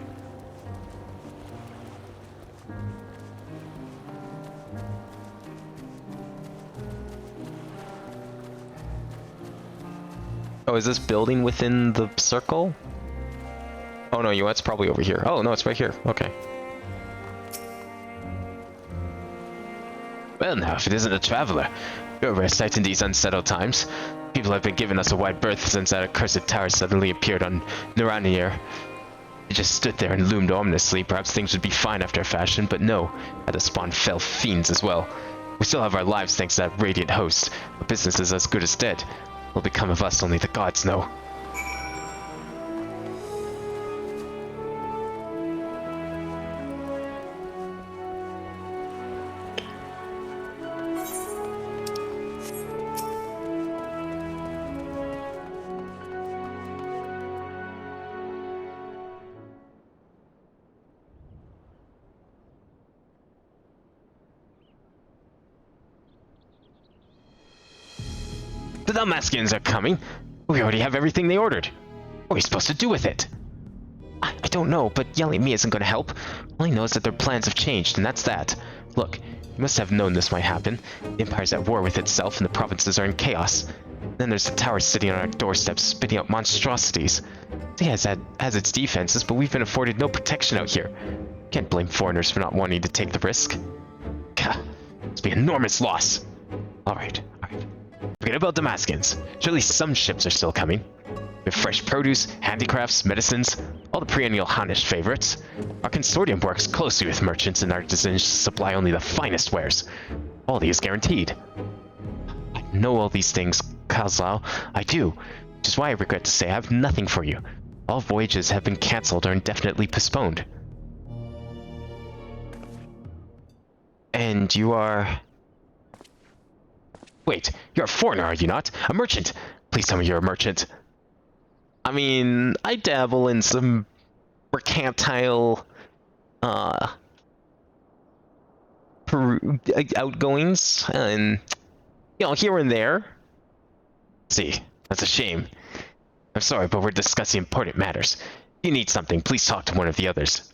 Oh, is this building within the circle? Oh no, it's probably over here. Oh no, it's right here. Okay. Well now, if it isn't a traveler, you're a rare sight in these unsettled times. People have been giving us a wide berth since that accursed tower suddenly appeared on Nuranir. It just stood there and loomed ominously. Perhaps things would be fine after a fashion, but no. Had to spawn fell fiends as well. We still have our lives thanks to that radiant host. Our business is as good as dead. What will become of us only the gods know. The Dalmatians are coming. We already have everything they ordered. What are we supposed to do with it? I don't know, but yelling at me isn't going to help. All I know is that their plans have changed, and that's that. Look, you must have known this might happen. The Empire's at war with itself, and the provinces are in chaos. Then there's the tower sitting on our doorsteps, spitting out monstrosities. It has its defenses, but we've been afforded no protection out here. Can't blame foreigners for not wanting to take the risk. Gah, must be an enormous loss. Alright. Forget about Damascus. Surely some ships are still coming. With fresh produce, handicrafts, medicines, all the perennial Hanish favorites. Our consortium works closely with merchants and artisans to supply only the finest wares. Quality is guaranteed. I know all these things, Kozlau. I do. Which is why I regret to say I have nothing for you. All voyages have been cancelled or indefinitely postponed. And you are... Wait, you're a foreigner, are you not? A merchant! Please tell me you're a merchant. I mean, I dabble in some mercantile, outgoings, and, here and there. See, that's a shame. I'm sorry, but we're discussing important matters. If you need something, please talk to one of the others.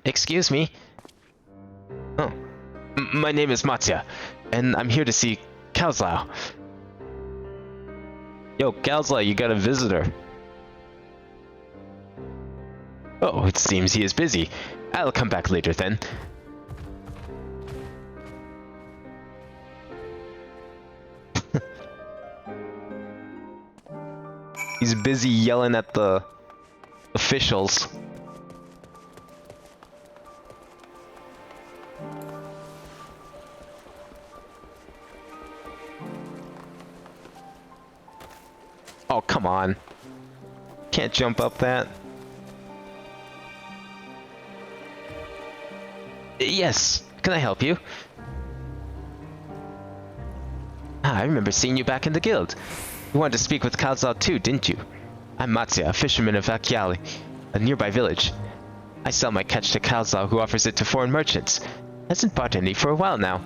Excuse me? Oh. My name is Mattia, and I'm here to see Kozlau. Yo, Kozlau, you got a visitor. Oh, it seems he is busy. I'll come back later then. He's busy yelling at the officials. Oh, come on. Can't jump up that. Yes, can I help you? Ah, I remember seeing you back in the guild. You wanted to speak with Kalzal too, didn't you? I'm Matsia, a fisherman of Akyali, a nearby village. I sell my catch to Kalzal, who offers it to foreign merchants. Hasn't bought any for a while now.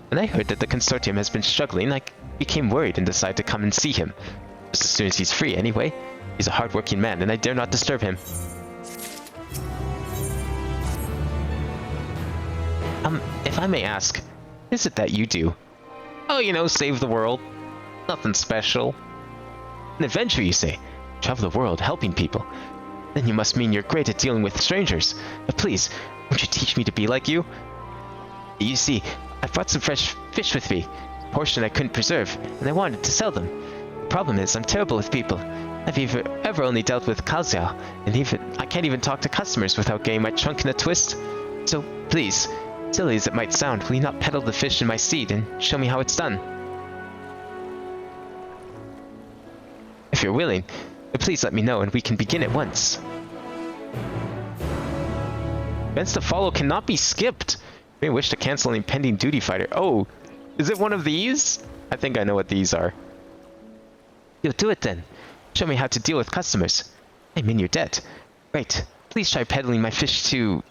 When I heard that the consortium has been struggling, I became worried and decided to come and see him. Just as soon as he's free, anyway. He's a hard-working man, and I dare not disturb him. If I may ask, what is it that you do? Oh, you know, save the world. Nothing special. An adventurer, you say? Travel the world, helping people. Then you must mean you're great at dealing with strangers. But please, won't you teach me to be like you? You see, I brought some fresh fish with me. A portion I couldn't preserve, and I wanted to sell them. The problem is, I'm terrible with people. I've ever only dealt with Kalzal, and I can't even talk to customers without getting my trunk in a twist. So, please, silly as it might sound, will you not peddle the fish in my seed and show me how it's done? If you're willing, please let me know and we can begin at once. Events to follow cannot be skipped. You may wish to cancel an impending duty fighter. Oh, is it one of these? I think I know what these are. You'll do it then. Show me how to deal with customers. I'm in your debt. Right, please try peddling my fish to,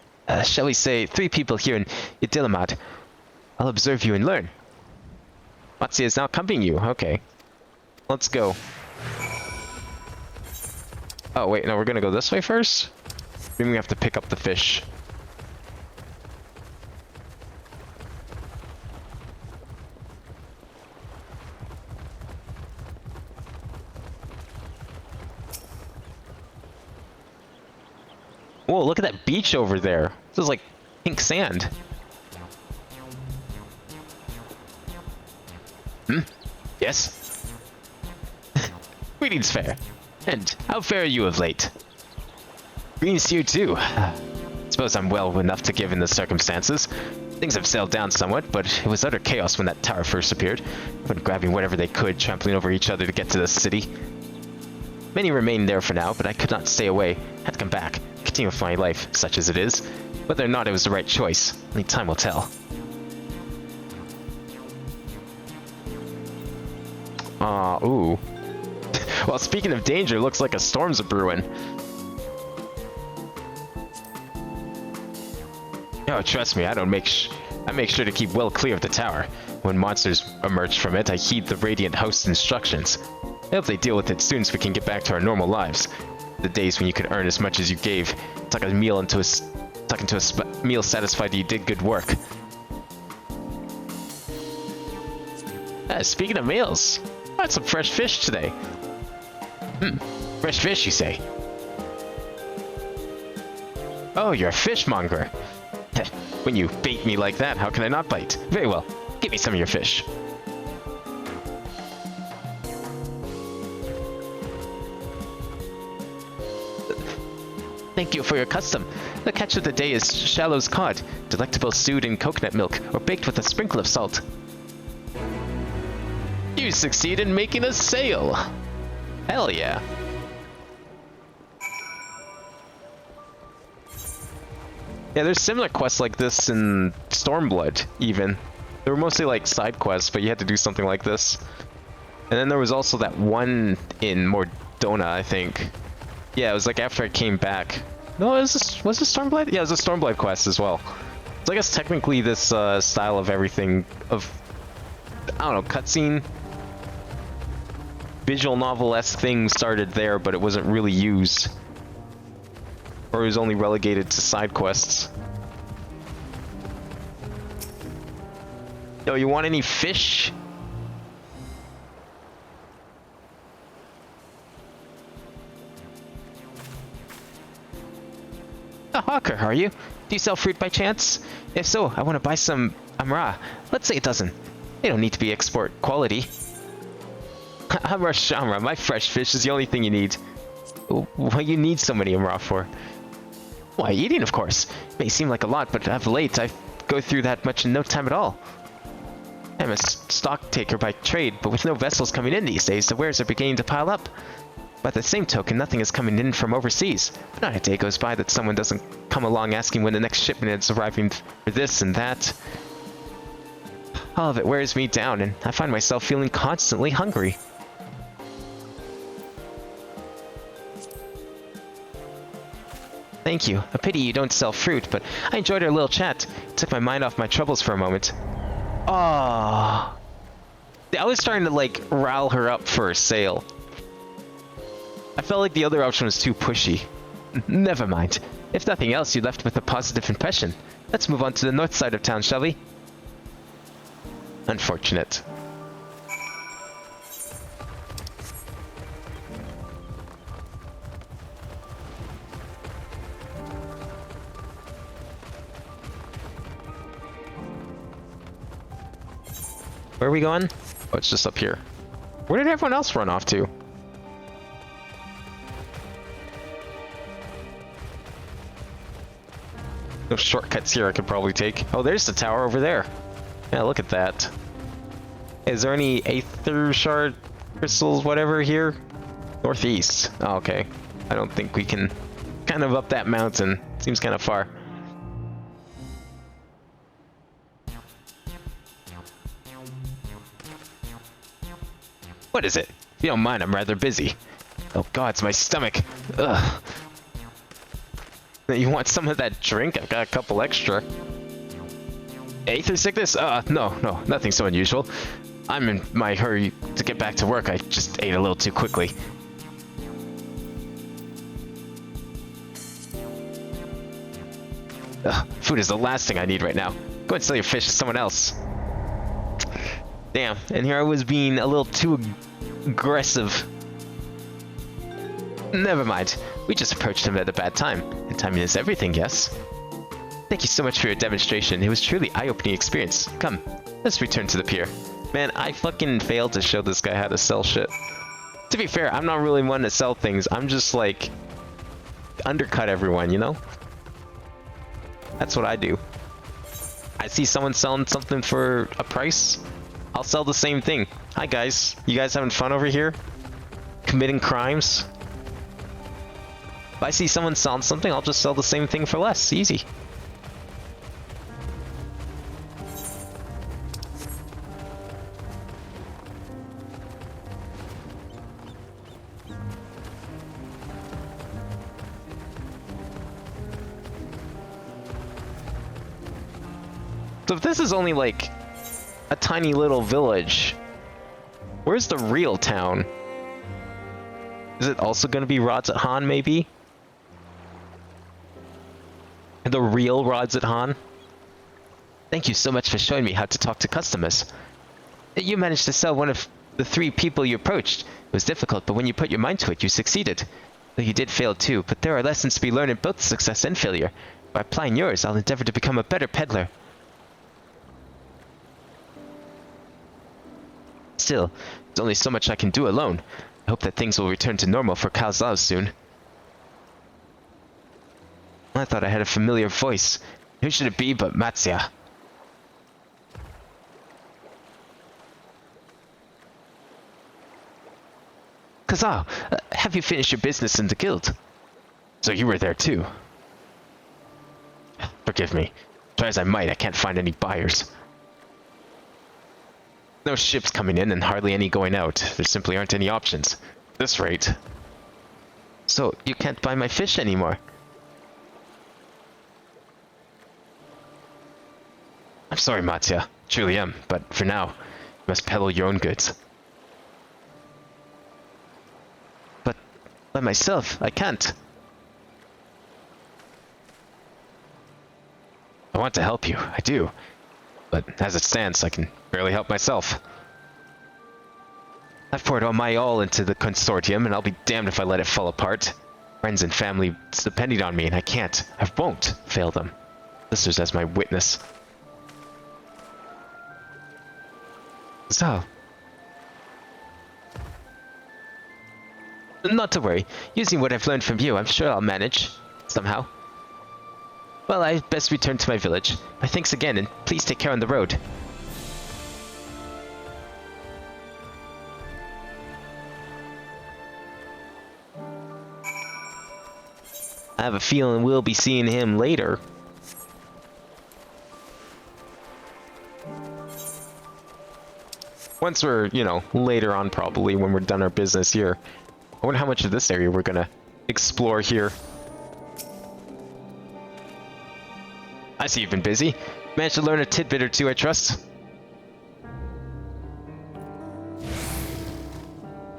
shall we say, 3 people here in Idilamad. I'll observe you and learn. Matsia is now accompanying you. Okay. Let's go. Oh, wait, no, we're gonna go this way first? Maybe we have to pick up the fish. Whoa, look at that beach over there. This is like pink sand. Yes? Greetings, fair. And how fare are you of late? Greetings to you too. Suppose I'm well enough to give in the circumstances. Things have settled down somewhat, but it was utter chaos when that tower first appeared. Everyone grabbing whatever they could, trampling over each other to get to the city. Many remained there for now, but I could not stay away. Had to come back, continue with my life, such as it is. Whether or not it was the right choice, only time will tell. Ooh. Well, speaking of danger, looks like a storm's a-brewing. Oh, trust me, I make sure to keep well clear of the tower. When monsters emerge from it, I heed the Radiant Host's instructions. I hope they deal with it soon so we can get back to our normal lives. The days when you could earn as much as you gave, tuck a meal into a meal satisfied that you did good work. Speaking of meals, I had some fresh fish today. Fresh fish, you say? Oh, you're a fishmonger. When you bait me like that, how can I not bite? Very well. Give me some of your fish. Thank you for your custom. The catch of the day is Shallow's cod, delectable stewed in coconut milk or baked with a sprinkle of salt. You succeed in making a sale. Hell yeah. Yeah, there's similar quests like this in Stormblood, even. They were mostly like side quests, but you had to do something like this. And then there was also that one in Mordona, I think. Yeah, it was like after I came back. No, was it Stormblood? Yeah, it was a Stormblood quest as well. So I guess technically this style of everything, of, I don't know, cutscene, visual novel-esque thing started there, but it wasn't really used. Or it was only relegated to side quests. Yo, you want any fish? A hawker, are you? Do you sell fruit by chance? If so, I want to buy some Amra. Let's say a dozen. They don't need to be export quality. Amra Shamra, my fresh fish is the only thing you need. What you need so many Amra for? Why, eating, of course. It may seem like a lot, but of late, I go through that much in no time at all. I'm a stock taker by trade, but with no vessels coming in these days, the wares are beginning to pile up. By the same token, nothing is coming in from overseas. Not a day goes by that someone doesn't come along asking when the next shipment is arriving for this and that. All of it wears me down, and I find myself feeling constantly hungry. Thank you. A pity you don't sell fruit, but I enjoyed our little chat. It took my mind off my troubles for a moment. Oh, I was starting to like rile her up for a sale. I felt like the other option was too pushy. Never mind. If nothing else, you left with a positive impression. Let's move on to the north side of town, shall we? Unfortunate. Where are we going? Oh, it's just up here. Where did everyone else run off to? No shortcuts here I could probably take. Oh, there's the tower over there. Yeah, look at that. Is there any Aether Shard crystals, whatever, here? Northeast. Oh, okay. I don't think we can kind of up that mountain. Seems kind of far. What is it? If you don't mind, I'm rather busy. Oh god, it's my stomach. Ugh. You want some of that drink? I've got a couple extra. Aether sickness? No, nothing so unusual. I'm in my hurry to get back to work. I just ate a little too quickly. Ugh, food is the last thing I need right now. Go and sell your fish to someone else. Damn, and here I was being a little too aggressive. Never mind. We just approached him at a bad time. And timing is everything, yes? Thank you so much for your demonstration. It was truly eye-opening experience. Come, let's return to the pier. Man, I fucking failed to show this guy how to sell shit. To be fair, I'm not really one to sell things. I'm just like undercut everyone, you know? That's what I do. I see someone selling something for a price, I'll sell the same thing. Hi guys, you guys having fun over here? Committing crimes? If I see someone selling something, I'll just sell the same thing for less. Easy. So if this is only like a tiny little village, where's the real town? Is it also going to be Radz-at-han, maybe? The real radz-at-han? Thank you so much for showing me how to talk to customers. You managed to sell one of the 3 people you approached. It was difficult, but when you put your mind to it, you succeeded. Though you did fail too, but there are lessons to be learned in both success and failure. By applying yours, I'll endeavor to become a better peddler. Still, there's only so much I can do alone. I hope that things will return to normal for Kalzao soon. I thought I had a familiar voice. Who should it be but Matsuya? Kazao, have you finished your business in the guild? So you were there too. Forgive me. Try as I might, I can't find any buyers. No ships coming in and hardly any going out. There simply aren't any options. At this rate. So, you can't buy my fish anymore? I'm sorry, Matsuya. Truly am, but for now, you must peddle your own goods. But by myself, I can't. I want to help you, I do. But as it stands, I can barely help myself. I've poured all my all into the consortium, and I'll be damned if I let it fall apart. Friends and family depending on me, and I can't, I won't fail them. Sisters as my witness. So, Not to worry. Using what I've learned from you, I'm sure I'll manage. Somehow. Well, I best return to my village. My thanks again, and please take care on the road. I have a feeling we'll be seeing him later. Once we're, you know, later on probably, when we're done our business here. I wonder how much of this area we're gonna explore here. I see you've been busy. Managed to learn a tidbit or two, I trust?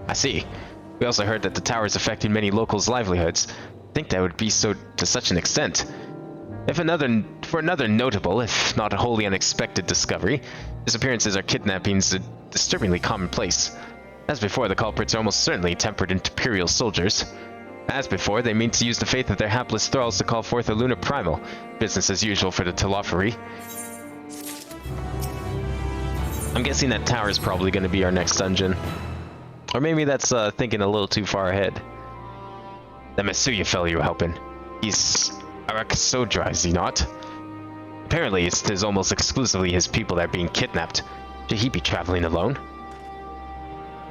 I see. We also heard that the tower is affecting many locals' livelihoods. I think that would be so to such an extent. For another notable, if not a wholly unexpected discovery, disappearances or kidnappings are disturbingly commonplace. As before, the culprits are almost certainly tempered Imperial soldiers. As before, they mean to use the faith of their hapless thralls to call forth a lunar primal. Business as usual for the Telophary. I'm guessing that tower is probably going to be our next dungeon. Or maybe that's thinking a little too far ahead. That Masuya fellow you were helping. He's Arakasodra, is he not? Apparently, it is almost exclusively his people that are being kidnapped. Should he be traveling alone?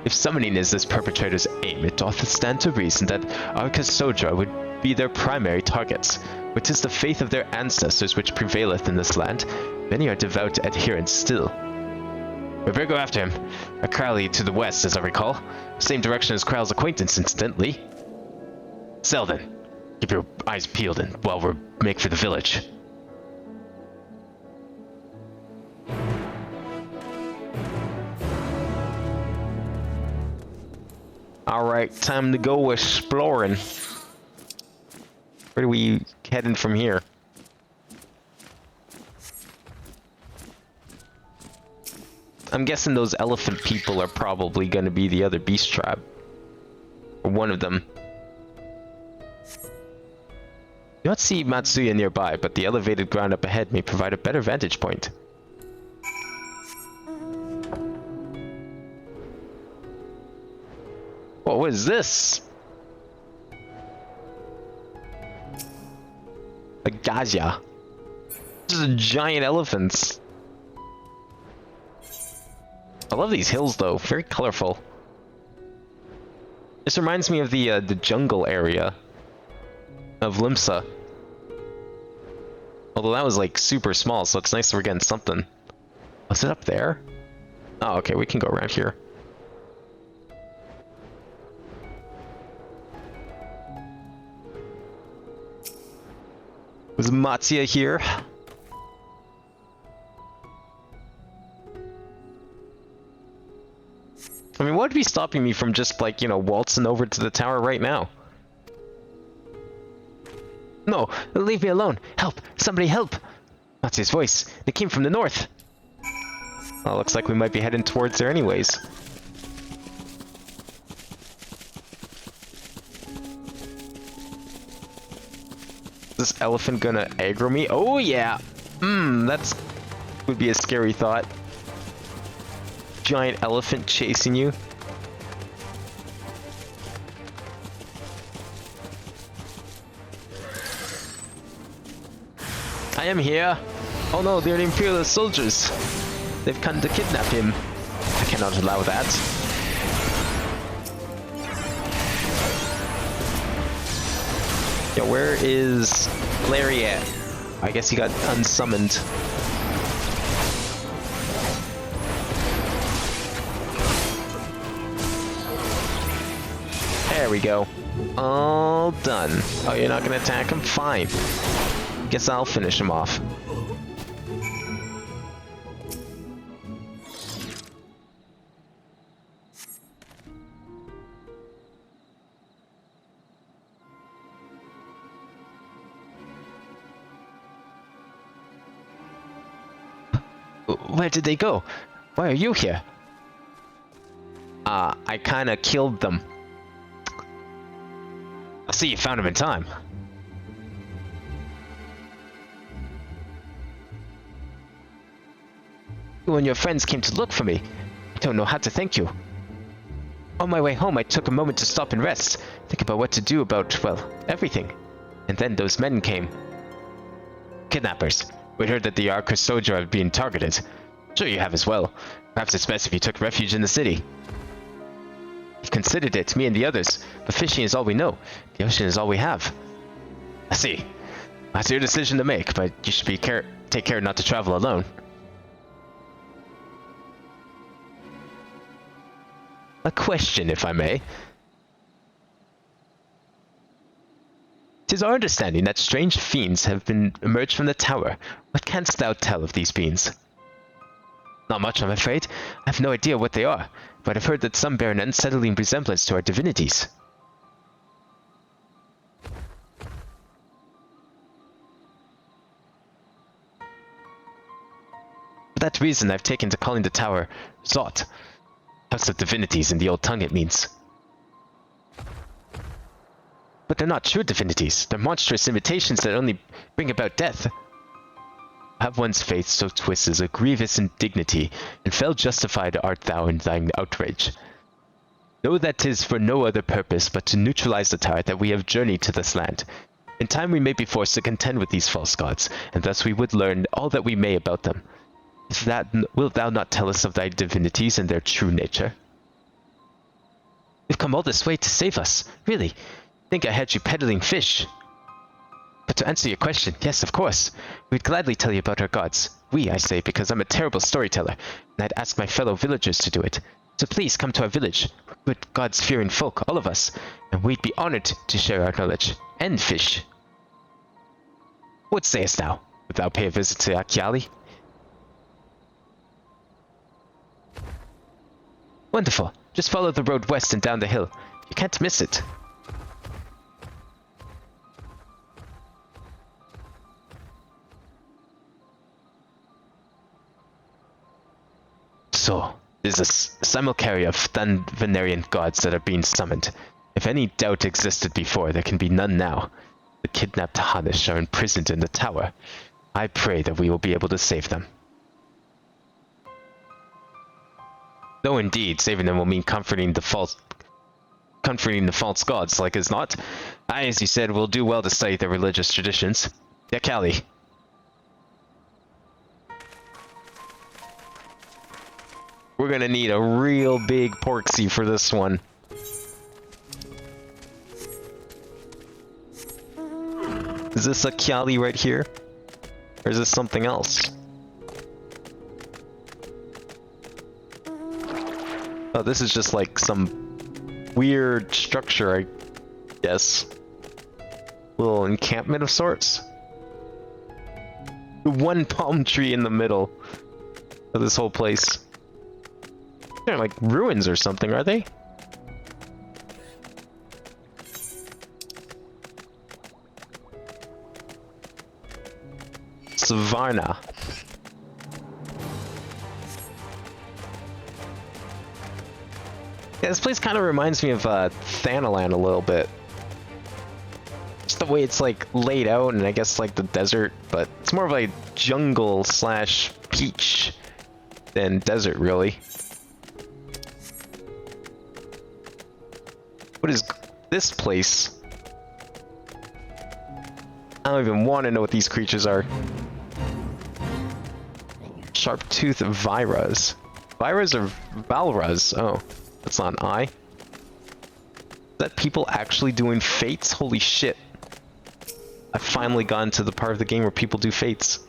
If summoning is this perpetrator's aim, it doth stand to reason that Arakasodra would be their primary targets, which is the faith of their ancestors which prevaileth in this land. Many are devout adherents still. We better go after him. A Crowley to the west, as I recall. Same direction as Kral's acquaintance, incidentally. Selden, keep your eyes peeled and while we make for the village. Alright, time to go exploring. Where do we heading from here? I'm guessing those elephant people are probably going to be the other beast tribe. Or one of them. You don't see Matsuya nearby, but the elevated ground up ahead may provide a better vantage point. What is this? A Gazia. This is a giant elephant. I love these hills though, very colorful. This reminds me of the jungle area of Limsa. Although that was like super small, so it's nice that we're getting something. Was it up there? Oh, okay, we can go around here. Was Matsuya here? I mean, what would be stopping me from just, like, you know, waltzing over to the tower right now? No, leave me alone. Help! Somebody help! Matsuya's voice. It came from the north. Well, looks like we might be heading towards there anyways. Is this elephant gonna aggro me? Oh yeah! That's... would be a scary thought. Giant elephant chasing you. I am here. Oh no, they're the Imperial soldiers. They've come to kidnap him. I cannot allow that. Yeah, where is Larry at? I guess he got unsummoned. There we go. All done. Oh, you're not gonna attack him? Fine. Guess I'll finish him off. Where did they go? Why are you here? I kinda killed them. I see you found him in time. You and your friends came to look for me. I don't know how to thank you. On my way home, I took a moment to stop and rest, think about what to do about, well, everything. And then those men came. Kidnappers. We heard that the Arcosoja had been targeted. Sure you have as well. Perhaps it's best if you took refuge in the city. We've considered it, me and the others, but fishing is all we know. The ocean is all we have. I see. That's your decision to make, but you should take care not to travel alone. A question, if I may. 'Tis our understanding that strange fiends have been emerged from the tower. What canst thou tell of these beings? Not much, I'm afraid. I have no idea what they are, but I've heard that some bear an unsettling resemblance to our divinities. For that reason, I've taken to calling the tower Zot. House of Divinities in the old tongue, it means. But they're not true divinities. They're monstrous imitations that only bring about death. Have one's faith so twisted as a grievous indignity, and fell justified art thou in thine outrage. Know that 'tis for no other purpose but to neutralize the tower that we have journeyed to this land. In time we may be forced to contend with these false gods, and thus we would learn all that we may about them. If that, wilt thou not tell us of thy divinities and their true nature? You've come all this way to save us, really. Think I had you peddling fish. But to answer your question, yes, of course. We'd gladly tell you about our gods. We, I say, because I'm a terrible storyteller, and I'd ask my fellow villagers to do it. So please come to our village. We're good gods-fearing folk, all of us, and we'd be honored to share our knowledge. And fish. What sayest thou? Would thou pay a visit to Achiali? Wonderful. Just follow the road west and down the hill. You can't miss it. So, there's a simulcarry of Venerian gods that are being summoned. If any doubt existed before, there can be none now. The kidnapped Hanish are imprisoned in the tower. I pray that we will be able to save them. Though indeed, saving them will mean comforting the false gods, like as not. I, as you said, will do well to study their religious traditions. Yakali. We're gonna need a real big porksy for this one. Is this a Kyali right here? Or is this something else? Oh, this is just like some weird structure, I guess. Little encampment of sorts. One palm tree in the middle of this whole place. They're like ruins or something, are they? Savarna. Yeah, this place kind of reminds me of Thanalan a little bit. Just the way it's like laid out, and I guess like the desert, but it's more of a jungle slash beach than desert, really. What is this place? I don't even want to know what these creatures are. Sharp-toothed Viras. Viras or Valras? Oh, that's not an I. Is that people actually doing fates? Holy shit. I've finally gotten to the part of the game where people do fates.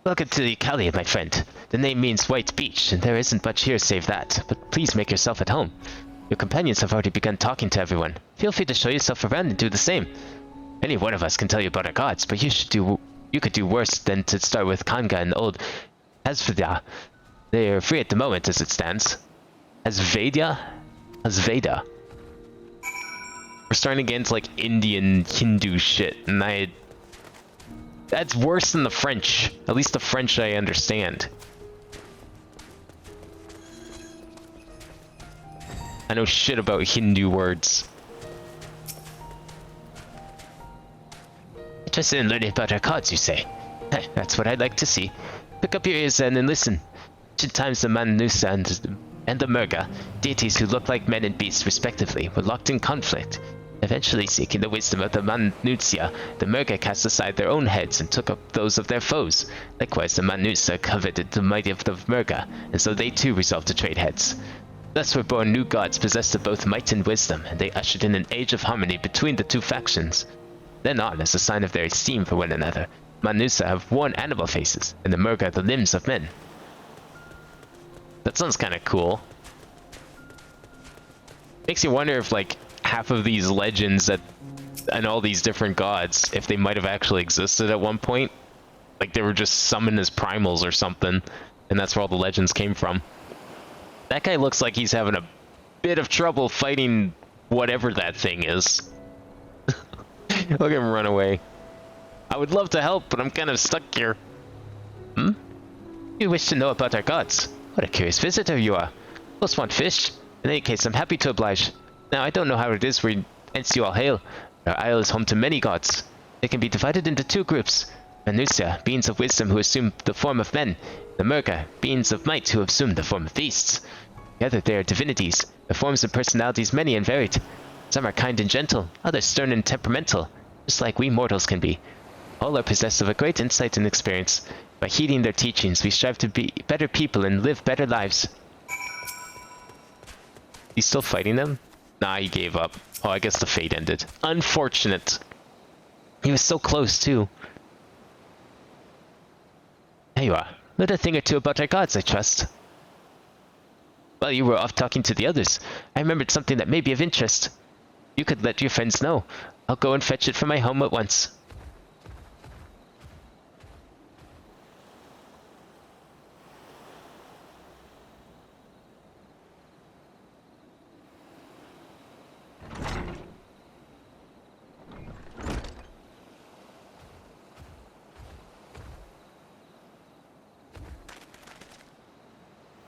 Welcome to the Kali, my friend. The name means White Beach, and there isn't much here save that, but please make yourself at home. Your companions have already begun talking to everyone. Feel free to show yourself around and do the same. Any one of us can tell you about our gods, but you could do worse than to start with Kanga and old Asveda. They're free at the moment as it stands. Asveda? Asveda. We're starting to get into like Indian Hindu shit, and that's worse than the French. At least the French I understand. I know shit about Hindu words. Interested in learning about our gods, you say? That's what I'd like to see. Pick up your ears then and listen. Ancient times the Manusa and and the Murga, deities who look like men and beasts respectively, were locked in conflict. Eventually seeking the wisdom of the Manutsia, the Murga cast aside their own heads and took up those of their foes. Likewise, the Manutsia coveted the might of the Murga, and so they too resolved to trade heads. Thus were born new gods possessed of both might and wisdom, and they ushered in an age of harmony between the two factions. Then on, as a sign of their esteem for one another, Manutsia have worn animal faces, and the Murga the limbs of men. That sounds kind of cool. Makes you wonder if, like, half of these legends and all these different gods, if they might have actually existed at one point. Like, they were just summoned as primals or something, and that's where all the legends came from. That guy looks like he's having a bit of trouble fighting whatever that thing is. Look at him run away. I would love to help, but I'm kind of stuck here. You wish to know about our gods? What a curious visitor you are. Most want fish. In any case, I'm happy to oblige. Now, I don't know how it is whence you all hail. Our isle is home to many gods. They can be divided into two groups. Manutsia, beings of wisdom who assume the form of men. The Murga, beings of might who assume the form of beasts. Together they are divinities, their forms and personalities many and varied. Some are kind and gentle, others stern and temperamental, just like we mortals can be. All are possessed of a great insight and experience. By heeding their teachings, we strive to be better people and live better lives. He's still fighting them? Nah, he gave up. Oh, I guess the fate ended. Unfortunate. He was so close, too. There you are. Learn a thing or two about our gods, I trust. While you were off talking to the others, I remembered something that may be of interest. You could let your friends know. I'll go and fetch it from my home at once.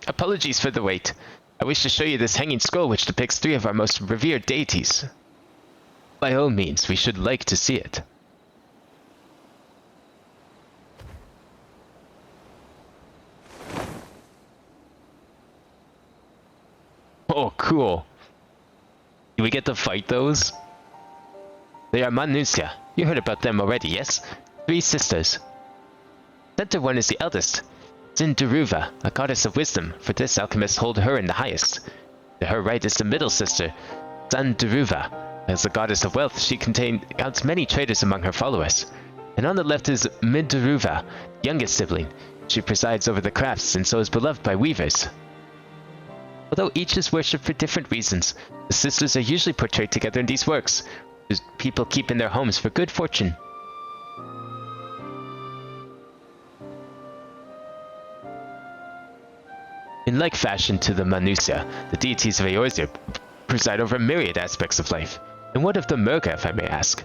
Apologies for the wait. I wish to show you this hanging scroll which depicts 3 of our most revered deities. By all means, we should like to see it. Oh, cool. Do we get to fight those? They are Manutsia. You heard about them already, yes? 3 sisters. Center one is the eldest. Zindaruva, a goddess of wisdom. For this, alchemists hold her in the highest. To her right is the middle sister, Zandaruva. As a goddess of wealth, she counts many traders among her followers. And on the left is Mindaruva, youngest sibling. She presides over the crafts and so is beloved by weavers. Although each is worshipped for different reasons, the sisters are usually portrayed together in these works, which people keep in their homes for good fortune. In like fashion to the Manutsia, the deities of Eorzea preside over myriad aspects of life. And what of the Murga, if I may ask?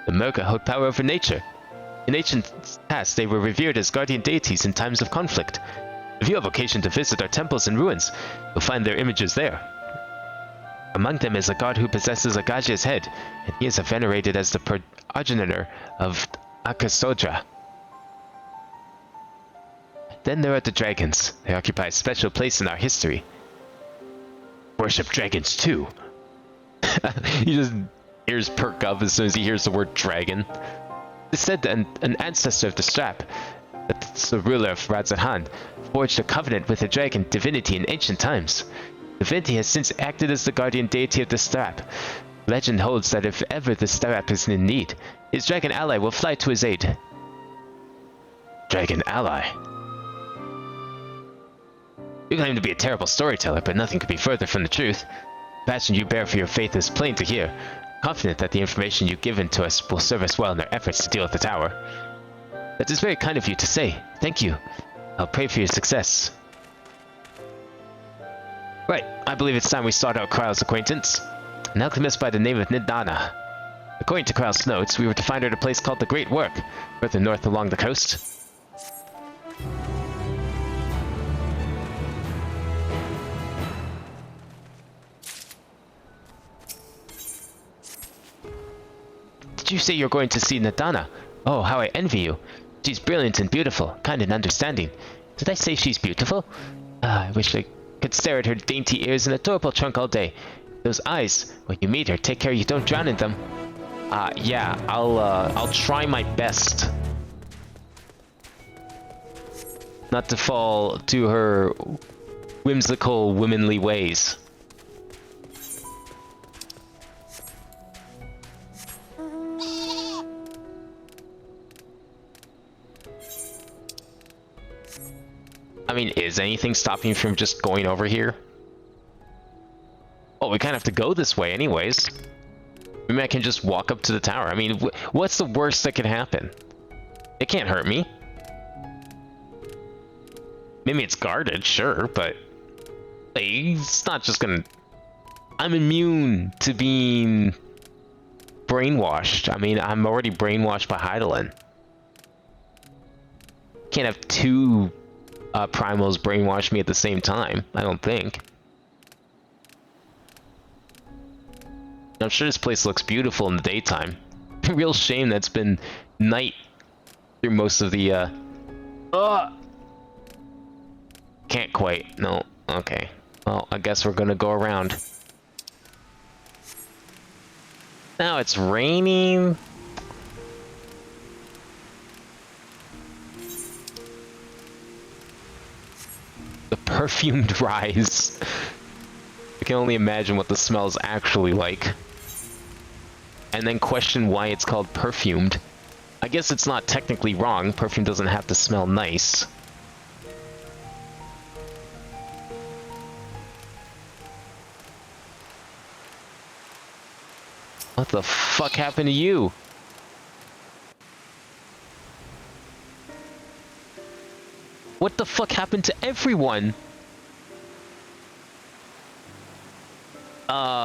The Murga hold power over nature. In ancient past, they were revered as guardian deities in times of conflict. If you have occasion to visit our temples and ruins, you'll find their images there. Among them is a god who possesses a Gajia's head, and he is venerated as the progenitor of Akasodra. Then there are the dragons. They occupy a special place in our history. Worship dragons too. He just ears perk up as soon as he hears the word dragon. It's said that an ancestor of the strap, that's the ruler of radz-at-han, forged a covenant with a dragon divinity in ancient times. Divinity has since acted as the guardian deity of the strap. Legend holds that if ever the strap is in need, his dragon ally will fly to his aid. Dragon ally. You claim to be a terrible storyteller, but nothing could be further from the truth. The passion you bear for your faith is plain to hear. Confident that the information you've given to us will serve us well in our efforts to deal with the tower. That is very kind of you to say. Thank you. I'll pray for your success. Right, I believe it's time we start out Kryle's acquaintance. An alchemist by the name of Nidana. According to Kryle's notes, we were to find her at a place called the Great Work, further north along the coast. Did you say you're going to see Nidana? Oh, how I envy you. She's brilliant and beautiful, kind and understanding. Did I say she's beautiful? I wish I could could stare at her dainty ears and adorable trunk all day. Those eyes, when you meet her, take care you don't drown in them. Yeah, I'll try my best not to fall to her whimsical, womanly ways. I mean, is anything stopping me from just going over here? Oh, we kind of have to go this way anyways. Maybe I can just walk up to the tower. I mean, what's the worst that can happen? It can't hurt me. Maybe it's guarded, sure, but it's not just gonna... I'm immune to being brainwashed. I mean, I'm already brainwashed by Hydaelyn. Can't have two primals brainwash me at the same time, I don't think. I'm sure this place looks beautiful in the daytime. Real shame that's been night through most of the can't quite. No. Okay. Well, I guess we're gonna go around. Now it's raining. The perfumed rise. I can only imagine what the smell is actually like. And then question why it's called perfumed. I guess it's not technically wrong. Perfume doesn't have to smell nice. What the fuck happened to you? What the fuck happened to everyone?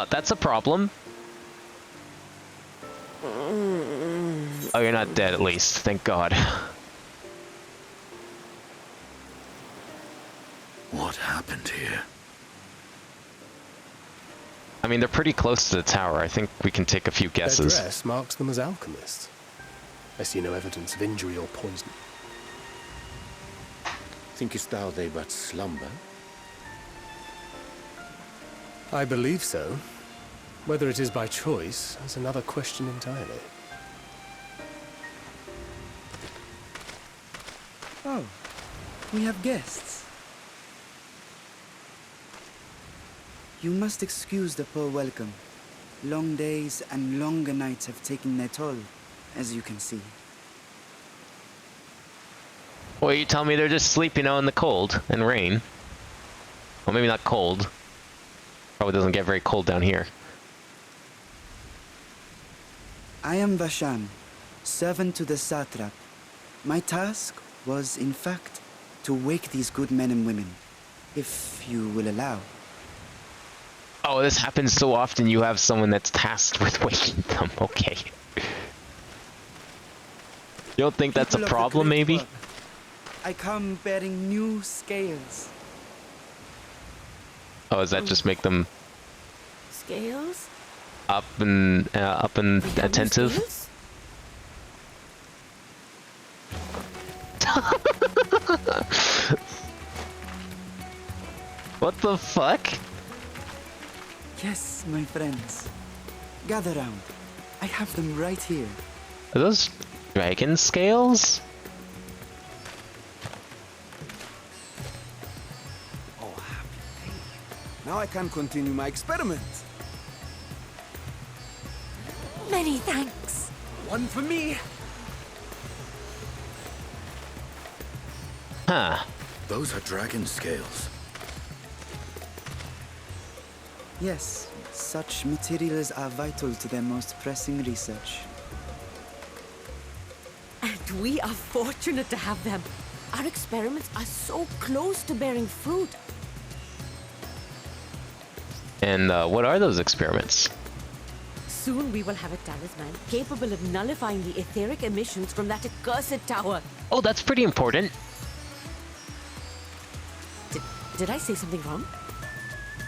That's a problem. Oh, you're not dead at least, thank God. What happened here? I mean, they're pretty close to the tower. I think we can take a few guesses. Their dress marks them as alchemists. I see no evidence of injury or poison. Thinkest thou they but slumber? I believe so. Whether it is by choice is another question entirely. Oh, we have guests. You must excuse the poor welcome. Long days and longer nights have taken their toll, as you can see. Well, you tell me they're just sleeping out in the cold and rain. Well, maybe not cold. Probably doesn't get very cold down here. I am Vashan, servant to the satrap. My task was, in fact, to wake these good men and women, if you will allow. Oh, this happens so often you have someone that's tasked with waking them. Okay. You don't think that's a problem, maybe? I come bearing new scales. Oh, does that just make them Scales? up and attentive? What the fuck? Yes, my friends. Gather round. I have them right here. Are those dragon scales? Now I can continue my experiment. Many thanks. One for me. Huh. Those are dragon scales. Yes, such materials are vital to their most pressing research. And we are fortunate to have them. Our experiments are so close to bearing fruit. And what are those experiments? Soon we will have a talisman capable of nullifying the etheric emissions from that accursed tower. Oh, that's pretty important. Did I say something wrong?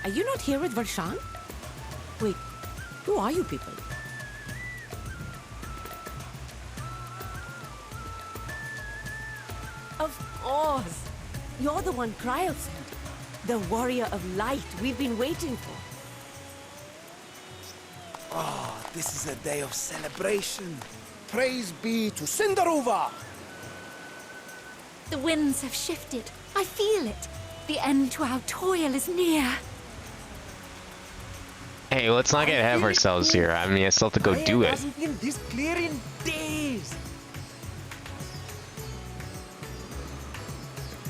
Are you not here with Varshan? Wait, who are you people? Of course! You're the one Cryo sent. The warrior of light we've been waiting for. Oh, this is a day of celebration. Praise be to Cinderova! The winds have shifted. I feel it. The end to our toil is near. Hey, let's not get ahead of ourselves here. I mean, I still have to go do it. Hasn't been this clear in days.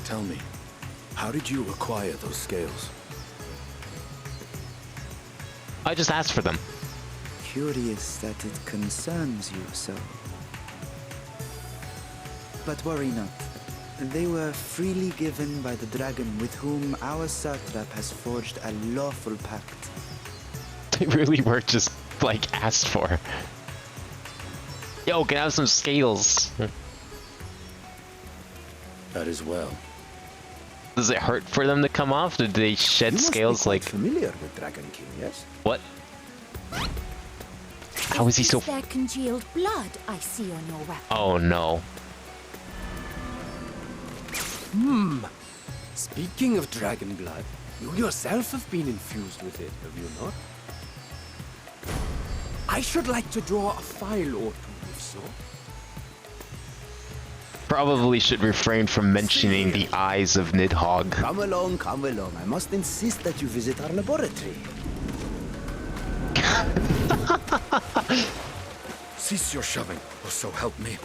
Tell me, how did you acquire those scales? I just asked for them. Curious that it concerns you so. But worry not. They were freely given by the dragon with whom our satrap has forged a lawful pact. They really were just, like, asked for. Yo, can I have some scales? That is well. Does it hurt for them to come off? Did they shed scales like... familiar with Dragon King, yes? What? How is he so... Their congealed blood I see on your weapon. Oh no. Speaking of dragon blood, you yourself have been infused with it, have you not? I should like to draw a file or two, if so. Probably should refrain from mentioning the eyes of Nidhogg. Come along, come along. I must insist that you visit our laboratory. Cease your shoving, or so help me.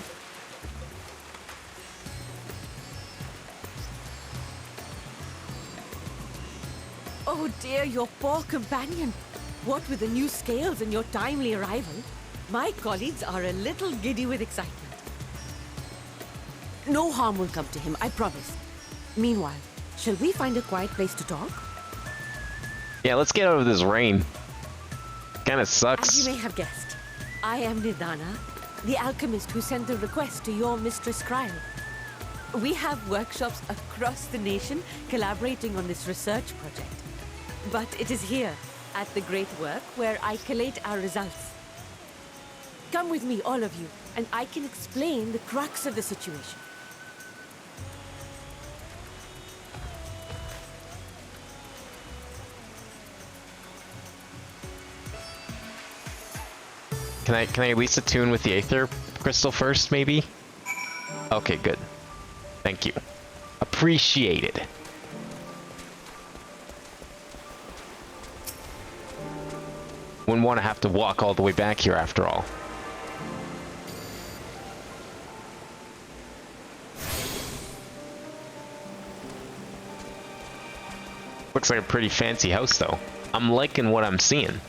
Oh dear, your poor companion. What with the new scales and your timely arrival, my colleagues are a little giddy with excitement. No harm will come to him, I promise. Meanwhile, shall we find a quiet place to talk? Yeah, let's get out of this rain. Kinda sucks. As you may have guessed, I am Nidana, the alchemist who sent the request to your mistress Kryl. We have workshops across the nation collaborating on this research project. But it is here, at the Great Work, where I collate our results. Come with me, all of you, and I can explain the crux of the situation. Can I at least attune with the Aether Crystal first, maybe? Okay, good. Thank you. Appreciated. Wouldn't want to have to walk all the way back here after all. Looks like a pretty fancy house, though. I'm liking what I'm seeing.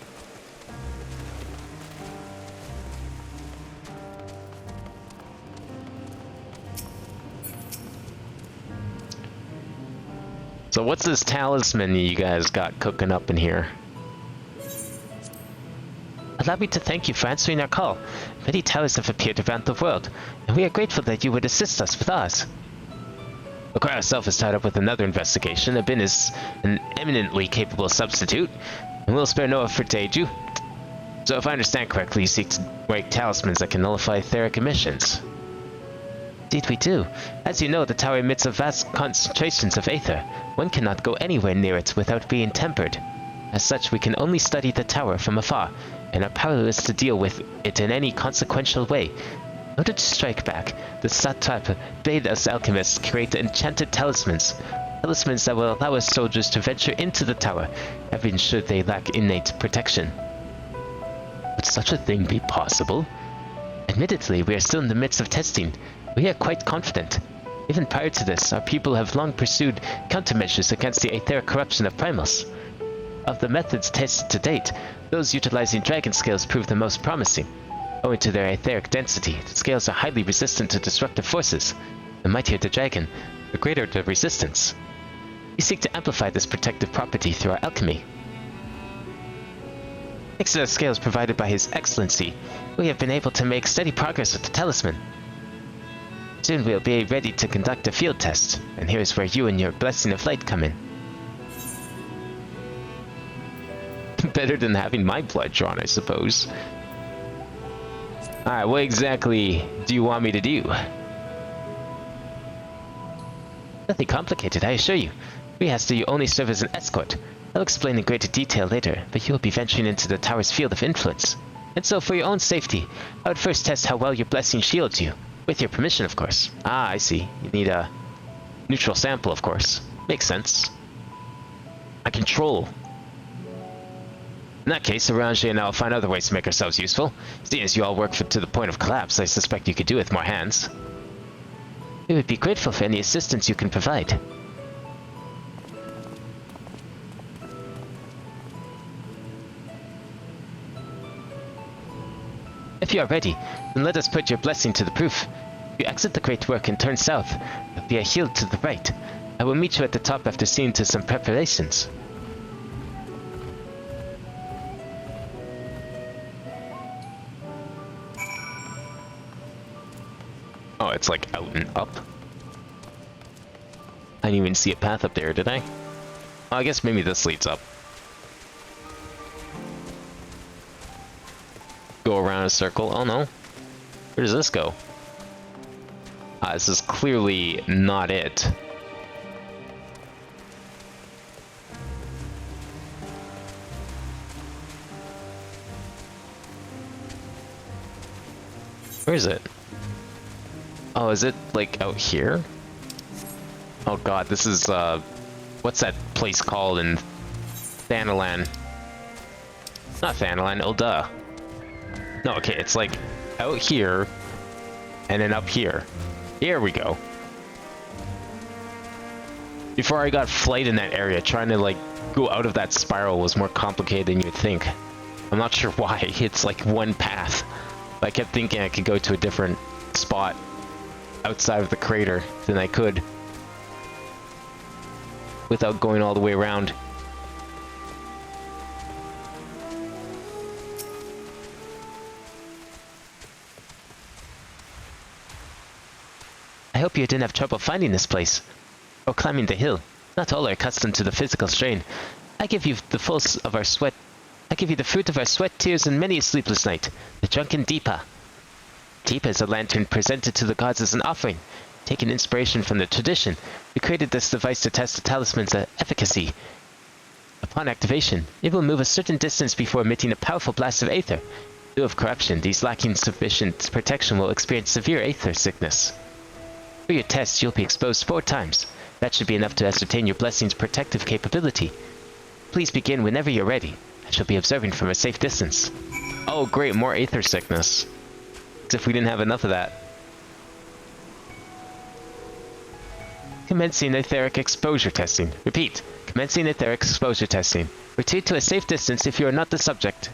So what's this talisman you guys got cooking up in here? Allow me to thank you for answering our call. Many towers have appeared around the world, and we are grateful that you would assist us with ours. The Crow itself is tied up with another investigation. Abin is an eminently capable substitute, and will spare no effort to aid you. So if I understand correctly, you seek to break talismans that can nullify etheric emissions. Indeed we do. As you know, the tower emits vast concentrations of aether. One cannot go anywhere near it without being tempered. As such, we can only study the tower from afar, and are powerless to deal with it in any consequential way. In order to strike back, the satrap bade us alchemists create enchanted talismans. Talismans that will allow us soldiers to venture into the tower, even should they lack innate protection. Would such a thing be possible? Admittedly, we are still in the midst of testing. We are quite confident. Even prior to this, our people have long pursued countermeasures against the aetheric corruption of primals. Of the methods tested to date, those utilizing dragon scales prove the most promising. Owing to their aetheric density, the scales are highly resistant to destructive forces. The mightier the dragon, the greater the resistance. We seek to amplify this protective property through our alchemy. Thanks to the scales provided by His Excellency, we have been able to make steady progress with the talisman. Soon we'll be ready to conduct a field test, and here's where you and your Blessing of Light come in. Better than having my blood drawn, I suppose. Alright, what exactly do you want me to do? Nothing complicated, I assure you. Rehasta, you only serve as an escort. I'll explain in greater detail later, but you will be venturing into the tower's field of influence. And so, for your own safety, I would first test how well your blessing shields you. With your permission, of course. Ah, I see. You need a neutral sample, of course. Makes sense. I control. In that case, Aranje and I will find other ways to make ourselves useful. Seeing as you all work to the point of collapse, I suspect you could do with more hands. We would be grateful for any assistance you can provide. If you are ready, then let us put your blessing to the proof. If you exit the Great Work and turn south, there will be a hill to the right. I will meet you at the top after seeing to some preparations. Oh, it's like out and up. I didn't even see a path up there, did I? Well, I guess maybe this leads up. Go around a circle. Oh no. Where does this go? This is clearly not it. Where is it? Oh, is it like out here? Oh god, this is what's that place called in Thanalan? Not Thanalan, oh duh. No, okay, it's like out here and then up here. Here we go. Before I got flight in that area, trying to like go out of that spiral was more complicated than you'd think. I'm not sure why. It's like one path. But I kept thinking I could go to a different spot outside of the crater than I could without going all the way around. I hope you didn't have trouble finding this place, or climbing the hill. Not all are accustomed to the physical strain. I give you the fruit of our sweat, tears, and many a sleepless night. The drunken Deepa. Deepa is a lantern presented to the gods as an offering. Taking inspiration from the tradition, we created this device to test the talisman's efficacy. Upon activation, it will move a certain distance before emitting a powerful blast of aether. Due of corruption, these lacking sufficient protection will experience severe aether sickness. For your test, you'll be exposed 4 times. That should be enough to ascertain your blessing's protective capability. Please begin whenever you're ready. I shall be observing from a safe distance. Oh great, more aether sickness. As if we didn't have enough of that. Commencing etheric exposure testing. Repeat. Commencing etheric exposure testing. Retreat to a safe distance if you are not the subject.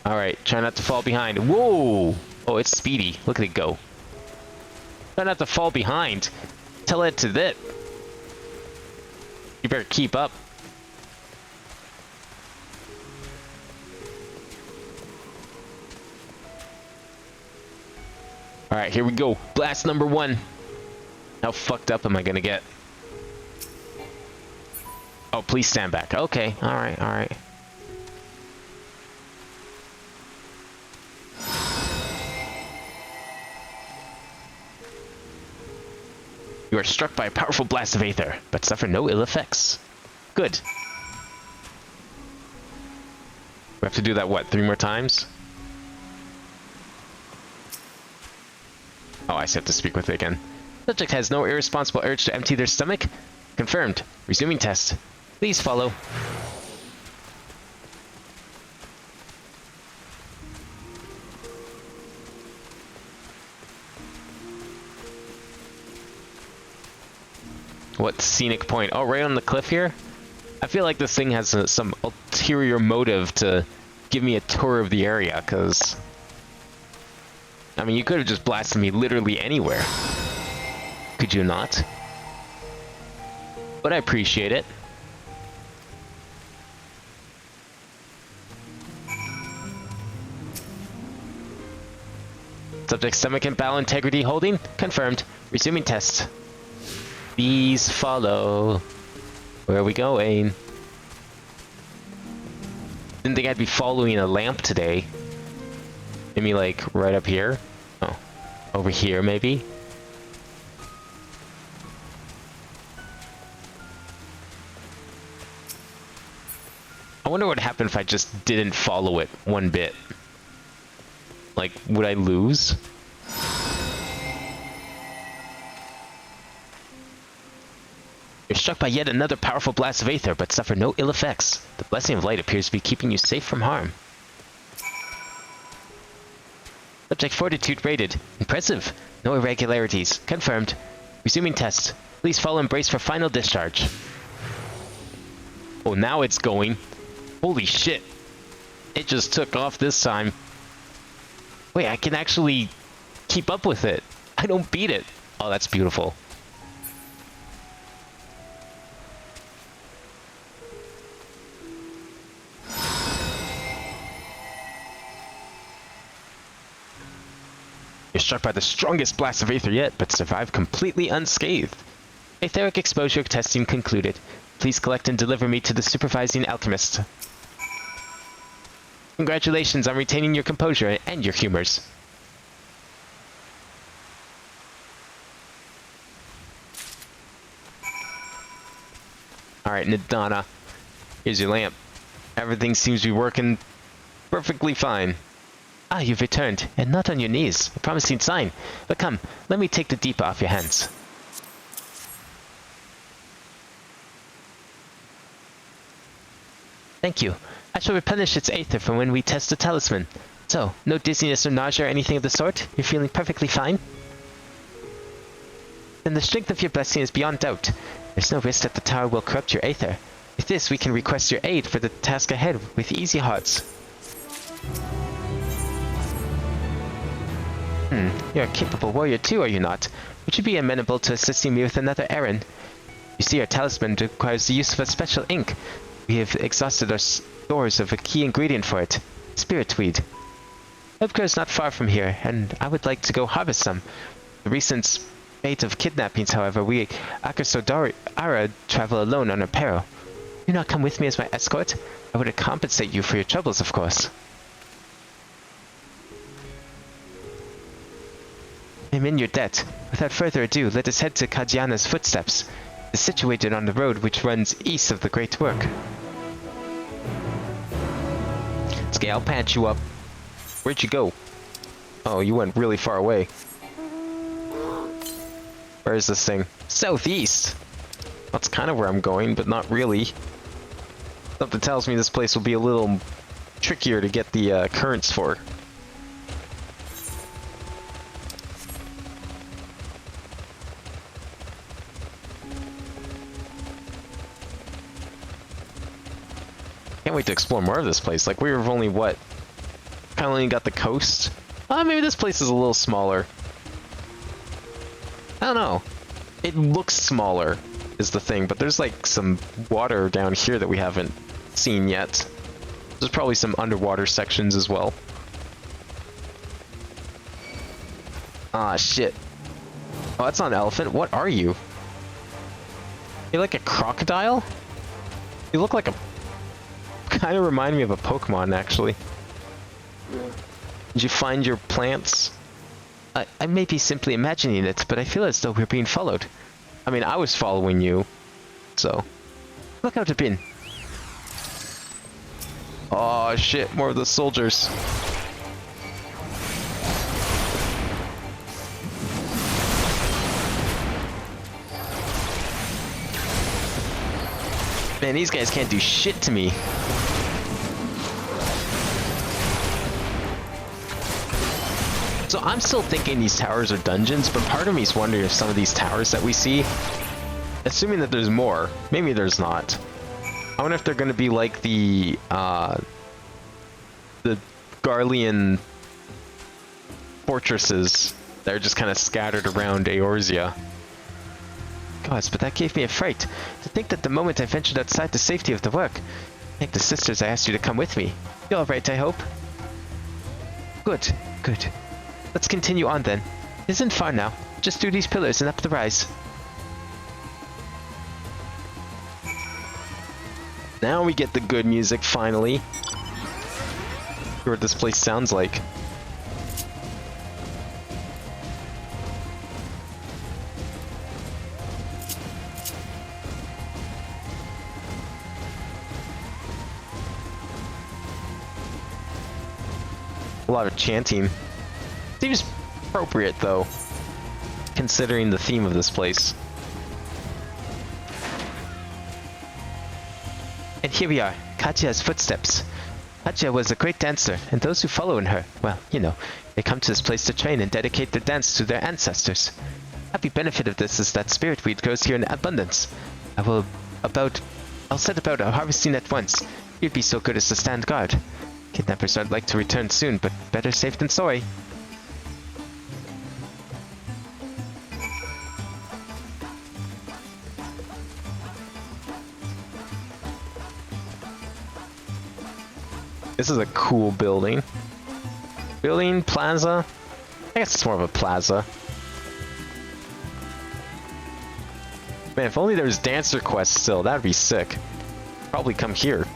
Alright, try not to fall behind. Whoa! Oh, it's speedy. Look at it go. Try not to fall behind. Tell it to that. You better keep up. Alright, here we go. Blast number 1. How fucked up am I gonna get? Oh, please stand back. Okay, alright, alright. You are struck by a powerful blast of aether, but suffer no ill effects. Good. We have to do that, what, 3 more times? Oh, I just have to speak with it again. Subject has no irresponsible urge to empty their stomach. Confirmed. Resuming test. Please follow. What scenic point? Oh, right on the cliff here? I feel like this thing has some ulterior motive to give me a tour of the area, because... I mean, you could have just blasted me literally anywhere. Could you not? But I appreciate it. Subject stomach and bowel integrity holding. Confirmed. Resuming test. Please follow. Where are we going? Didn't think I'd be following a lamp today. Maybe like right up here? Oh. Over here maybe? I wonder what would happen if I just didn't follow it one bit. Like, would I lose? You're struck by yet another powerful blast of aether, but suffer no ill effects. The blessing of light appears to be keeping you safe from harm. Subject fortitude rated. Impressive. No irregularities. Confirmed. Resuming test. Please follow and brace for final discharge. Oh, now it's going. Holy shit. It just took off this time. Wait, I can actually keep up with it. I don't beat it. Oh, that's beautiful. You're struck by the strongest blast of aether yet, but survive completely unscathed. Aetheric exposure testing concluded. Please collect and deliver me to the supervising alchemist. Congratulations on retaining your composure and your humors. Alright, Nidana. Here's your lamp. Everything seems to be working perfectly fine. Ah, you've returned, and not on your knees. A promising sign. But come, let me take the deep off your hands. Thank you. I shall replenish its aether from when we test the talisman. So, no dizziness or nausea or anything of the sort? You're feeling perfectly fine? Then the strength of your blessing is beyond doubt. There's no risk that the tower will corrupt your aether. With this, we can request your aid for the task ahead with easy hearts. You're a capable warrior too, are you not? Would you be amenable to assisting me with another errand? You see, our talisman requires the use of a special ink. We have exhausted our stores of a key ingredient for it, spiritweed. Upgra is not far from here, and I would like to go harvest some. The recent spate of kidnappings, however, we Akasodara travel alone on our peril. Do not come with me as my escort. I would compensate you for your troubles, of course. I'm in your debt. Without further ado, let us head to Kadiana's footsteps. It is situated on the road which runs east of the Great Work. Okay, I'll patch you up. Where'd you go? Oh, you went really far away. Where is this thing? Southeast! That's kind of where I'm going, but not really. Something tells me this place will be a little trickier to get the currents for. Can't wait to explore more of this place. Like, we were only, what? Kind of only got the coast? Maybe this place is a little smaller. I don't know. It looks smaller, is the thing, but there's, like, some water down here that we haven't seen yet. There's probably some underwater sections as well. Ah, shit. Oh, that's not an elephant. What are you? You're like a crocodile? You look like a... kind of remind me of a Pokemon, actually. Did you find your plants? I may be simply imagining it, but I feel as though we're being followed. I mean, I was following you, so... Look out a bin. Oh shit, more of the soldiers. Man, these guys can't do shit to me. So I'm still thinking these towers are dungeons, but part of me is wondering if some of these towers that we see, assuming that there's more, maybe there's not. I wonder if they're going to be like the Garlean fortresses that are just kind of scattered around Eorzea. Gods, but that gave me a fright. To think that the moment I ventured outside the safety of the work. Thank the sisters I asked you to come with me. You alright, I hope? Good, good. Let's continue on then. It isn't far now. Just through these pillars and up the rise. Now we get the good music, finally. Hear what this place sounds like. A lot of chanting. Seems appropriate, though, considering the theme of this place. And here we are, Katya's footsteps. Katya was a great dancer, and those who follow in her, well, you know, they come to this place to train and dedicate their dance to their ancestors. Happy benefit of this is that spirit weed grows here in abundance. I'll set about harvesting at once. You'd be so good as to stand guard. Kidnappers aren't like to return soon, but better safe than sorry. This is a cool building. Building, plaza? I guess it's more of a plaza. Man, if only there was dancer quests still, that'd be sick. Probably come here.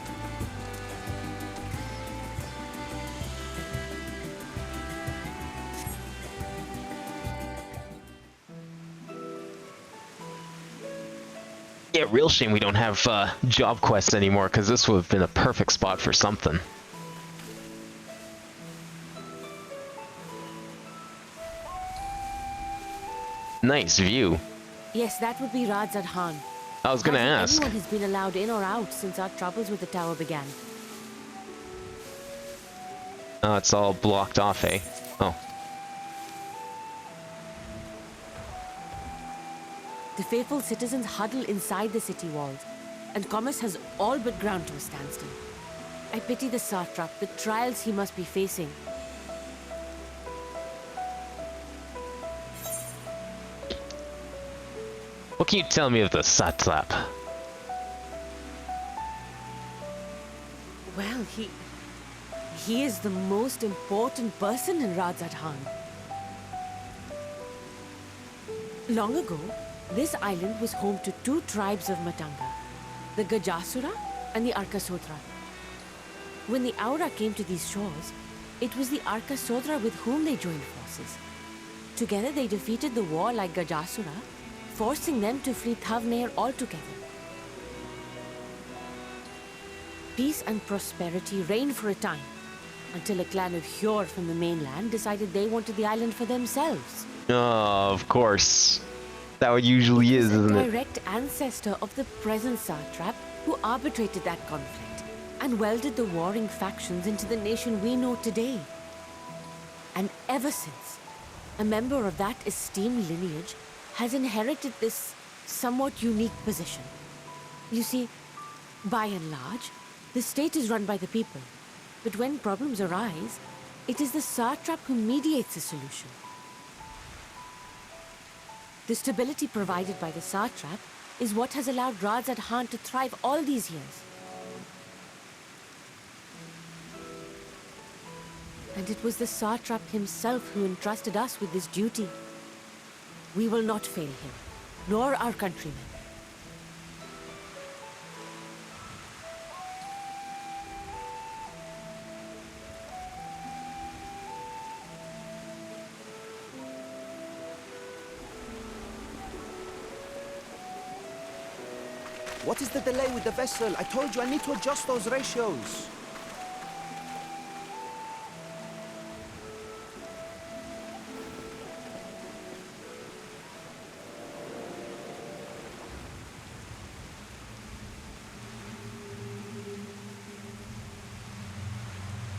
Yeah, real shame we don't have job quests anymore, because this would have been a perfect spot for something. Nice view. Yes, that would be Radz-at-han. I was gonna ask. Anyone has been allowed in or out since our troubles with the tower began. Oh, it's all blocked off, eh? Oh. The faithful citizens huddle inside the city walls, and commerce has all but ground to a standstill. I pity the satrap, the trials he must be facing. What can you tell me of the satrap? Well, he is the most important person in radz-at-han. Long ago, this island was home to two tribes of Matanga, the Gajasura and the Arkasodra. When the Aura came to these shores, it was the Arkasodra with whom they joined forces. Together they defeated the war-like Gajasura, forcing them to flee Thavnair altogether. Peace and prosperity reigned for a time, until a clan of Hjor from the mainland decided they wanted the island for themselves. Oh, of course. That usually is, isn't it? Direct ancestor of the present satrap who arbitrated that conflict and welded the warring factions into the nation we know today. And ever since, a member of that esteemed lineage has inherited this somewhat unique position. You see, by and large, the state is run by the people, but when problems arise, it is the satrap who mediates a solution. The stability provided by the satrap is what has allowed radz-at-han to thrive all these years. And it was the satrap himself who entrusted us with this duty. We will not fail him, nor our countrymen. What is the delay with the vessel? I told you I need to adjust those ratios.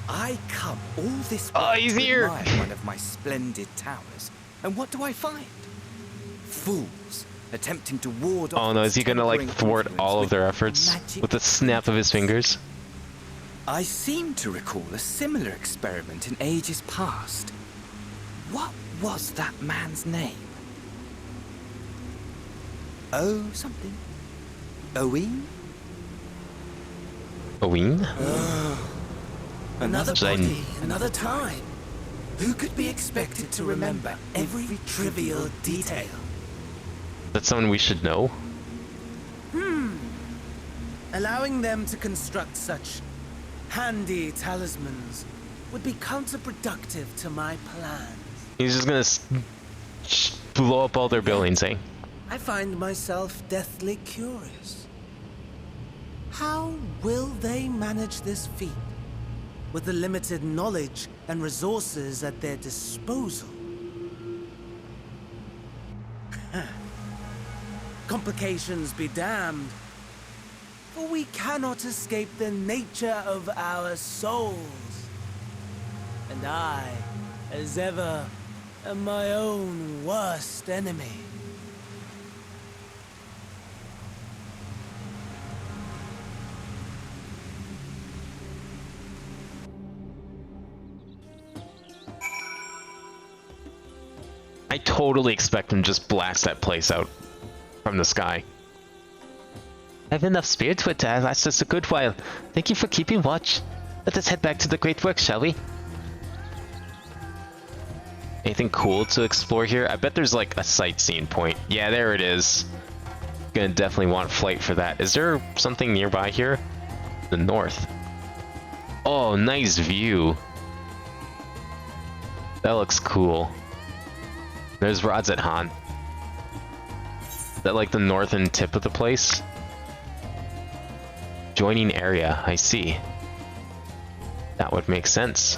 I come all this way to admire one of my splendid towers, and what do I find? Fools attempting to ward off. Oh no, is he gonna like thwart all of their efforts with the snap of his fingers? I seem to recall a similar experiment in ages past. What was that man's name? Oh, something. Owen? Owen? Another body, another time. Who could be expected to remember every trivial detail? That's someone we should know. Allowing them to construct such handy talismans would be counterproductive to my plans. He's just gonna blow up all their buildings, eh? I find myself deathly curious. How will they manage this feat? with the limited knowledge and resources at their disposal. Complications be damned, for we cannot escape the nature of our souls. And I, as ever, am my own worst enemy. I totally expect him to just blast that place out from the sky. I have enough spirit for it to last us a good while. Thank you for keeping watch. Let us head back to the great work, shall we? Anything cool to explore here? I bet there's like a sightseeing point. Yeah, there it is. Gonna definitely want flight for that. Is there something nearby here? The north. Oh, nice view. That looks cool. There's radz-at-han. Is that like the northern tip of the place? Joining area, I see. That would make sense.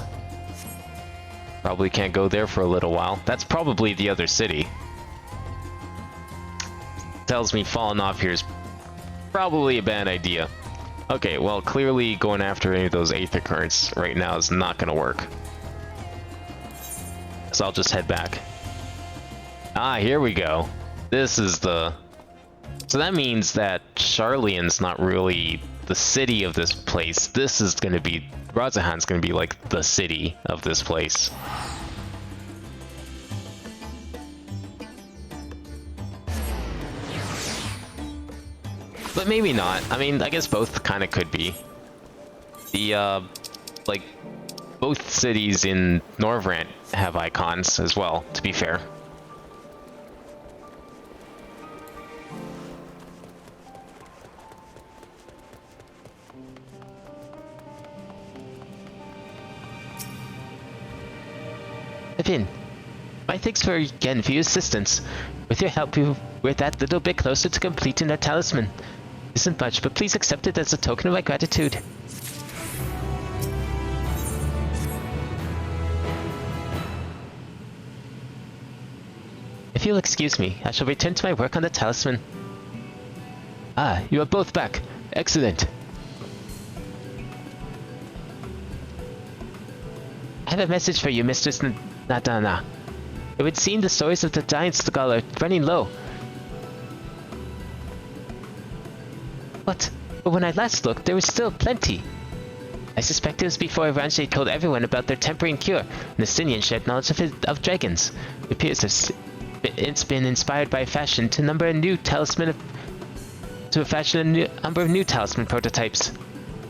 Probably can't go there for a little while. That's probably the other city. Tells me falling off here is probably a bad idea. Okay, well, clearly going after any of those aether currents right now is not going to work. So I'll just head back. Ah, here we go. This is the... So that means that Sharlayan's not really the city of this place. This is going to be... radz-at-han's going to be like the city of this place. But maybe not. I mean, I guess both kind of could be. The, like, both cities in Norvrant have icons as well, to be fair. Pepin, my thanks for again for your assistance. With your help, we're that little bit closer to completing our talisman. Isn't much, but please accept it as a token of my gratitude. If you'll excuse me, I shall return to my work on the talisman. Ah, you are both back. Excellent. I have a message for you, Mistress Nadana. It would seem the stories of the giant skull are running low. What? But when I last looked, there was still plenty. I suspect it was before Aranje told everyone about their tempering cure, and Estinian shared knowledge of dragons. It appears it's been inspired by fashion to number a new talisman number of new talisman prototypes.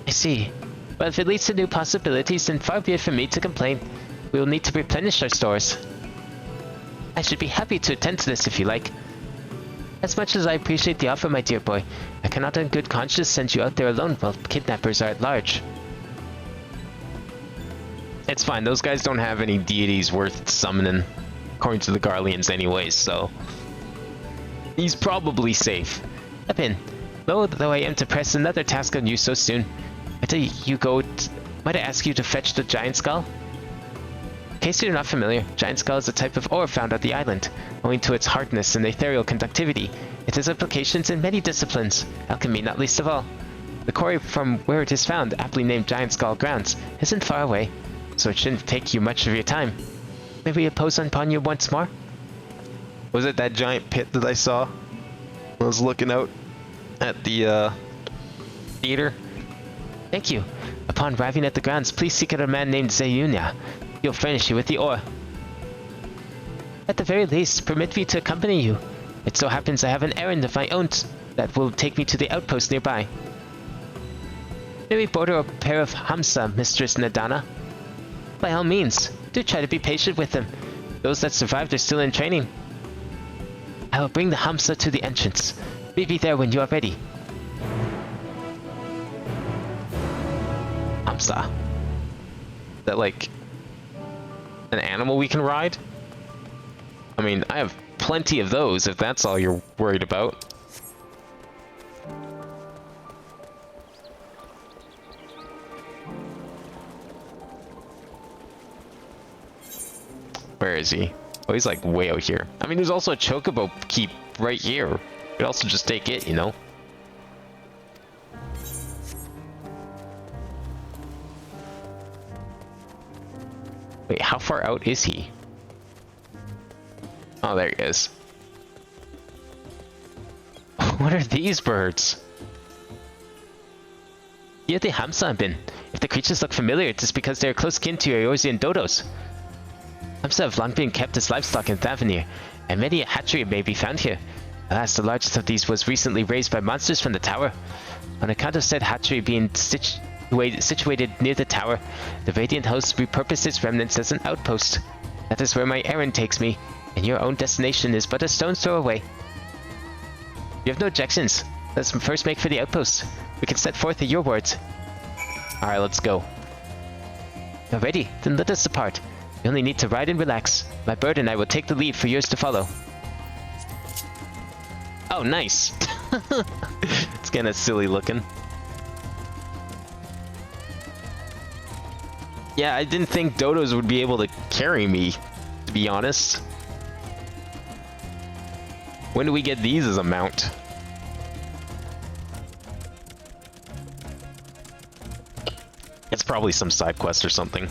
I see. But if it leads to new possibilities, then far be it from me to complain. We will need to replenish our stores. I should be happy to attend to this if you like. As much as I appreciate the offer, my dear boy, I cannot in good conscience send you out there alone while kidnappers are at large. It's fine, those guys don't have any deities worth summoning, according to the Garleans anyways, so... he's probably safe. Pepin, though I am to press another task on you so soon, might I ask you to fetch the giant skull? In case you're not familiar, giant skull is a type of ore found on the island. Owing to its hardness and ethereal conductivity, it has applications in many disciplines, alchemy not least of all. The quarry from where it is found, aptly named Giant Skull Grounds, isn't far away, so it shouldn't take you much of your time. May we impose upon you once more? Was it that giant pit that I saw? I was looking out at the, theater. Thank you. Upon arriving at the grounds, please seek out a man named Zayunya. He'll furnish you with the ore. At the very least, permit me to accompany you. It so happens I have an errand of my own that will take me to the outpost nearby. May we borrow a pair of Hamsa, Mistress Nadana? By all means, do try to be patient with them. Those that survived are still in training. I will bring the Hamsa to the entrance. Meet me there when you are ready. Hamsa. Is that like an animal we can ride? I mean, I have plenty of those if that's all you're worried about. Where is he? Oh, he's like way out here. I mean, there's also a chocobo keep right here. You could also just take it, you know? Wait, how far out is he? Oh, there he is. What are these birds? Here the hamsa have been. If the creatures look familiar, it is because they are close kin to Eorzean dodos. Hamsa have long been kept as livestock in Thavanir, and many a hatchery may be found here. Alas, the largest of these was recently raised by monsters from the tower. On account of said hatchery being situated near the tower, the Radiant Host repurposed its remnants as an outpost. That is where my errand takes me, and your own destination is but a stone's throw away. You have no objections. Let's first make for the outpost. We can set forth at your words. Alright, let's go. You're ready? Then let us depart. You only need to ride and relax. My bird and I will take the lead for yours to follow. Oh, nice! It's kinda silly looking. Yeah, I didn't think dodos would be able to carry me, to be honest. When do we get these as a mount? It's probably some side quest or something.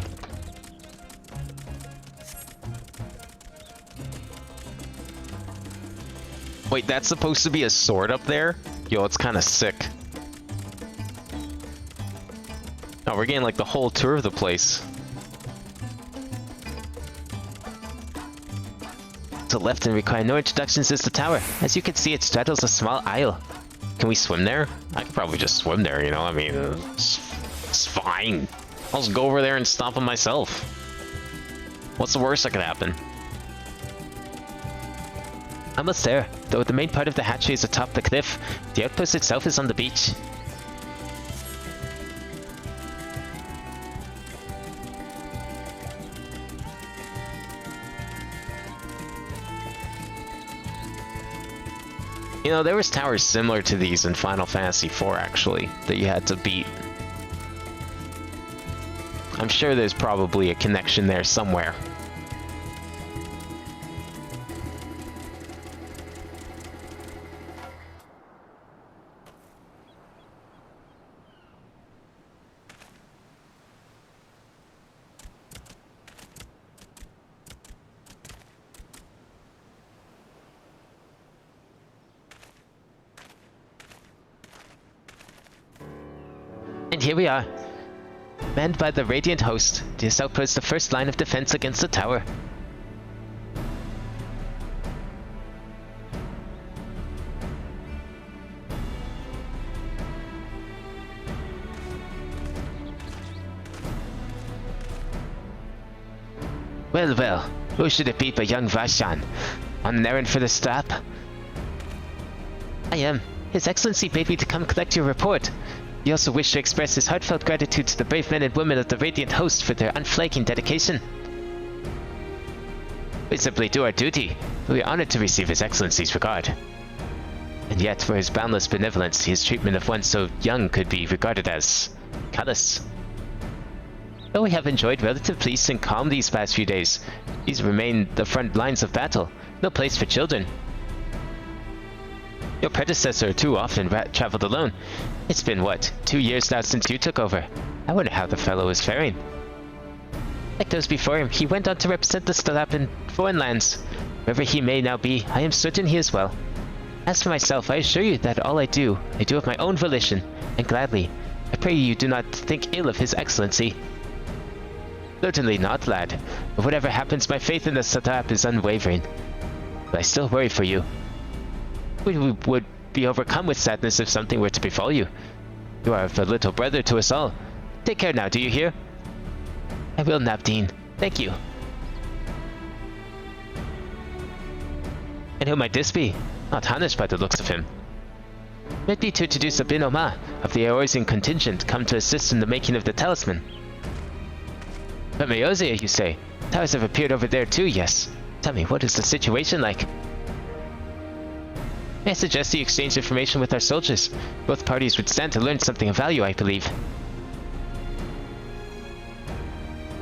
Wait, that's supposed to be a sword up there? Yo, it's kind of sick. Oh, we're getting like the whole tour of the place. To the left and require no introductions is the tower. As you can see, it straddles a small isle. Can we swim there? I could probably just swim there, you know? I mean, it's fine. I'll just go over there and stomp him myself. What's the worst that could happen? Almost there. Though the main part of the hatchery is atop the cliff, the outpost itself is on the beach. You know, there was towers similar to these in Final Fantasy IV, actually, that you had to beat. I'm sure there's probably a connection there somewhere. And here we are. Manned by the Radiant Host, this outposts the first line of defense against the tower. Well, well, who should it be but young Vashan? On an errand for the strap? I am. His Excellency bade me to come collect your report. He also wished to express his heartfelt gratitude to the brave men and women of the Radiant Host for their unflagging dedication. We simply do our duty. We are honored to receive His Excellency's regard. And yet, for his boundless benevolence, his treatment of one so young could be regarded as callous. Though we have enjoyed relative peace and calm these past few days, these remain the front lines of battle. No place for children. Your predecessor too often traveled alone. It's been, what, 2 years now since you took over. I wonder how the fellow is faring. Like those before him, he went on to represent the Stalap in foreign lands. Wherever he may now be, I am certain he is well. As for myself, I assure you that all I do of my own volition, and gladly. I pray you do not think ill of His Excellency. Certainly not, lad. But whatever happens, my faith in the Stalap is unwavering. But I still worry for you. We would be overcome with sadness if something were to befall you. You are a little brother to us all. Take care now, do you hear? I will, Nabdeen. Thank you. And who might this be? Not Hanish by the looks of him. Might be to introduce Abin Oma of the Eorzean contingent come to assist in the making of the talisman. From Eorzea, you say? Towers have appeared over there too, yes. Tell me, what is the situation like? I suggest you exchange information with our soldiers. Both parties would stand to learn something of value, I believe.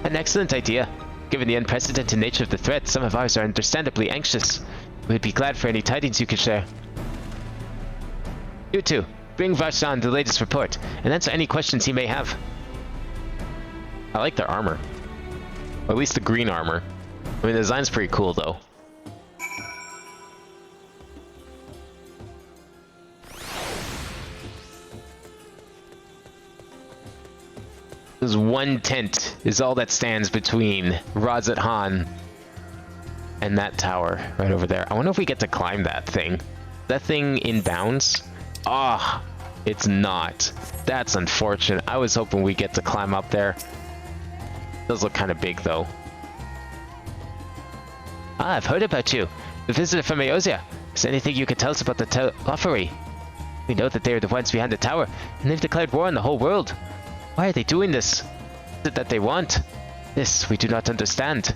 An excellent idea. Given the unprecedented nature of the threat, some of ours are understandably anxious. We'd be glad for any tidings you could share. You two, bring Varshan the latest report, and answer any questions he may have. I like their armor. Or at least the green armor. I mean, the design's pretty cool, though. This one tent is all that stands between radz-at-han and that tower right over there. I wonder if we get to climb that thing. That thing in bounds? Ah, it's not. That's unfortunate. I was hoping we get to climb up there. It does look kind of big, though. Ah, I've heard about you. The visitor from Eorzea. Is there anything you could tell us about the Telophori? We know that they are the ones behind the tower, and they've declared war on the whole world. Why are they doing this? What is it that they want? This we do not understand.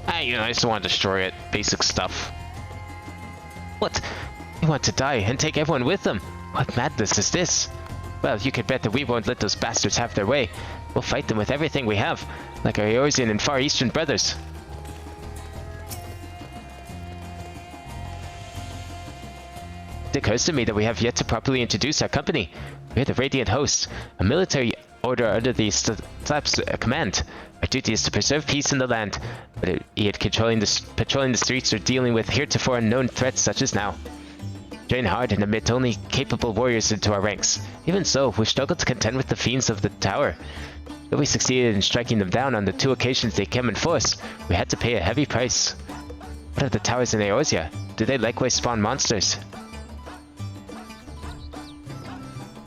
I just want to destroy it. Basic stuff. What? They want to die and take everyone with them? What madness is this? Well, you could bet that we won't let those bastards have their way. We'll fight them with everything we have, like our Eorzean and Far Eastern brothers. It occurs to me that we have yet to properly introduce our company. We're the Radiant Host, a military order under the Slap's command. Our duty is to preserve peace in the land, but be it patrolling the streets or dealing with heretofore unknown threats such as now. Train hard and admit only capable warriors into our ranks. Even so, we struggled to contend with the fiends of the tower. Though we succeeded in striking them down on the 2 occasions they came in force, we had to pay a heavy price. What of the towers in Eorzea? Do they likewise spawn monsters?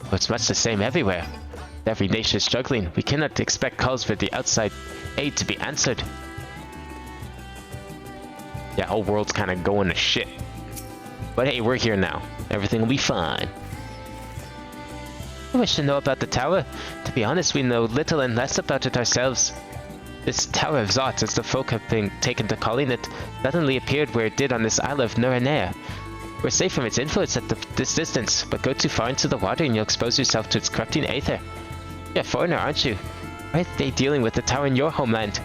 Well, it's much the same everywhere. Every nation is struggling. We cannot expect calls for the outside aid to be answered. Yeah, whole world's kind of going to shit. But hey, we're here now. Everything will be fine. I wish to know about the tower. To be honest, we know little and less about it ourselves. This Tower of Zot, as the folk have been taken to calling it, suddenly appeared where it did on this isle of Nuranea. We're safe from its influence at this distance, but go too far into the water and you'll expose yourself to its corrupting aether. You're a foreigner, aren't you? Why are they dealing with the tower in your homeland?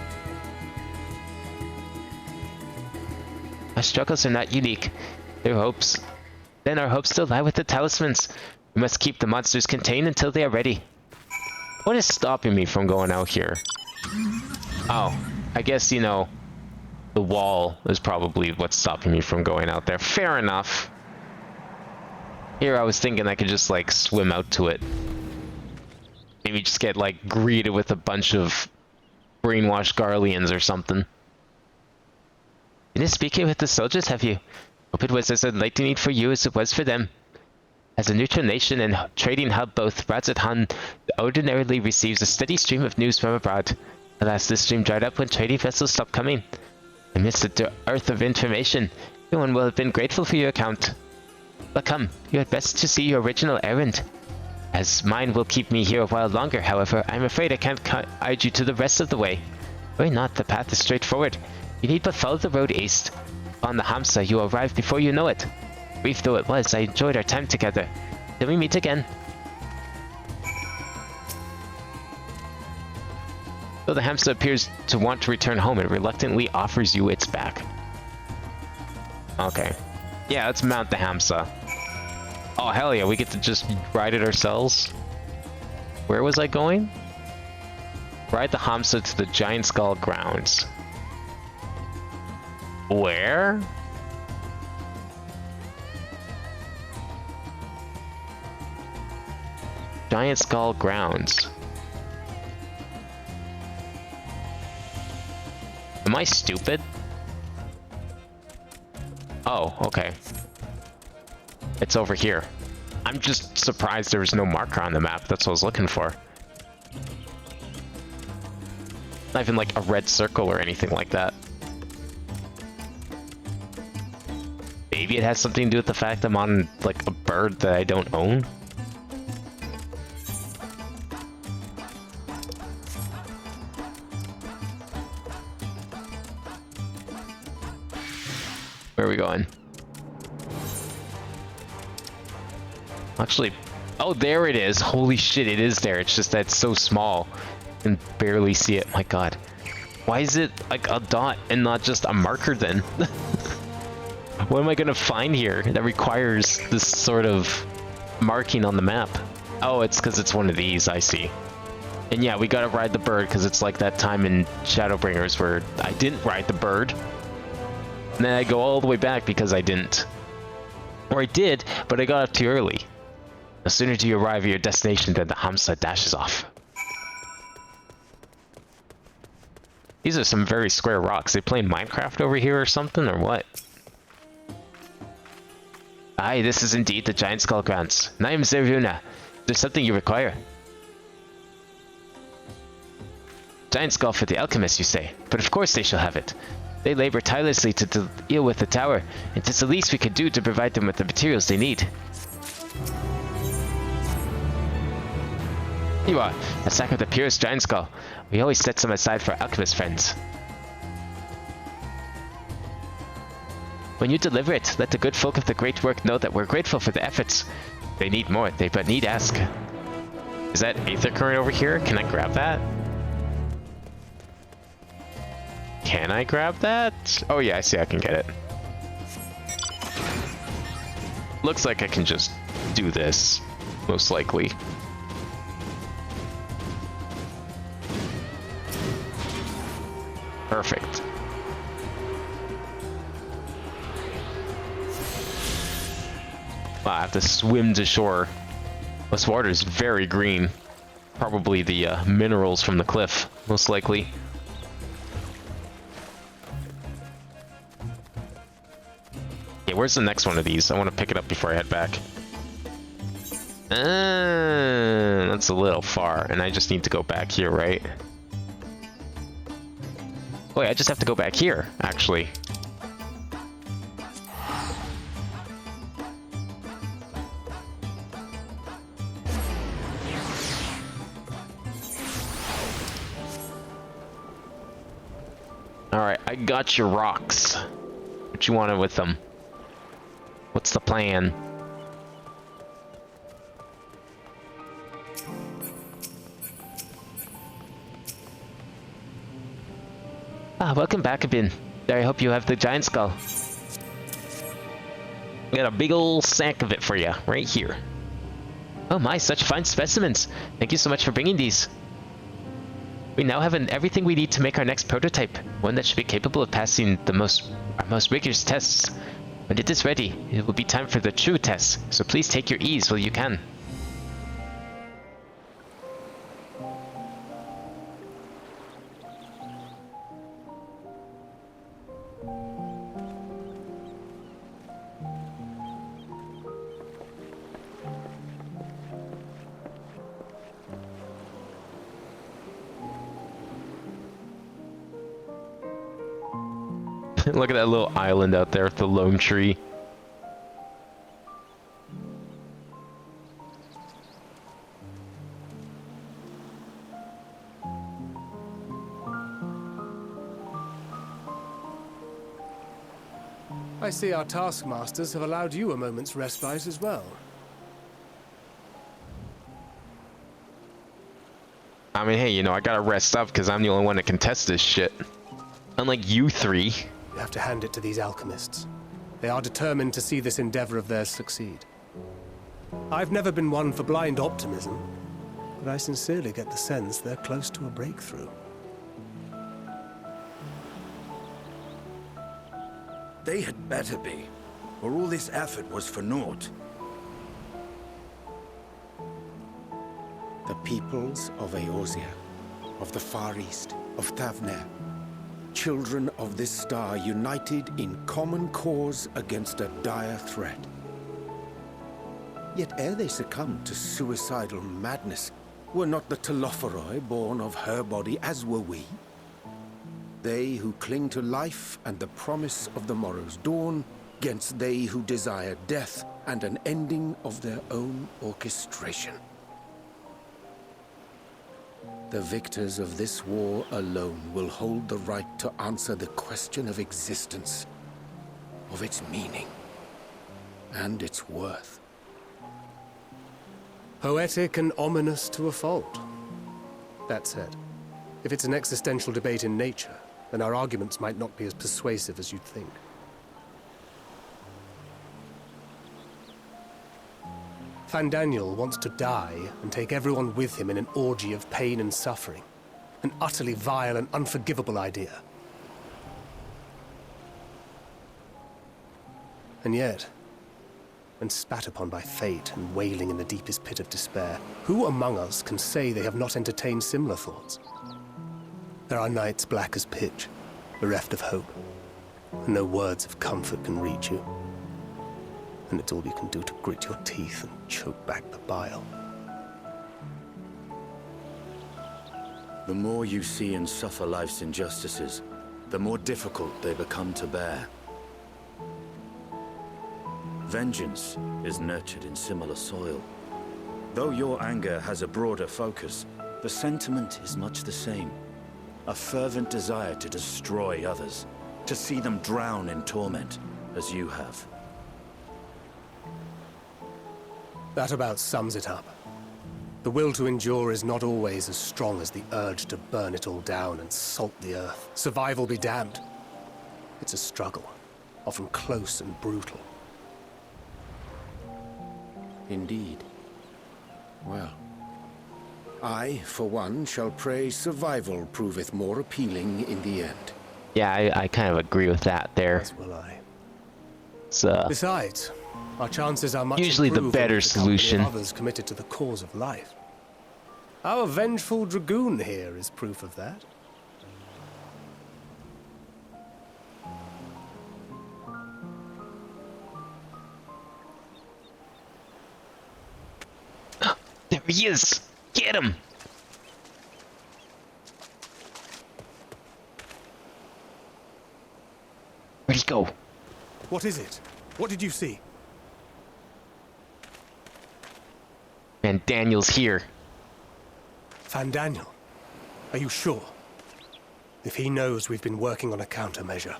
Our struggles are not unique. Our hopes still lie with the talismans. We must keep the monsters contained until they are ready. What is stopping me from going out here? Oh, I guess, the wall is probably what's stopping me from going out there. Fair enough. Here I was thinking I could just, swim out to it. Maybe just get, greeted with a bunch of brainwashed Garleans or something. You didn't speak with the soldiers, have you? Hope it was as enlightening for you as it was for them. As a neutral nation and trading hub, both radz-at-han ordinarily receives a steady stream of news from abroad. Alas, this stream dried up when trading vessels stopped coming. Amidst the dearth of information, everyone will have been grateful for your account. But come, you had best to see your original errand. As mine will keep me here a while longer, however, I'm afraid I can't guide you to the rest of the way. Worry not, the path is straightforward. You need but follow the road east. On the Hamsa, you will arrive before you know it. Brief though it was, I enjoyed our time together. Till we meet again. Though the Hamsa appears to want to return home, it reluctantly offers you its back. Okay. Yeah, let's mount the Hamsa. Oh, hell yeah, we get to just ride it ourselves. Where was I going? Ride the Hamsa to the Giant Skull grounds. Where? Giant Skull grounds. Am I stupid? Oh, okay. It's over here. I'm just surprised there was no marker on the map. That's what I was looking for. Not even a red circle or anything like that. Maybe it has something to do with the fact I'm on a bird that I don't own. Where are we going? Actually, oh, there it is. Holy shit, it is there. It's just that it's so small. I can barely see it. My god. Why is it like a dot and not just a marker then? What am I gonna find here that requires this sort of marking on the map? Oh, it's because it's one of these, I see. And yeah, we gotta ride the bird because it's like that time in Shadowbringers where I didn't ride the bird. And then I go all the way back because I didn't. Or I did, but I got up too early. No sooner do you arrive at your destination than the Hamsa dashes off. These are some very square rocks. They playing Minecraft over here or something, or what? Aye, this is indeed the Giant Skull Grounds. And I am Zeruna. There's something you require. Giant Skull for the alchemists, you say? But of course they shall have it. They labor tirelessly to deal with the tower, and it's the least we could do to provide them with the materials they need. You are a sack of the purest Giant Skull. We always set some aside for alchemist friends. When you deliver it, let the good folk of the great work know that we're grateful for the efforts. They need more, they but need ask. Is that Aether Current over here? Can I grab that? Can I grab that? Oh yeah, I see I can get it. Looks like I can just do this, most likely. Perfect. Wow, I have to swim to shore. This water is very green. Probably the minerals from the cliff, most likely. Okay, where's the next one of these? I want to pick it up before I head back. That's a little far, and I just need to go back here, right? Wait, I just have to go back here, actually. Alright, I got your rocks. What you wanted with them? What's the plan? Welcome back, Abin. I hope you have the Giant Skull. I got a big old sack of it for you, right here. Oh my, such fine specimens. Thank you so much for bringing these. We now have everything we need to make our next prototype, one that should be capable of passing our most rigorous tests. When it is ready, it will be time for the true test, so please take your ease while you can. Look at that little island out there with the lone tree. I see our taskmasters have allowed you a moment's respite as well. I mean, hey, you know, I gotta rest up because I'm the only one that can test this shit. Unlike you three. You have to hand it to these alchemists. They are determined to see this endeavor of theirs succeed. I've never been one for blind optimism, but I sincerely get the sense they're close to a breakthrough. They had better be, or all this effort was for naught. The peoples of Eorzea, of the Far East, of Thavner, children of this star united in common cause against a dire threat. Yet ere they succumbed to suicidal madness, were not the Telophoroi born of her body as were we? They who cling to life and the promise of the morrow's dawn, against they who desire death and an ending of their own orchestration. The victors of this war alone will hold the right to answer the question of existence, of its meaning, and its worth. Poetic and ominous to a fault. That said, If it's an existential debate in nature, then our arguments might not be as persuasive as you'd think. Fandaniel wants to die and take everyone with him in an orgy of pain and suffering. An utterly vile and unforgivable idea. And yet, when spat upon by fate and wailing in the deepest pit of despair, who among us can say they have not entertained similar thoughts? There are nights black as pitch, bereft of hope, and no words of comfort can reach you. And it's all you can do to grit your teeth and choke back the bile. The more you see and suffer life's injustices, the more difficult they become to bear. Vengeance is nurtured in similar soil. Though your anger has a broader focus, the sentiment is much the same. A fervent desire to destroy others, to see them drown in torment, as you have. That about sums it up. The will to endure is not always as strong as the urge to burn it all down and salt the earth. Survival be damned. It's a struggle, often close and brutal. Indeed. Well, I, for one, shall pray survival proveth more appealing in the end. Yeah, I kind of agree with that there. As will I. So, besides, our chances are much usually the better solution. Others committed to the cause of life. Our vengeful dragoon here is proof of that. There he is! Get him! Where'd he go? What is it? What did you see? Man, Daniel's here. Fandaniel, are you sure? If he knows we've been working on a countermeasure.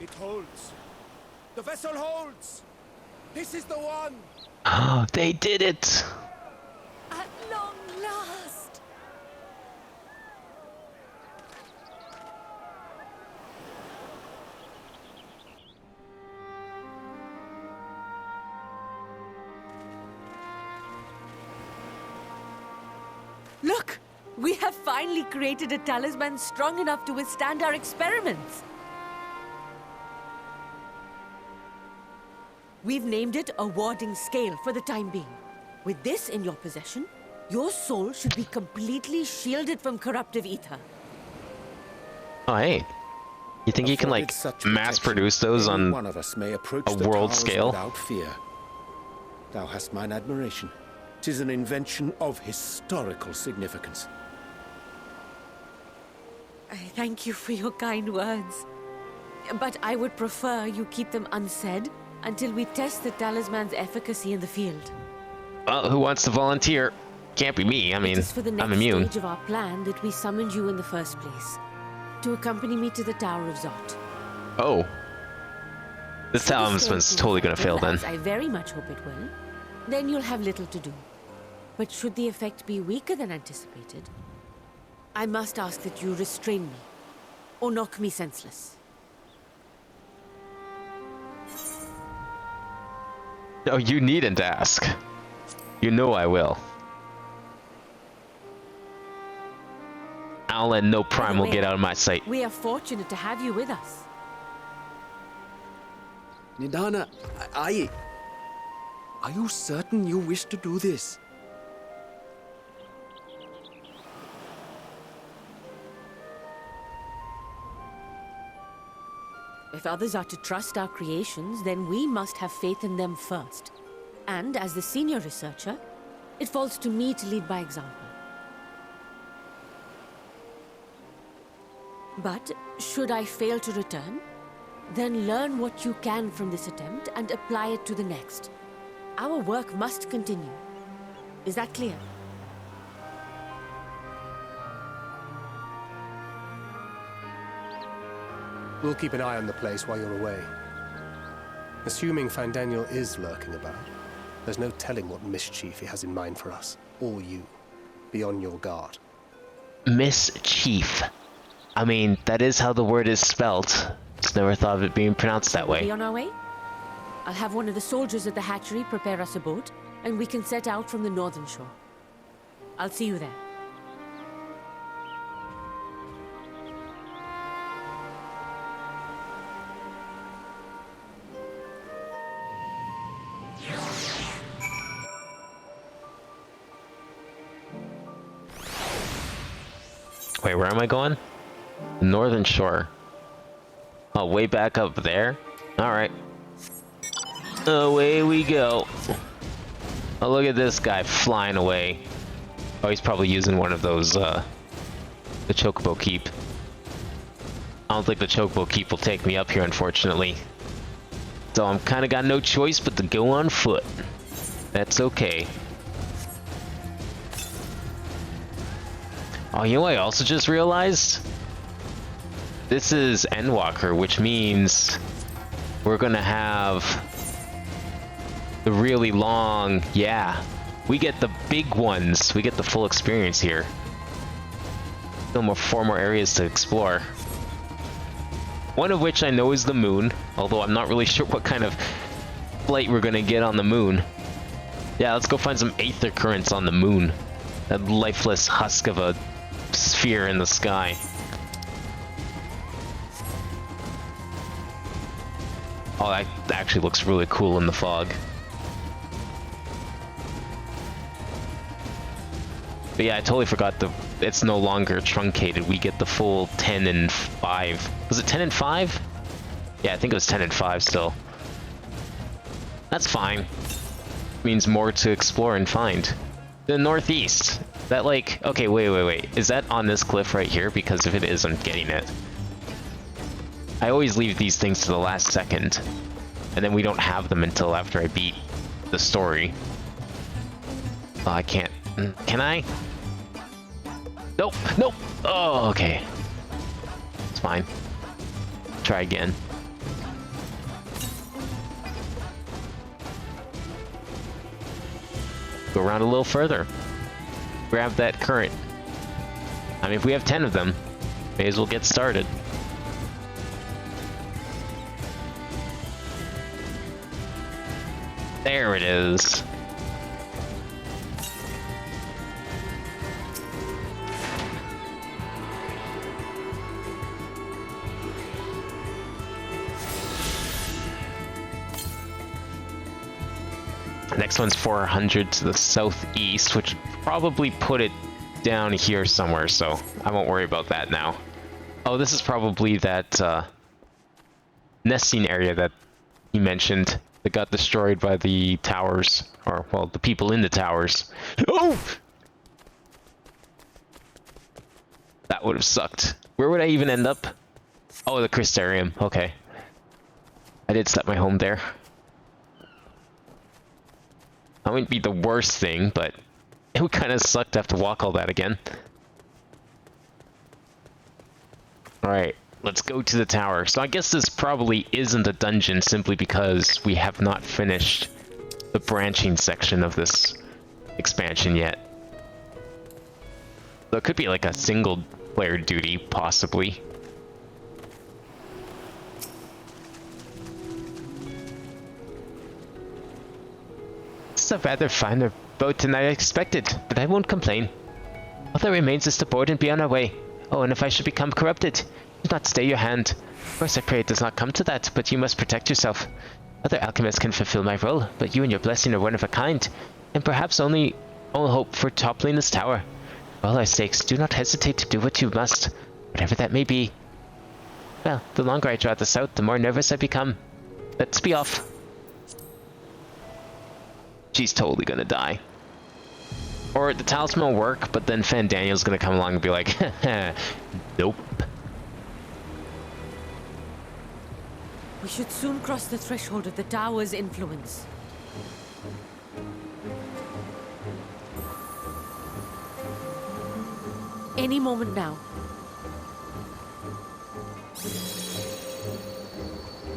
It holds. The vessel holds. This is the one. Oh, they did it! At long last! Look! We have finally created a talisman strong enough to withstand our experiments. We've named it a warding scale for the time being. With this in your possession, your soul should be completely shielded from corruptive ether. Oh, hey. You think you can, like, mass produce those on one of us may approach a the world towers scale? without fear. Thou hast mine admiration. 'Tis an invention of historical significance. I thank you for your kind words. But I would prefer you keep them unsaid until we test the talisman's efficacy in the field. Well, who wants to volunteer? Can't be me. I mean, It is for the next I'm immune. stage of our plan that we summoned you in the first place. To accompany me to the Tower of Zot. Oh. This talisman's totally gonna fail then. As I very much hope it will. Then you'll have little to do. But should the effect be weaker than anticipated, I must ask that you restrain me, or knock me senseless. Oh, you needn't ask. You know I will. I'll let no primal get out of my sight. We are fortunate to have you with us. Nidana, are you certain you wish to do this? If others are to trust our creations, then we must have faith in them first. And as the senior researcher, it falls to me to lead by example. But should I fail to return, then learn what you can from this attempt and apply it to the next. Our work must continue. Is that clear? We'll keep an eye on the place while you're away. Assuming Fandaniel is lurking about, there's no telling what mischief he has in mind for us, or you. be on your guard. Mischief. I mean, that is how the word is spelt. Just never thought of it being pronounced that way. Be on our way? I'll have one of the soldiers at the hatchery prepare us a boat, and we can set out from the northern shore. I'll see you there. Wait, where am I going? The northern shore. Oh, way back up there? Alright. Away we go. Oh, look at this guy flying away. Oh, he's probably using one of those, the Chocobo Keep. I don't think the Chocobo Keep will take me up here, unfortunately. So I'm kinda got no choice but to go on foot. That's okay. Oh, you know what I also just realized? This is Endwalker, which means we're gonna have the really long, yeah, we get the big ones. We get the full experience here. Still four more areas to explore. One of which I know is the moon, although I'm not really sure what kind of flight we're gonna get on the moon. Yeah, let's go find some aether currents on the moon. That lifeless husk of a sphere in the sky. Oh, that actually looks really cool in the fog. But yeah, I totally forgot it's no longer truncated. We get the full 10 and 5. Was it 10 and 5? Yeah, I think it was 10 and 5 still. That's fine. Means more to explore and find. The northeast. That like, okay, wait. Is that on this cliff right here? Because if it is, I'm getting it. I always leave these things to the last second. And then we don't have them until after I beat the story. Oh, I can't. Can I? Nope. Oh, okay. It's fine. Try again. Go around a little further. Grab that current. I mean, if we have 10 of them, may as well get started. There it is. Next one's 400 to the southeast, which would probably put it down here somewhere, so I won't worry about that now. Oh, this is probably that nesting area that he mentioned that got destroyed by the towers, or, well, the people in the towers. Oh! That would have sucked. Where would I even end up? Oh, the Crystarium. Okay. I did set my home there. That wouldn't be the worst thing, but it would kind of suck to have to walk all that again. Alright, let's go to the tower. So I guess this probably isn't a dungeon simply because we have not finished the branching section of this expansion yet. So it could be like a single player duty, possibly. It's a rather finer boat than I expected, but I won't complain. All that remains is to board and be on our way. Oh, and if I should become corrupted, do not stay your hand. Of course, I pray it does not come to that, but you must protect yourself. Other alchemists can fulfill my role, but you and your blessing are one of a kind, and perhaps only hope for toppling this tower. For all our sakes, do not hesitate to do what you must, whatever that may be. Well, the longer I draw this out, the more nervous I become. Let's be off. She's totally gonna die. Or the talisman will work, but then Fandaniel's gonna come along and be like, nope. We should soon cross the threshold of the tower's influence. Any moment now.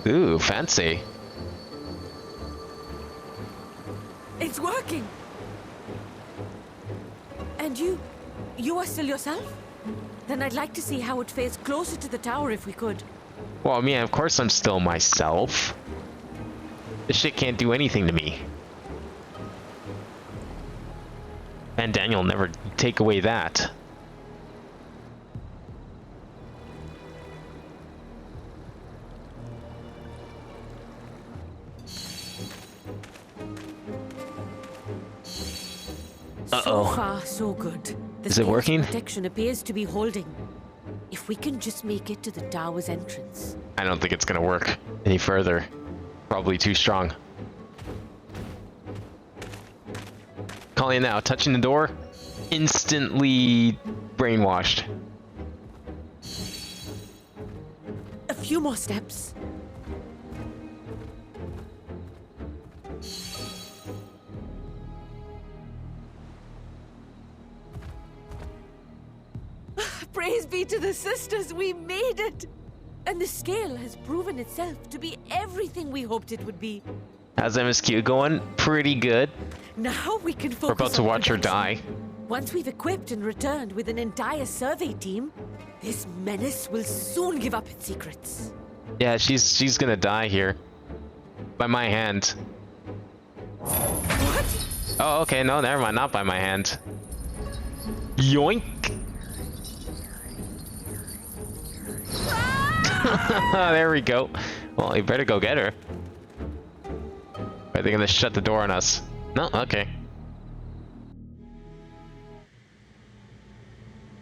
Ooh, fancy. It's working! And you are still yourself? Then I'd like to see how it fares closer to the tower if we could. Well, I mean, of course I'm still myself. This shit can't do anything to me. And Daniel never take away that. So far, so good. The Is it working? Protection appears to be holding. If we can just make it to the tower's entrance. I don't think it's gonna work any further. Probably too strong. Calling now, touching the door, instantly brainwashed. A few more steps. Praise be to the sisters, we made it! And the scale has proven itself to be everything we hoped it would be. How's MSQ going? Pretty good. Now we can focus. We're about to on watch her protection. die. Once we've equipped and returned with an entire survey team, this menace will soon give up its secrets. Yeah, she's gonna die here. By my hand. What? Oh, okay, no, never mind, not by my hand. Yoink! There we go. Well, you better go get her. Are they gonna shut the door on us? No? Okay.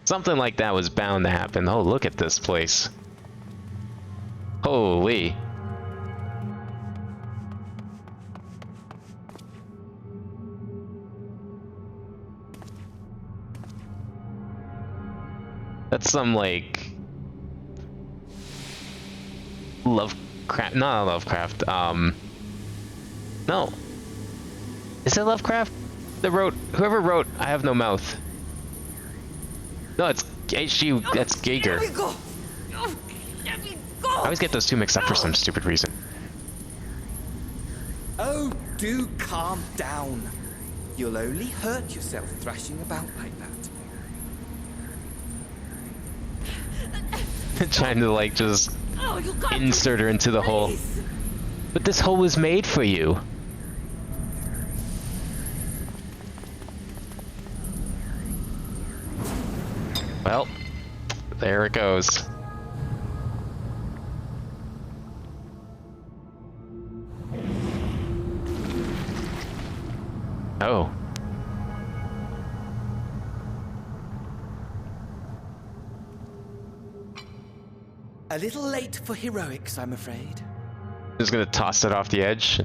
Something like that was bound to happen. Oh, look at this place. Holy. That's some, like... Lovecraft... Not Lovecraft, No. Is it Lovecraft that wrote... Whoever wrote I Have No Mouth? No, it's H.G. That's Geiger. Let me go! Let me go! I always get those two mixed up for some stupid reason. Oh, do calm down. You'll only hurt yourself thrashing about like that. Trying to, like, just insert her into the hole. But this hole was made for you. Well, there it goes. Oh. A little late for heroics, I'm afraid. Just gonna toss it off the edge.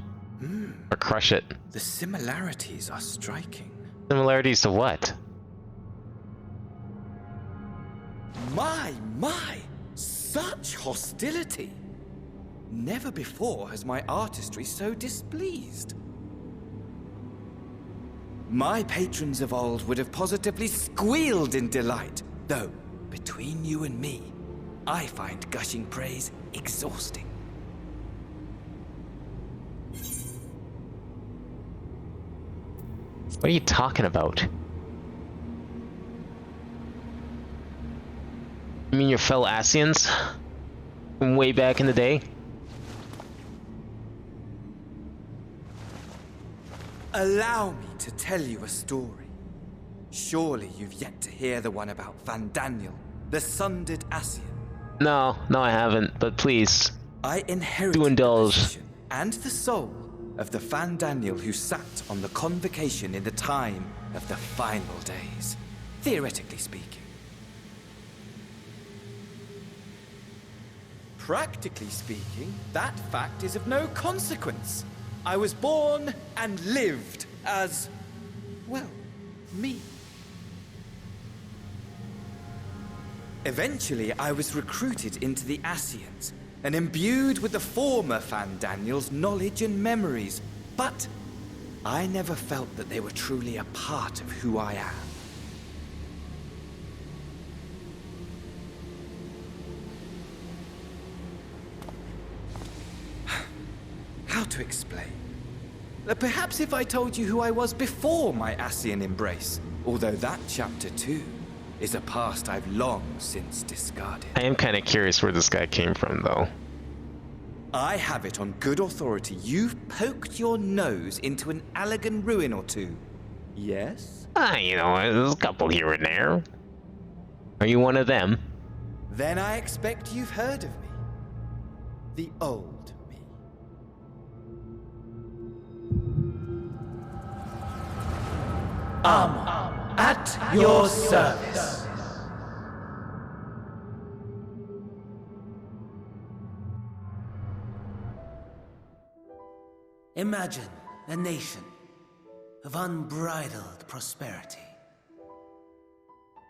Or crush it. The similarities are striking. Similarities to what? My! Such hostility! Never before has my artistry so displeased. My patrons of old would have positively squealed in delight, though, between you and me, I find gushing praise exhausting. What are you talking about? You mean your fellow Asians? From way back in the day? Allow me to tell you a story. Surely you've yet to hear the one about Van Daniel, the sundered Asian. No, I haven't, but please. I inherited do indulge. The position and the soul of the Van Daniel who sat on the convocation in the time of the final days, theoretically speaking. Practically speaking, that fact is of no consequence. I was born and lived as, well, me. Eventually, I was recruited into the Asians and imbued with the former Van Daniel's knowledge and memories, but I never felt that they were truly a part of who I am. How to explain? Perhaps if I told you who I was before my Asian embrace, Although that chapter too is a past I've long since discarded. I am kind of curious where this guy came from, though. I have it on good authority you've poked your nose into an Allegan ruin or two. Yes? You know, there's a couple here and there. Are you one of them? Then I expect you've heard of me. The old me. At your service. Imagine a nation of unbridled prosperity.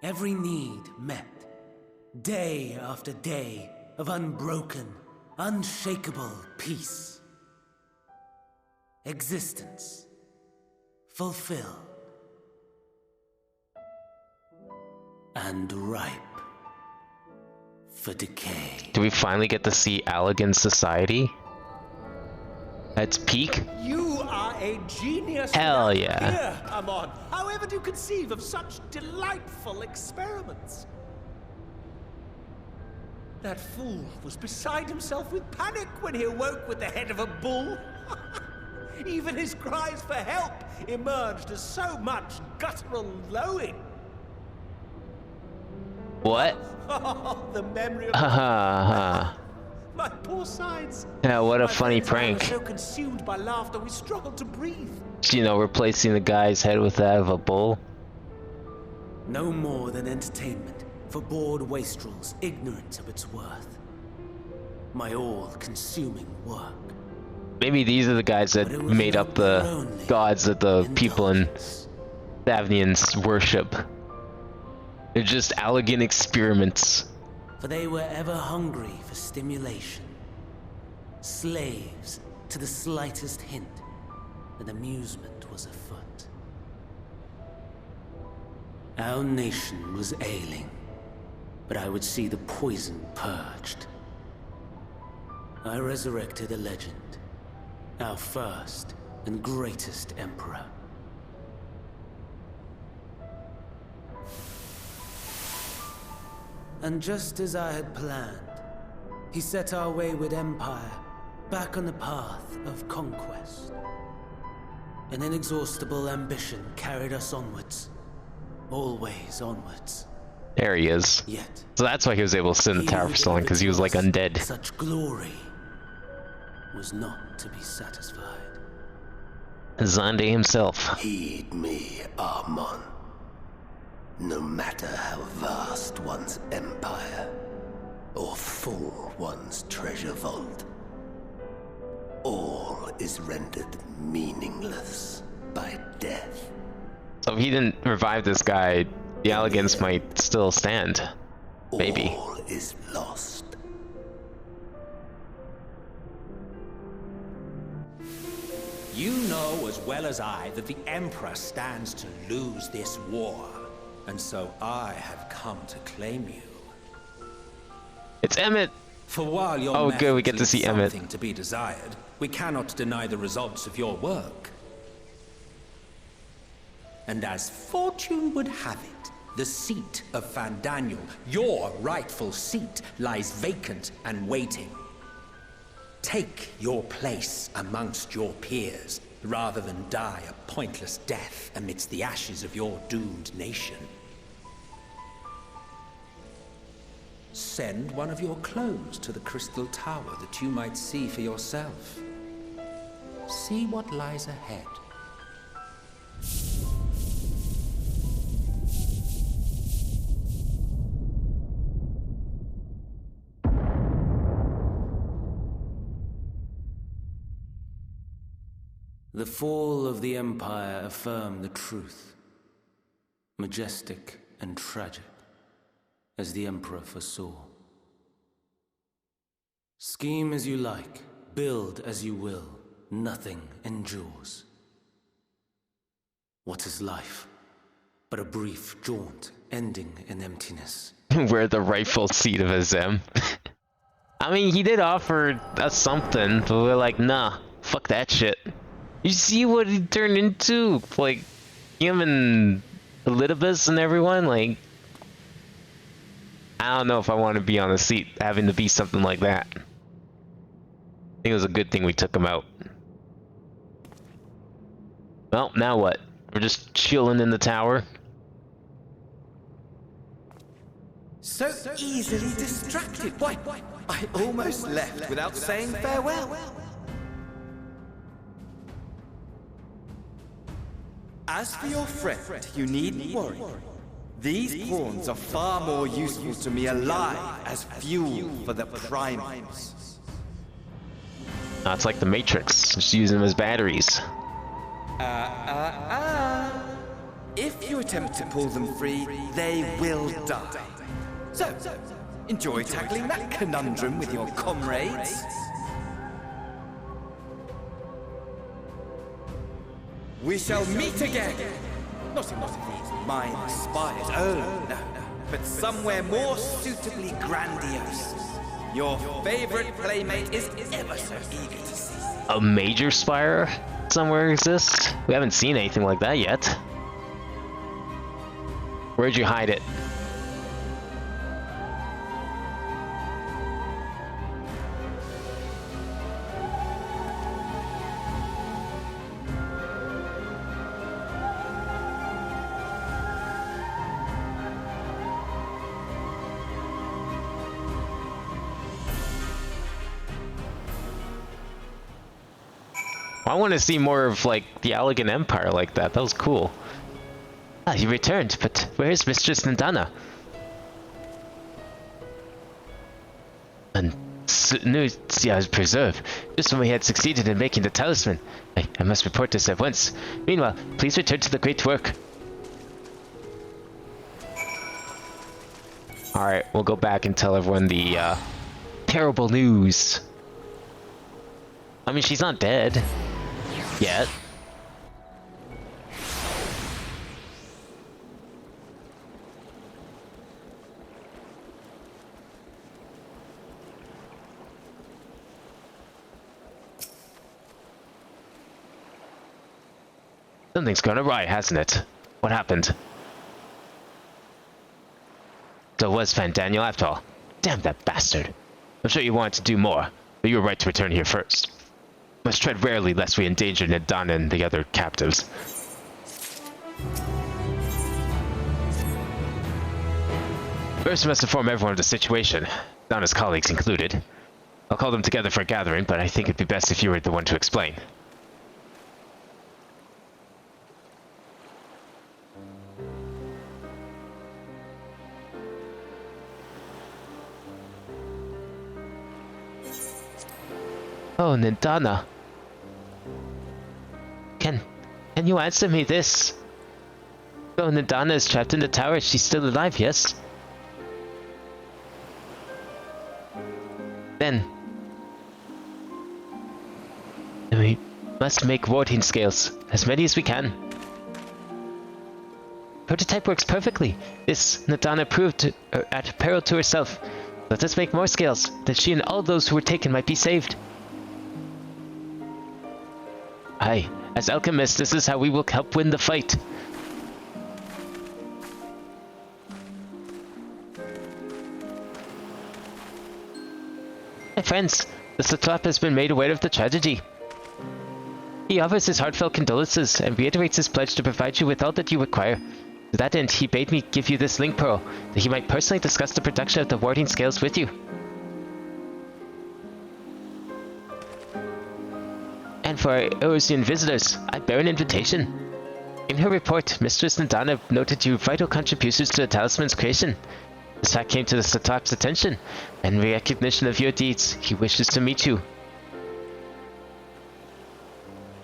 Every need met, day after day of unbroken, unshakable peace. Existence fulfilled and ripe for decay. Do we finally get to see Allegan society at its peak? You are a genius. Hell yeah. Here, Amon. However do you conceive of such delightful experiments? That fool was beside himself with panic when he awoke with the head of a bull. Even his cries for help emerged as so much guttural lowing. What? Oh, the memory of my poor sides. Yeah, what a funny My friends and I prank. were so consumed by laughter we struggled to breathe. You know, replacing the guy's head with that of a bull. No more than entertainment for bored wastrels ignorant of its worth. My all-consuming work. Maybe these are the guys that made up the gods that the people in Thavnians worship. They're just Allegan experiments. For they were ever hungry for stimulation. Slaves to the slightest hint that amusement was afoot. Our nation was ailing, but I would see the poison purged. I resurrected a legend, our first and greatest emperor. And just as I had planned, he set our wayward empire back on the path of conquest. An inexhaustible ambition carried us onwards, always onwards. There he is. Yet, So that's why he was able to sit in the tower for so long, because he was like undead. such glory was not to be satisfied. Zande himself. Heed me, Amon. No matter how vast one's empire, or full one's treasure vault, all is rendered meaningless by death. So if he didn't revive this guy, the Allegans might still stand. Maybe. All is lost. You know as well as I that the Emperor stands to lose this war. And so I have come to claim you. It's Emmett! For while your Oh good, we get to methods see leave Emmett. something to be desired, we cannot deny the results of your work. And as fortune would have it, the seat of Fandaniel, your rightful seat, lies vacant and waiting. Take your place amongst your peers, rather than die a pointless death amidst the ashes of your doomed nation. Send one of your clones to the Crystal Tower that you might see for yourself. See what lies ahead. The fall of the Empire affirmed the truth. Majestic and tragic, as the Emperor foresaw. Scheme as you like, build as you will, nothing endures. What is life but a brief jaunt ending in emptiness? We're the rightful seat of Azem. I mean, he did offer us something, but we're like, nah, fuck that shit. You see what he turned into? Like, him and Elidibus and everyone, like, I don't know if I want to be on the seat having to be something like that. I think it was a good thing we took him out. Well, now what? We're just chilling in the tower. So easily distracted. Why, I almost left without saying farewell. As for your friend, you needn't worry. These pawns are far more useful to me alive as fuel for the primals. It's like the Matrix, just use them as batteries. If you attempt to pull them free, they will die. So, enjoy tackling that conundrum with your comrades. We shall meet again! Not in one of these mind spires, oh no, but somewhere more suitably grandiose. Your favorite playmate is ever so eager to see. A major spire somewhere exists? We haven't seen anything like that yet. Where'd you hide it? I want to see more of, like, the Elegant Empire like that. That was cool. Ah, you returned, but where is Mistress Nandana? And news preserve. Just when we had succeeded in making the talisman. I must report this at once. Meanwhile, please return to the great work. Alright, we'll go back and tell everyone the, terrible news. I mean, she's not dead. Yet. Something's gone awry, hasn't it? What happened? So it was Daniel after all. Damn that bastard. I'm sure you wanted to do more, but you were right to return here first. Must tread warily lest we endanger Nidana and the other captives. First, we must inform everyone of the situation, Donna's colleagues included. I'll call them together for a gathering, but I think it'd be best if you were the one to explain. Oh, Nidana. Can you answer me this? Oh, Nidana is trapped in the tower. She's still alive, yes? Then we must make warding scales, as many as we can. Prototype works perfectly. This Nidana proved at peril to herself. Let us make more scales, that she and all those who were taken might be saved. Aye, as alchemists, this is how we will help win the fight. My friends, the Satrap has been made aware of the tragedy. He offers his heartfelt condolences and reiterates his pledge to provide you with all that you require. To that end, he bade me give you this link pearl, that he might personally discuss the production of the warding scales with you. And for our Eorzean visitors, I bear an invitation. In her report, Mistress Nidana noted your vital contributions to the talisman's creation. This fact came to the Satrap's attention, and in recognition of your deeds, he wishes to meet you.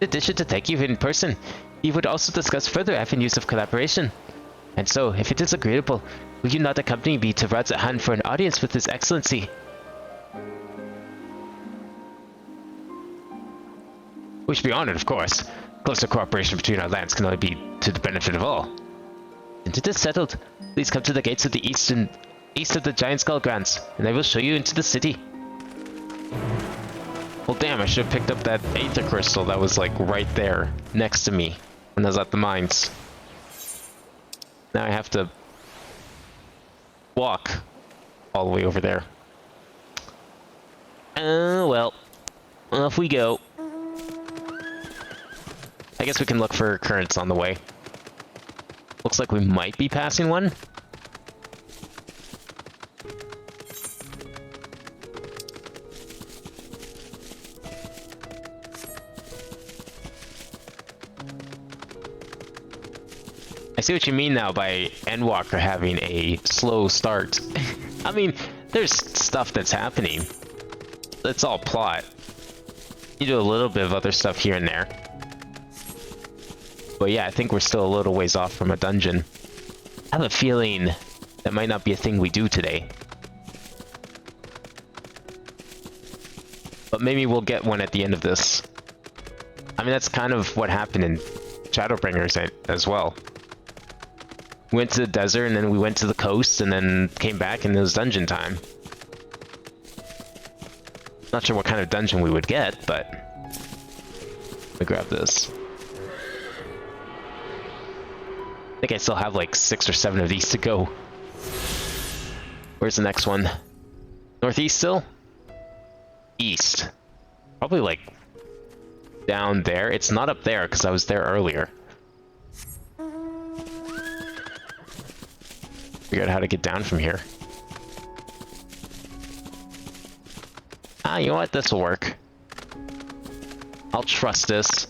In addition to thank you in person, he would also discuss further avenues of collaboration. And so, if it is agreeable, will you not accompany me to radz-at-han for an audience with His Excellency? We should be honored, of course. Closer cooperation between our lands can only be to the benefit of all. And it is settled. Please come to the gates of the east of the Giant Skull Grounds, and I will show you into the city. Well, damn, I should have picked up that Aether Crystal that was, like, right there, next to me, when I was at the mines. Now I have to walk all the way over there. Well, off we go. I guess we can look for currents on the way. Looks like we might be passing one. I see what you mean now by Endwalker having a slow start. I mean, there's stuff that's happening. It's all plot. You do a little bit of other stuff here and there. But yeah, I think we're still a little ways off from a dungeon. I have a feeling that might not be a thing we do today. But maybe we'll get one at the end of this. I mean, that's kind of what happened in Shadowbringers as well. We went to the desert, and then we went to the coast, and then came back, and it was dungeon time. Not sure what kind of dungeon we would get, but... Let me grab this. I think I still have like 6 or 7 of these to go. Where's the next one? Northeast still? East. Probably like... down there. It's not up there, because I was there earlier. Figure out how to get down from here. Ah, you know what? This will work. I'll trust this.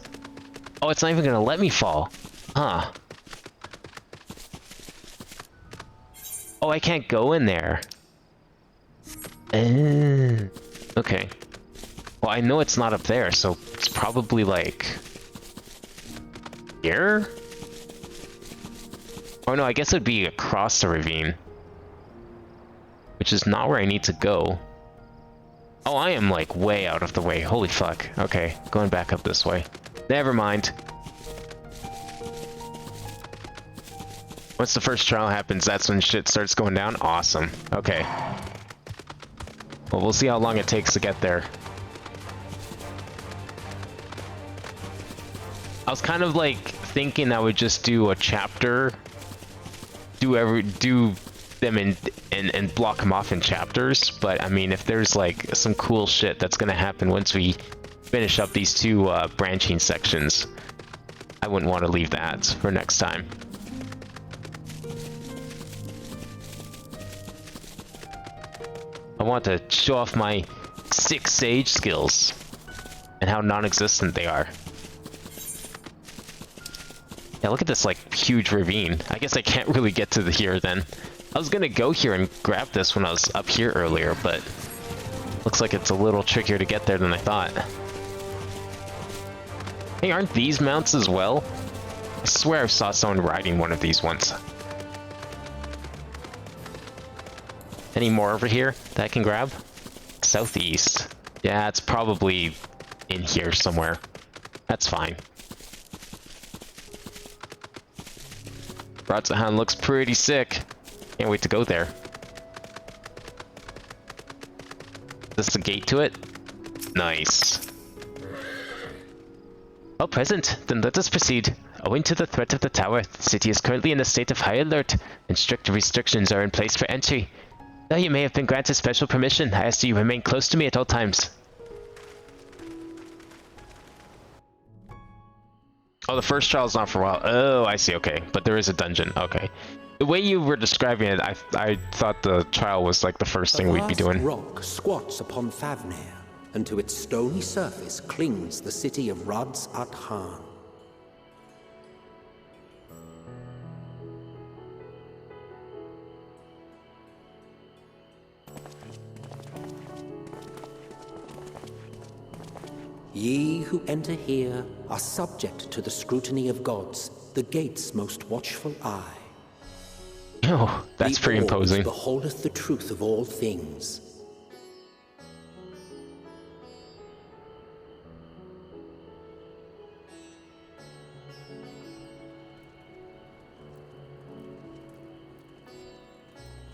Oh, it's not even gonna let me fall. Huh. Oh, I can't go in there. Okay. Well, I know it's not up there, so it's probably like... here? Oh no, I guess it'd be across the ravine. Which is not where I need to go. Oh, I am like way out of the way. Holy fuck. Okay, going back up this way. Never mind. Once the first trial happens, that's when shit starts going down. Awesome. Okay. Well, we'll see how long it takes to get there. I was kind of like thinking I would just do a chapter, do them and block them off in chapters, but I mean, if there's like some cool shit that's gonna happen once we finish up these 2 branching sections, I wouldn't want to leave that for next time. I want to show off my 6 sage skills and how non-existent they are. Yeah, look at this like huge ravine. I guess I can't really get to here then. I was gonna go here and grab this when I was up here earlier, but looks like it's a little trickier to get there than I thought. Hey, aren't these mounts as well? I swear I saw someone riding one of these once. Any more over here that I can grab? Southeast. Yeah, it's probably in here somewhere. That's fine. Radz-at-han looks pretty sick. Can't wait to go there. Is this the gate to it? Nice. All present, then let us proceed. Owing to the threat of the tower, the city is currently in a state of high alert, and strict restrictions are in place for entry. Though you may have been granted special permission, I ask that you remain close to me at all times. Oh, the first trial's not for a while. Oh, I see, okay. But there is a dungeon, okay. The way you were describing it, I thought the trial was like the first thing we'd be doing. A vast rock squats upon Favnir, and to its stony surface clings the city of Radz-at-han. Ye who enter here are subject to the scrutiny of gods, the gate's most watchful eye. Oh, that's pretty imposing. The orb beholdeth the truth of all things.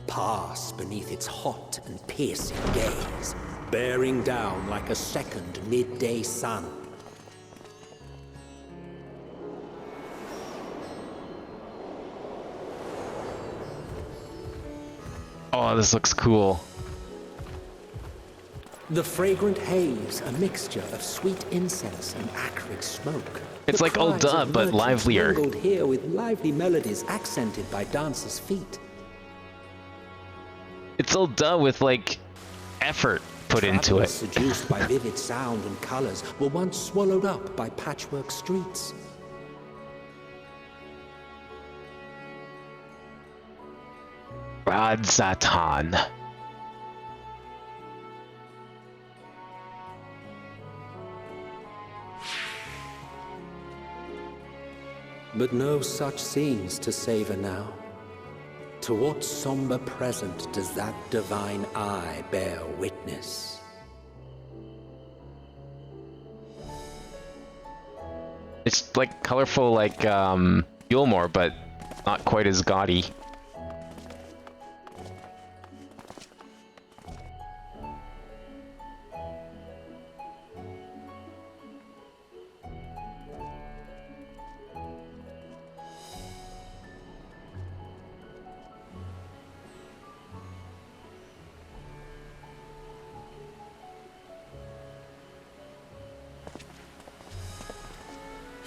Pass beneath its hot and piercing gaze, bearing down like a second midday sun. Oh, this looks cool. The fragrant haze, a mixture of sweet incense and acrid smoke. It's The like Old cries Duh, of but merchants livelier. mingled here with lively melodies accented by dancers' feet. It's Old Duh with, like, effort put into it. Travelers seduced by vivid sound and colors were once swallowed up by patchwork streets. Radz-at-han. But no such scenes to savor now. To what somber present does that divine eye bear witness? It's like colorful like Yulmore, but not quite as gaudy.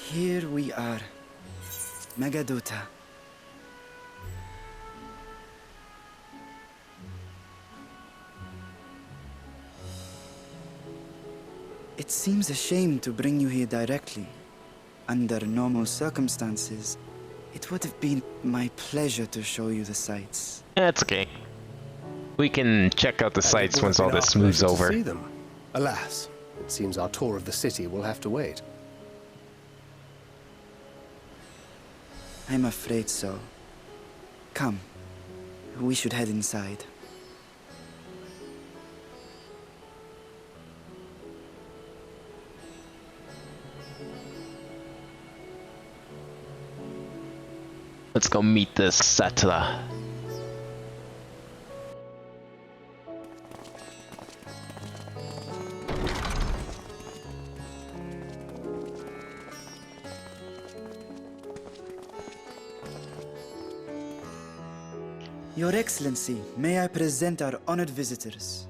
Here we are, Megadota. It seems a shame to bring you here directly. Under normal circumstances, it would have been my pleasure to show you the sights. That's okay. We can check out the sights once all this moves over. See them. Alas, it seems our tour of the city will have to wait. I'm afraid so. Come, we should head inside. Let's go meet this settler. Your Excellency, may I present our honored visitors?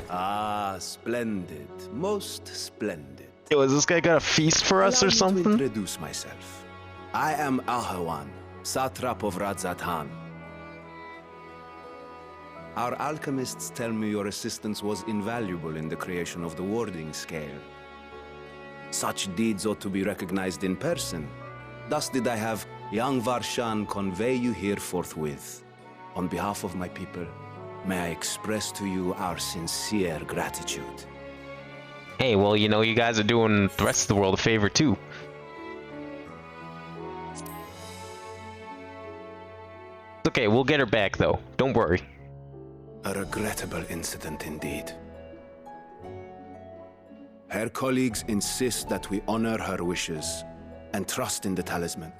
Ah, splendid. Most splendid. Yo, has this guy got a feast for us or something? Allow me to introduce myself. I am Ahawan, satrap of radz-at-han. Our alchemists tell me your assistance was invaluable in the creation of the warding scale. Such deeds ought to be recognized in person. Thus did I have young Varshan convey you here forthwith. On behalf of my people, may I express to you our sincere gratitude. Hey, well, you know, you guys are doing the rest of the world a favor, too. It's okay, we'll get her back, though. Don't worry. A regrettable incident indeed. Her colleagues insist that we honor her wishes and trust in the talisman,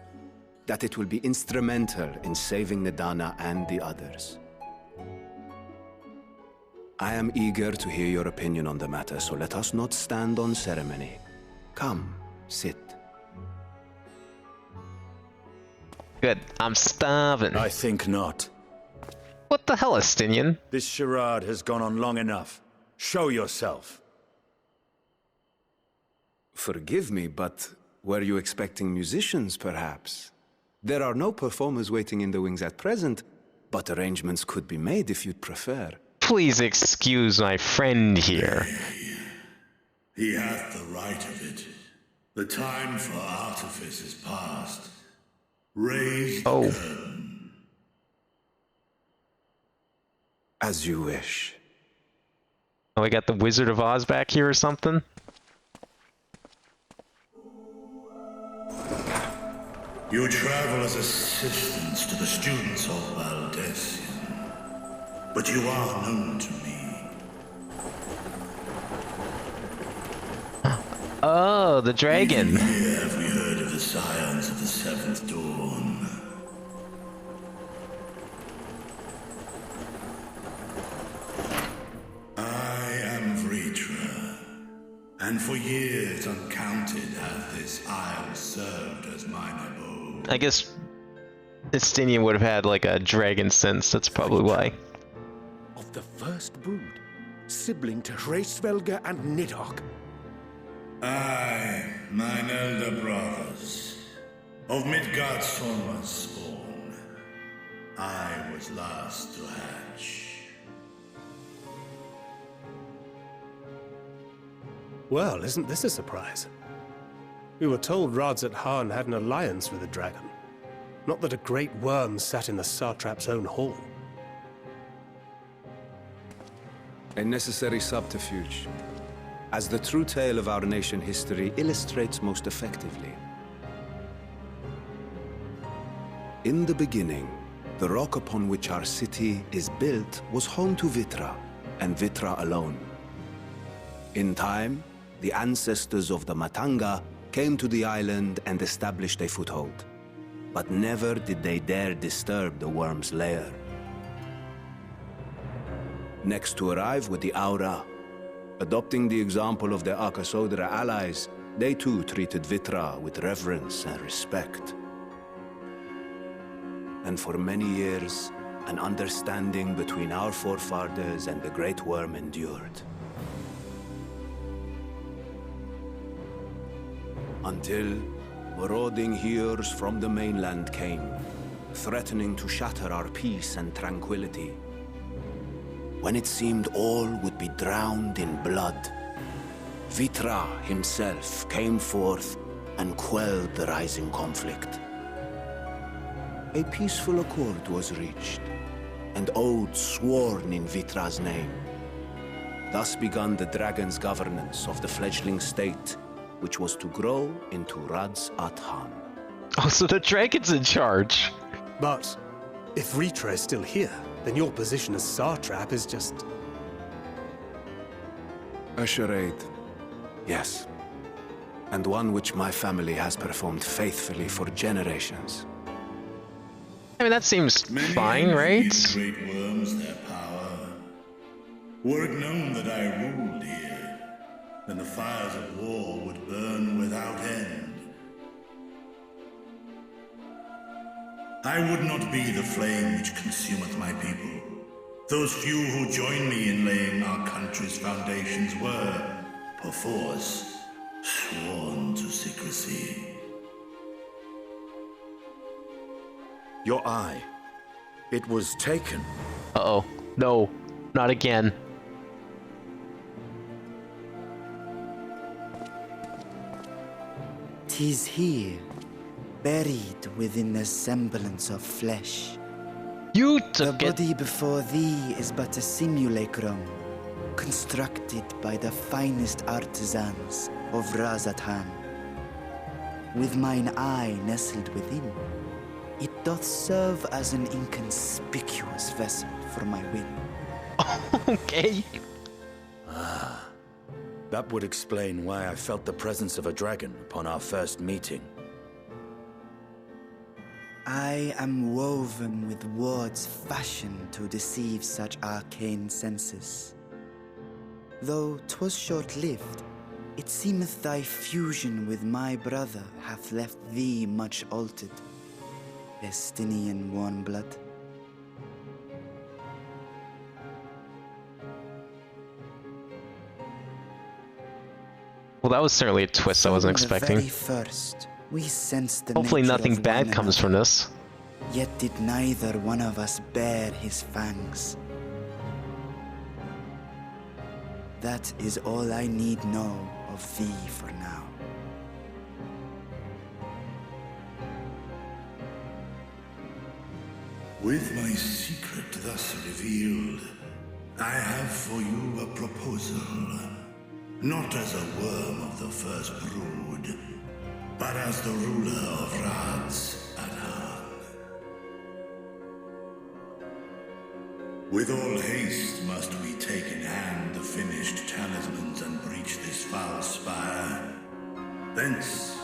that it will be instrumental in saving Nidana and the others. I am eager to hear your opinion on the matter, so let us not stand on ceremony. Come, sit. Good, I'm starving. I think not. What the hell, Estinian? This charade has gone on long enough. Show yourself. Forgive me, but were you expecting musicians, perhaps? There are no performers waiting in the wings at present, but arrangements could be made if you'd prefer. Please excuse my friend here. He hath the right of it. The time for artifice is past. Raise the curtain. As you wish. Oh, we got the Wizard of Oz back here or something? You travel as assistants to the students of Valdesian. But you are known to me. Oh, the dragon. Even here have we heard of the scions of the Seventh Dawn. I am Vritra, and for years uncounted hath this isle served as mine abode. I guess Estinian would have had like a dragon sense. That's probably why. Of the first brood, sibling to Hraesvelga and Nidhogg. I, mine elder brothers, of Midgard's Solma's spawn, I was last to hatch. Well, isn't this a surprise? We were told Radz-at-han had an alliance with a dragon. Not that a great worm sat in the satrap's own hall. A necessary subterfuge, as the true tale of our nation history illustrates most effectively. In the beginning, the rock upon which our city is built was home to Vitra, and Vitra alone. In time, the ancestors of the Matanga came to the island and established a foothold. But never did they dare disturb the worm's lair. Next to arrive with the Aura, adopting the example of their Akasodra allies, they too treated Vitra with reverence and respect. And for many years, an understanding between our forefathers and the Great Worm endured. Until marauding heroes from the mainland came, threatening to shatter our peace and tranquility. When it seemed all would be drowned in blood, Vitra himself came forth and quelled the rising conflict. A peaceful accord was reached, and oaths sworn in Vitra's name. Thus began the dragon's governance of the fledgling state, which was to grow into radz-at-han. Oh, so the dragon's in charge. But if Vitra is still here, then your position as satrap is just... A charade, yes. And one which my family has performed faithfully for generations. I mean, that seems fine, right? Great worms their power. Were it known that I ruled here, then the fires of war would burn without end. I would not be the flame which consumeth my people. Those few who join me in laying our country's foundations were, perforce, sworn to secrecy. Your eye. It was taken. Uh-oh. No. Not again. "'Tis here, buried within the semblance of flesh. You took the body before thee is but a simulacrum, constructed by the finest artisans of radz-at-han. With mine eye nestled within, it doth serve as an inconspicuous vessel for my will." Okay. That would explain why I felt the presence of a dragon upon our first meeting. I am woven with words fashioned to deceive such arcane senses. Though 'twas short-lived, it seemeth thy fusion with my brother hath left thee much altered, Estinian warm-blood. Well, that was certainly a twist I wasn't expecting. From the very first, we sensed the Hopefully nature nothing of bad one comes another, from this. yet did neither one of us bare his fangs. That is all I need know of thee for now. With my secret thus revealed, I have for you a proposal. Not as a worm of the first brood, but as the ruler of radz-at-han. With all haste must we take in hand the finished talismans and breach this foul spire. Thence,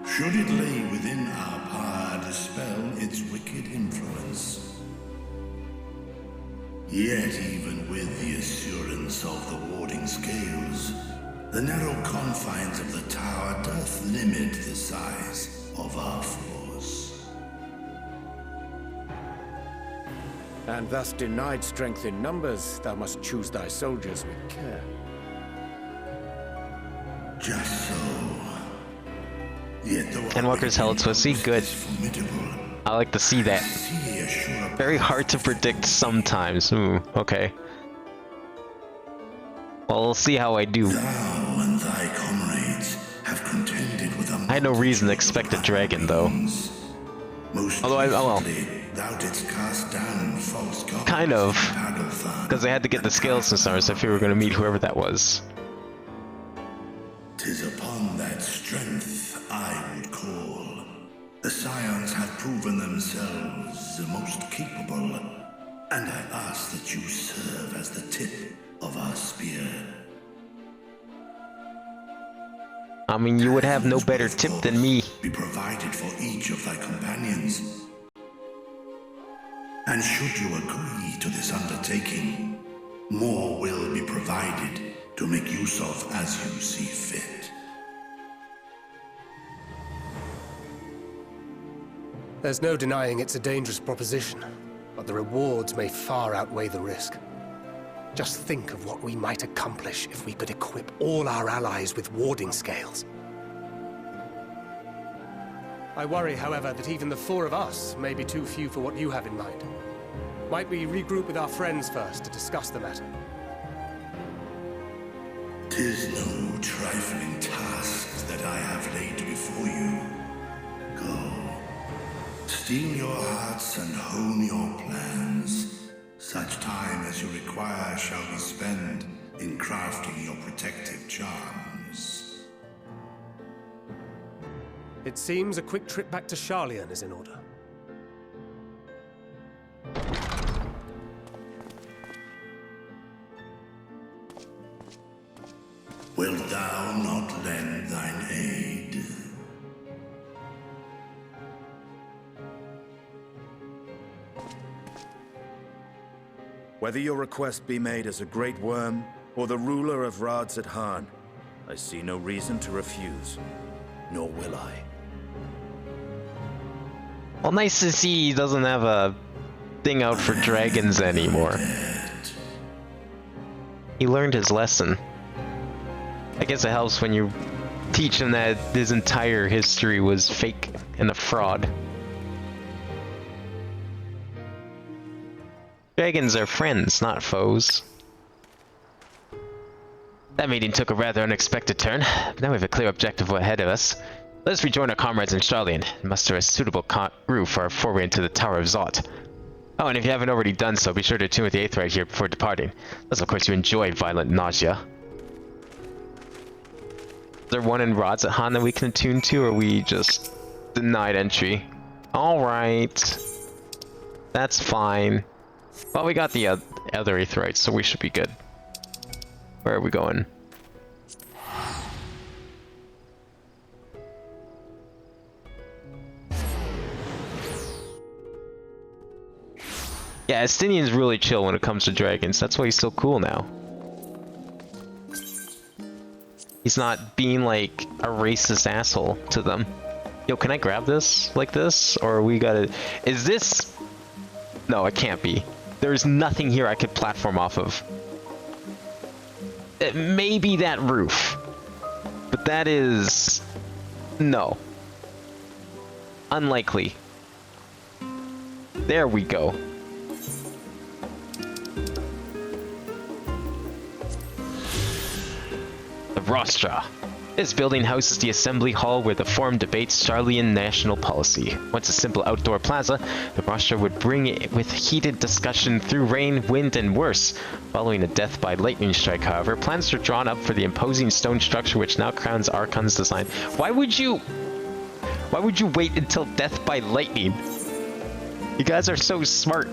should it lay within our power, dispel its wicked influence. Yet even with the assurance of the warding scales, the narrow confines of the tower doth limit the size of our force. And thus denied strength in numbers, thou must choose thy soldiers with care. Just so. Yet the Endwalker's hella twisty. Good. I like to see that. Very hard to predict sometimes. Ooh, okay. Well, we'll see how I do. Thou and thy comrades have contended with I had no reason to expect a dragon, though. Although thou didst cast down false gods. Kind of. Because I had to get the skeleton stars, so I figured we were going to meet whoever that was. 'Tis upon that strength I would call. The Scions have proven themselves the most capable, and I ask that you serve as the tip of our spear. I mean, you would have no better tip than me. Be provided for each of thy companions. And should you agree to this undertaking, more will be provided to make use of as you see fit. There's no denying it's a dangerous proposition, but the rewards may far outweigh the risk. Just think of what we might accomplish if we could equip all our allies with warding scales. I worry, however, that even the four of us may be too few for what you have in mind. Might we regroup with our friends first to discuss the matter? 'Tis no trifling task that I have laid before you. Go. Steel your hearts and hone your plans. Such time as you require shall be spent in crafting your protective charms. It seems a quick trip back to Sharlayan is in order. Wilt thou not lend thine aid? Whether your request be made as a great worm or the ruler of Radz-at-han, I see no reason to refuse, nor will I. Well, nice to see he doesn't have a thing out for dragons anymore. He learned his lesson. I guess it helps when you teach him that his entire history was fake and a fraud. Dragons are friends, not foes. That meeting took a rather unexpected turn, but now we have a clear objective ahead of us. Let us rejoin our comrades in Sharlayan and muster a suitable route for our foray into the Tower of Zot. Oh, and if you haven't already done so, be sure to tune with the 8th right here before departing. Unless, of course, you enjoy violent nausea. Is there one in radz-at-han that we can attune to, or are we just denied entry? Alright. That's fine. Well, we got the other 8th right, so we should be good. Where are we going? Yeah, Estinian's really chill when it comes to dragons. That's why he's so cool now. He's not being like a racist asshole to them. Yo, can I grab this like this? Or we gotta... Is this... No, it can't be. There's nothing here I could platform off of. It may be that roof. But that is... No. Unlikely. There we go. The Rostra. This building houses the assembly hall where the forum debates Sharlayan national policy. Once a simple outdoor plaza, the Rostra would bring it with heated discussion through rain, wind, and worse. Following a death by lightning strike, however, plans are drawn up for the imposing stone structure which now crowns Arkhan's design. Why would you wait until death by lightning? You guys are so smart.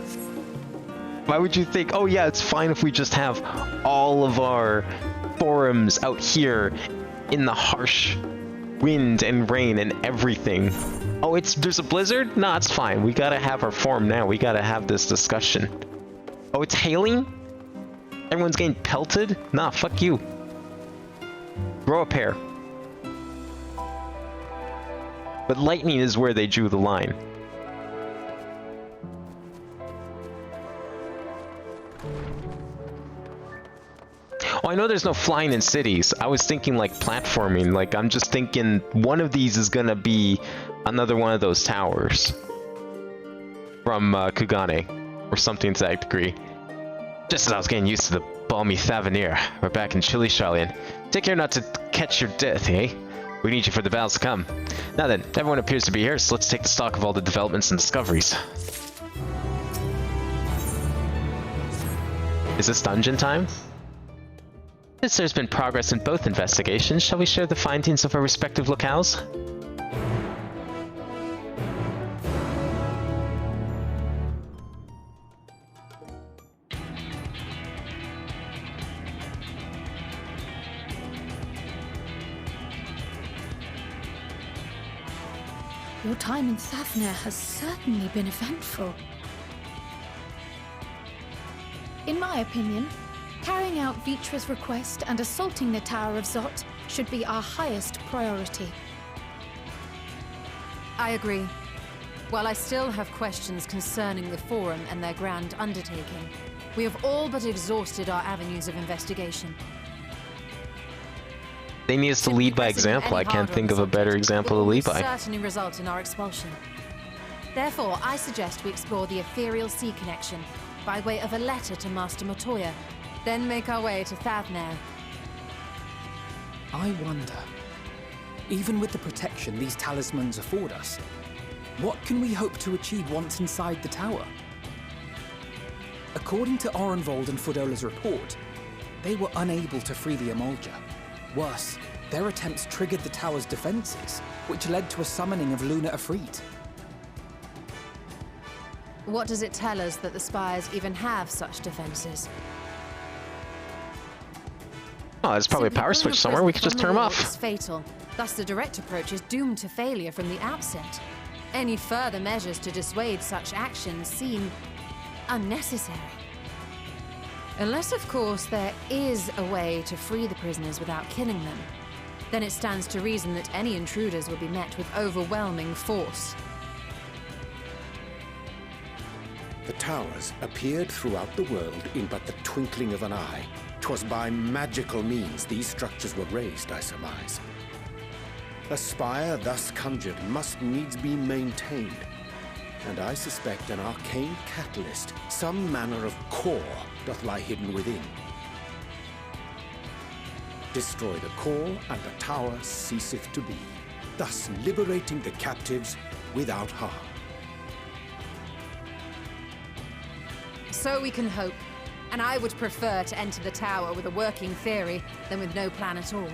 Why would you think, oh yeah, it's fine if we just have all of our forums out here in the harsh wind and rain and everything? Oh, there's a blizzard? Nah, it's fine. We gotta have our forum now. We gotta have this discussion. Oh, it's hailing? Everyone's getting pelted? Nah, fuck you. Grow a pair. But lightning is where they drew the line. Oh, I know there's no flying in cities. I was thinking like platforming. Like I'm just thinking one of these is gonna be another one of those towers from Kugane or something to that degree. Just as I was getting used to the balmy Thavenir, we're back in chilly Sharlayan. Take care not to catch your death, eh? We need you for the battles to come. Now then, everyone appears to be here, so let's take the stock of all the developments and discoveries. Is this dungeon time? Since there's been progress in both investigations, shall we share the findings of our respective locales? Your time in Thavner has certainly been eventful. In my opinion, carrying out Vitra's request and assaulting the Tower of Zot should be our highest priority. I agree. While I still have questions concerning the Forum and their grand undertaking, we have all but exhausted our avenues of investigation. They need us to lead by example. I can't think of a better example to lead by. Certainly result in our expulsion. Therefore, I suggest we explore the ethereal sea connection by way of a letter to Master Motoya, then make our way to Thavner. I wonder, even with the protection these talismans afford us, what can we hope to achieve once inside the tower? According to Orenvold and Fudola's report, they were unable to free the Emolja. Worse, their attempts triggered the tower's defenses, which led to a summoning of Luna Ifrit. What does it tell us that the Spires even have such defenses? Oh, there's probably a power switch somewhere. We could just turn them off. It's fatal. Thus, the direct approach is doomed to failure from the outset. Any further measures to dissuade such actions seem unnecessary. Unless, of course, there is a way to free the prisoners without killing them. Then it stands to reason that any intruders will be met with overwhelming force. The towers appeared throughout the world in but the twinkling of an eye. 'Twas by magical means these structures were raised, I surmise. A spire thus conjured must needs be maintained, and I suspect an arcane catalyst, some manner of core, doth lie hidden within. Destroy the core, and the tower ceaseth to be, thus liberating the captives without harm. So we can hope. And I would prefer to enter the tower with a working theory than with no plan at all.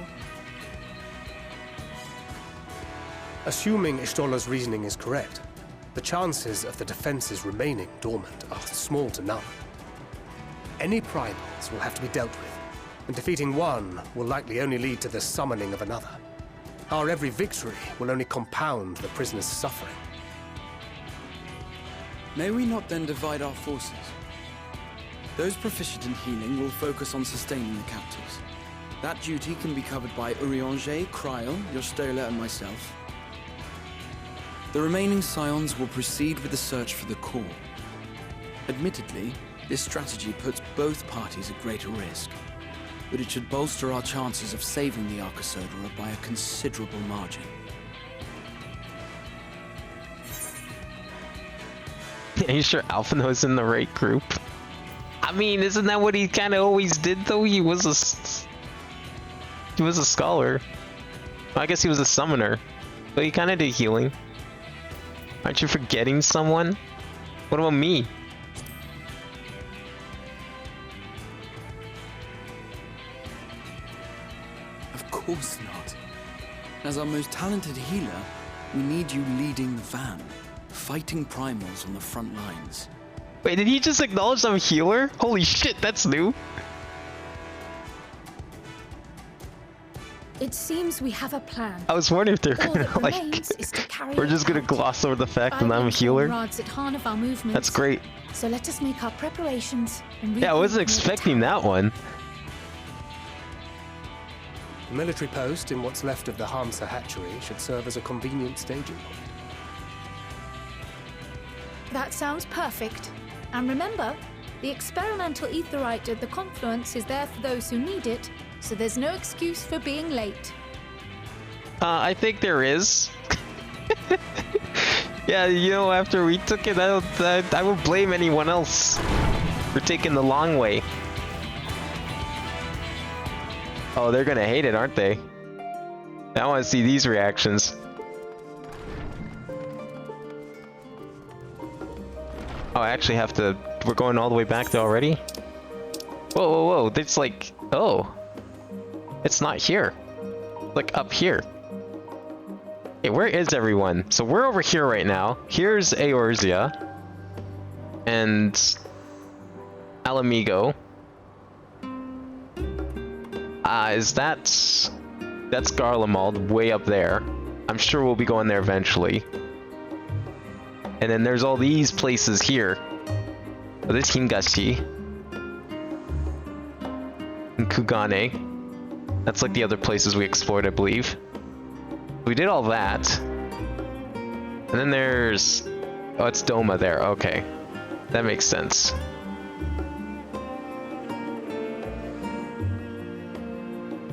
Assuming Ishtola's reasoning is correct, the chances of the defenses remaining dormant are small to none. Any primals will have to be dealt with, and defeating one will likely only lead to the summoning of another. Our every victory will only compound the prisoner's suffering. May we not then divide our forces? Those proficient in healing will focus on sustaining the captives. That duty can be covered by Urianger, Kryl, Yostola, and myself. The remaining scions will proceed with the search for the core. Admittedly, this strategy puts both parties at greater risk, but it should bolster our chances of saving the Arcosodora by a considerable margin. Are you sure Alphino's in the right group? I mean, isn't that what he kind of always did, though? He was a scholar. Well, I guess he was a summoner, but he kind of did healing. Aren't you forgetting someone? What about me? Of course not. As our most talented healer, we need you leading the van, fighting primals on the front lines. Wait, did he just acknowledge I'm a healer? Holy shit, that's new. It seems we have a plan. I was wondering if they're All gonna that like. remains is to carry We're it just gonna out. gloss over the fact that I I'm a will healer. inform radz-at-han of our movements. That's great. So let us make our preparations and Yeah, I wasn't expecting that one. The military post in what's left of the Hamsa hatchery should serve as a convenient staging point. That sounds perfect. And remember, The experimental aetherite at the confluence is there for those who need it, so there's no excuse for being late. I think there is. Yeah, you know, after we took it out, I will blame anyone else for taking the long way. Oh, they're gonna hate it, aren't they? I want to see these reactions. Oh, I actually have to... We're going all the way back there already? Whoa, whoa, whoa. It's like... Oh. It's not here. Like, up here. Hey, where is everyone? So we're over here right now. Here's Eorzea. And... Alamigo. Is that... That's Garlemald, way up there. I'm sure we'll be going there eventually. And then there's all these places here. Oh, there's Hingashi. And Kugane. That's like the other places we explored, I believe. We did all that. And then there's... Oh, it's Doma there. Okay. That makes sense.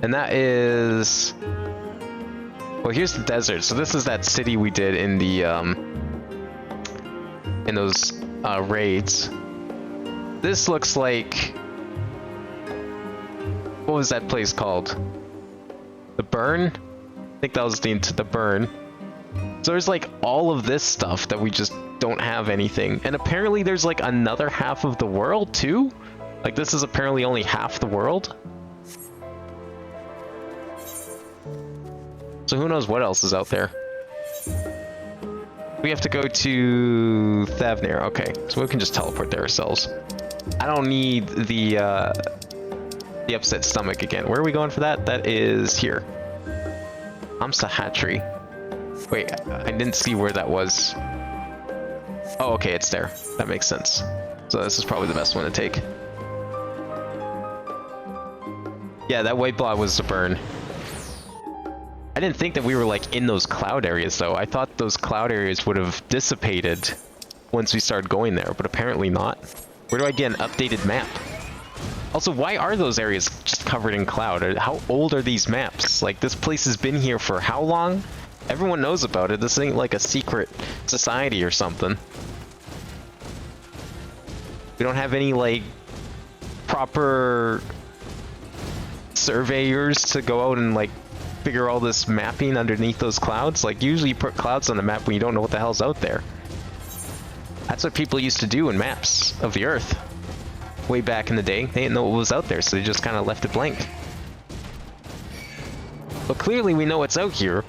And that is... Well, here's the desert. So this is that city we did in the, in those, raids. This looks like... What was that place called? The Burn? I think that was the Burn. So there's like all of this stuff that we just don't have anything. And apparently there's like another half of the world too? Like this is apparently only half the world? So who knows what else is out there? We have to go to Thavnir. Okay, so we can just teleport there ourselves. I don't need the upset stomach again. Where are we going for that? That is here. Amsahatri. Wait, I didn't see where that was. Oh, okay, it's there. That makes sense. So this is probably the best one to take. Yeah, that white blob was the burn. I didn't think that we were like in those cloud areas though. I thought those cloud areas would have dissipated once we started going there, but apparently not. Where do I get an updated map? Also, why are those areas just covered in cloud? How old are these maps? Like, this place has been here for how long? Everyone knows about it. This ain't like a secret society or something. We don't have any, like, proper surveyors to go out and, like, figure all this mapping underneath those clouds. Like, usually you put clouds on the map when you don't know what the hell's out there. That's what people used to do in maps of the Earth. Way back in the day, they didn't know what was out there, so they just kind of left it blank. But clearly we know what's out here.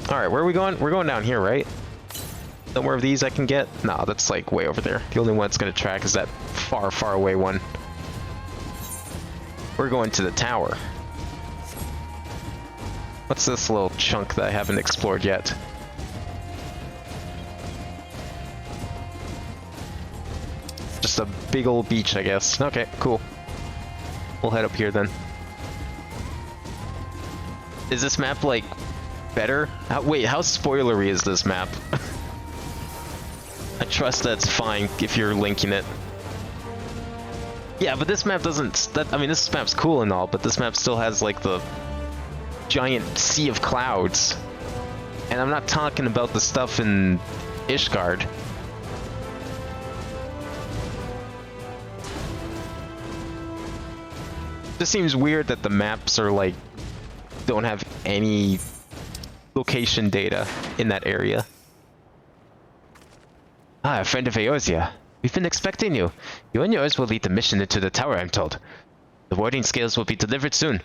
Alright, where are we going? We're going down here, right? No more of these I can get? No, that's like way over there. The only one that's gonna track is that far, far away one. We're going to the tower. What's this little chunk that I haven't explored yet? Just a big old beach, I guess. Okay, cool. We'll head up here then. Is this map, like, better? Wait, how spoilery is this map? I trust that's fine if you're linking it. Yeah, but this map doesn't... I mean, this map's cool and all, but this map still has, like, the giant sea of clouds. And I'm not talking about the stuff in Ishgard. It just seems weird that the maps are, like, don't have any location data in that area. Ah, a friend of Eorzea. We've been expecting you. You and yours will lead the mission into the tower, I'm told. The warding scales will be delivered soon.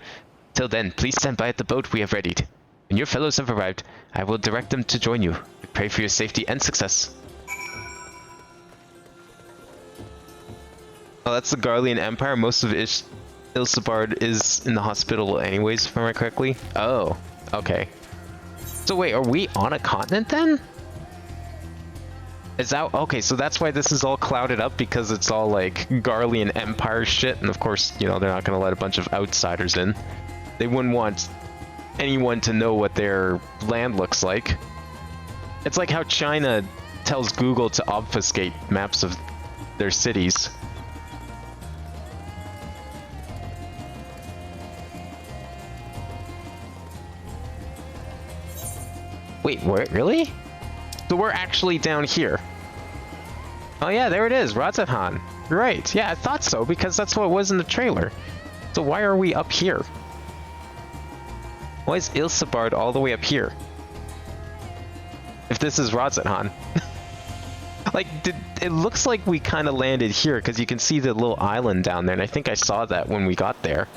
Till then, please stand by at the boat we have readied. When your fellows have arrived, I will direct them to join you. We pray for your safety and success. Oh, that's the Garlean Empire. Most of Ilsabard is in the hospital anyways, if I remember correctly. Oh, okay. So wait, are we on a continent then? Is that... Okay, so that's why this is all clouded up, because it's all like Garlean Empire shit, and of course, you know, they're not gonna let a bunch of outsiders in. They wouldn't want anyone to know what their land looks like. It's like how China tells Google to obfuscate maps of their cities. Wait, what? Really? So we're actually down here. Oh yeah, there it is, radz-at-han. You're right. Yeah, I thought so, because that's what it was in the trailer. So why are we up here? Why is Ilsabard all the way up here? If this is radz-at-han. Like, it looks like we kind of landed here, because you can see the little island down there, and I think I saw that when we got there.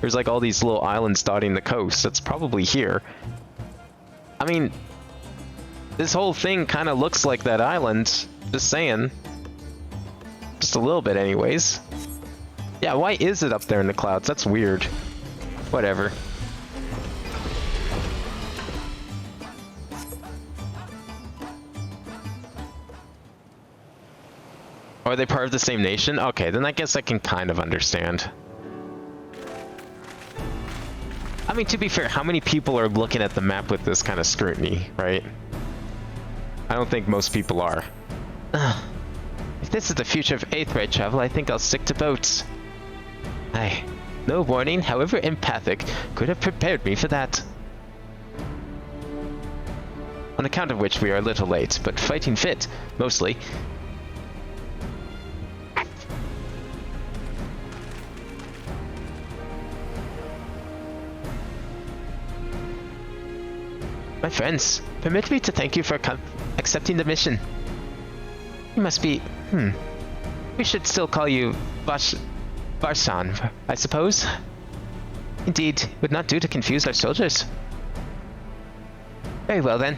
There's like all these little islands dotting the coast. That's probably here. I mean, this whole thing kind of looks like that island. Just saying. Just a little bit anyways. Yeah, why is it up there in the clouds? That's weird. Whatever. Are they part of the same nation? Okay, then I guess I can kind of understand. I mean, to be fair, how many people are looking at the map with this kind of scrutiny, right? I don't think most people are. If this is the future of Aetheryte travel, I think I'll stick to boats. Aye. No warning, however empathic, could have prepared me for that. On account of which we are a little late, but fighting fit, mostly. My friends, permit me to thank you for accepting the mission. You must be... We should still call you Varsan, I suppose? Indeed, it would not do to confuse our soldiers. Very well then.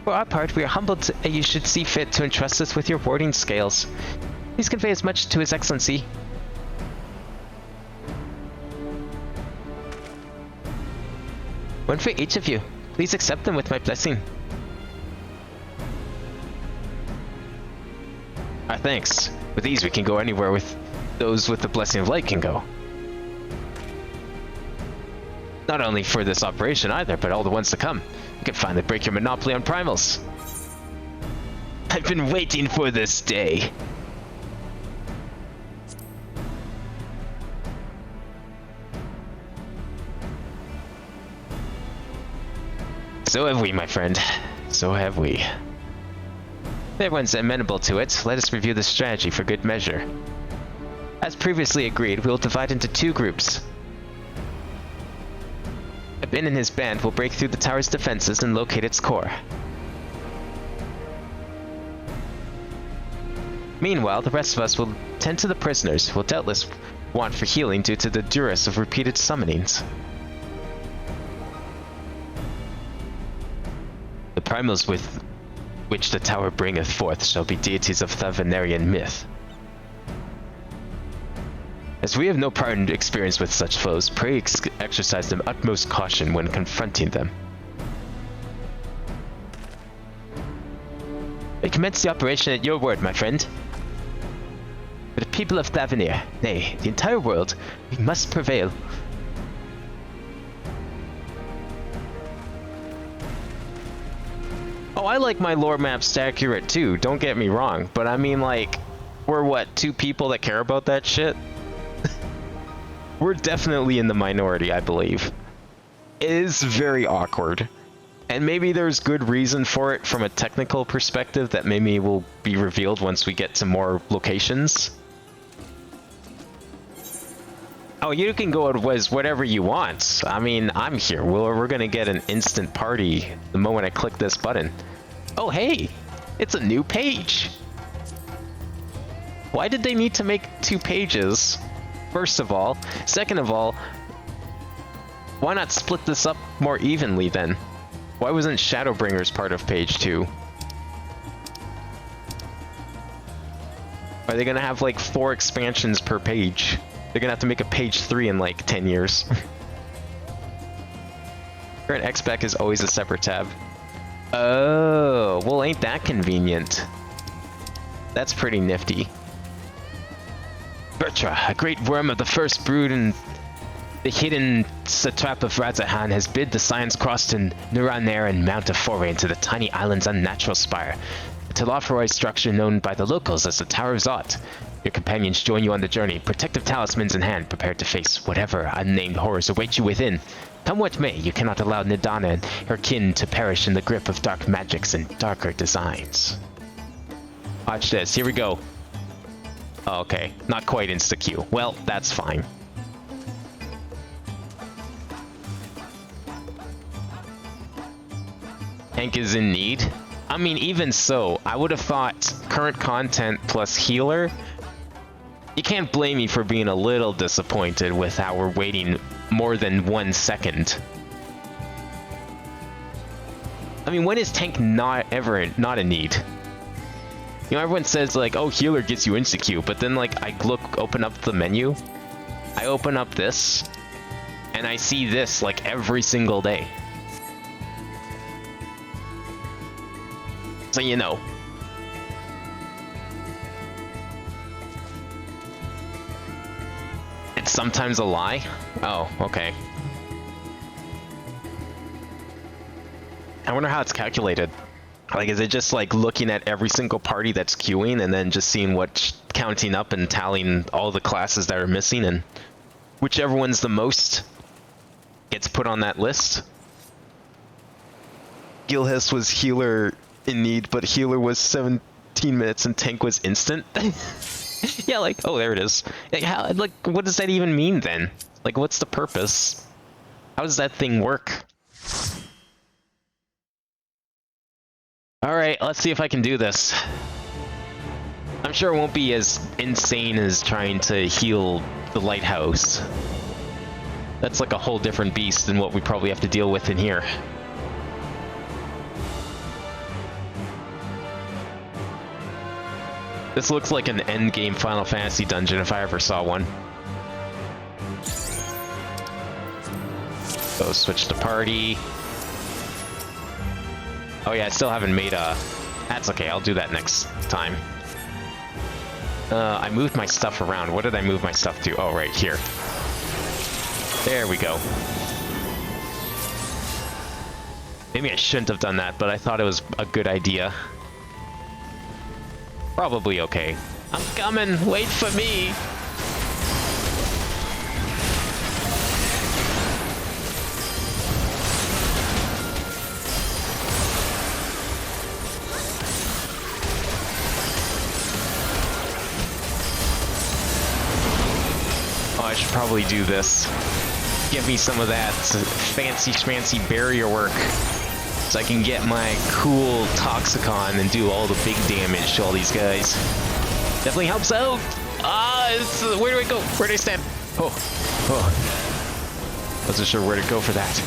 For our part, we are humbled that you should see fit to entrust us with your warding scales. Please convey as much to His Excellency. One for each of you. Please accept them with my blessing. Our thanks. With these we can go anywhere with those with the blessing of light can go. Not only for this operation either, but all the ones to come. You can finally break your monopoly on primals. I've been waiting for this day. So have we, my friend. So have we. If everyone's amenable to it, let us review the strategy for good measure. As previously agreed, we will divide into 2 groups. Abin and his band will break through the tower's defenses and locate its core. Meanwhile, the rest of us will tend to the prisoners, who will doubtless want for healing due to the duress of repeated summonings. The primals with which the tower bringeth forth shall be deities of Thavanarian myth. As we have no prior experience with such foes, pray exercise the utmost caution when confronting them. I commence the operation at your word, my friend. For the people of Thavanir, nay, the entire world, we must prevail. Oh, I like my lore maps accurate too, don't get me wrong, but I mean, like, we're what, 2 people that care about that shit? We're definitely in the minority, I believe. It is very awkward. And maybe there's good reason for it from a technical perspective that maybe will be revealed once we get to more locations. Oh, you can go as whatever you want. I mean, I'm here. We're gonna get an instant party the moment I click this button. Oh, hey! It's a new page! Why did they need to make 2 pages? First of all. Second of all, why not split this up more evenly then? Why wasn't Shadowbringers part of page 2? Are they gonna have like 4 expansions per page? They're gonna have to make a page 3 in like 10 years. Current XBack is always a separate tab. Oh, well ain't that convenient. That's pretty nifty. Bertra, a great worm of the first brood and The hidden satrap of radz-at-han has bid the Scions cross to Nuranair and mount a foray into the tiny island's unnatural spire, a telophoroi structure known by the locals as the Tower of Zot. Your companions join you on the journey, protective talismans in hand, prepared to face whatever unnamed horrors await you within. Come what may, you cannot allow Nidana and her kin to perish in the grip of dark magics and darker designs. Watch this, here we go. Oh, okay, not quite insta-Q. Well, that's fine. Tank is in need. I mean, even so, I would have thought current content plus healer. You can't blame me for being a little disappointed with how we're waiting more than 1 second. I mean, when is tank not ever not a need? You know, everyone says like, oh, healer gets you insta-Q, but then like I open up the menu, I open up this, and I see this like every single day. So you know. It's sometimes a lie? Oh, okay. I wonder how it's calculated. Like, is it just like looking at every single party that's queuing and then just seeing what's counting up and tallying all the classes that are missing, and whichever one's the most gets put on that list? Gilhis was healer in need, but healer was 17 minutes and tank was instant. Yeah, like, oh, there it is. Like, how, like, what does that even mean then? Like, what's the purpose? How does that thing work? Alright, let's see if I can do this. I'm sure it won't be as insane as trying to heal the lighthouse. That's like a whole different beast than what we probably have to deal with in here. This looks like an endgame Final Fantasy dungeon if I ever saw one. Go switch to party. Oh yeah, I still haven't made a... That's okay, I'll do that next time. I moved my stuff around. What did I move my stuff to? Oh, right here. There we go. Maybe I shouldn't have done that, but I thought it was a good idea. Probably okay. I'm coming! Wait for me! Oh, I should probably do this. Give me some of that fancy schmancy barrier work, so I can get my cool Toxicon and do all the big damage to all these guys. Definitely helps out. Where do I go? Where do I stand? Oh. Wasn't sure where to go for that.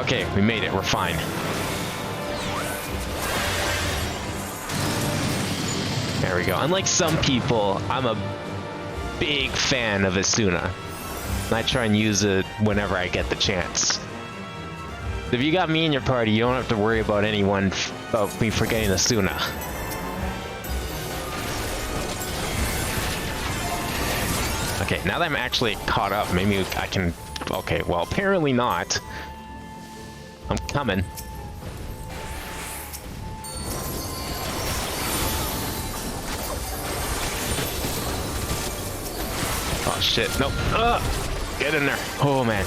Okay, we made it. We're fine. There we go. Unlike some people, I'm a big fan of Asuna. And I try and use it whenever I get the chance. If you got me in your party, you don't have to worry about about me forgetting Asuna. Okay, now that I'm actually caught up, maybe I can... Okay, well, apparently not. I'm coming. Oh shit, nope. Get in there. Oh man.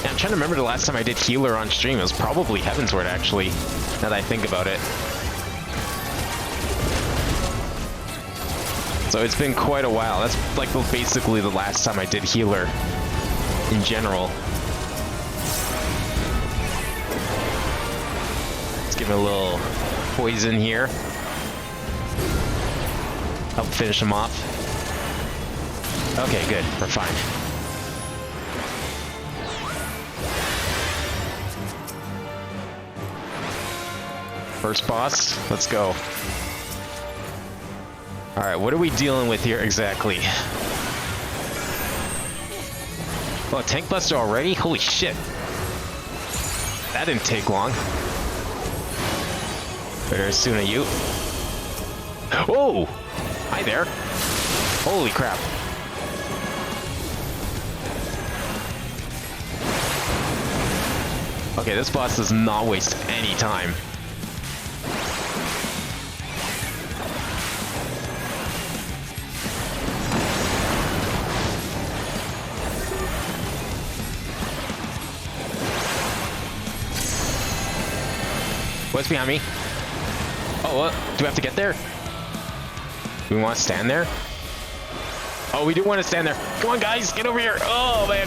Yeah, I'm trying to remember the last time I did healer on stream. It was probably Heavensward actually, now that I think about it. So it's been quite a while. That's like basically the last time I did healer in general. Let's give him a little poison here. Help finish him off. Okay, good. We're fine. First boss. Let's go. Alright, what are we dealing with here exactly? Oh, tank buster already? Holy shit. That didn't take long. Better Asuna you. Oh! Hi there. Holy crap. Okay, this boss does not waste any time. What's behind me? Oh, what? Do we have to get there? Do we want to stand there? Oh, we do want to stand there. Come on, guys, get over here. Oh, man.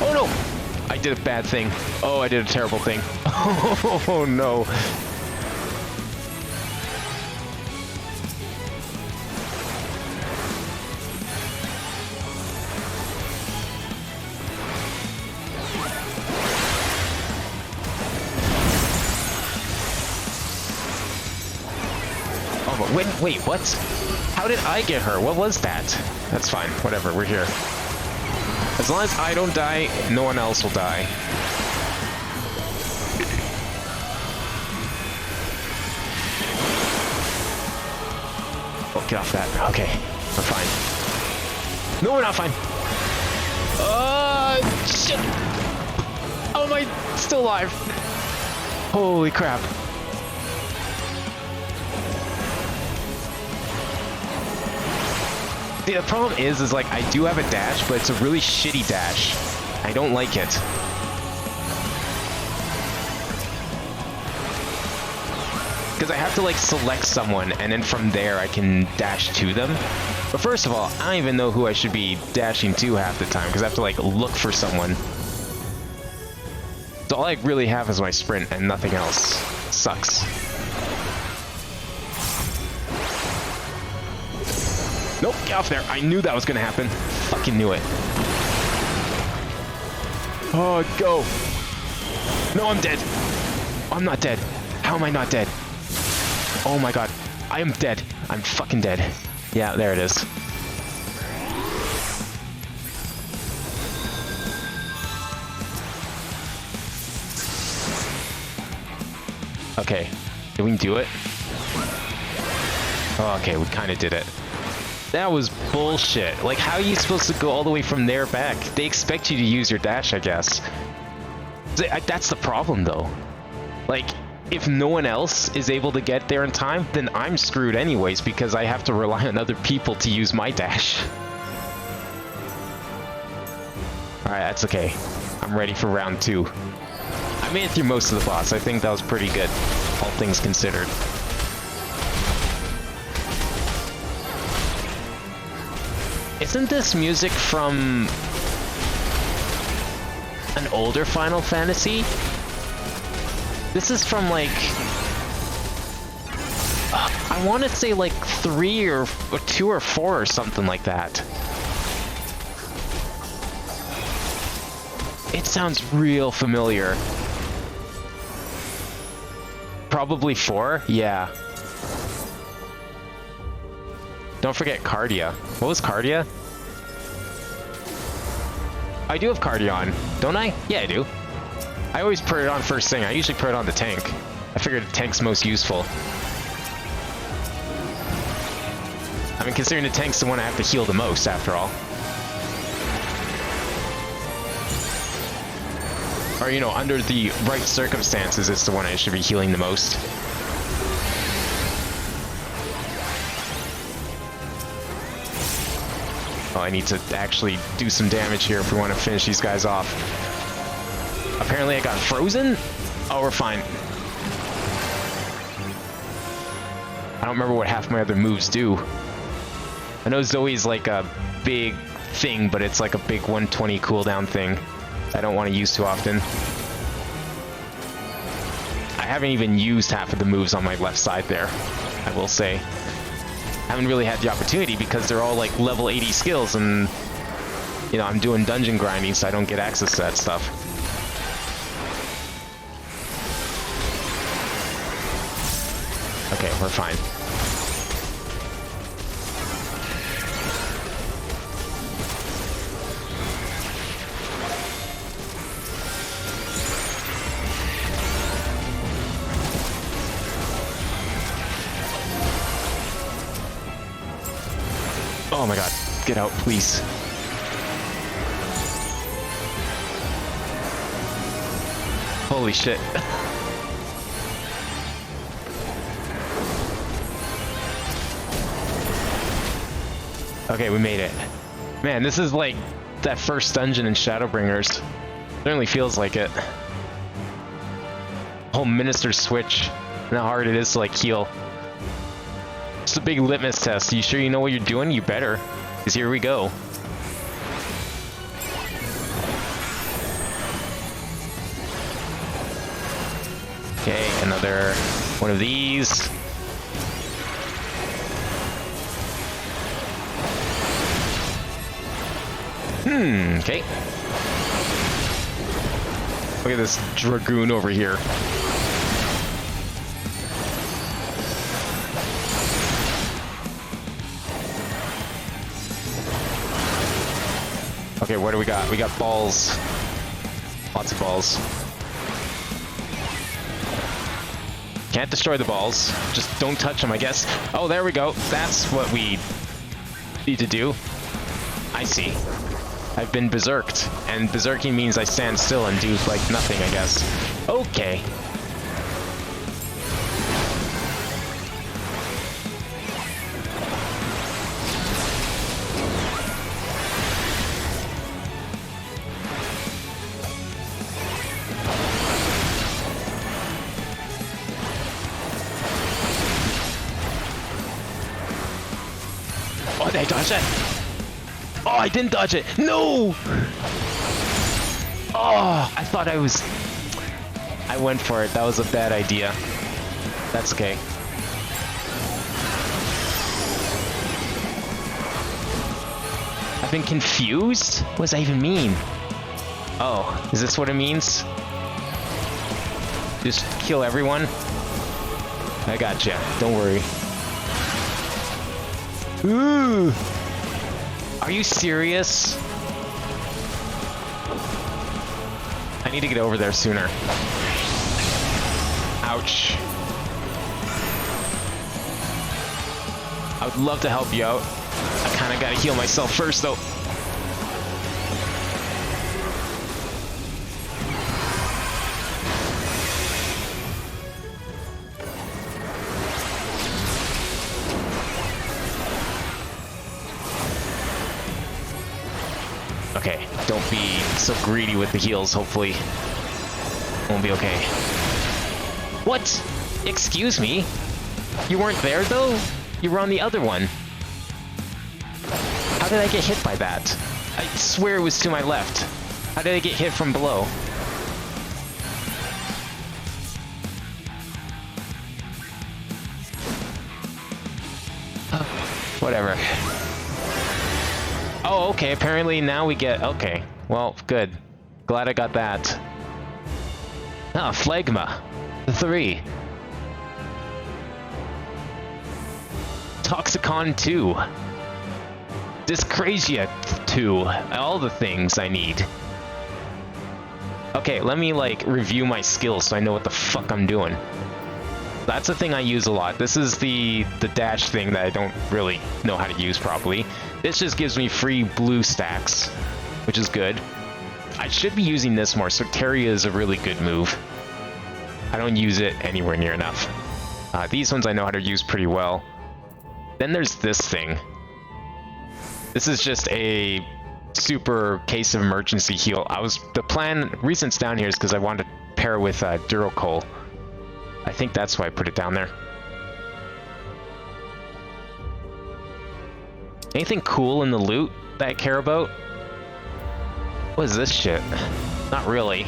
Oh, no. I did a bad thing. Oh, I did a terrible thing. Oh, no. Wait, what? How did I get her? What was that? That's fine. Whatever, we're here. As long as I don't die, no one else will die. Oh, get off that. Okay, we're fine. No, we're not fine. Shit. How am I still alive? Holy crap. See, the problem is like, I do have a dash, but it's a really shitty dash. I don't like it. Because I have to, like, select someone, and then from there I can dash to them. But first of all, I don't even know who I should be dashing to half the time, because I have to, like, look for someone. So all I really have is my sprint, and nothing else. Sucks. Nope, get off there. I knew that was gonna happen. Fucking knew it. Oh, go. No, I'm dead. I'm not dead. How am I not dead? Oh my god. I am dead. I'm fucking dead. Yeah, there it is. Okay. Did we do it? Oh, okay, we kind of did it. That was bullshit. Like, how are you supposed to go all the way from there back? They expect you to use your dash, I guess. That's the problem, though. Like, if no one else is able to get there in time, then I'm screwed anyways, because I have to rely on other people to use my dash. Alright, that's okay. I'm ready for round 2. I made it through most of the boss. I think that was pretty good, all things considered. Isn't this music from an older Final Fantasy? This is from, like, I want to say like 3 or 2 or 4 or something like that. It sounds real familiar. Probably 4? Yeah. Don't forget Cardia. What was Cardia? I do have Cardia on, don't I? Yeah, I do. I always put it on first thing. I usually put it on the tank. I figured the tank's most useful. I mean, considering the tank's the one I have to heal the most, after all. Or, you know, under the right circumstances, it's the one I should be healing the most. Oh, I need to actually do some damage here if we want to finish these guys off. Apparently I got frozen? Oh, we're fine. I don't remember what half my other moves do. I know Zoe's like a big thing, but it's like a big 120 cooldown thing I don't want to use too often. I haven't even used half of the moves on my left side there, I will say. I haven't really had the opportunity because they're all like level 80 skills, and you know, I'm doing dungeon grinding, so I don't get access to that stuff. Okay, we're fine. Oh my god. Get out, please. Holy shit. Okay, we made it. Man, this is like that first dungeon in Shadowbringers. Certainly feels like it. Whole Minister's Switch. And how hard it is to like heal. It's a big litmus test. You sure you know what you're doing? You better. Because here we go. Okay, another one of these. Okay. Look at this Dragoon over here. Okay, what do we got? We got balls. Lots of balls. Can't destroy the balls. Just don't touch them, I guess. Oh, there we go. That's what we need to do. I see. I've been berserked, and berserking means I stand still and do, like, nothing, I guess. Okay. Oh, did I dodge that? Oh, I didn't dodge it. No! Oh, I thought I was... I went for it. That was a bad idea. That's okay. I've been confused? What does that even mean? Oh, is this what it means? Just kill everyone? I gotcha. Don't worry. Ooh! Are you serious? I need to get over there sooner. Ouch. I would love to help you out. I kind of gotta heal myself first, though. Okay, don't be so greedy with the heals, hopefully. Won't be okay. What? Excuse me? You weren't there, though? You were on the other one. How did I get hit by that? I swear it was to my left. How did I get hit from below? Whatever. Oh, okay, apparently now we get... Okay, well, good. Glad I got that. Ah, Phlegma. 3. Toxicon 2. Dyscrasia 2. All the things I need. Okay, let me, like, review my skills so I know what the fuck I'm doing. That's a thing I use a lot. This is the dash thing that I don't really know how to use properly. This just gives me free blue stacks, which is good. I should be using this more. Soteria is a really good move. I don't use it anywhere near enough. These ones I know how to use pretty well. Then there's this thing. This is just a super case of emergency heal. The reason it's down here is because I wanted to pair with Duracol. I think that's why I put it down there. Anything cool in the loot that I care about? What is this shit? Not really.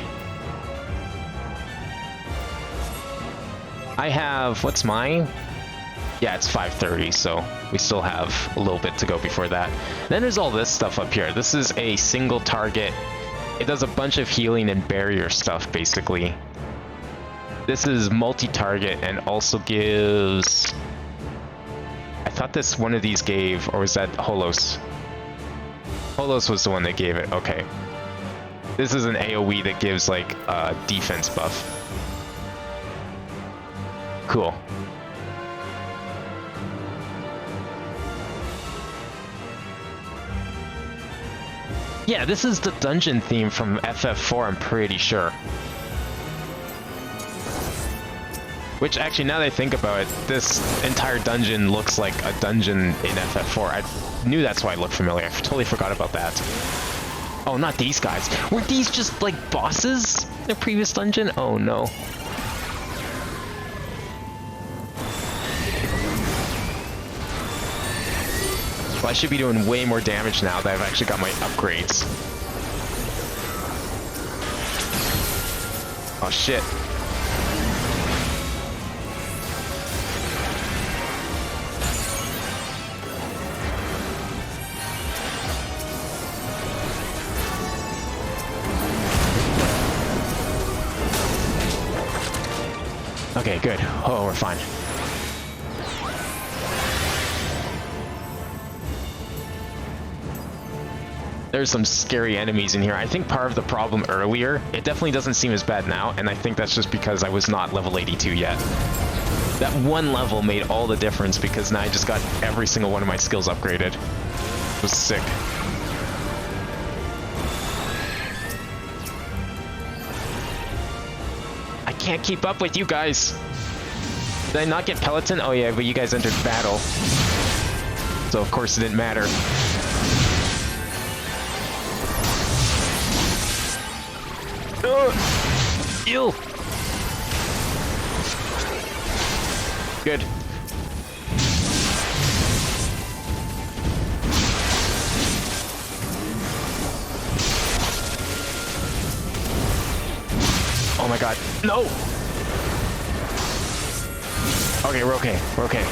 I have... What's mine? Yeah, it's 5:30, so we still have a little bit to go before that. Then there's all this stuff up here. This is a single target. It does a bunch of healing and barrier stuff, basically. This is multi-target and also gives... I thought this one of these gave, or was that Holos? Holos was the one that gave it, okay. This is an AoE that gives, like, a defense buff. Cool. Yeah, this is the dungeon theme from FF4, I'm pretty sure. Which, actually, now that I think about it, this entire dungeon looks like a dungeon in FF4. I knew that's why it looked familiar. I totally forgot about that. Oh, not these guys. Were these just, like, bosses in the previous dungeon? Oh, no. Well, I should be doing way more damage now that I've actually got my upgrades. Oh, shit. Okay, good. Oh, we're fine. There's some scary enemies in here. I think part of the problem earlier, it definitely doesn't seem as bad now, and I think that's just because I was not level 82 yet. That one level made all the difference because now I just got every single one of my skills upgraded. It was sick. I can't keep up with you guys. Did I not get Peloton? Oh yeah, but you guys entered battle. So of course it didn't matter. Ew. Good. Oh my god. No! Okay, we're okay. We're okay.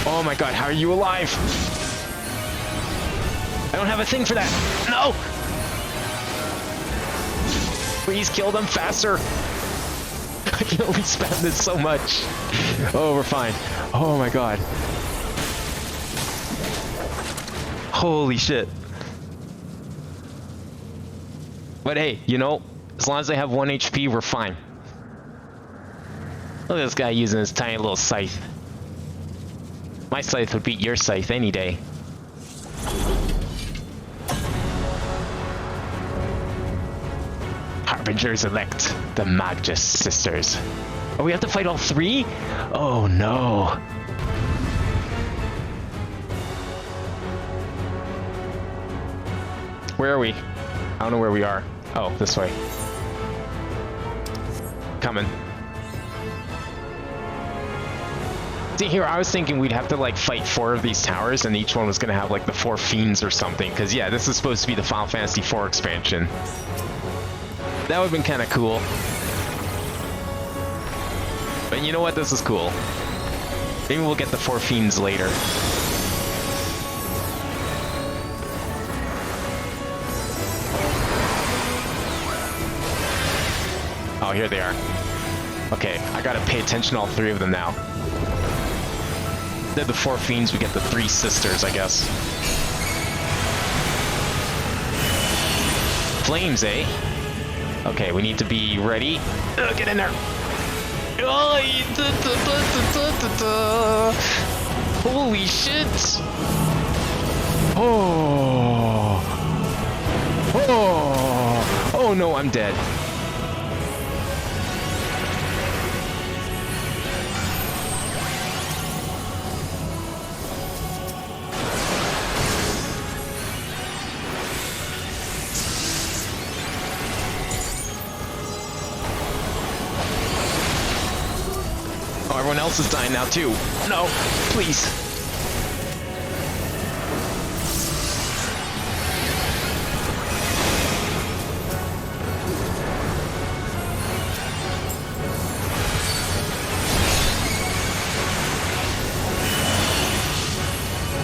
Oh my god, how are you alive? I don't have a thing for that. No! Please kill them faster. I can only spam this so much. Oh, we're fine. Oh my god. Holy shit. But hey, you know, as long as they have 1 HP, we're fine. Look at this guy using his tiny little scythe. My scythe would beat your scythe any day. Harbingers elect, the Magus sisters. Oh, we have to fight all 3? Oh no. Where are we? I don't know where we are. Oh, this way. Coming. See, here I was thinking we'd have to like fight 4 of these towers and each one was gonna have like the 4 fiends or something, because yeah, this is supposed to be the Final Fantasy IV expansion. That would've been kind of cool. But you know what, this is cool. Maybe we'll get the 4 fiends later. Oh, here they are. Okay, I gotta pay attention to all 3 of them now. They're the 4 fiends, we get the 3 sisters, I guess. Flames, eh? Okay, we need to be ready. Get in there! Holy shit! Oh! Oh! Oh no, I'm dead. Everyone else is dying now too. No, please.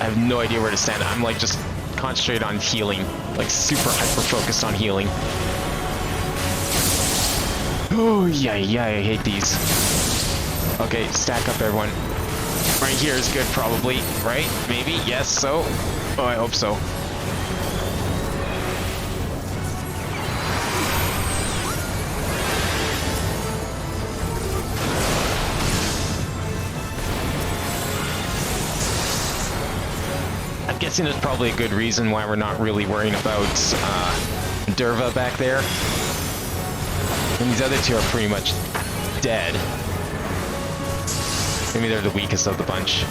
I have no idea where to stand. I'm like just concentrated on healing, like super hyper focused on healing. Oh yeah, I hate these. Okay, stack up everyone. Right here is good probably, right? Maybe, yes, so. Oh, I hope so. guessing there's probably a good reason why we're not really worrying about Derva back there. And these other two are pretty much dead. Maybe they're the weakest of the bunch.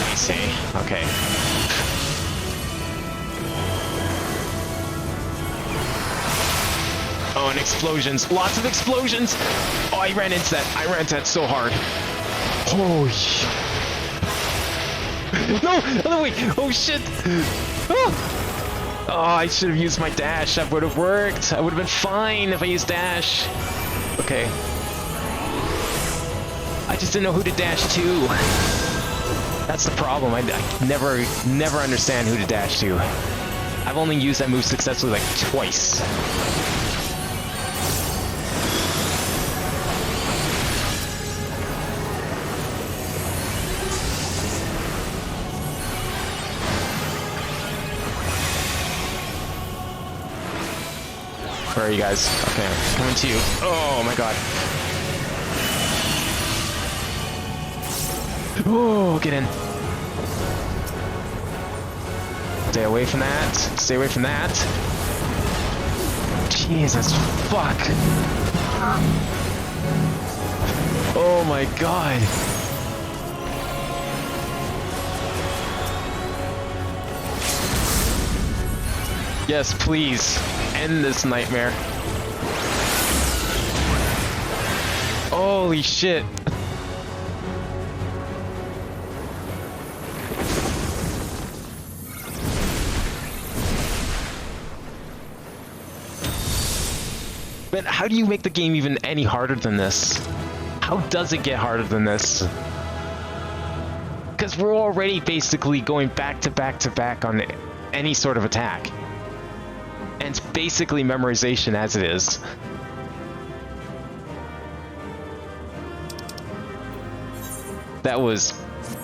I see. Okay. Oh, and explosions. Lots of explosions! Oh, I ran into that. I ran into that so hard. Holy shit. No! Other way! Oh, shit! Oh, I should have used my dash. That would have worked. I would have been fine if I used dash. Okay. I just didn't know who to dash to. That's the problem. I never understand who to dash to. I've only used that move successfully like twice. Where are you guys? Okay, I'm coming to you. Oh my god. Oh, get in. Stay away from that. Stay away from that. Jesus, fuck. Oh my god. Yes, please. End this nightmare. Holy shit. Man, how do you make the game even any harder than this? How does it get harder than this? Because we're already basically going back to back to back on any sort of attack. And it's basically memorization as it is. That was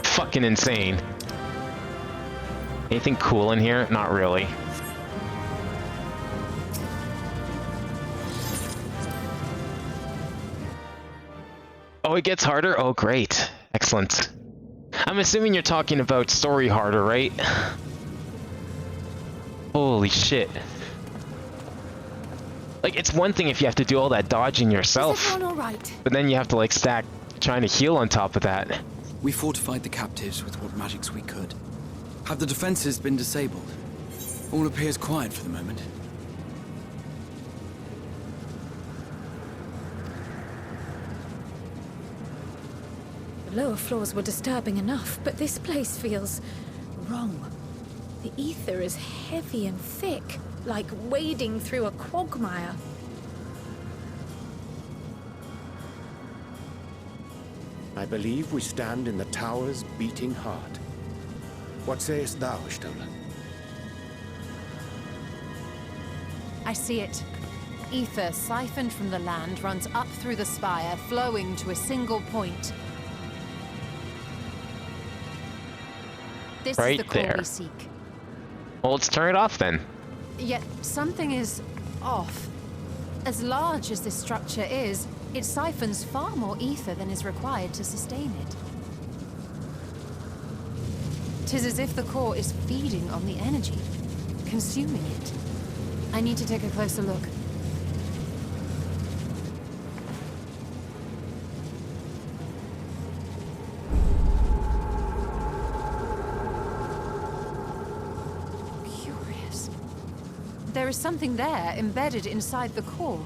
fucking insane. Anything cool in here? Not really. Oh, it gets harder? Oh, great. Excellent. I'm assuming you're talking about story harder, right? Holy shit. Like, it's one thing if you have to do all that dodging yourself, Is everyone all right? but then you have to, like, stack trying to heal on top of that. We fortified the captives with what magics we could. Have the defenses been disabled? All appears quiet for the moment. The lower floors were disturbing enough, but this place feels wrong. The ether is heavy and thick, like wading through a quagmire. I believe we stand in the tower's beating heart. What sayest thou, Stola? I see it. Ether siphoned from the land runs up through the spire, flowing to a single point. This Right is the core there. we seek. Well, let's turn it off then. Yet something is off. As large as this structure is, it siphons far more ether than is required to sustain it. 'Tis as if the core is feeding on the energy, consuming it. I need to take a closer look. Curious. There is something there embedded inside the core.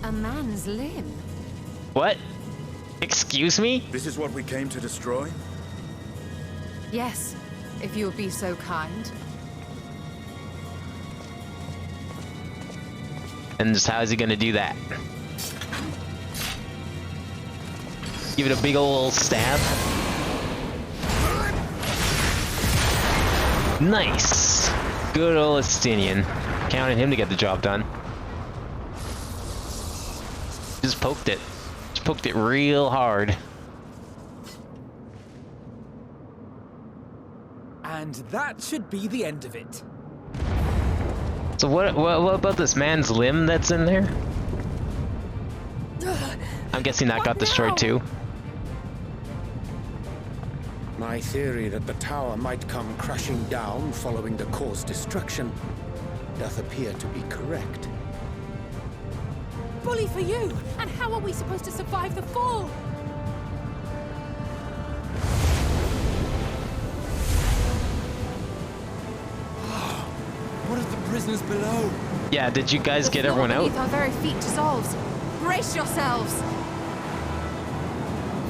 A man's limb. What? Excuse me? This is what we came to destroy? Yes, if you would be so kind. And just how is he gonna do that? Give it a big ol' stab. Nice! Good ol' Estinian. Counted him to get the job done. Just poked it. Just poked it real hard. And that should be the end of it. So what about this man's limb that's in there? I'm guessing that got destroyed too. My theory that the tower might come crashing down following the core's destruction doth appear to be correct. Bully for you! And how are we supposed to survive the fall? What of the prisoners below? Yeah, did you guys get everyone out? Beneath our very feet dissolves. Brace yourselves!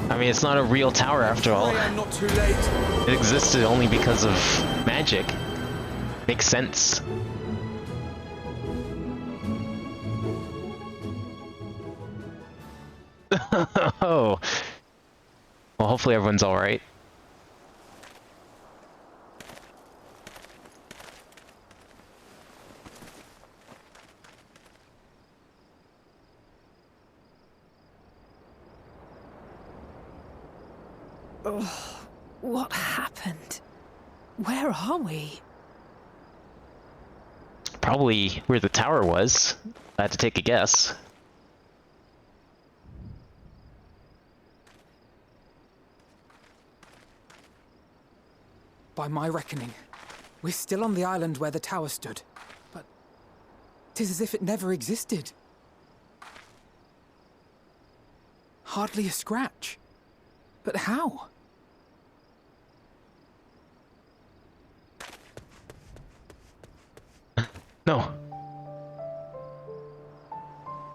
I mean, it's not a real tower after all. I'm not too late. It existed only because of magic. Makes sense. Oh. Well, hopefully everyone's alright. Oh, what happened? Where are we? Probably where the tower was. I had to take a guess. By my reckoning, we're still on the island where the tower stood. But 'tis as if it never existed. Hardly a scratch. But how? No.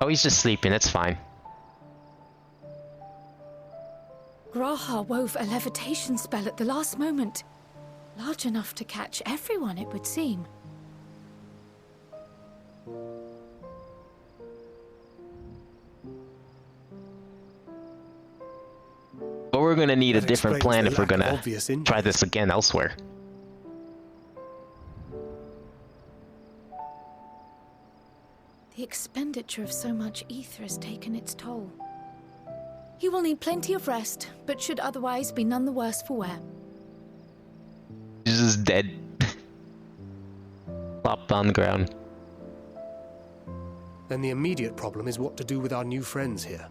Oh, he's just sleeping, it's fine. Graha wove a levitation spell at the last moment. Large enough to catch everyone, it would seem. But we're gonna need a That different explains plan the if we're lack of gonna obvious injuries. try this again elsewhere. The expenditure of so much ether has taken its toll. He will need plenty of rest, but should otherwise be none the worse for wear. He's just dead. Flopped on the ground. Then the immediate problem is what to do with our new friends here.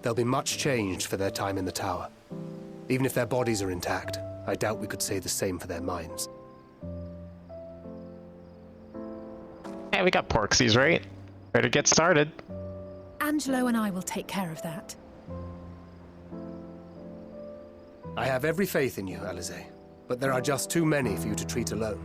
They'll be much changed for their time in the tower. Even if their bodies are intact, I doubt we could say the same for their minds. Yeah, we got Porksies, right? Better get started. Angelo and I will take care of that. I have every faith in you, Alize, but there are just too many for you to treat alone.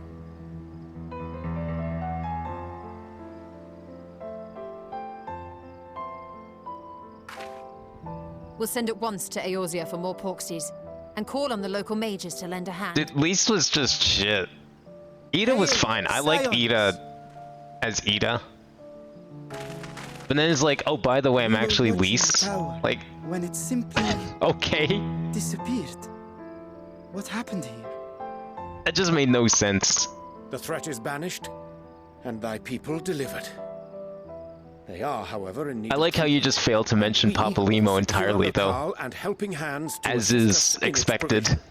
We'll send at once to Eorzea for more Porksies, and call on the local mages to lend a hand. At least was just shit. Ida was fine. I like Ida as Ida. But then it's like, oh, by the way, I'm actually Lys. Like, when it simply okay. disappeared. What happened here? That just made no sense. The threat is banished, and thy people delivered. They are, however, in need I like how you just failed to mention Papalymo entirely, though. and helping hands to As assist is us in its expected. provision.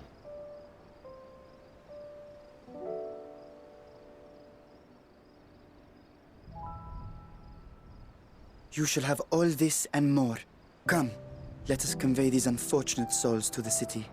You shall have all this and more. Come, let us convey these unfortunate souls to the city.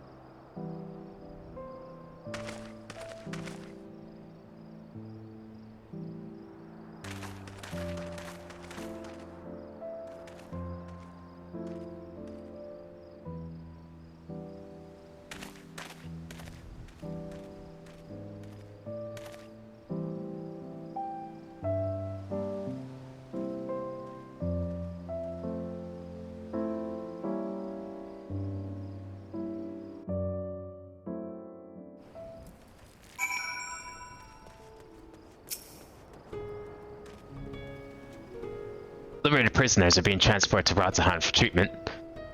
Liberated prisoners are being transported to radz-at-han for treatment.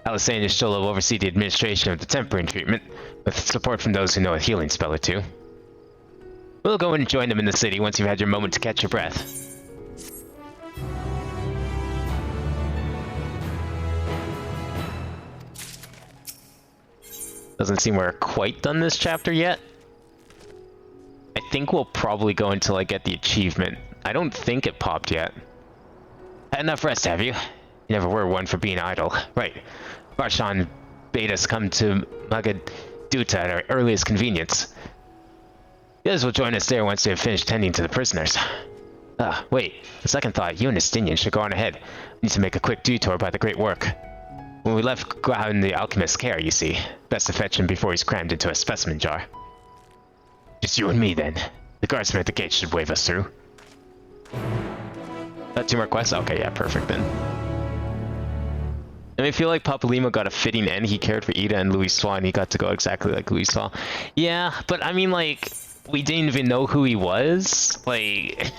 Alice and Yashtolo will oversee the administration of the temporary treatment, with support from those who know a healing spell or two. We'll go and join them in the city once you've had your moment to catch your breath. Doesn't seem we're quite done this chapter yet. I think we'll probably go until I get the achievement. I don't think it popped yet. Had enough rest, have you? You never were one for being idle. Right. Barshan bade us come to Magaduta at our earliest convenience. The others will join us there once they have finished tending to the prisoners. Wait. The second thought, you and Estinian should go on ahead. I need to make a quick detour by the Great Work. When we left Grau in the alchemist's care, you see. Best to fetch him before he's crammed into a specimen jar. Just you and me, then. The guardsman at the gate should wave us through. 2 more quests? Okay, yeah, perfect then. And I feel like Papalimo got a fitting end. He cared for Ida and Louis Swan. He got to go exactly like Louis Swan. Yeah, but I mean, like, we didn't even know who he was. Like,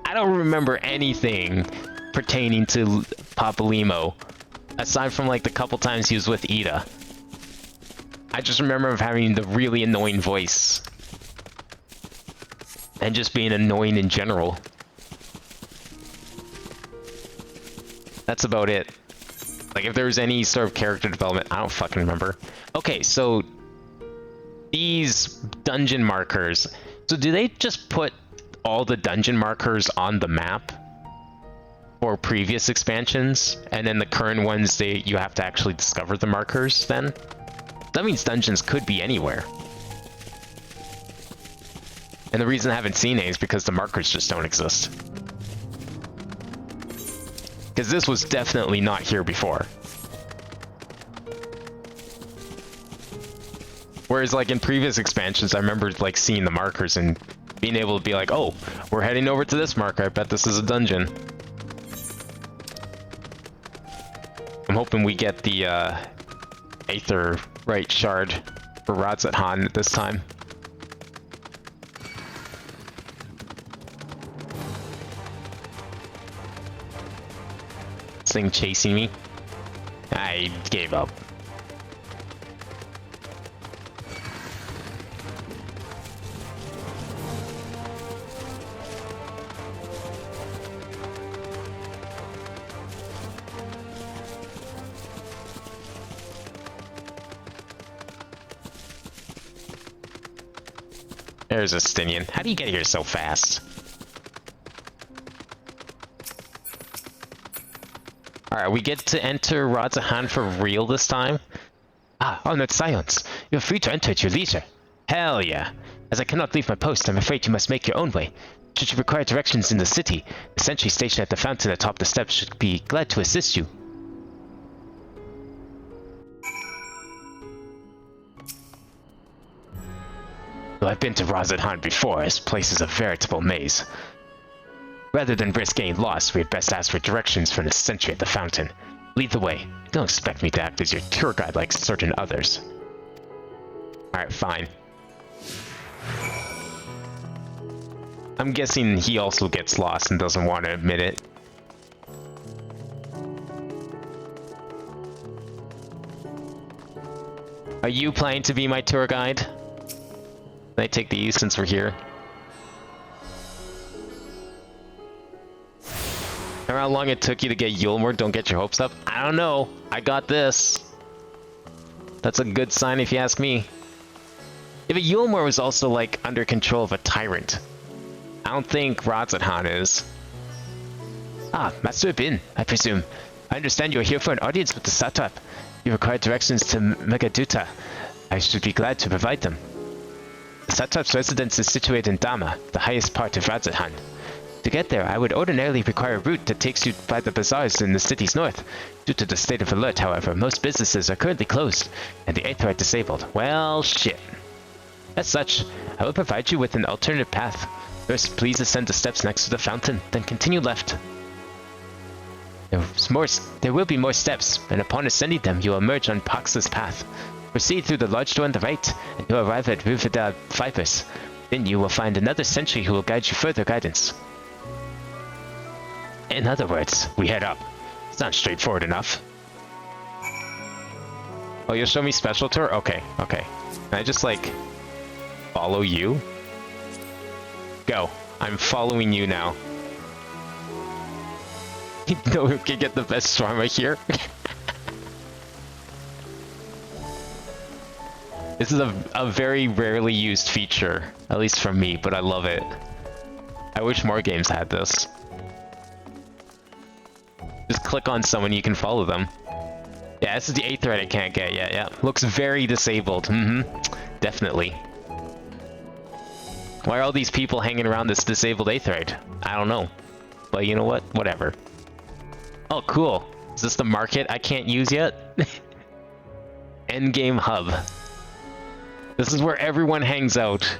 I don't remember anything pertaining to Papalimo, aside from, like, the couple times he was with Ida. I just remember him having the really annoying voice. And just being annoying in general. That's about it. Like, if there was any sort of character development, I don't fucking remember. Okay, so these dungeon markers. So do they just put all the dungeon markers on the map for previous expansions, and then the current ones, you have to actually discover the markers then? That means dungeons could be anywhere. And the reason I haven't seen it is because the markers just don't exist. Because this was definitely not here before. Whereas, like, in previous expansions, I remember, like, seeing the markers and being able to be like, oh, we're heading over to this marker. I bet this is a dungeon. I'm hoping we get the, Aetherite shard for radz-at-han this time. This thing chasing me. I gave up. There's Estinian. How do you get here so fast? Alright, we get to enter radz-at-han for real this time? Honored Silence. You're free to enter at your leisure. Hell yeah. As I cannot leave my post, I'm afraid you must make your own way. Should you require directions in the city, the sentry stationed at the fountain atop the steps should be glad to assist you. Well, I've been to radz-at-han before. This place is a veritable maze. Rather than risk getting lost, we had best ask for directions from the sentry at the fountain. Lead the way. Don't expect me to act as your tour guide like certain others. Alright, fine. I'm guessing he also gets lost and doesn't want to admit it. Are you planning to be my tour guide? Can I take these since we're here? Remember how long it took you to get Yulmur? Don't get your hopes up. I don't know. I got this. That's a good sign if you ask me. If a Yulmur was also, like, under control of a tyrant. I don't think radz-at-han is. Master Bin, I presume. I understand you are here for an audience with the satrap. You require directions to Magaduta. I should be glad to provide them. The satrap's residence is situated in Dama, the highest part of radz-at-han. To get there, I would ordinarily require a route that takes you by the bazaars in the city's north. Due to the state of alert, however, most businesses are currently closed, and the Aetherite disabled. Well, shit. As such, I will provide you with an alternative path. First, please ascend the steps next to the fountain, then continue left. There will be more steps, and upon ascending them, you will emerge on Pax's path. Proceed through the large door on the right, and you'll arrive at Ruvida Vipers. Then you will find another sentry who will guide you further guidance. In other words, we head up. It's not straightforward enough. Oh, you'll show me special tour? Okay, okay. Can I just, like, follow you? Go. I'm following you now. You know who can get the best storm right here? This is a very rarely used feature, at least from me, but I love it. I wish more games had this. Just click on someone, you can follow them. Yeah, this is the Aetheryte I can't get yet, yeah. Looks very disabled, definitely. Why are all these people hanging around this disabled Aetheryte? I don't know. But you know what? Whatever. Oh, cool. Is this the market I can't use yet? Endgame hub. This is where everyone hangs out.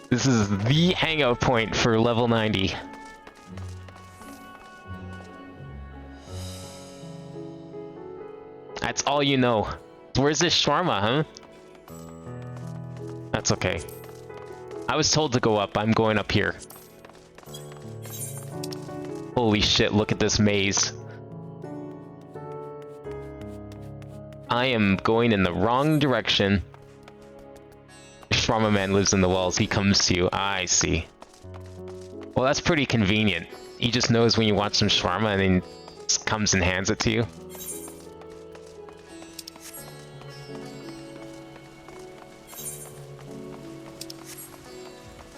This is the hangout point for level 90. That's all you know. Where's this shawarma, huh? That's okay. I was told to go up. I'm going up here. Holy shit, look at this maze. I am going in the wrong direction. Shawarma man lives in the walls. He comes to you. I see. Well, that's pretty convenient. He just knows when you want some shawarma and then just comes and hands it to you.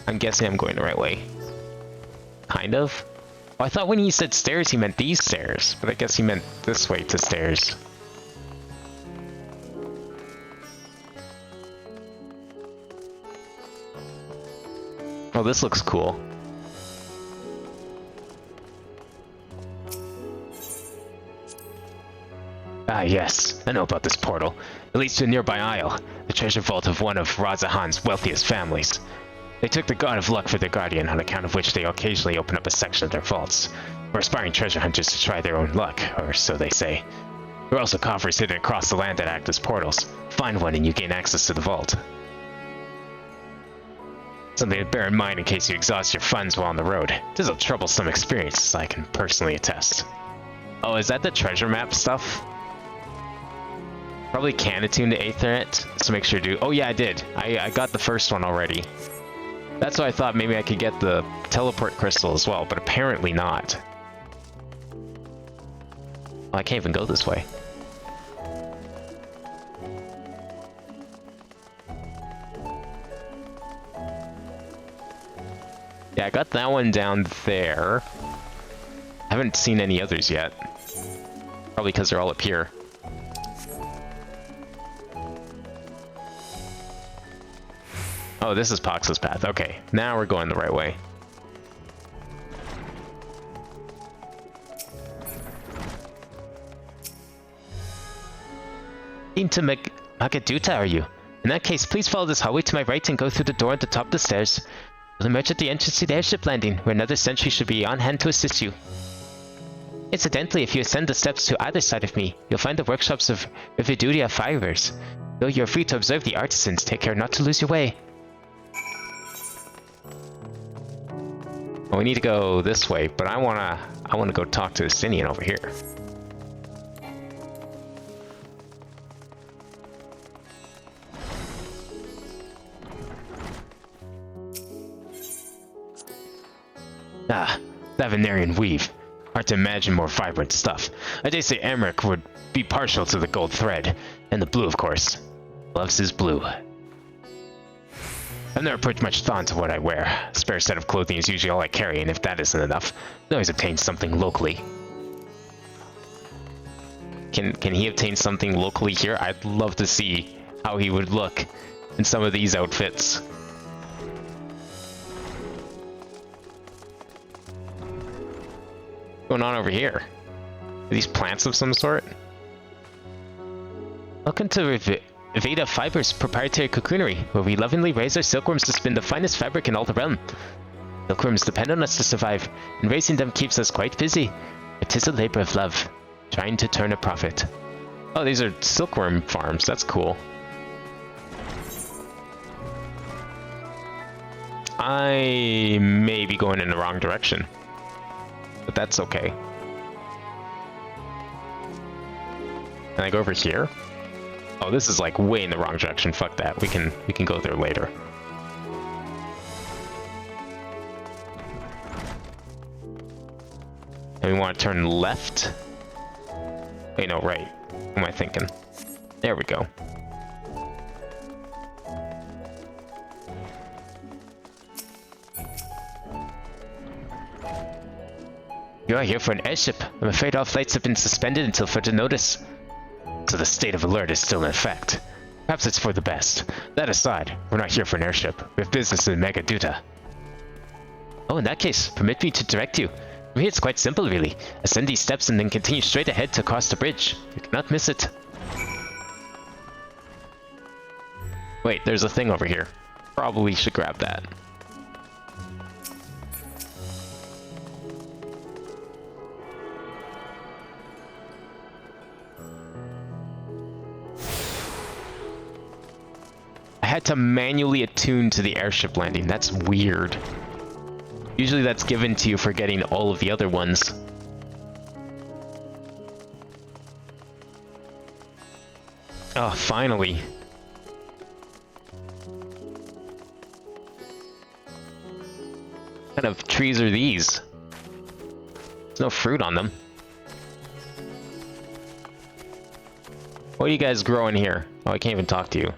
I'm guessing I'm going the right way. Kind of. Oh, I thought when he said stairs, he meant these stairs, but I guess he meant this way to stairs. Oh, this looks cool. Ah, yes. I know about this portal. It leads to a nearby isle, the treasure vault of one of radz-at-han's wealthiest families. They took the God of Luck for their guardian, on account of which they occasionally open up a section of their vaults, for aspiring treasure hunters to try their own luck, or so they say. There are also coffers hidden across the land that act as portals. Find one and you gain access to the vault. Something to bear in mind in case you exhaust your funds while on the road. It is a troublesome experience, as I can personally attest. Oh, is that the treasure map stuff? Probably can attune to Aetheryte, so make sure to do... Oh yeah, I did. I got the first one already. That's why I thought maybe I could get the teleport crystal as well, but apparently not. Oh, I can't even go this way. Yeah, I got that one down there. I haven't seen any others yet. Probably because they're all up here. Oh, this is Pox's path. Okay, now we're going the right way. Into Magaduta, are you? In that case, please follow this hallway to my right and go through the door at the top of the stairs. You'll emerge at the entrance to the airship landing, where another sentry should be on hand to assist you. Incidentally, if you ascend the steps to either side of me, you'll find the workshops of Rividuria Fibers. Though you're free to observe the artisans, take care not to lose your way. Well, we need to go this way, but I wanna go talk to the Sinian over here. Ah, that Venerian weave. Hard to imagine more vibrant stuff. I dare say Emmerich would be partial to the gold thread. And the blue, of course. Loves his blue. I've never put much thought into what I wear. A spare set of clothing is usually all I carry, and if that isn't enough, I always obtain something locally. Can he obtain something locally here? I'd love to see how he would look in some of these outfits. What's going on over here? Are these plants of some sort? Welcome to Veda Fibers proprietary cocoonery, where we lovingly raise our silkworms to spin the finest fabric in all the realm. Silkworms depend on us to survive, and raising them keeps us quite busy. It is a labor of love, trying to turn a profit. Oh, these are silkworm farms. That's cool. I may be going in the wrong direction, but that's okay. Can I go over here? Oh, this is like way in the wrong direction. Fuck that. We can go there later. And we want to turn left. Wait, no, right. What am I thinking? There we go. You are here for an airship. I'm afraid all flights have been suspended until further notice. So the state of alert is still in effect. Perhaps it's for the best. That aside, we're not here for an airship. We have business in Megaduta. Oh, in that case, permit me to direct you. From here it's quite simple, really. Ascend these steps and then continue straight ahead to cross the bridge. You cannot miss it. Wait, there's a thing over here. Probably should grab that. I had to manually attune to the airship landing. That's weird. Usually that's given to you for getting all of the other ones. Oh, finally. What kind of trees are these? There's no fruit on them. What are you guys growing here? Oh, I can't even talk to you.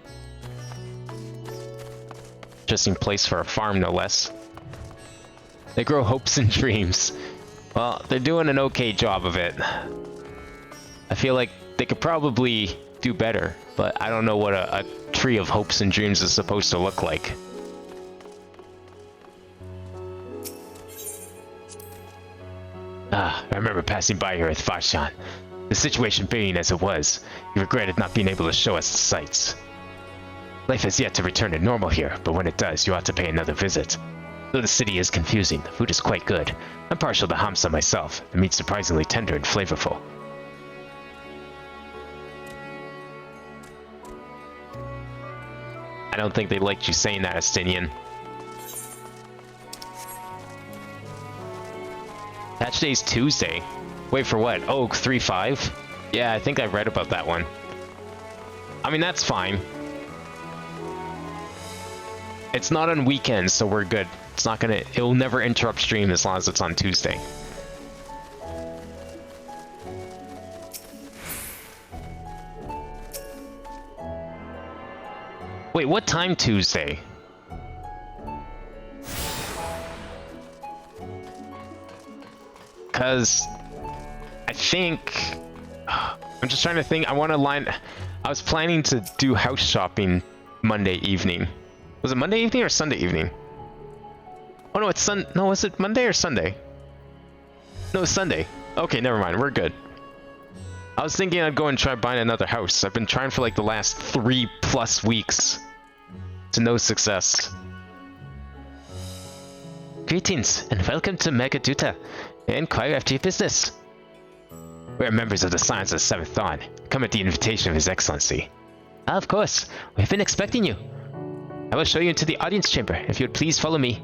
Interesting place for a farm, no less. They grow hopes and dreams. Well, they're doing an okay job of it. I feel like they could probably do better, but I don't know what a tree of hopes and dreams is supposed to look like. I remember passing by here with Farshan. The situation being as it was, he regretted not being able to show us the sights. Life has yet to return to normal here, but when it does, you ought to pay another visit. Though the city is confusing, the food is quite good. I'm partial to hamsa myself. The meat's surprisingly tender and flavorful. I don't think they liked you saying that, Astinian. Patch day's Tuesday. Wait, for what? Oh, 3.5? Yeah, I think I read about that one. I mean, that's fine. It's not on weekends, so we're good. It's not gonna... It'll never interrupt stream as long as it's on Tuesday. Wait, what time Tuesday? Because... I think... I'm just trying to think. I want to line... I was planning to do house shopping Monday evening. Was it Monday evening or Sunday evening? Oh no, it's No, was it Monday or Sunday? No, it's Sunday. Okay, never mind. We're good. I was thinking I'd go and try buying another house. I've been trying for like the last 3+ weeks. To no success. Greetings, and welcome to Megaduta. May I inquire after your business? We are members of the Scions of the Seventh Dawn. Come at the invitation of His Excellency. Ah, of course. We've been expecting you. I will show you into the audience chamber, if you would please follow me.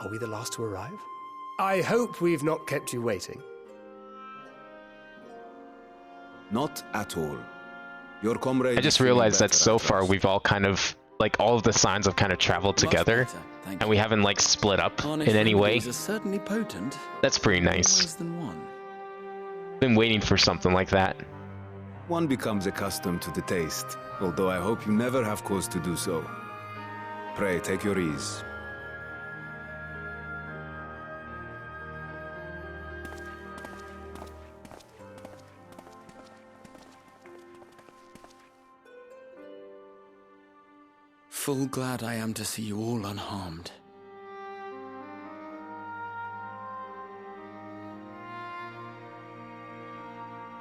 Are we the last to arrive? I hope we've not kept you waiting. Not at all. Your comrade... I just realized that so far we've all kind of, like, all of the signs have kind of traveled together, and we haven't, like, split up in any way. Certainly potent. That's pretty nice. Than one. Been waiting for something like that. One becomes accustomed to the taste, although I hope you never have cause to do so. Pray, take your ease. Full glad I am to see you all unharmed.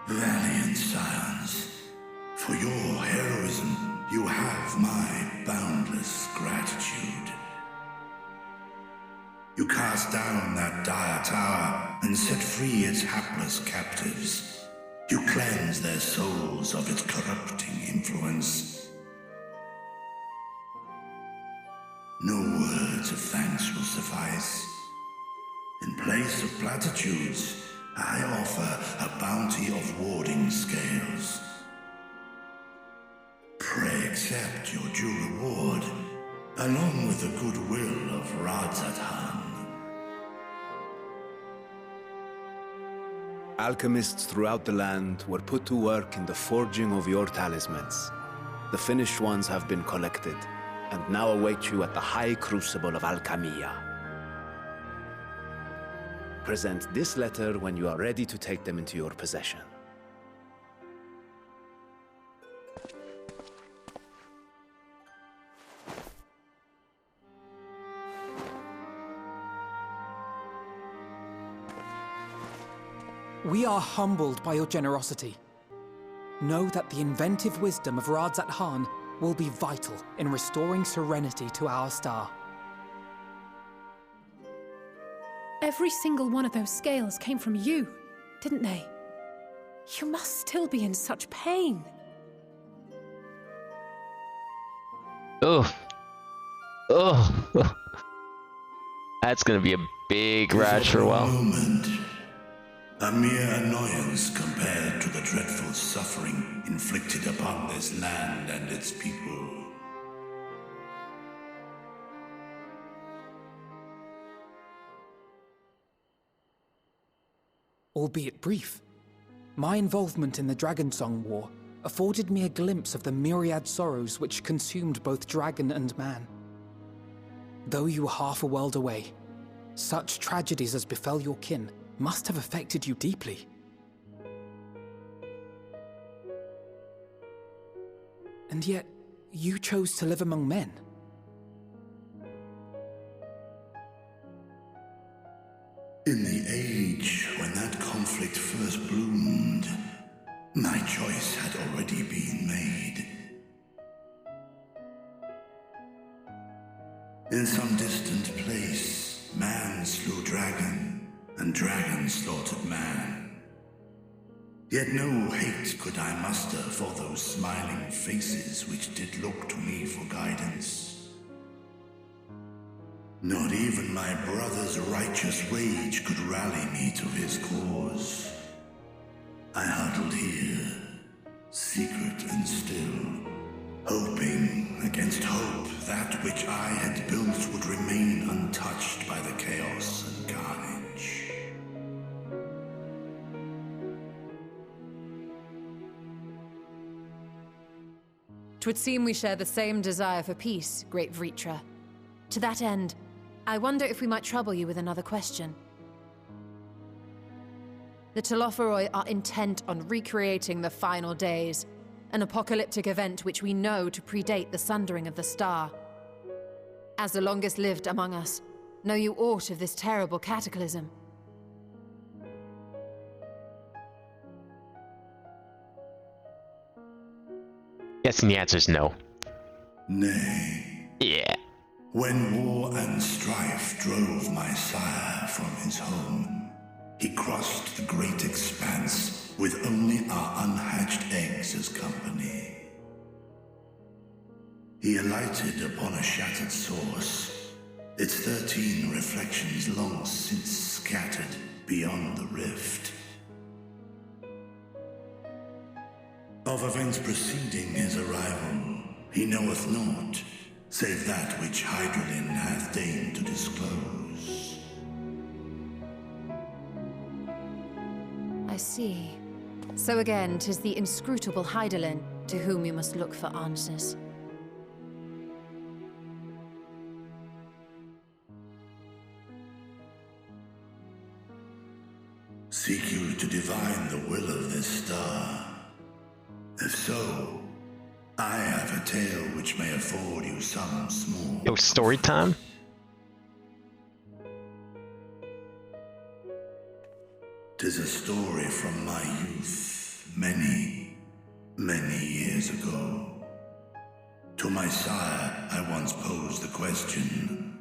Valiant scions, for your heroism, you have my boundless gratitude. You cast down that dire tower and set free its hapless captives. You cleanse their souls of its corrupting influence. No words of thanks will suffice. race of platitudes, I offer a bounty of warding scales. Pray accept your due reward, along with the goodwill of radz-at-han. Alchemists throughout the land were put to work in the forging of your talismans. The finished ones have been collected, and now await you at the High Crucible of Alchemia. Present this letter when you are ready to take them into your possession. We are humbled by your generosity. Know that the inventive wisdom of radz-at-han will be vital in restoring serenity to our star. Every single one of those scales came from you, didn't they? You must still be in such pain. Oh. Oh. That's gonna be a big rash for a while. A mere annoyance compared to the dreadful suffering inflicted upon this land and its people. Albeit brief, my involvement in the Dragonsong War afforded me a glimpse of the myriad sorrows which consumed both dragon and man. Though you were half a world away, such tragedies as befell your kin must have affected you deeply. And yet, you chose to live among men. In the age when that conflict first bloomed, my choice had already been made. In some distant place, man slew dragon, and dragon slaughtered man. Yet no hate could I muster for those smiling faces which did look to me for guidance. Not even my brother's righteous rage could rally me to his cause. I huddled here, secret and still, hoping against hope that which I had built would remain untouched by the chaos and carnage. 'Twould seem we share the same desire for peace, great Vritra. To that end, I wonder if we might trouble you with another question. The Telophoroi are intent on recreating the final days, an apocalyptic event which we know to predate the sundering of the star. As the longest lived among us, know you aught of this terrible cataclysm? Guessing the answer is no. Nay. Yeah. When war and strife drove my sire from his home, he crossed the great expanse with only our unhatched eggs as company. He alighted upon a shattered source, its 13 reflections long since scattered beyond the rift. Of events preceding his arrival, he knoweth naught, save that which Hydralin hath deigned to disclose. I see. So again, 'tis the inscrutable Hydralin to whom you must look for answers. Seek you to divine the will of this star? If so, I have a tale which may afford you some small... Yo, story time? Tis a story from my youth, many, many years ago. To my sire, I once posed the question,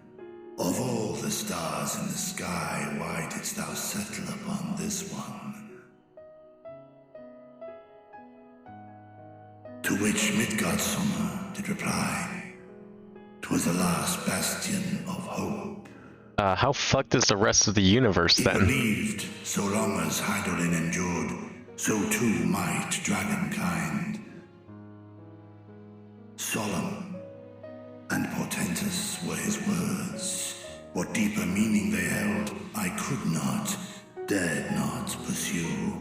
of all the stars in the sky, why didst thou settle upon this one? To which Midgardsormr did reply, 'twas the last bastion of hope How fucked is the rest of the universe He then? believed so long as Hydaelyn endured, so too might dragonkind. Solemn and portentous were his words. What deeper meaning they held, I could not, dared not pursue.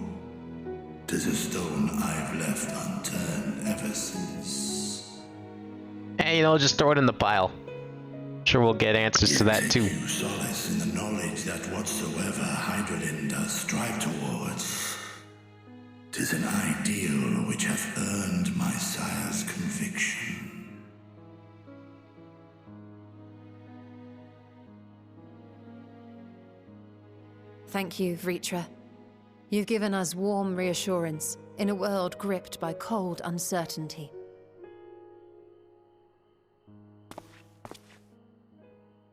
'Tis a stone I've left unturned ever since. Hey, you know, just throw it in the pile. Sure, we'll get answers to that too. You solace in the knowledge that whatsoever Hydaelyn does strive towards, 'tis an ideal which hath earned my sire's conviction. Thank you, Vritra. You've given us warm reassurance in a world gripped by cold uncertainty.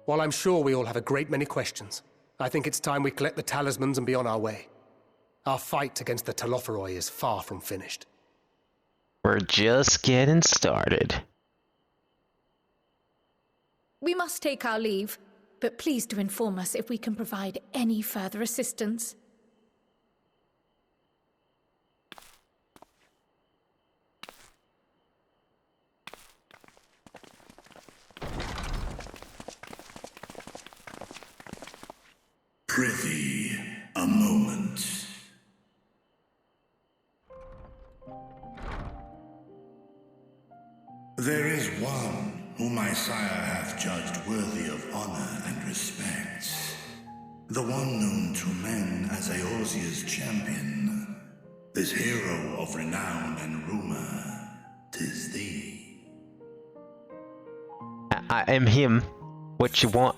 While I'm sure we all have a great many questions, I think it's time we collect the talismans and be on our way. Our fight against the Telophoroi is far from finished. We're just getting started. We must take our leave, but please do inform us if we can provide any further assistance. Prithee, a moment. There is one whom my sire hath judged worthy of honor and respect. The one known to men as Eorzea's champion. This hero of renown and rumor, 'tis thee. I am him. What you want?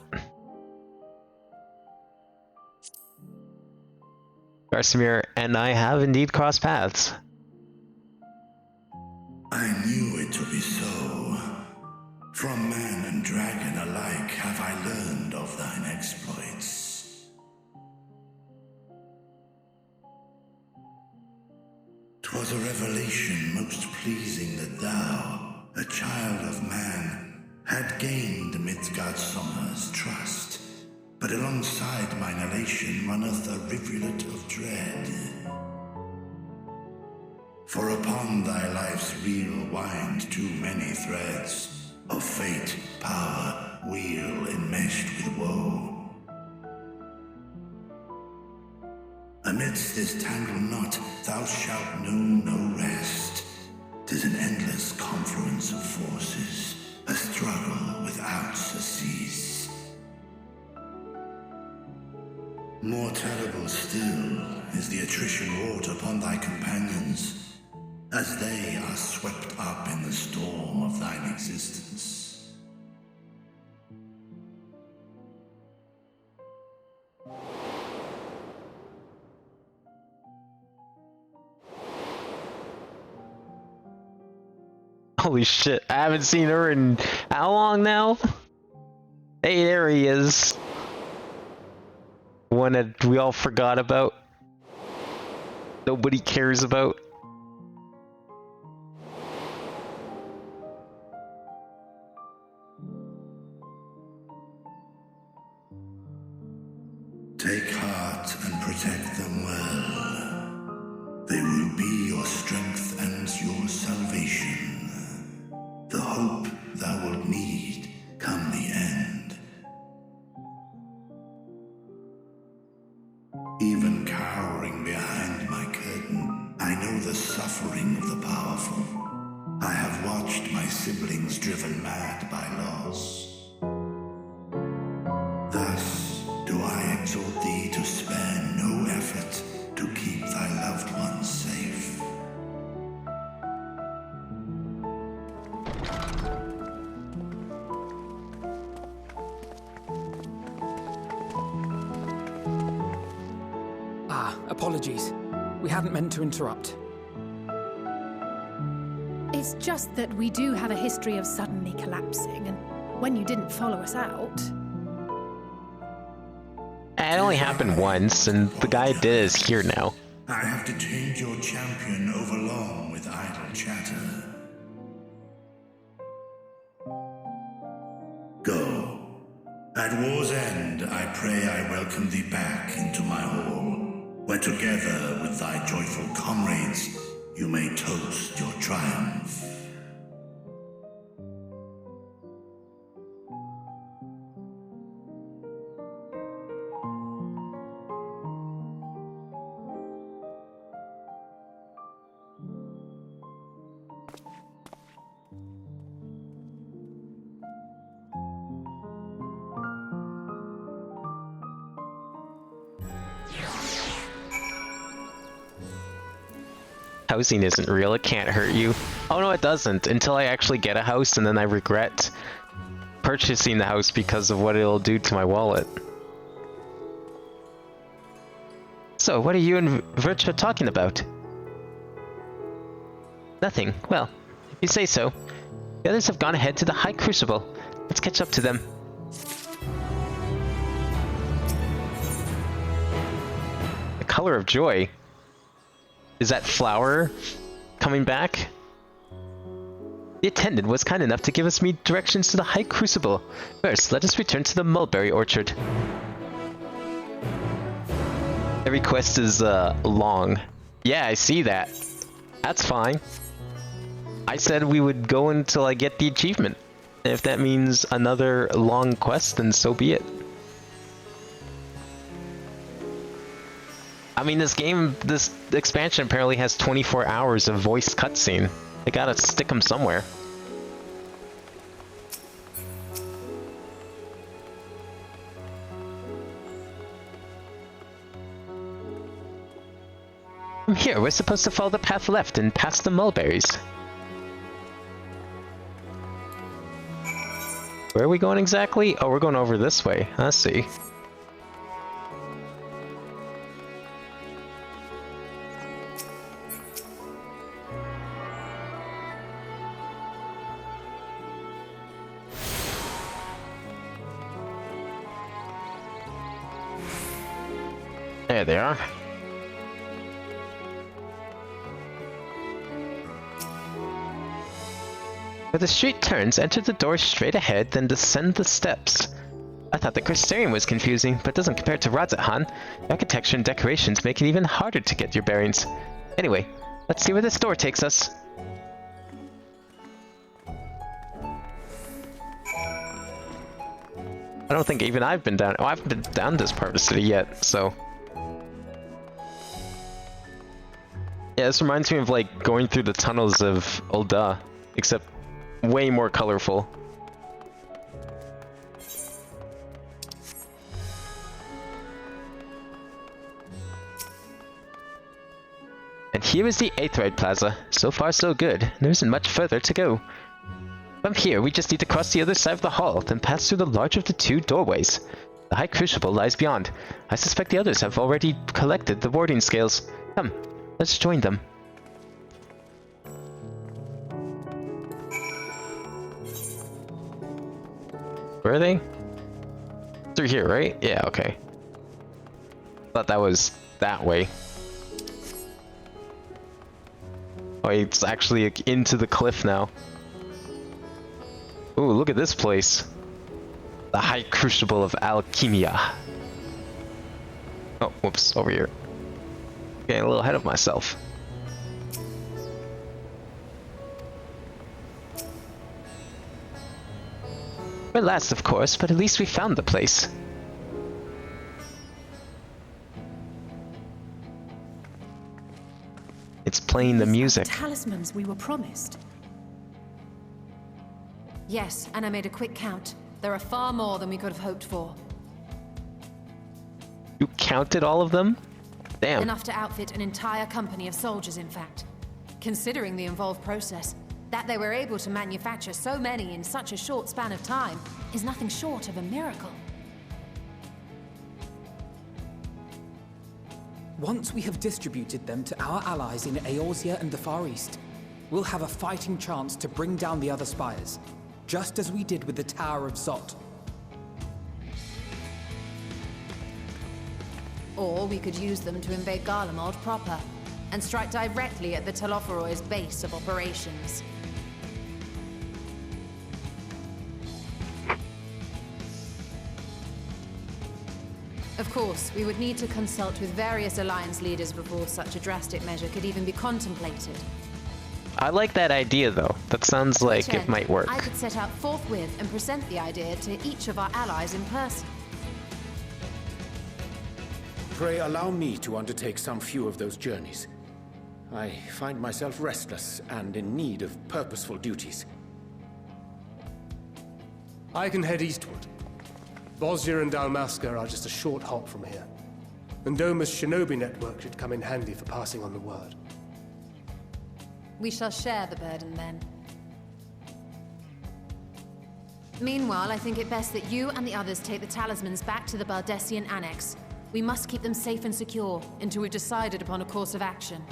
Garsamir and I have indeed crossed paths. I knew it to be so. From man and dragon alike have I learned of thine exploits. 'Twas a revelation most pleasing that thou, a child of man, had gained Midgardsormr's trust. But alongside mine elation runneth a rivulet of dread. For upon thy life's reel wind too many threads of fate, power, wheel enmeshed with woe. Amidst this tangled knot thou shalt know no rest. 'Tis an endless confluence of forces, a struggle without surcease. More terrible still is the attrition wrought upon thy companions, as they are swept up in the storm of thine existence. Holy shit, I haven't seen her in how long now? Hey, there he is. One that we all forgot about. Nobody cares about. Take heart and protect them well. They will be your strength and your salvation. The hope thou wilt need come the end. Even cowering behind my curtain, I know the suffering of the powerful. I have watched my siblings driven mad by loss. Thus do I exhort thee to spare no effort to keep thy loved ones safe. Apologies. We hadn't meant to interrupt. It's just that we do have a history of suddenly collapsing, and when you didn't follow us out... It only happened once, and the guy did is here now. I have detained your champion overlong with idle chatter. Go. At war's end, end, I pray I welcome thee back into my hall, where together with thy joyful comrades, you may toast your triumph. Housing isn't real, it can't hurt you. Oh no, it doesn't, until I actually get a house and then I regret purchasing the house because of what it'll do to my wallet. So, what are you and Virtua talking about? Nothing. Well, if you say so. The others have gone ahead to the High Crucible. Let's catch up to them. The color of joy. Is that flower coming back? The attendant was kind enough to give us directions to the High Crucible. First, let us return to the mulberry orchard. Every quest is long. Yeah, I see that. That's fine. I said we would go until I get the achievement. If that means another long quest, then so be it. I mean, this expansion apparently has 24 hours of voiced cutscene. They gotta stick them somewhere. From here, we're supposed to follow the path left and past the mulberries. Where are we going exactly? Oh, we're going over this way. I see. There they are. Where the street turns, enter the door straight ahead, then descend the steps. I thought the Crystarium was confusing, but doesn't compare to radz-at-han. The architecture and decorations make it even harder to get your bearings. Anyway, let's see where this door takes us. I don't think even I've been down. Oh, I haven't been down this part of the city yet, so. Yeah, this reminds me of like going through the tunnels of Ul'dah, except way more colorful. And here is the Aetheryte Plaza. So far so good. There isn't much further to go. From here, we just need to cross the other side of the hall, then pass through the larger of the two doorways. The High Crucible lies beyond. I suspect the others have already collected the warding scales. Come, let's join them. Where are they? Through here, right? Yeah, okay. Thought that was that way. Oh, it's actually into the cliff now. Ooh, look at this place. The High Crucible of Alchemia. Oh, whoops, over here. Getting a little ahead of myself. We're last, of course, but at least we found the place. It's playing the music. Talismans we were promised. Yes, and I made a quick count. There are far more than we could have hoped for. You counted all of them? Damn. Enough to outfit an entire company of soldiers, in fact. Considering the involved process, that they were able to manufacture so many in such a short span of time is nothing short of a miracle. Once we have distributed them to our allies in Eorzea and the Far East, we'll have a fighting chance to bring down the other spires, just as we did with the Tower of Zot. Or we could use them to invade Garlemald proper, and strike directly at the Telophoroid's base of operations. Of course, we would need to consult with various Alliance leaders before such a drastic measure could even be contemplated. I like that idea, though. That sounds like it might work. I could set out forthwith and present the idea to each of our allies in person. Pray allow me to undertake some few of those journeys. I find myself restless and in need of purposeful duties. I can head eastward. Bosnia and Dalmasca are just a short hop from here. And Doma's shinobi network should come in handy for passing on the word. We shall share the burden then. Meanwhile, I think it best that you and the others take the talismans back to the Baldessian Annex. We must keep them safe and secure until we've decided upon a course of action.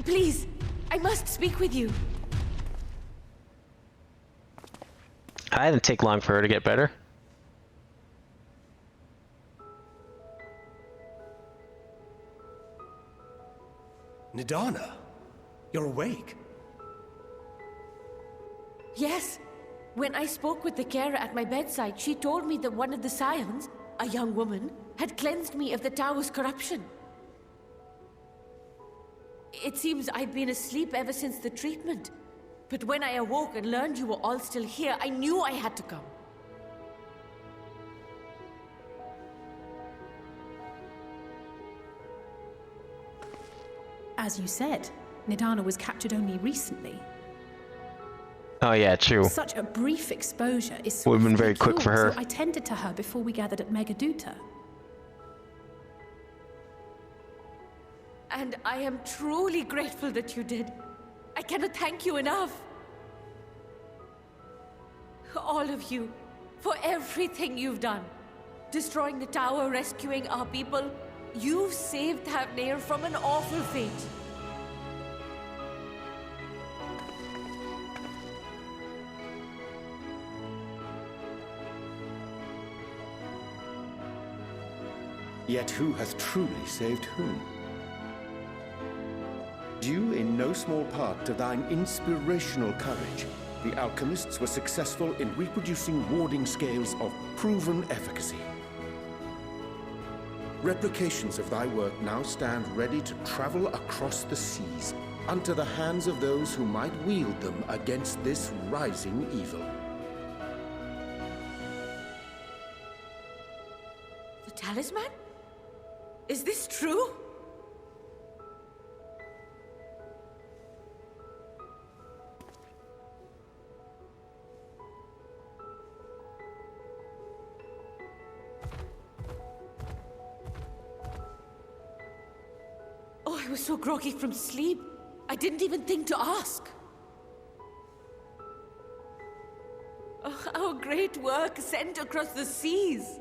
Please, I must speak with you. I didn't take long for her to get better. Nidana, you're awake. Yes. When I spoke with the carer at my bedside, she told me that one of the scions, a young woman, had cleansed me of the tower's corruption. It seems I'd been asleep ever since the treatment. But when I awoke and learned you were all still here, I knew I had to come. As you said, Nidana was captured only recently. Oh yeah, true. Such a brief exposure is Would have been very quick for her. So I tended to her before we gathered at Megaduta. And I am truly grateful that you did. I cannot thank you enough. All of you, for everything you've done. Destroying the tower, rescuing our people. You've saved Thavnair from an awful fate. Yet who hath truly saved whom? Due in no small part to thine inspirational courage, the alchemists were successful in reproducing warding scales of proven efficacy. Replications of thy work now stand ready to travel across the seas, unto the hands of those who might wield them against this rising evil. The talisman? Is this true? Oh, I was so groggy from sleep. I didn't even think to ask. Oh, our great work sent across the seas.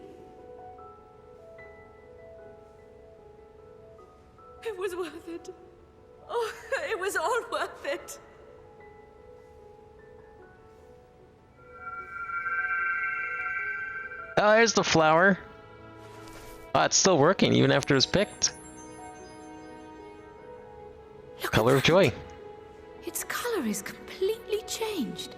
It was worth it. Oh, it was all worth it. Oh, there's the flower. Oh, it's still working even after it was picked. Color of joy. Its color is completely changed.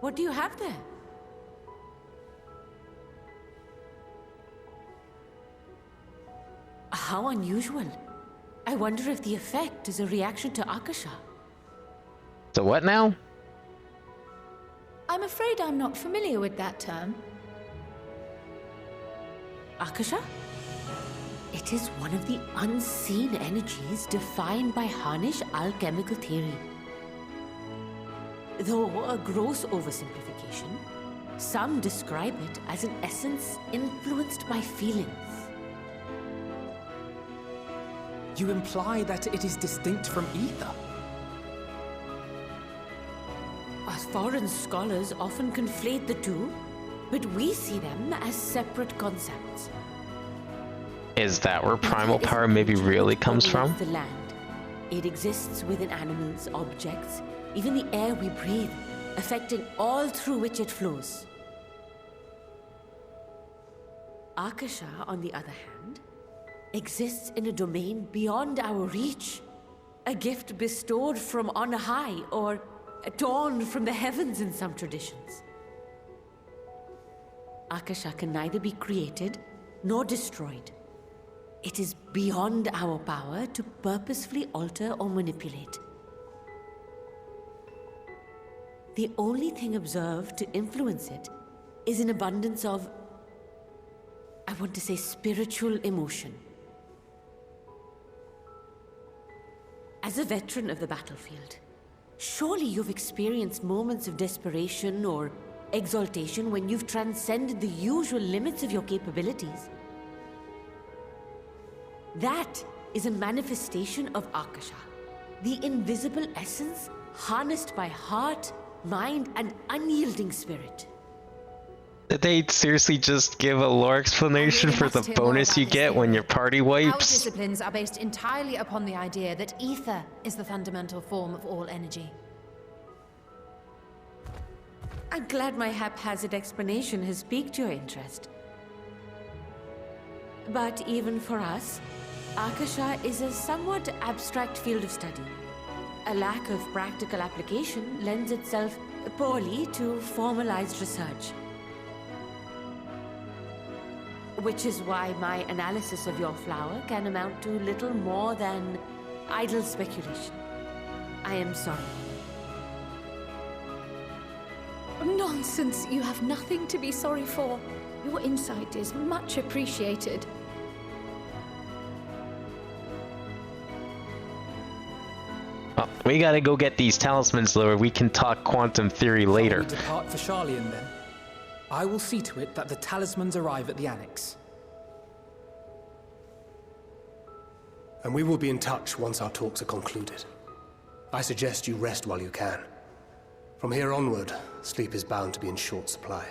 What do you have there? How unusual. I wonder if the effect is a reaction to Akasha. So what now? I'm afraid I'm not familiar with that term. Akasha? It is one of the unseen energies defined by Harnish alchemical theory. Though a gross oversimplification, some describe it as an essence influenced by feelings. You imply that it is distinct from ether? As foreign scholars often conflate the two, but we see them as separate concepts. Is that where primal power maybe really comes from? The land. It exists within animals, objects, even the air we breathe, affecting all through which it flows. Akasha, on the other hand, exists in a domain beyond our reach. a gift bestowed from on high, or torn from the heavens in some traditions. Akasha can neither be created nor destroyed. It is beyond our power to purposefully alter or manipulate. The only thing observed to influence it is an abundance of, I want to say, spiritual emotion. As a veteran of the battlefield, surely you've experienced moments of desperation or exaltation when you've transcended the usual limits of your capabilities. That is a manifestation of Akasha, the invisible essence harnessed by heart, mind, and unyielding spirit. Did they seriously just give a lore explanation for the bonus you get when your party Our wipes? disciplines are based entirely upon the idea that ether is the fundamental form of all energy. I'm glad my haphazard explanation has piqued your interest. But even for us, Akasha is a somewhat abstract field of study. A lack of practical application lends itself poorly to formalized research. Which is why my analysis of your flower can amount to little more than idle speculation. I am sorry. Nonsense! You have nothing to be sorry for. Your insight is much appreciated. Well, we gotta go get these talismans, Lure. We can talk quantum theory later. Shall we depart for Sharlayan then? I will see to it that the talismans arrive at the Annex. And we will be in touch once our talks are concluded. I suggest you rest while you can. From here onward, sleep is bound to be in short supply.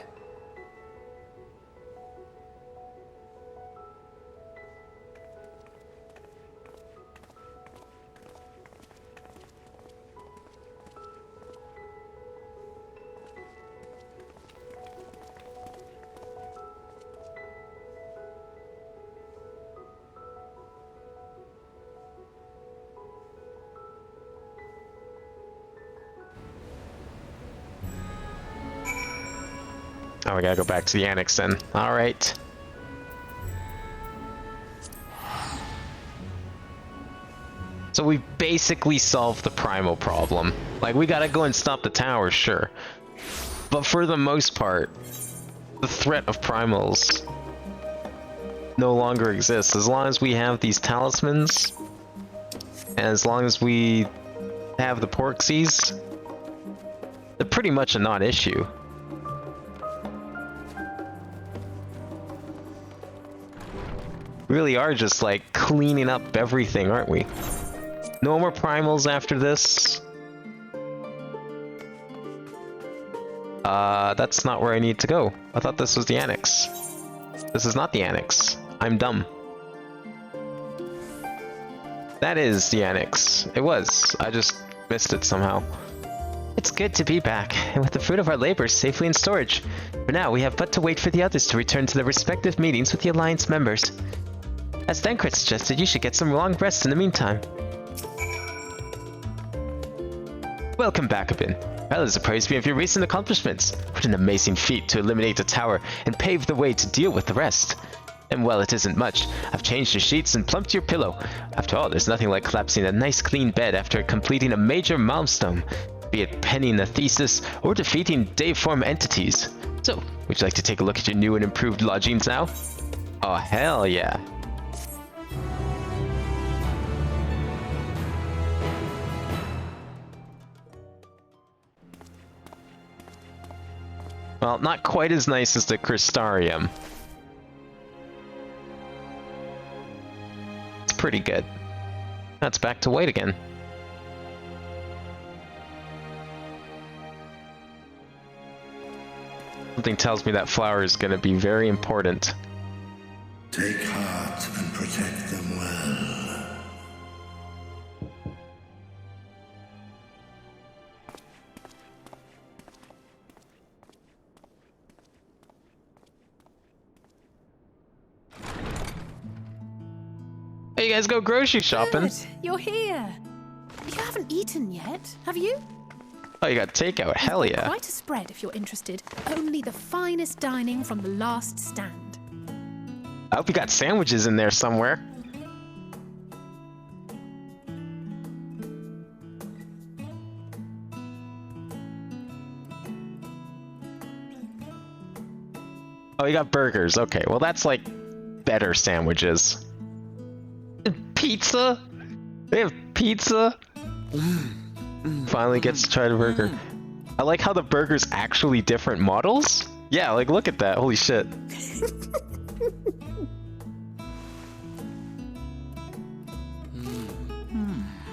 Oh, we gotta go back to the Annex then. Alright. So we basically solved the primal problem. Like, we gotta go and stop the tower, sure. But for the most part, the threat of primals no longer exists. As long as we have these talismans, and as long as we have the Porxies, they're pretty much a non-issue. Really are just like cleaning up everything, aren't we? No more primals after this. That's not where I need to go. I thought this was the Annex. This is not the Annex. I'm dumb. That is the Annex. It was. I just missed it somehow. It's good to be back, and with the fruit of our labors safely in storage. For now, we have but to wait for the others to return to their respective meetings with the Alliance members. As Thancred suggested, you should get some long rest in the meantime. Welcome back, Abin. Others appraise me of your recent accomplishments. What an amazing feat to eliminate the tower and pave the way to deal with the rest. And while it isn't much, I've changed your sheets and plumped your pillow. After all, there's nothing like collapsing a nice clean bed after completing a major milestone, be it penning a thesis or defeating Dayform entities. So, would you like to take a look at your new and improved lodgings now? Oh, hell yeah. Well, not quite as nice as the Crystarium. It's pretty good. That's back to white again. Something tells me that flower is going to be very important. Take heart and protect them well. Hey, you guys go grocery shopping. Good. You're here. haven't eaten yet, have you? Oh, you got takeout. Hell yeah. Quite a spread if you're interested. Only the finest dining from the last stand. I hope you got sandwiches in there somewhere. Oh, you got burgers. Okay, well that's like better sandwiches. Pizza? They have pizza? Finally gets to try the burger. I like how the burger's actually different models. Yeah, like look at that. Holy shit.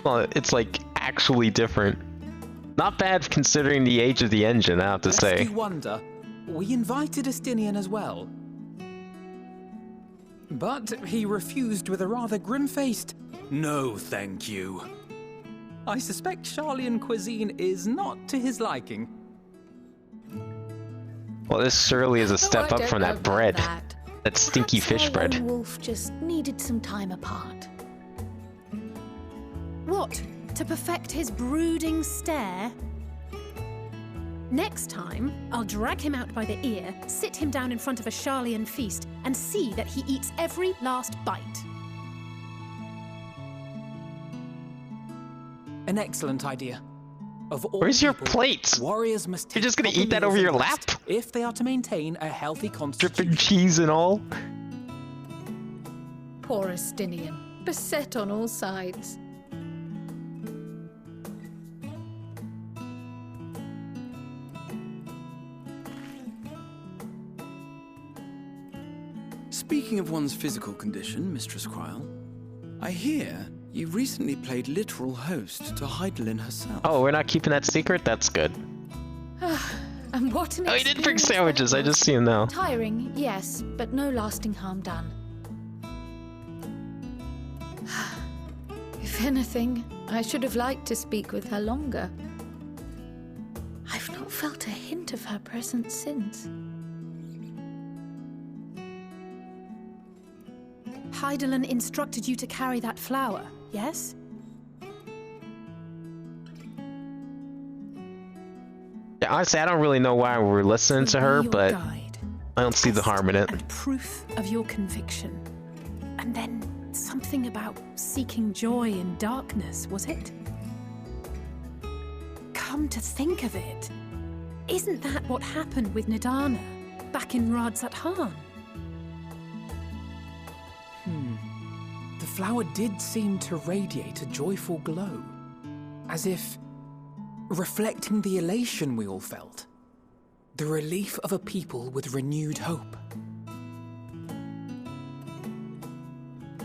Well, it's like actually different. Not bad considering the age of the engine, I have to say. Lest you wonder, we invited Estinian as well. But he refused with a rather grim-faced, "No, thank you." I suspect Charlian cuisine is not to his liking. Well, this surely is a step up from that bread. That stinky fish bread. Wolf just needed some time apart. What? To perfect his brooding stare? Next time, I'll drag him out by the ear, sit him down in front of a Charlian feast, and see that he eats every last bite. An excellent idea. Of all Where's your people, plate? Warriors must take You're just gonna proper eat that meals over your and lap? rest if they are to maintain a healthy constitution. Dripping cheese and all? Poor Estinian, beset on all sides. Speaking of one's physical condition, Mistress Cryle, I hear you recently played literal host to Heidelin herself. Oh, we're not keeping that secret? That's good. And what an Oh, he didn't bring experience sandwiches. that I was. just see him now. Tiring, yes, but no lasting harm done. If anything, I should have liked to speak with her longer. I've not felt a hint of her presence since. Heidelin instructed you to carry that flower, yes? Yeah, honestly, I don't really know why we're listening to her, Your but guide, I don't see the harm in it. and proof of your conviction. And then something about seeking joy in darkness, was it? Come to think of it, isn't that what happened with Nidana back in radz-at-han? The flower did seem to radiate a joyful glow, as if reflecting the elation we all felt, the relief of a people with renewed hope.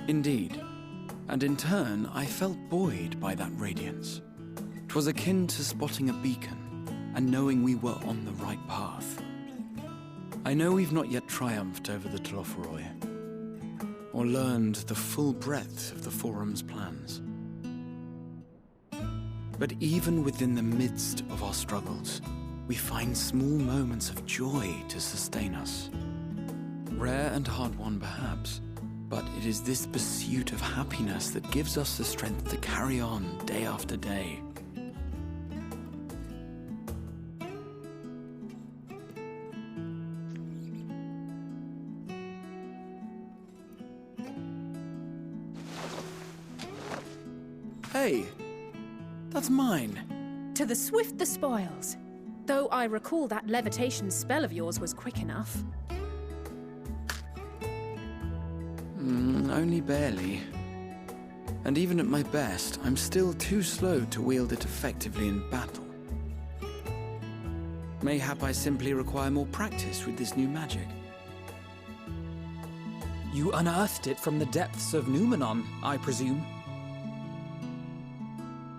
Indeed, and in turn, I felt buoyed by that radiance. 'Twas akin to spotting a beacon and knowing we were on the right path. I know we've not yet triumphed over the Telophoroi, or learned the full breadth of the Forum's plans. But even within the midst of our struggles, we find small moments of joy to sustain us. Rare and hard-won perhaps, but it is this pursuit of happiness that gives us the strength to carry on day after day. Hey, that's mine. To the swift the spoils. Though I recall that levitation spell of yours was quick enough. Only barely. And even at my best, I'm still too slow to wield it effectively in battle. Mayhap I simply require more practice with this new magic. You unearthed it from the depths of Numenon, I presume?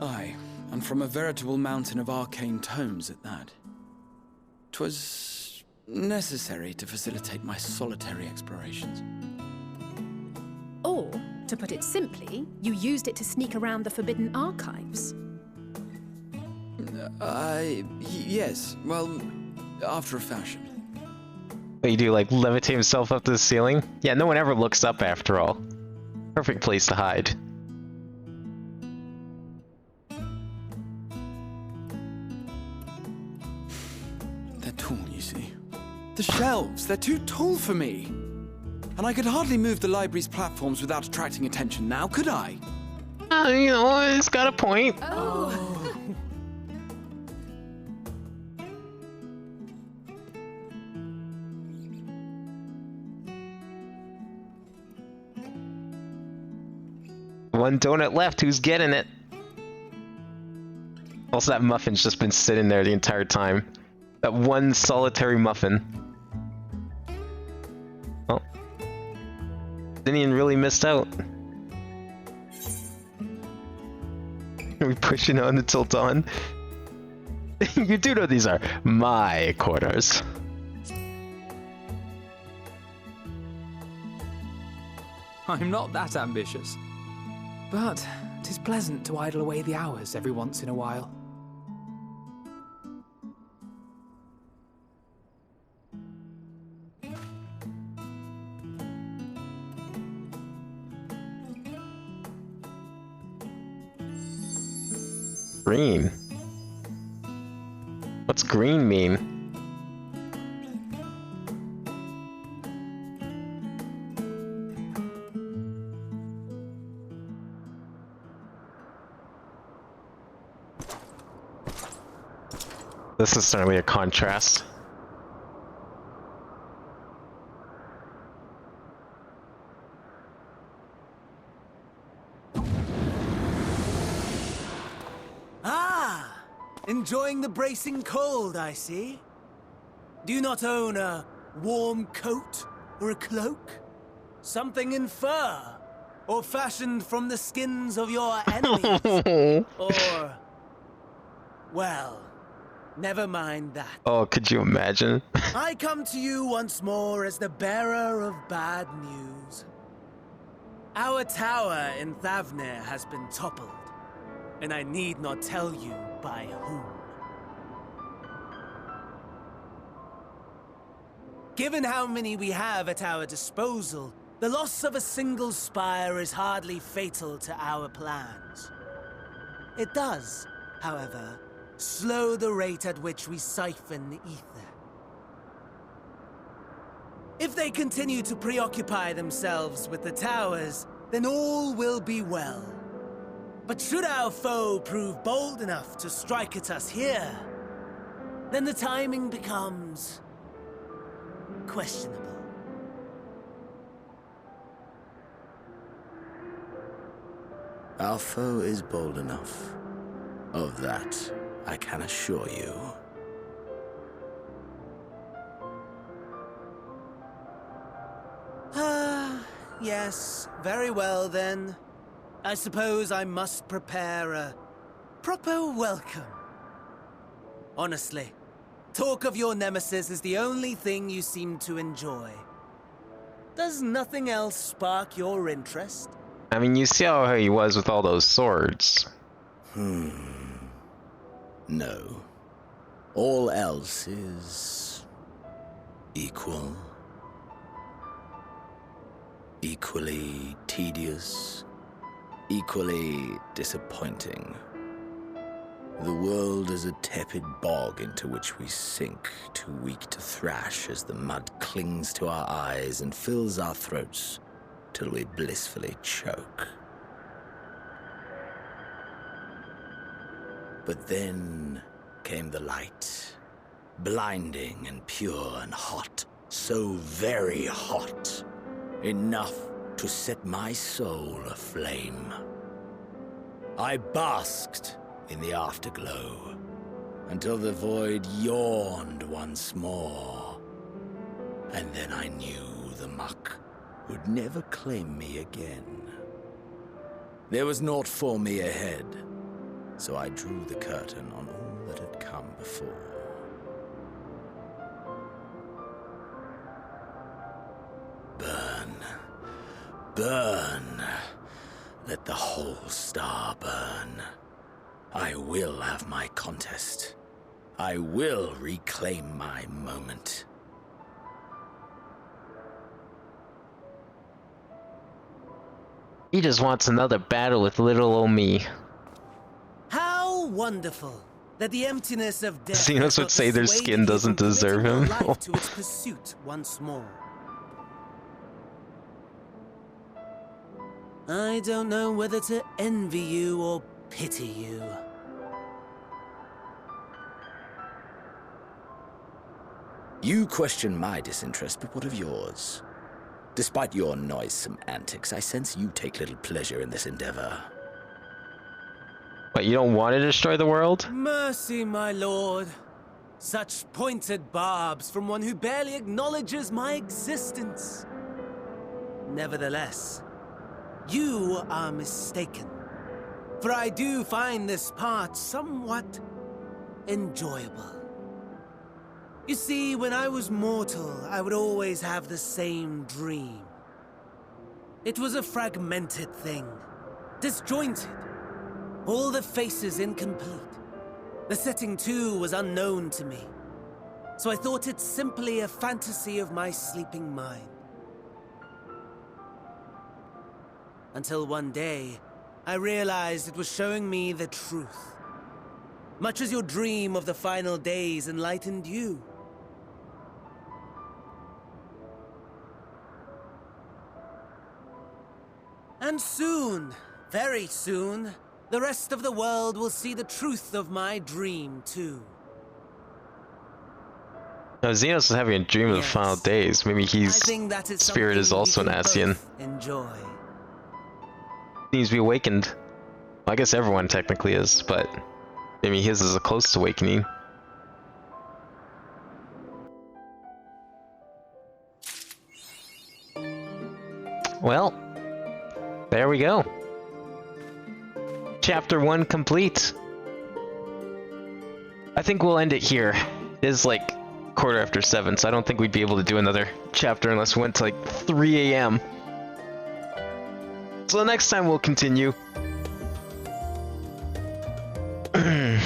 Aye, and from a veritable mountain of arcane tomes at that. 'Twas necessary to facilitate my solitary explorations. Or, to put it simply, you used it to sneak around the Forbidden Archives. Yes, well, after a fashion. What you do, like levitate himself up to the ceiling? Yeah, no one ever looks up after all. Perfect place to hide. They're tall, you see. The shelves, they're too tall for me. And I could hardly move the library's platforms without attracting attention now, could I? You know, it's got a point. Oh. One donut left, who's getting it? Also, that muffin's just been sitting there the entire time. That one solitary muffin. Oh. Dinian really missed out. Are we pushing on until dawn? You do know these are my quarters. I'm not that ambitious. But 'tis pleasant to idle away the hours every once in a while. Green? What's green mean? This is certainly a contrast. Ah! Enjoying the bracing cold, I see. Do you not own a warm coat or a cloak? Something in fur? Or fashioned from the skins of your enemies? Or... well... never mind that. Oh, could you imagine? I come to you once more as the bearer of bad news. Our tower in Thavnir has been toppled, and I need not tell you by whom. Given how many we have at our disposal, the loss of a single spire is hardly fatal to our plans. It does, however, slow the rate at which we siphon the ether. If they continue to preoccupy themselves with the towers, then all will be well. But should our foe prove bold enough to strike at us here, then the timing becomes... questionable. Our foe is bold enough. Of that, I can assure you. Yes, very well then. I suppose I must prepare a proper welcome. Honestly, talk of your nemesis is the only thing you seem to enjoy. Does nothing else spark your interest? I mean, you see how he was with all those swords. No. All else is... equal. Equally tedious. Equally disappointing. The world is a tepid bog into which we sink, too weak to thrash as the mud clings to our eyes and fills our throats till we blissfully choke. But then came the light, blinding and pure and hot, so very hot, enough to set my soul aflame. I basked in the afterglow until the void yawned once more, and then I knew the muck would never claim me again. There was naught for me ahead, so I drew the curtain on all that had come before. Burn, burn, let the whole star burn. I will have my contest. I will reclaim my moment. He just wants another battle with little old me. How wonderful. that the emptiness of death Xenos has would not say their dissuaded skin you doesn't from deserve committing him. your life to its pursuit once more. I don't know whether to envy you or pity you. You question my disinterest, but what of yours? Despite your noisome antics, I sense you take little pleasure in this endeavor. But you don't want to destroy the world? Mercy, my lord. Such pointed barbs from one who barely acknowledges my existence. Nevertheless, you are mistaken. For I do find this part somewhat enjoyable. You see, when I was mortal, I would always have the same dream. It was a fragmented thing, disjointed, all the faces incomplete. The setting, too, was unknown to me, so I thought it simply a fantasy of my sleeping mind. Until one day, I realized it was showing me the truth. Much as your dream of the final days enlightened you. And soon, very soon, the rest of the world will see the truth of my dream, too. No, Xenos is having a dream of the final days. Maybe his spirit is also an Ascian. Enjoy. Needs to be awakened. Well, I guess everyone technically is, but maybe his is a close awakening. Well, there we go. Chapter 1 complete. I think we'll end it here. It is like 7:15, so I don't think we'd be able to do another chapter unless we went to like 3 a.m. So next time we'll continue. That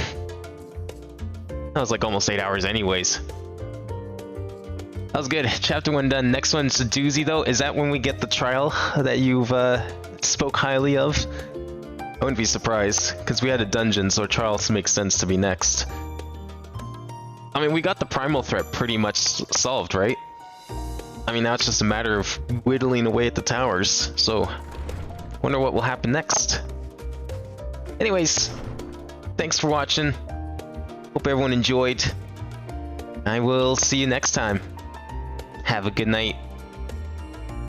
was like almost 8 hours anyways. That was good. Chapter 1 done. Next one's a doozy though. Is that when we get the trial that you've spoke highly of? I wouldn't be surprised, because we had a dungeon, so trials makes sense to be next. I mean, we got the primal threat pretty much solved, right? I mean, now it's just a matter of whittling away at the towers, so wonder what will happen next. Anyways, thanks for watching. Hope everyone enjoyed. I will see you next time. Have a good night.